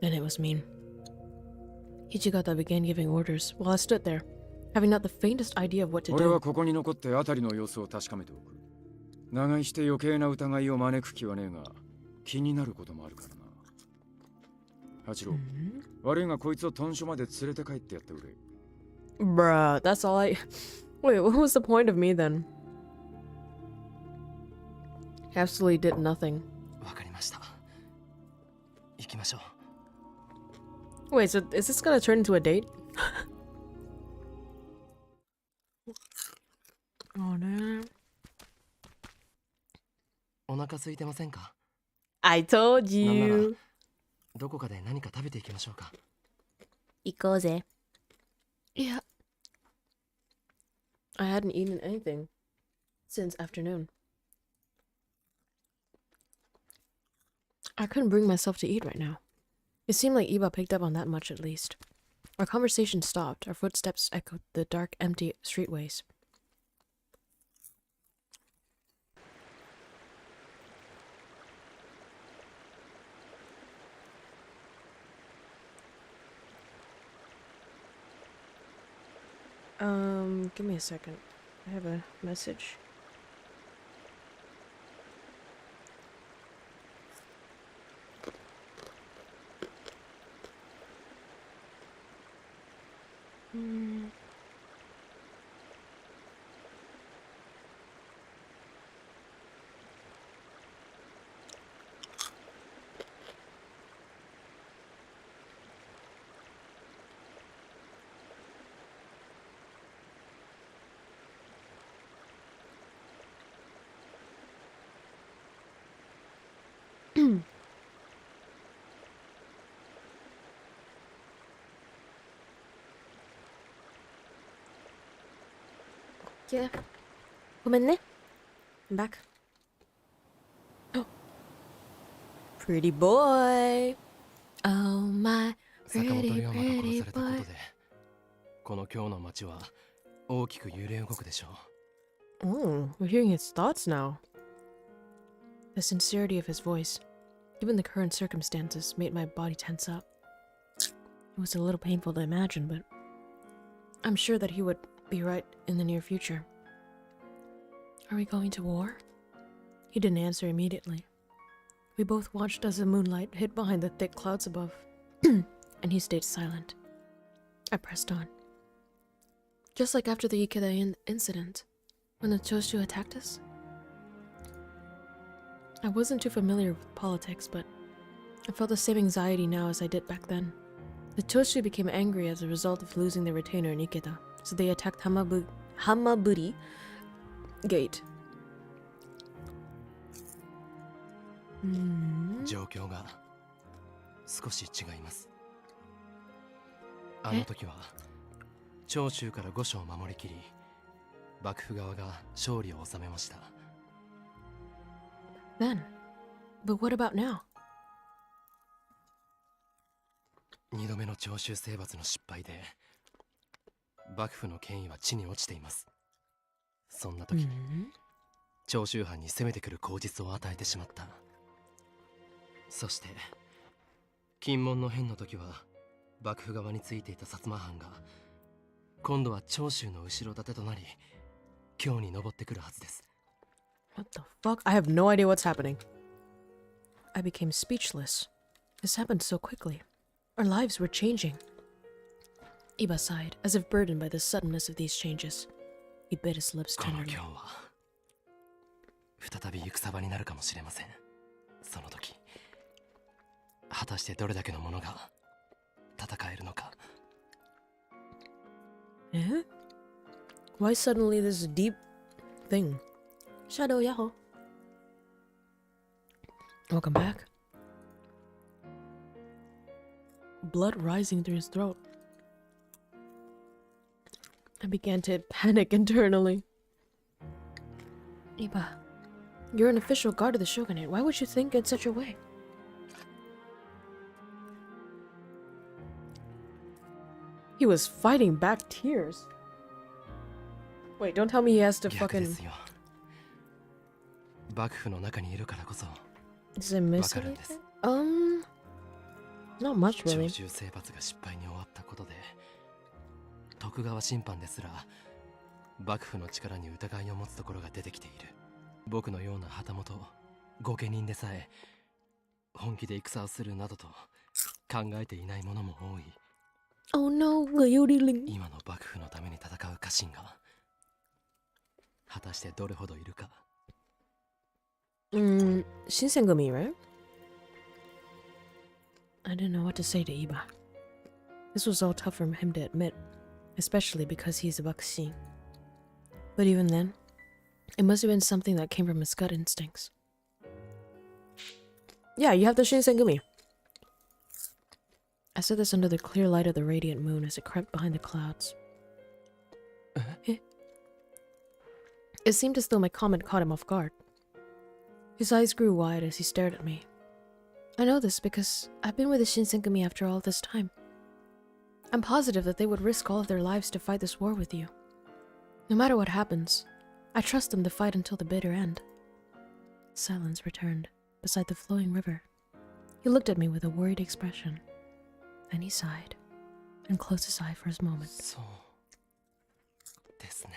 Then it was mean. Hijikata began giving orders while I stood there, having not the faintest idea of what to 俺は do. ここに残って辺りの様子を確かめておく。長居して余計な疑いを招く気はねえが、気になることもあるからな。八郎、悪いがこいつを豚書まで連れて帰ってやってくれ。 Bruh, that's all I... Wait, what was the point of me then? Absolutely did nothing. わかりました。行きましょう。 Wait, so is this gonna turn into a date? Oh no. お腹空いてませんか？ I told なんなら you. どこかで何か食べていきましょうか。行こうぜ。Yeah. I hadn't eaten anything since afternoon. I couldn't bring myself to eat right now. It seemed like Iba picked up on that much at least. Our conversation stopped. Our footsteps echoed the dark, empty streetways. Give me a second. I have a message. Yeah. Come in there. I'm back. Oh. Pretty boy. Oh my 坂本 pretty 龍馬が殺 pretty されたこと boy. で、この今日の街は大きく揺れ動くでしょう。 Oh, we're hearing his thoughts now. The sincerity of his voice, given the current circumstances, made my body tense up. It was a little painful to imagine, but I'm sure that he would be right in the near future. Are we going to war? He didn't answer immediately. We both watched as the moonlight hid behind the thick clouds above, and he stayed silent. I pressed on. Just like after the Ikeda incident, when the Choshu attacked us? I wasn't too familiar with politics, but I felt the same anxiety now as I did back then. The Choshu became angry as a result of losing their retainer in Ikeda, so they attacked Hamaburi Gate. 状況が少し違います。あの時は長州から御所を守りきり、幕府側が勝利を収めました。Then, but what about now? 2度目の長州征伐の失敗で幕府の権威は地に落ちています。そんな時、長州藩に攻めてくる口実を与えてしまった。そして金門の変の時は幕府側についていた薩摩藩が今度は長州の後ろ盾となり京に登ってくるはずです。 What the fuck? I have no idea what's happening. I became speechless. This happened so quickly. Our lives were changing. Iba sighed, as if burdened by the suddenness of these changes. He bit his lips この tenderly. 今日は再び戦場になるかもしれません。その時果たしてどれだけのものが戦えるのか。Eh? Why suddenly this deep thing? Shadow Yaho. Welcome back. Blood rising through his throat. I began to panic internally. Iba, you're an official guard of the shogunate. Why would you think in such a way? He was fighting back tears. Wait, don't tell me he has to fucking... 幕府の中にいるからこそ Is it missing? Not much really. 長州征伐が失敗に終わったことで徳川審判ですら幕府の力に疑いを持つところが出てきている。僕のような旗本御家人でさえ本気で戦をするなどと考えていない者も多い。 Oh no, 今の幕府のために戦う家臣が果たしてどれほどいるか。Shinsengumi, right? I didn't know what to say to Iba. This was all tough for him to admit, especially because he's a Bakushin. But even then, it must have been something that came from his gut instincts. Yeah, you have the Shinsengumi. I said this under the clear light of the radiant moon as it crept behind the clouds. It seemed as though my comment caught him off guard. His eyes grew wide as he stared at me. I know this because I've been with the Shinsengumi after all this time. I'm positive that they would risk all of their lives to fight this war with you. No matter what happens, I trust them to fight until the bitter end. Silence returned beside the flowing river. He looked at me with a worried expression. Then he sighed and closed his eye for his moment. そうですね。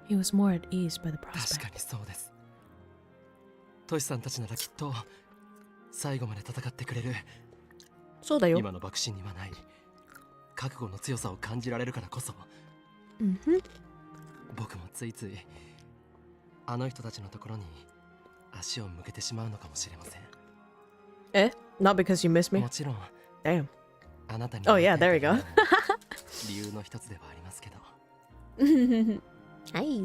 He was more at ease by the prospect. 確かにそうです。トシさんたちならきっと最後まで戦ってくれる。そうだよ。今の幕臣にはない覚悟の強さを感じられるからこそ。僕もついついあの人たちのところに足を向けてしまうのかもしれません。Eh? Not because you miss me? もちろん。Damn. あなたに Oh yeah, there we go. 理由の一つではありますけど。はい。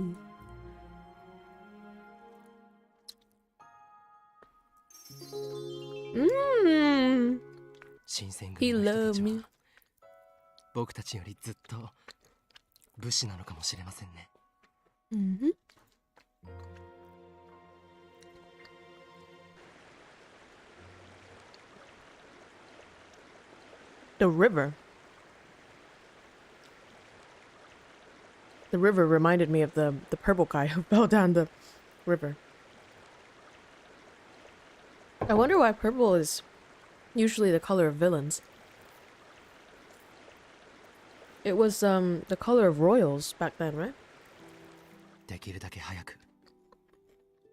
新選組の人たちは僕たちよりずっと武士なのかもしれませんね。The river. The river reminded me of the purple guy who fell down the river. I wonder why purple is usually the color of villains. It was the color of royals back then, right? できるだけ早く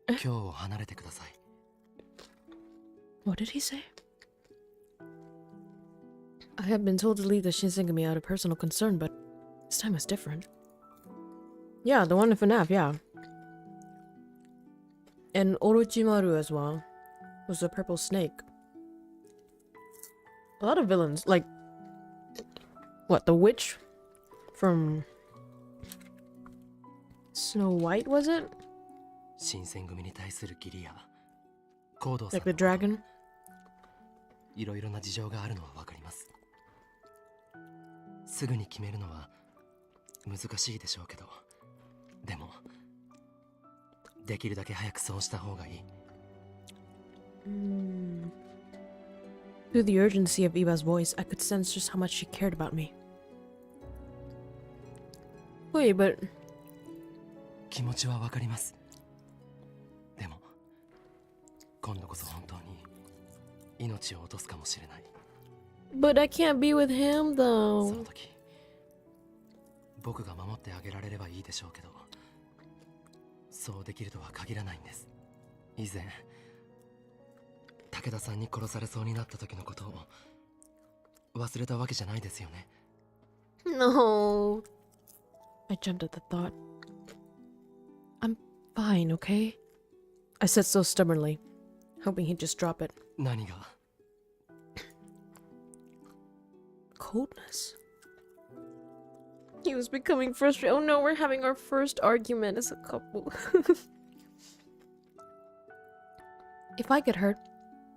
今日を離れてください。 What did he say? I had been told to leave the Shinsengumi out of personal concern, but this time was different. Yeah, the one in FNAF, yeah. And Orochimaru as well was the purple snake. A lot of villains, like what, the witch from Snow White, was it? 新選組に対する義理や行動さん Like the dragon? いろいろな事情があるのはわかります。すぐに決めるのは難しいでしょうけど、でもできるだけ早くそうした方がいい。Through the urgency of Iba's voice, I could sense just how much she cared about me. Wait, but 気持ちはわかります。でも今度こそ本当に命を落とすかもしれない。But I can't be with him そ though. の時僕が守ってあげられればいいでしょうけど、そうできるとは限らないんです。以前武田さんに殺されそうになった時のことを忘れたわけじゃないですよね。 No. I jumped at the thought. I'm fine, okay? I said so stubbornly, hoping he'd just drop it. 何が coldness. He was becoming frustrated. Oh no, we're having our first argument as a couple. If I get hurt,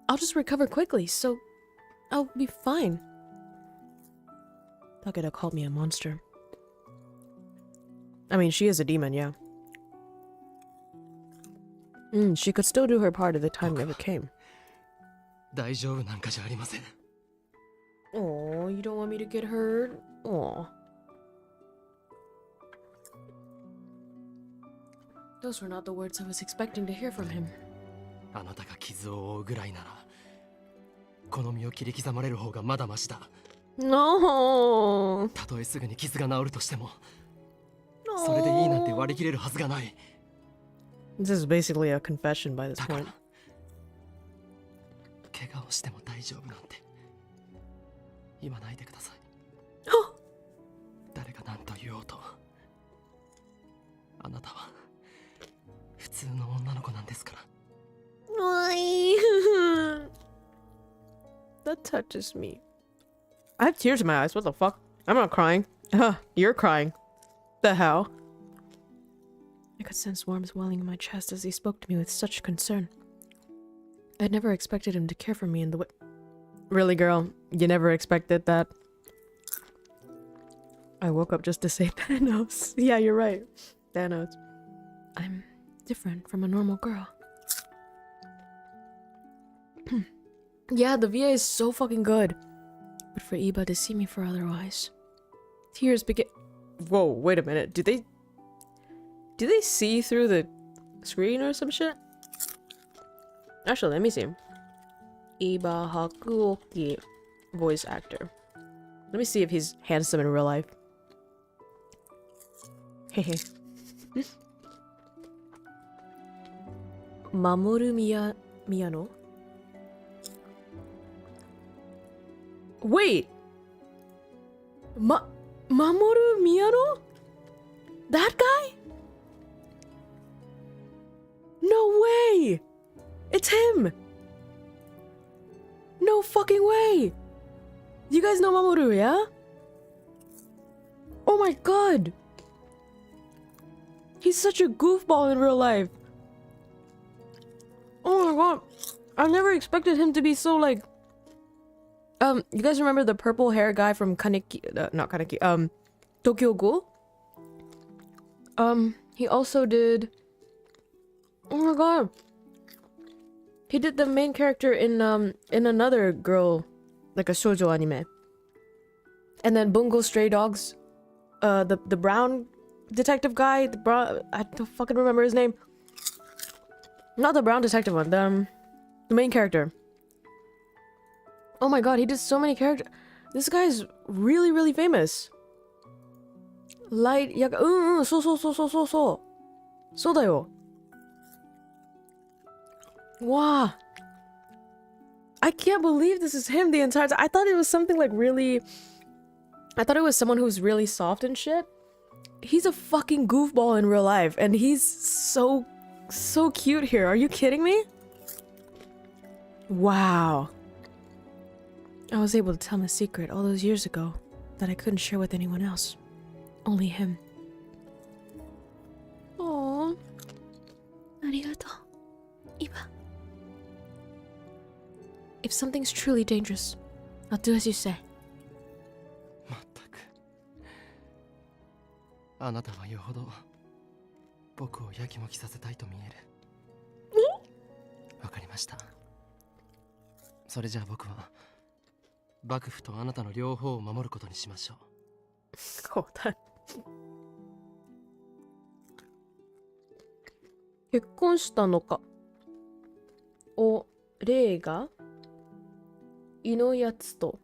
I'll just recover quickly, so I'll be fine. Takeda called me a monster. I mean, she is a demon, yeah. She could still do her part if the time never came. 大丈夫なんかじゃありません。 Oh, you don't want me to get hurt? Oh. Those were not the words I was expecting to hear from him. あなたが傷を負うぐらいなら、この身を切り刻まれる方がまだマシだ。No. たとえすぐに傷が治るとしても、それでいいなんて割り切れるはずがない。 This is basically a confession by this point. 怪我をしても大丈夫なんて言わないでください。誰が何と言おうと、あなたは普通の女の子なんですから。 That touches me. I have tears in my eyes. What the fuck? I'm not crying. You're crying. The hell? I could sense warmth welling in my chest as he spoke to me with such concern. I'd never expected him to care for me in the way. Really, girl? You never expected that? I woke up just to say Thanos. Yeah, you're right. Thanos. I'm different from a normal girl. Yeah, the VA is so fucking good. But for Iba to see me for otherwise. Tears begin. Whoa, wait a minute. Do they see through the screen or some shit? Actually, let me see. Iba Hakuoki, voice actor. Let me see if he's handsome in real life. Hehe. Mamoru Miyano? Wait! Mamoru Miyano? That guy? No way! It's him! No fucking way! You guys know Mamoru, yeah? Oh my god! He's such a goofball in real life. Oh my god. I never expected him to be so like... you guys remember the purple hair guy from Kaneki... not Kaneki, Tokyo Ghoul? He also did... Oh my god. He did the main character in another girl, like a shoujo anime. And then Bungo Stray Dogs, the brown detective guy, I don't fucking remember his name. Not the brown detective one, the main character. Oh my god, he did so many characters. This guy's really, really famous. Light Yaka, so. そうだよ. Wow. I can't believe this is him the entire time. I thought it was something like really... I thought it was someone who's really soft and shit. He's a fucking goofball in real life. And he's so cute here. Are you kidding me? Wow. I was able to tell him a secret all those years ago that I couldn't share with anyone else. Only him. Aww. Arigato, Iba. If something's truly dangerous, I'll do as you say. まったく。あなたはよほど僕をやきもきさせたいと見える。わかりました。それじゃあ僕は幕府とあなたの両方を守ることにしましょう。そうだ。結婚したのか。お、霊が胃のやつと。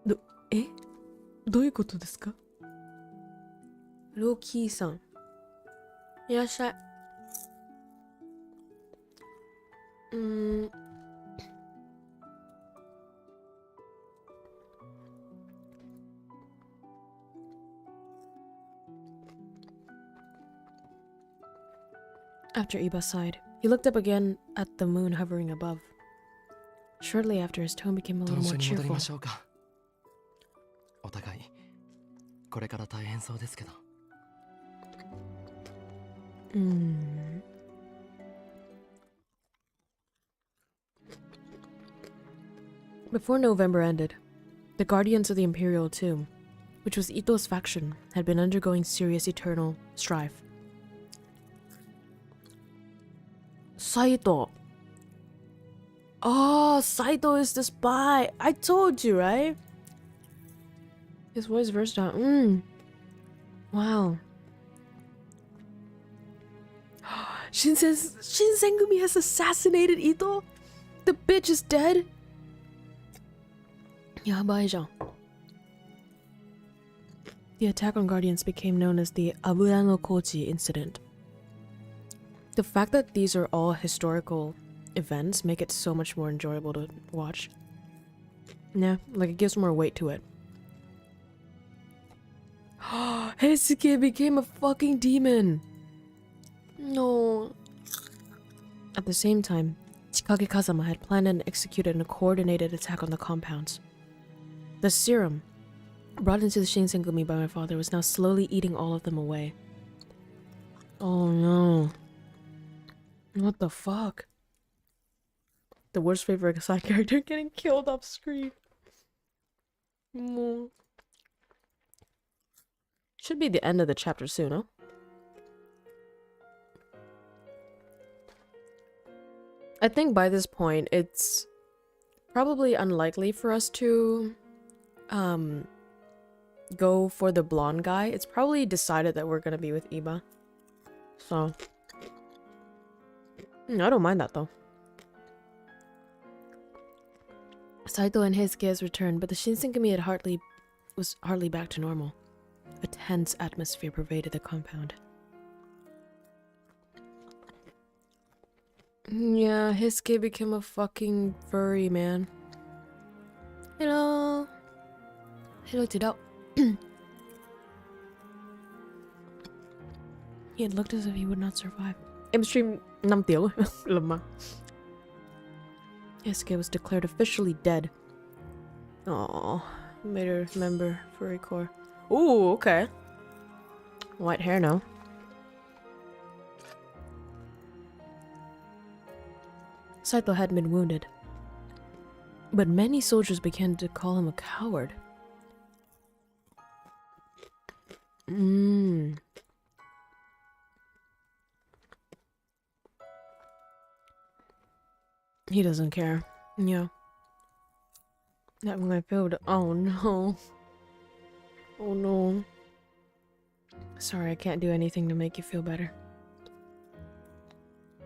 どういうことですか？ローキーさん。いらっしゃい。After Iba sighed, he looked up again at the moon hovering above. Shortly after, his tone became a little more トンショに戻り cheerful. ましょうか。お互いこれから大変そうですけど。Before November ended, the Guardians of the Imperial Tomb, which was Ito's faction, had been undergoing serious eternal strife. Saito. Oh, Saito is the spy. I told you, right? His voice versatile. Wow. Shinsengumi has assassinated Ito? The bitch is dead? Yabai-jean. The attack on Guardians became known as the Abura no Kochi incident. The fact that these are all historical events make it so much more enjoyable to watch. Yeah, like it gives more weight to it. Heisuke became a fucking demon! No. At the same time, Chikage Kazama had planned and executed a coordinated attack on the compounds. The serum, brought into the Shinsengumi by my father, was now slowly eating all of them away. Oh no. What the fuck? The worst favorite side character getting killed off screen. Should be the end of the chapter soon, huh? I think by this point, it's probably unlikely for us to go for the blonde guy. It's probably decided that we're gonna be with Iba. So, I don't mind that though. Saito and Heisuke has returned, but the Shinsengumi was hardly back to normal. A tense atmosphere pervaded the compound. Yeah, Heisuke became a fucking furry, man. Hello. Hello, Tidao. He had looked as if he would not survive. Em stream 5 tiếng rồi. Lầm mà. Heisuke was declared officially dead. Aww. Made her remember furry core. Ooh, okay. White hair now. Saito had been wounded, but many soldiers began to call him a coward. He doesn't care. Yeah. That when I failed. Oh no. Oh no. Sorry, I can't do anything to make you feel better.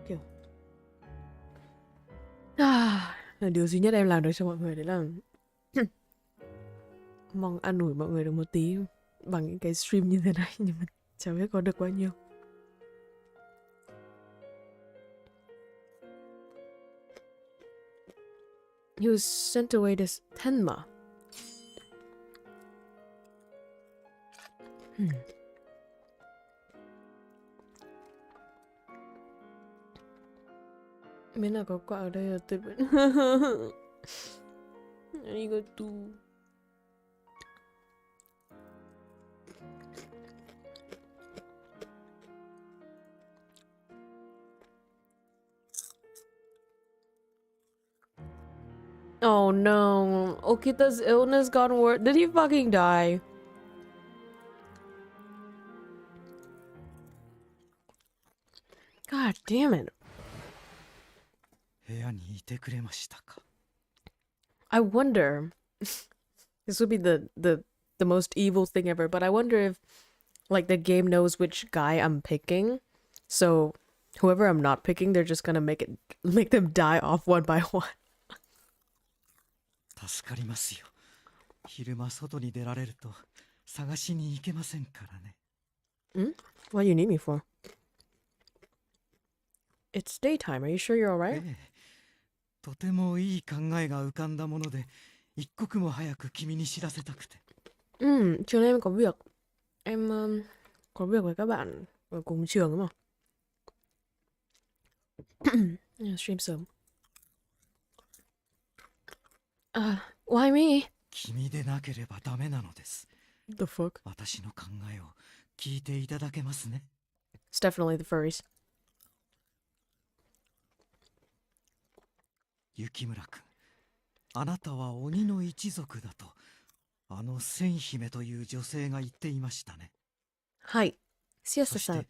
Kiểu điều duy nhất em làm được cho mọi người đấy là mong an ủi mọi người được một tí bằng những cái stream như thế này, nhưng mà chẳng biết có được bao nhiêu. He was sent away to Tenma. Bên nào có quạ ở đây là tuyệt vời. Arigato. Oh no, Okita's illness got worse. Did he fucking die? God damn it. I wonder, this would be the most evil thing ever, but I wonder if like the game knows which guy I'm picking, so whoever I'm not picking, they're just gonna make them die off one by one. 助かりますよ。昼間外に出られると探しに行けませんからね。What do you need me for? It's daytime. Are you sure you're alright? とてもいい考えが浮かんだもので、一刻も早く君に知らせたくて。Chiều nay em có việc. Em có việc với các bạn ở cùng trường đúng không? Stream sớm. Why me? 君でなければダメなのです。The fuck? 私の考えを聞いていただけますね。It's definitely the furries. 雪村くん、あなたは鬼の一族だと、あの千姫という女性が言っていましたね。はい。シアスさん。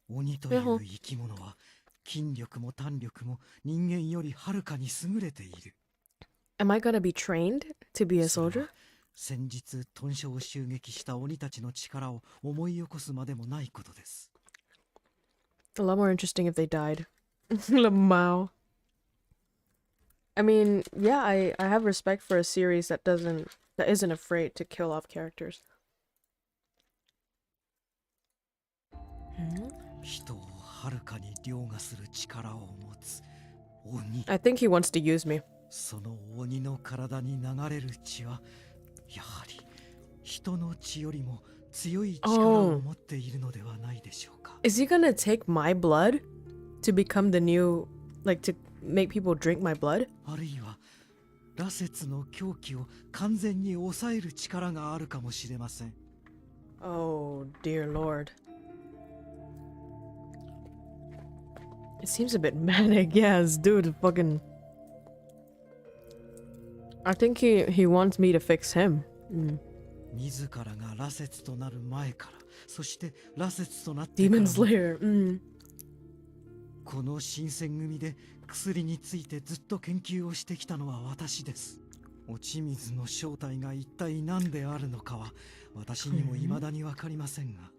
鬼という生き物は、筋力も胆力も人間よりはるかに優れている。Am I gonna be trained to be a soldier? 先日、豚書を襲撃した鬼たちの力を思い起こすまでもないことです。A lot more interesting if they died. Lamau. I mean, yeah, I have respect for a series that isn't afraid to kill off characters. 人をはるかに凌駕する力を持つ鬼。I think he wants to use me. その鬼の体に流れる血は、やはり人の血よりも強い力を持っているのではないでしょうか。Is he gonna take my blood to become the new, like to make people drink my blood? あるいは、羅刹の狂気を完全に抑える力があるかもしれません。Oh, dear lord. It seems a bit manic. Yeah, this dude fucking... I think he wants me to fix him. 自らが羅刹となる前から、そして羅刹となってから。Demon Slayer. この新選組で薬についてずっと研究をしてきたのは私です。落ち水の正体が一体何であるのかは私にも未だにわかりませんが。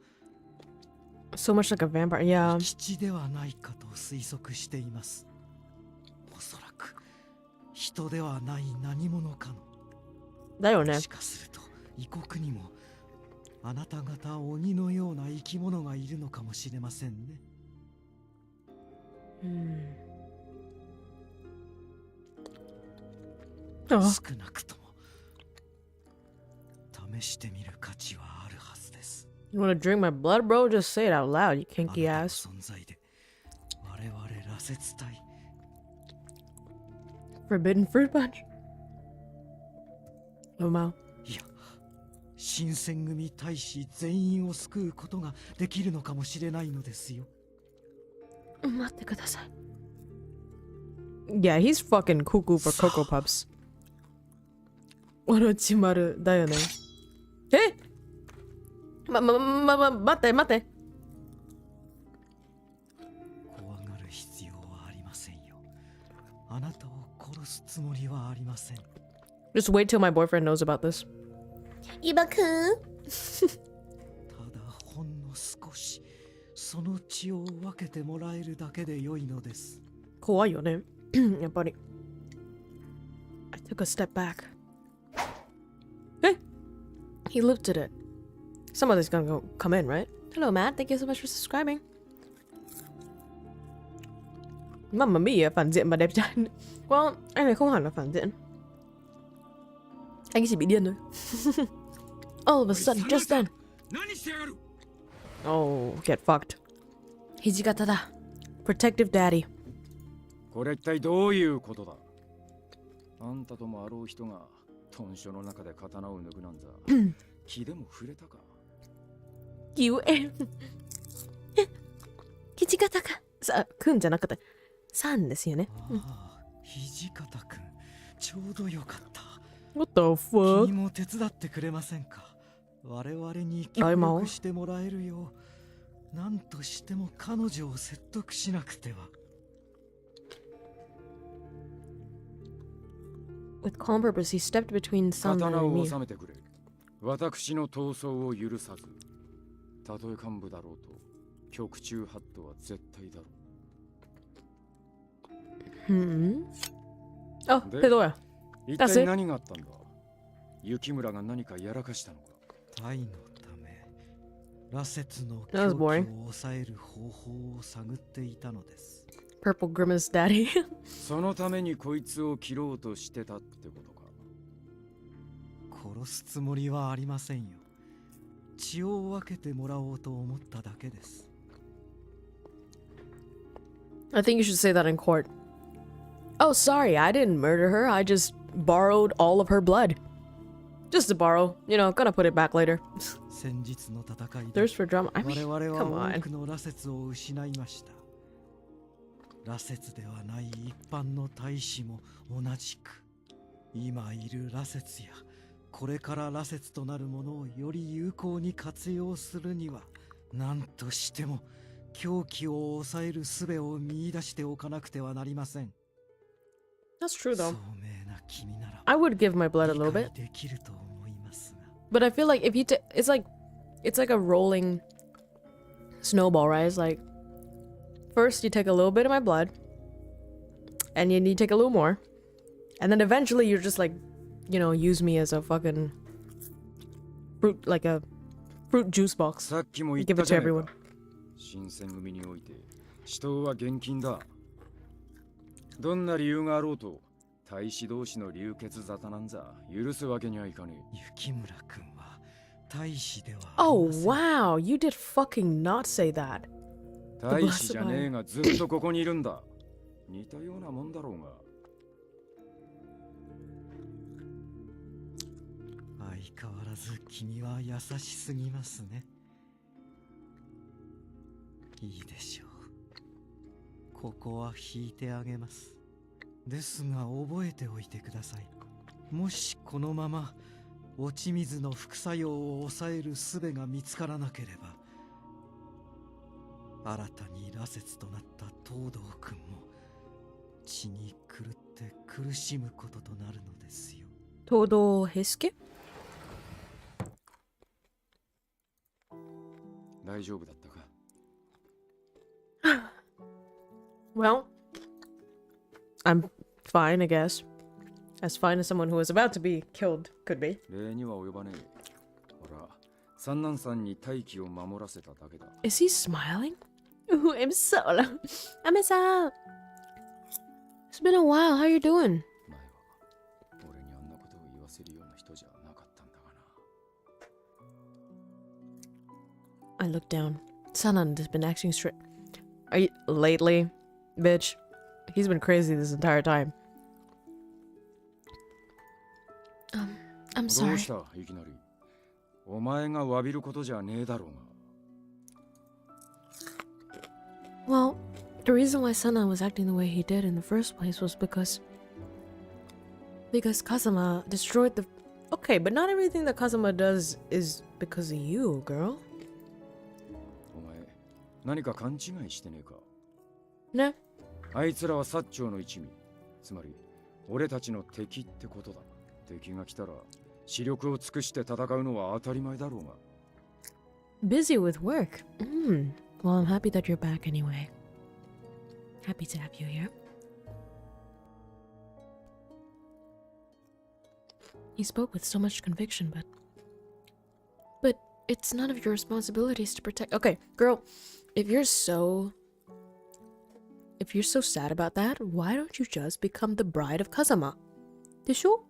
So much like a vampire, yeah. 吉ではないかと推測しています。おそらく人ではない何者かの。だよね。もしかすると異国にもあなた方鬼のような生き物がいるのかもしれませんね。少なくとも試してみる価値はあるはずです。You wanna drink my blood, bro? Just say it out loud, you kinky ass. 存在で我々羅刹隊 Forbidden fruit punch? Lomao. いや、新選組大使全員を救うことができるのかもしれないのですよ。待ってください。Yeah, he's fucking cuckoo for Cocoa Pups. オロチマルだよね。え？待って。怖がる必要はありませんよ。あなたを殺すつもりはありません。Just wait till my boyfriend knows about this. イバくん。ただほんの少しその血を分けてもらえるだけで良いのです。怖いよね。やっぱり。I took a step back. He lifted it. Somebody's gonna come in, right? Hello, Matt. Thank you so much for subscribing. Mamma mia, phản diện mà đẹp trai. Well, anh này không hẳn là phản diện. Anh chỉ bị điên thôi. All of a sudden, just then. Oh, get fucked. Hijigata da. Protective daddy. これ一体どういうことだ。あんたともあろう人が豚書の中で刀を抜くなんざ気でも触れたか。Cứu em. Hijigataか。さ、くんじゃなくて、さんですよね。土方くん、ちょうどよかった。What the fuck? 君も手伝ってくれませんか。我々に協力してもらえるよう、何としても彼女を説得しなくては。With calm purpose, he stepped between Sun and 刀を me. 収めてくれ。私の闘争を許さず、たとえ幹部だろうと、局中ハットは絶対だろう。あ、けどや。一体何があったんだ。雪村が何かやらかしたのか。タイのため、羅刹の狂気を抑える方法を探っていたのです。Purple Grimace Daddy. そのためにこいつを切ろうとしてたってことか。殺すつもりはありませんよ。血を分けてもらおうと思っただけです。I think you should say that in court. Oh, sorry, I didn't murder her. I just borrowed all of her blood. Just to borrow, you know, gonna put it back later. 先日の戦いで Thirst for drama. I mean, 我々 come は on. 多くの羅刹を失いました。羅刹ではない一般の大使も同じく、今いる羅刹やこれから羅刹となるものをより有効に活用するには、何としても狂気を抑える術を見出しておかなくてはなりません。 That's true though. 聡明な君なら I would give my blood a little bit. できると思いますが。 But I feel like if you it's like a rolling snowball, right? It's like first you take a little bit of my blood, and then you take a little more, and then eventually you're just like, you know, use me as a fucking fruit, like a fruit juice box. Give it to everyone. 新選組において死闘は厳禁だ。どんな理由があろうと大使同士の流血沙汰なんざ許すわけにはいかねえ。雪村君は大使では。 Oh wow, you did fucking not say that. 大使じゃねえがずっとここにいるんだ。似たようなもんだろうが。相変わらず君は優しすぎますね。いいでしょう。ここは引いてあげます。ですが覚えておいてください。もしこのまま落ち水の副作用を抑える術が見つからなければ、新たに羅刹となった東堂君も血に狂って苦しむこととなるのですよ。東堂平介？大丈夫だったか？ Well, I'm fine, I guess. As fine as someone who was about to be killed could be. 礼には及ばねえ。ほら、三男さんに大気を守らせただけだ。Is he smiling? Ooh, I'm so Ame-san! It's been a while. How you doing? 前は俺にあんなことを言わせるような人じゃなかったんだがな。 I looked down. Sanan has been acting straight. Are you lately, bitch? He's been crazy this entire time. I'm ど sorry. うしたいきなり。お前が詫びることじゃねえだろうが。 Well, the reason why Sanan was acting the way he did in the first place was because Kazama destroyed the... Okay, but not everything that Kazama does is because of you, girl. お前、何か勘違いしてねえか？ね。あいつらは薩長の一味。つまり、俺たちの敵ってことだ。敵が来たら、視力を尽くして戦うのは当たり前だろうが。Busy with work. Well, I'm happy that you're back anyway. Happy to have you here. He spoke with so much conviction, but it's none of your responsibilities to protect. Okay, girl, if you're so sad about that, why don't you just become the bride of Kazama? でしょ?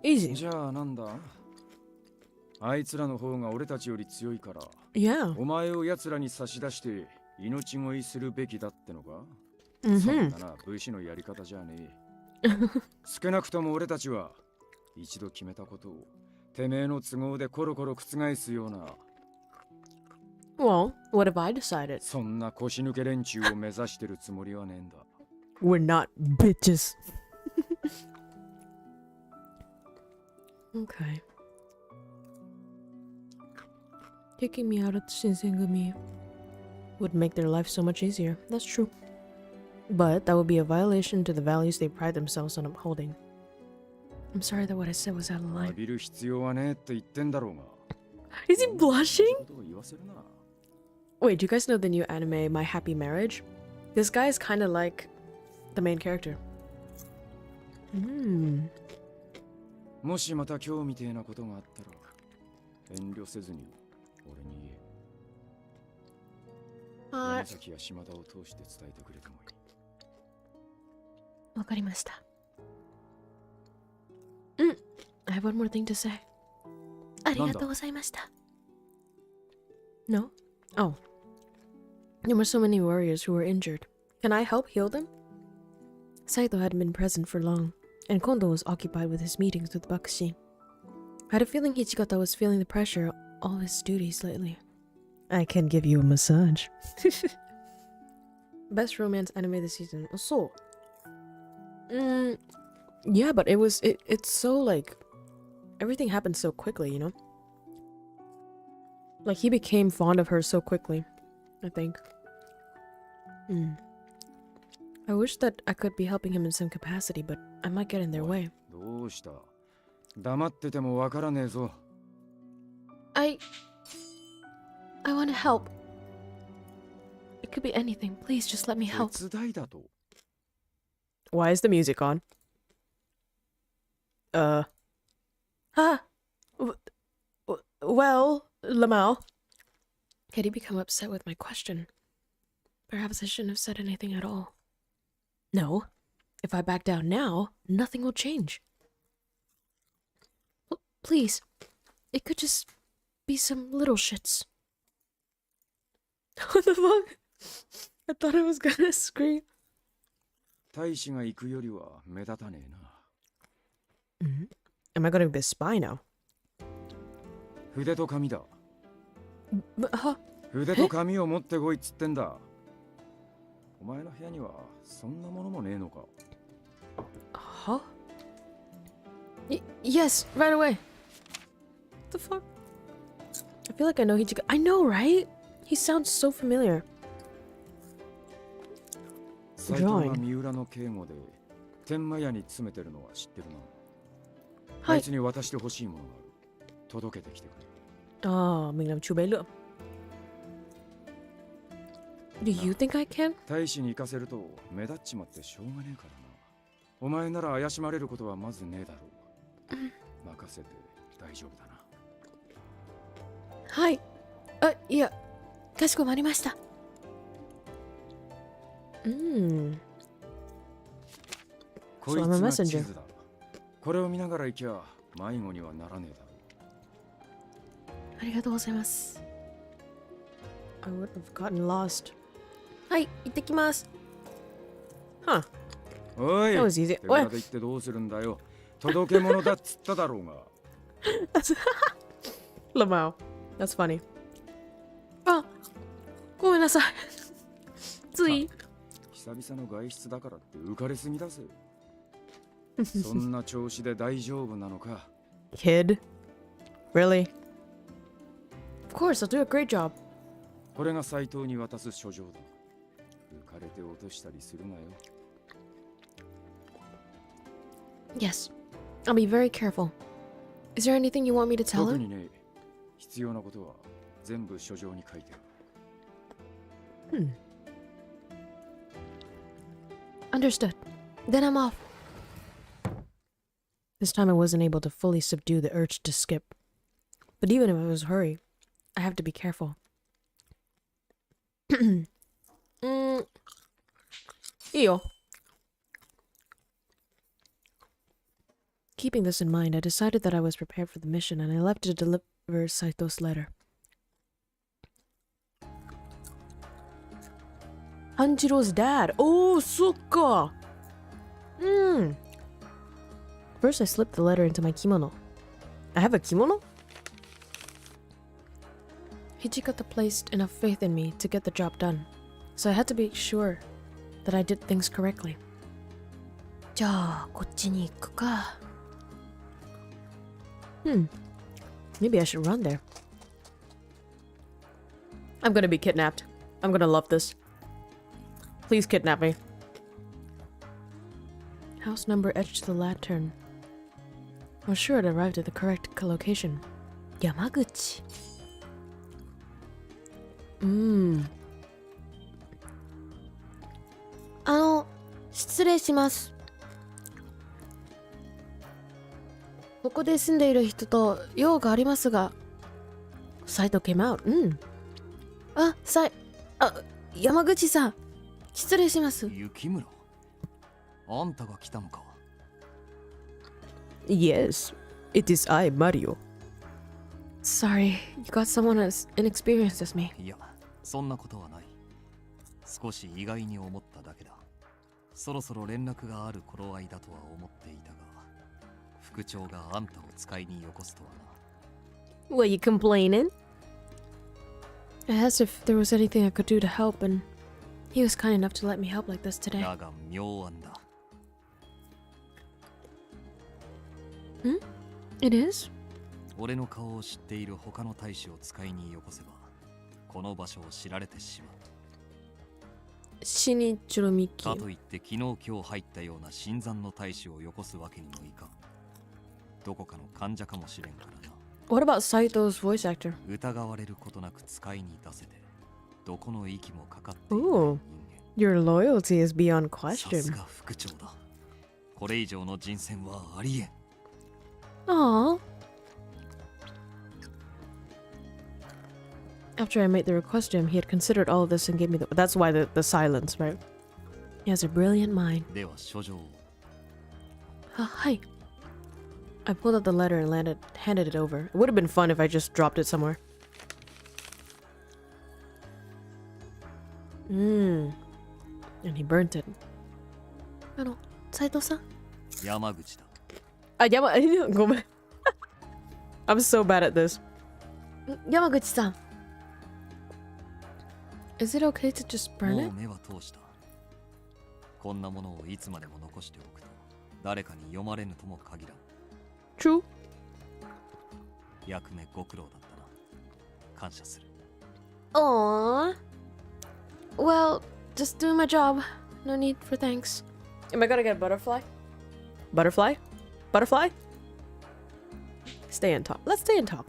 Easy. じゃあなんだ？あいつらの方が俺たちより強いから、Yeah. お前を奴らに差し出して命乞いするべきだってのか？そんなな武士のやり方じゃねえ。少なくとも俺たちは一度決めたことをてめえの都合でコロコロ覆すような。Well, what have I decided? そんな腰抜け連中を目指してるつもりはねえんだ。We're not bitches. Okay. Taking me out of Shinsengumi would make their life so much easier. That's true. But that would be a violation to the values they pride themselves on upholding. I'm sorry that what I said was out of line. 浴びる必要はねえって言ってんだろうが。Is he blushing? ことを言わせるな。Wait, do you guys know the new anime, My Happy Marriage? This guy is kind of like the main character. もしまた今日みてえなことがあったら遠慮せずに俺に言え。山崎や島田を通して伝えてくれてもいい。わかりました。I have one more thing to say. ありがとうございました。No? Oh. There were so many warriors who were injured. Can I help heal them? Saito hadn't been present for long, and Kondo was occupied with his meetings with Bakushi. I had a feeling Hichikata was feeling the pressure of all his duties lately. I can give you a massage. Best romance anime this season. Oh, so. Yeah, but it's so like everything happened so quickly, you know? Like he became fond of her so quickly, I think. I wish that I could be helping him in some capacity, but I might get in their way. どうした？黙っててもわからねえぞ。I want to help. It could be anything. Please just let me help. 手伝いだと。Why is the music on? Well, Lamau. Had he become upset with my question? Perhaps I shouldn't have said anything at all. No. If I back down now, nothing will change. Please. It could just be some little shits. What the fuck? I thought I was gonna scream. 大使が行くよりは目立たねえな。Am I gonna be a spy now? 筆と紙だ。は？筆と紙を持ってこいっつってんだ。お前の部屋にはそんなものもねえのか。Huh? Yes, right away. What the fuck? I feel like I know Hichika. I know, right? He sounds so familiar. 斎藤が三浦の警護で天満屋に詰めてるのは知ってるな。あいつに渡してほしいものがある。届けてきてくれ。mình làm chú bé lượm. Do you think I can? 大使に行かせると目立っちまってしょうがねえからな。お前なら怪しまれることはまずねえだろう。任せて大丈夫だな。はい。いや、かしこまりました。こいつが地図だ。これを見ながら行きゃ迷子にはならねえだろう。ありがとうございます。I would have gotten lost. はい、行ってきます。Huh. おい、 That was easy. 手ぶらで行ってどうするんだよ。届け物だっつっただろうが。Lamau. That's funny. あ、ごめんなさい。つい。久々の外出だからって浮かれすぎだぜ。そんな調子で大丈夫なのか。Kid? Really? Of course, I'll do a great job. これが斎藤に渡す書状だ。浮かれて落としたりするなよ。Yes, I'll be very careful. Is there anything you want me to tell 特 him? にね、必要なことは全部書状に書いてある。Understood. Then I'm off. This time I wasn't able to fully subdue the urge to skip. But even if I was hurried, I have to be careful. いいよ。Keeping this in mind, I decided that I was prepared for the mission and I left to deliver Saito's letter. Hanjiro's dad. Oh, soっか. First, I slipped the letter into my kimono. I have a kimono? Hichikata placed enough faith in me to get the job done, so I had to be sure that I did things correctly. じゃあ、こっちに行くか。Maybe I should run there. I'm gonna be kidnapped. I'm gonna love this. Please kidnap me. House number etched to the lantern. I was sure it arrived at the correct location. Yamaguchi. 失礼します。ここで住んでいる人と用がありますが。Saito came out. 山口さん。失礼します。雪村。あんたが来たのか。Yes, it is I, Mario. Sorry, you got someone as inexperienced as me. いや、そんなことはない。少し意外に思っただけだ。そろそろ連絡がある頃合いだとは思っていたが、副長があんたを使いによこすとはな。What, you complaining? I asked if there was anything I could do to help, and he was kind enough to let me help like this today. だが妙案だ。It is? 俺の顔を知っている他の大使を使いによこせば、この場所を知られてしまう。シニチロミキ。かといって昨日今日入ったような新参の大使をよこすわけにもいかん。どこかの患者かもしれんからな。What about Saito's voice actor? 疑われることなく使いに出せて、どこの息もかかっている Ooh, your loyalty is beyond さす question. が副長だ。これ以上の人選はありえん。Aww. After I made the request to him, he had considered all of this and gave me the. That's why the silence, right? He has a brilliant mind. では書状を。Hi. I pulled out the letter and handed it over. It would have been fun if I just dropped it somewhere. And he burnt it. Saito-san? 山口だ。ごめん。I'm so bad at this. Yamaguchi-san. Is it okay to just burn も it? う目は通した。こんなものをいつまでも残しておくと、誰かに読まれぬとも限らん。True. 役目ご苦労だったな。感謝する。Aww. Well, just doing my job. No need for thanks. Am I gonna get a butterfly? Butterfly? Butterfly? Stay and talk. Let's stay and talk.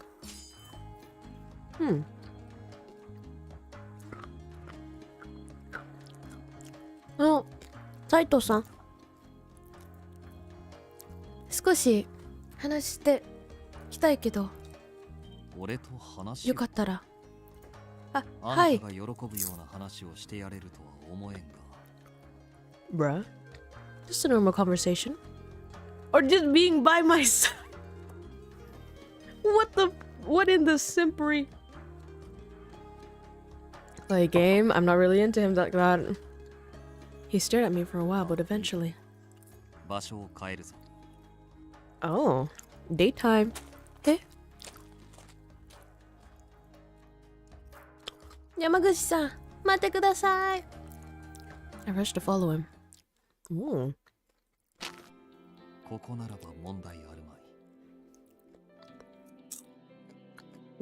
Saito-san. 少し話してきたいけど。俺と話よかったら。あはいんたが喜ぶような話をしてやれるとは思えんが。Bruh. Just a normal conversation. Or just being by myself. What in the simpery? Play a game? I'm not really into him like that. He stared at me for a while, but eventually. 場所を変えるぞ。Oh, daytime. Eh? Yamaguchi-san, 待ってください. I rushed to follow him. Ooh. ここならば問題あるまい。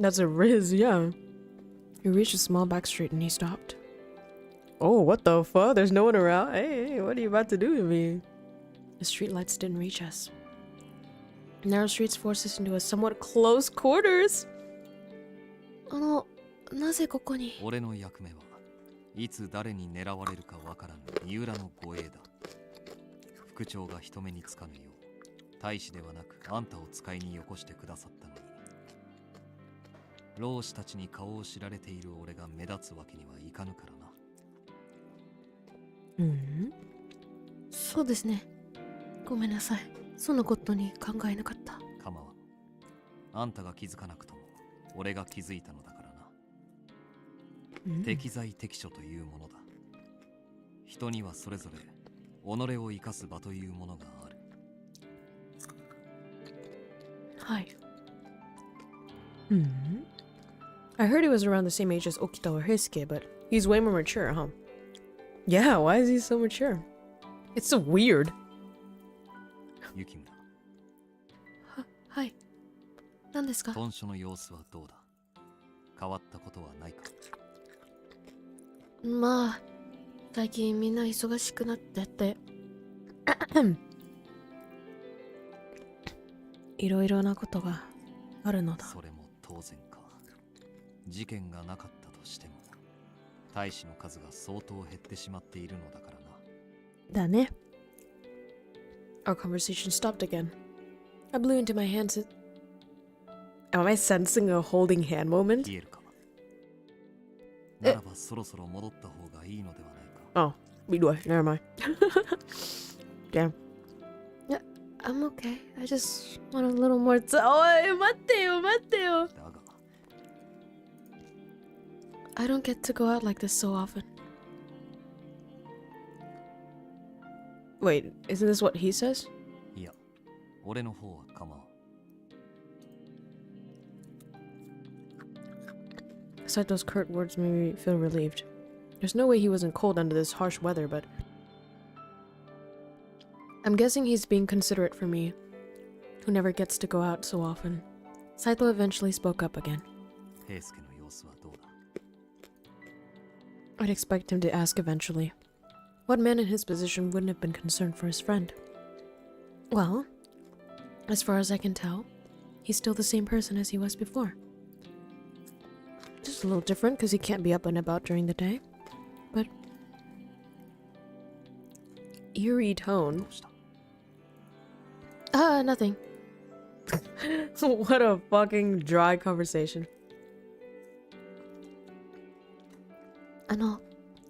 That's a Riz, yeah. He reached a small back street and he stopped. Oh, what the fuck? There's no one around. Hey, what are you about to do to me? The streetlights didn't reach us. Narrow streets forced us into a somewhat close quarters. なぜここに？俺の役目はいつ誰に狙われるかわからぬ三浦の護衛だ。副長が人目につかぬよう、大使ではなくあんたを使いによこしてくださったのに、老師たちに顔を知られている俺が目立つわけにはいかぬからな。そうですね。ごめんなさい。そのことに考えなかった。構わん。あんたが気づかなくとも俺が気づいたのだからな。適材適所というものだ。人にはそれぞれ己を生かす場というものがある。はい。I heard he was around the same age as Okita or Heisuke, but he's way more mature, huh? Yeah, why is he so mature? It's so weird. 雪村。はい。何ですか？豚書の様子はどうだ？変わったことはないか？まあ、最近みんな忙しくなってていろいろなことがあるのだ。それも当然か。事件がなかったとしても大使の数が相当減ってしまっているのだからな。だね。Our conversation stopped again. I blew into my hands. Am I sensing a holding hand moment? 消えるか。ならばそろそろ戻った方がいいのではないか。Oh, we do it. Never mind. Damn. Yeah, I'm okay. I just want a little more time. Oh, 待ってよ、待ってよ。だが。I don't get to go out like this so often. Wait, isn't this what he says? いや、俺の方は構わん。Saito's curt words made me feel relieved. There's no way he wasn't cold under this harsh weather, but I'm guessing he's being considerate for me, who never gets to go out so often. Saito eventually spoke up again. 平助の様子はどうだ? I'd expect him to ask eventually. What man in his position wouldn't have been concerned for his friend? Well, as far as I can tell, he's still the same person as he was before. Just a little different because he can't be up and about during the day. But eerie tone. Nothing. What a fucking dry conversation.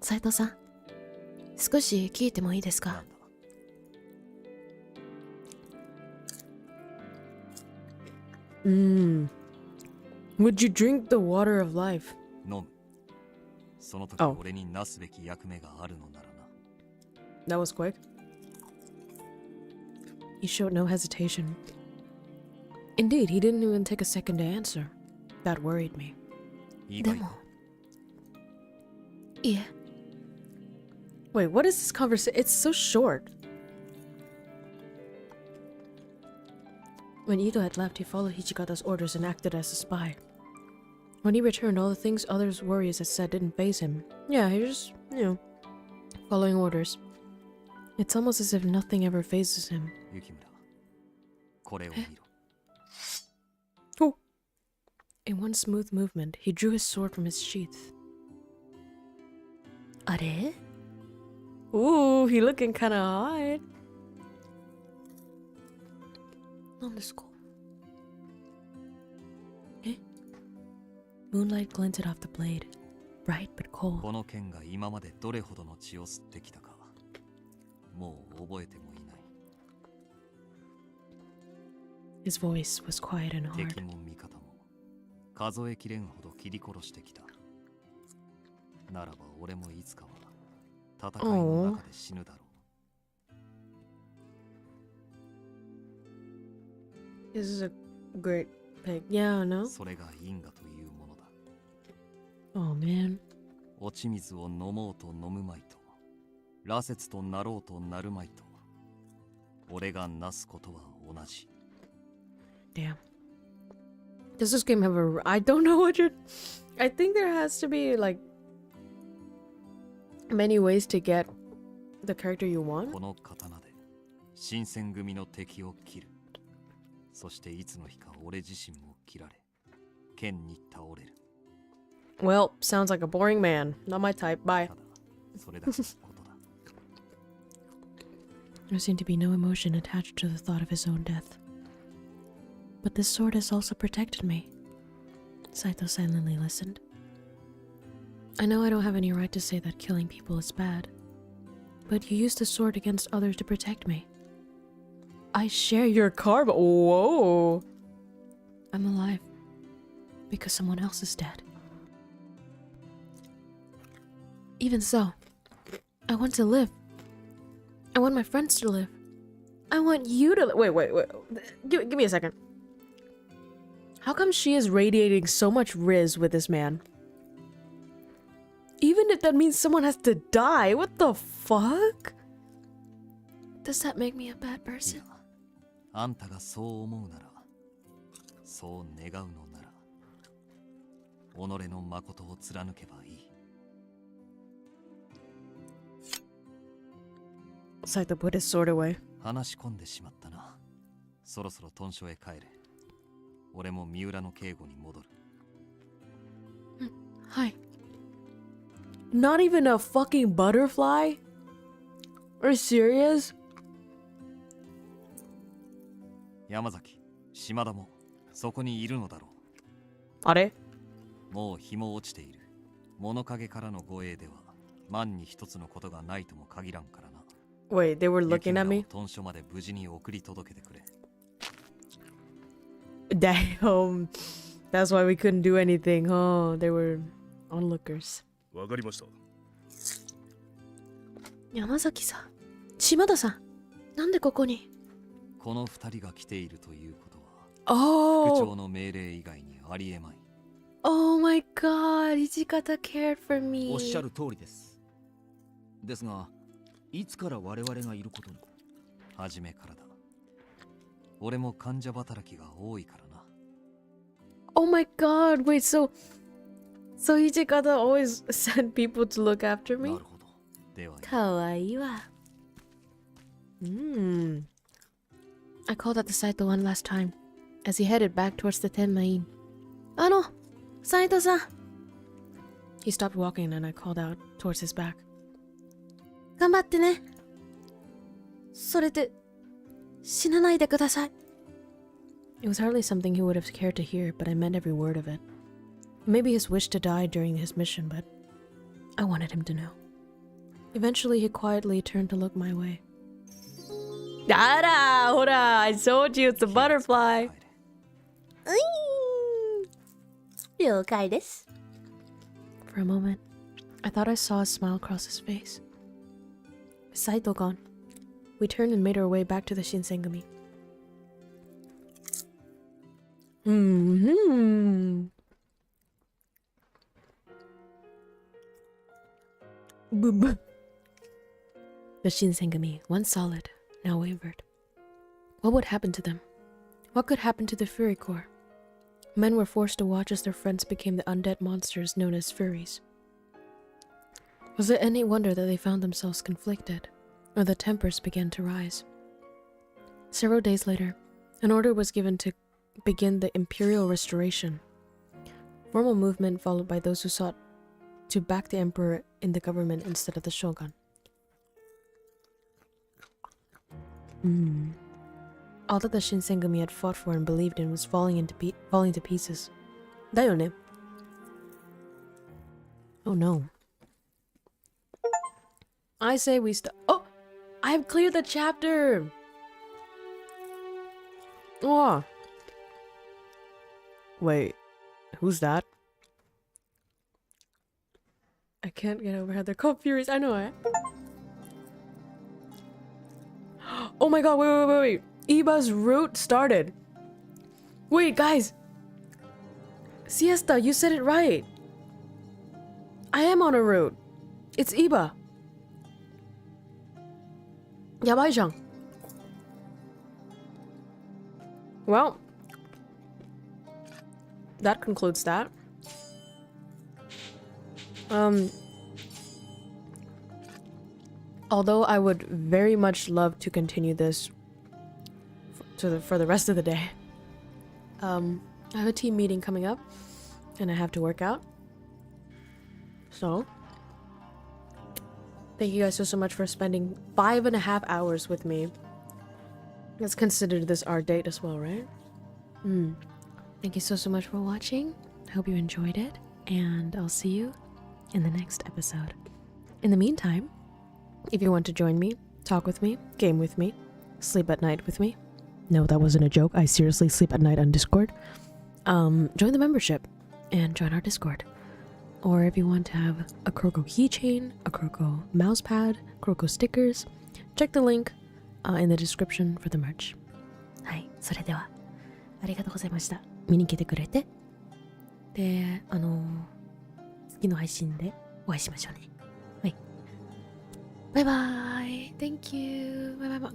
斉藤さん、少し聞いてもいいですか? Would you drink the water of life? 飲む。その時俺になすべき役目があるのならな。That was quick. He showed no hesitation. Indeed, he didn't even take a second to answer. That worried me. でも、いえ。 Wait, what is this conversation? It's so short. When Edo had left, he followed Hichikata's orders and acted as a spy. When he returned, all the things others' worries had said didn't faze him. Yeah, he just, following orders. It's almost as if nothing ever phases him. 雪村、これを見ろ。Oh! In one smooth movement, he drew his sword from his sheath. あれ? Ooh, he looking kinda hot. 何ですか? Moonlight glinted off the blade, bright but cold. この剣が今までどれほどの血を吸ってきたか、もう覚えてもいない。His voice was quiet and hard. 敵も味方も数えきれんほど切り殺してきた。ならば俺もいつかは戦いの中で死ぬだろう。This is a great pick. Yeah, no? それが因果というものだ。Oh man. 落ち水を飲もうと飲むまいと、羅刹となろうとなるまいと、俺がなすことは同じ。Damn. Does this game have a... I don't know what you're... I think there has to be, like, many ways to get the character you want. この刀で新選組の敵を切る。そしていつの日か俺自身も切られ、剣に倒れる。Well, sounds like a boring man. Not my type. Bye. それだけのことだ。There seemed to be no emotion attached to the thought of his own death. But this sword has also protected me. Saito silently listened. I know I don't have any right to say that killing people is bad, but you used the sword against others to protect me. I share your karma. Whoa. I'm alive because someone else is dead. Even so, I want to live. I want my friends to live. I want you to wait. Give me a second. How come she is radiating so much riz with this man? Even if that means someone has to die, what the fuck? Does that make me a bad person? あんたがそう思うなら、そう願うのなら、己の誠を貫けばいい。Saito put his sword away. 話し込んでしまったな。そろそろ屯所へ帰れ。俺も三浦の警護に戻る。Hi. Not even a fucking butterfly? Are you serious? 山崎、島田もそこにいるのだろう。あれ？もう日も落ちている。物陰からの護衛では万に一つのことがないとも限らんからな。Wait, they were looking at me? 屯所まで無事に送り届けてくれ。Damn. That's why we couldn't do anything, huh? They were onlookers. わかりました。山崎さん、島田さん、なんでここに？この二人が来ているということは、副長の命令以外にありえまい。Oh my god, Ichikata cared for me. おっしゃる通りです。ですが、いつから我々がいることに？初めからだ。俺も患者働きが多いからな。Oh my god, wait, so Ichikata always sent people to look after me? なるほど。では、かわいいわ。I called out the Saito one last time as he headed back towards the Tenmain. Saito-san! He stopped walking and I called out towards his back. 頑張ってね。それで、死なないでください。It was hardly something he would have cared to hear, but I meant every word of it. Maybe his wish to die during his mission, but I wanted him to know. Eventually, he quietly turned to look my way. Ara! Hora! I told you it's a butterfly! 了解です. For a moment, I thought I saw a smile cross his face. Saito gone. We turned and made our way back to the Shinsengumi. Boom. The Shinsengumi, once solid, now wavered. What would happen to them? What could happen to the Fury Corps? Men were forced to watch as their friends became the undead monsters known as Furies. Was it any wonder that they found themselves conflicted, or the tempers began to rise? Several days later, an order was given to begin the Imperial Restoration. Formal movement followed by those who sought to back the Emperor in the government instead of the Shogun. All that the Shinsengumi had fought for and believed in was falling to pieces. だよね. Oh no. I say we Oh! I've cleared the chapter! Oh! Wait. Who's that? I can't get over how they're called Furies. I know it. Oh my god, wait. Iba's route started. Wait, guys. Siesta, you said it right. I am on a route. It's Iba. やばいじゃん. Well, that concludes that. Although I would very much love to continue this for the rest of the day. I have a team meeting coming up and I have to work out. So, thank you guys so much for spending 5.5 hours with me. Let's consider this our date as well, right? Thank you so much for watching. I hope you enjoyed it, and I'll see you in the next episode. In the meantime, if you want to join me, talk with me, game with me, sleep at night with me. No, that wasn't a joke. I seriously sleep at night on Discord. Join the membership and join our Discord. Or if you want to have a KROWKO keychain, a KROWKO mousepad, KROWKO stickers, check the link in the description for the merch. はい、それではありがとうございました。見に来てくれて。で、次の配信でお会いしましょうね。はい。バイバイ。Thank you. バイバイバイ。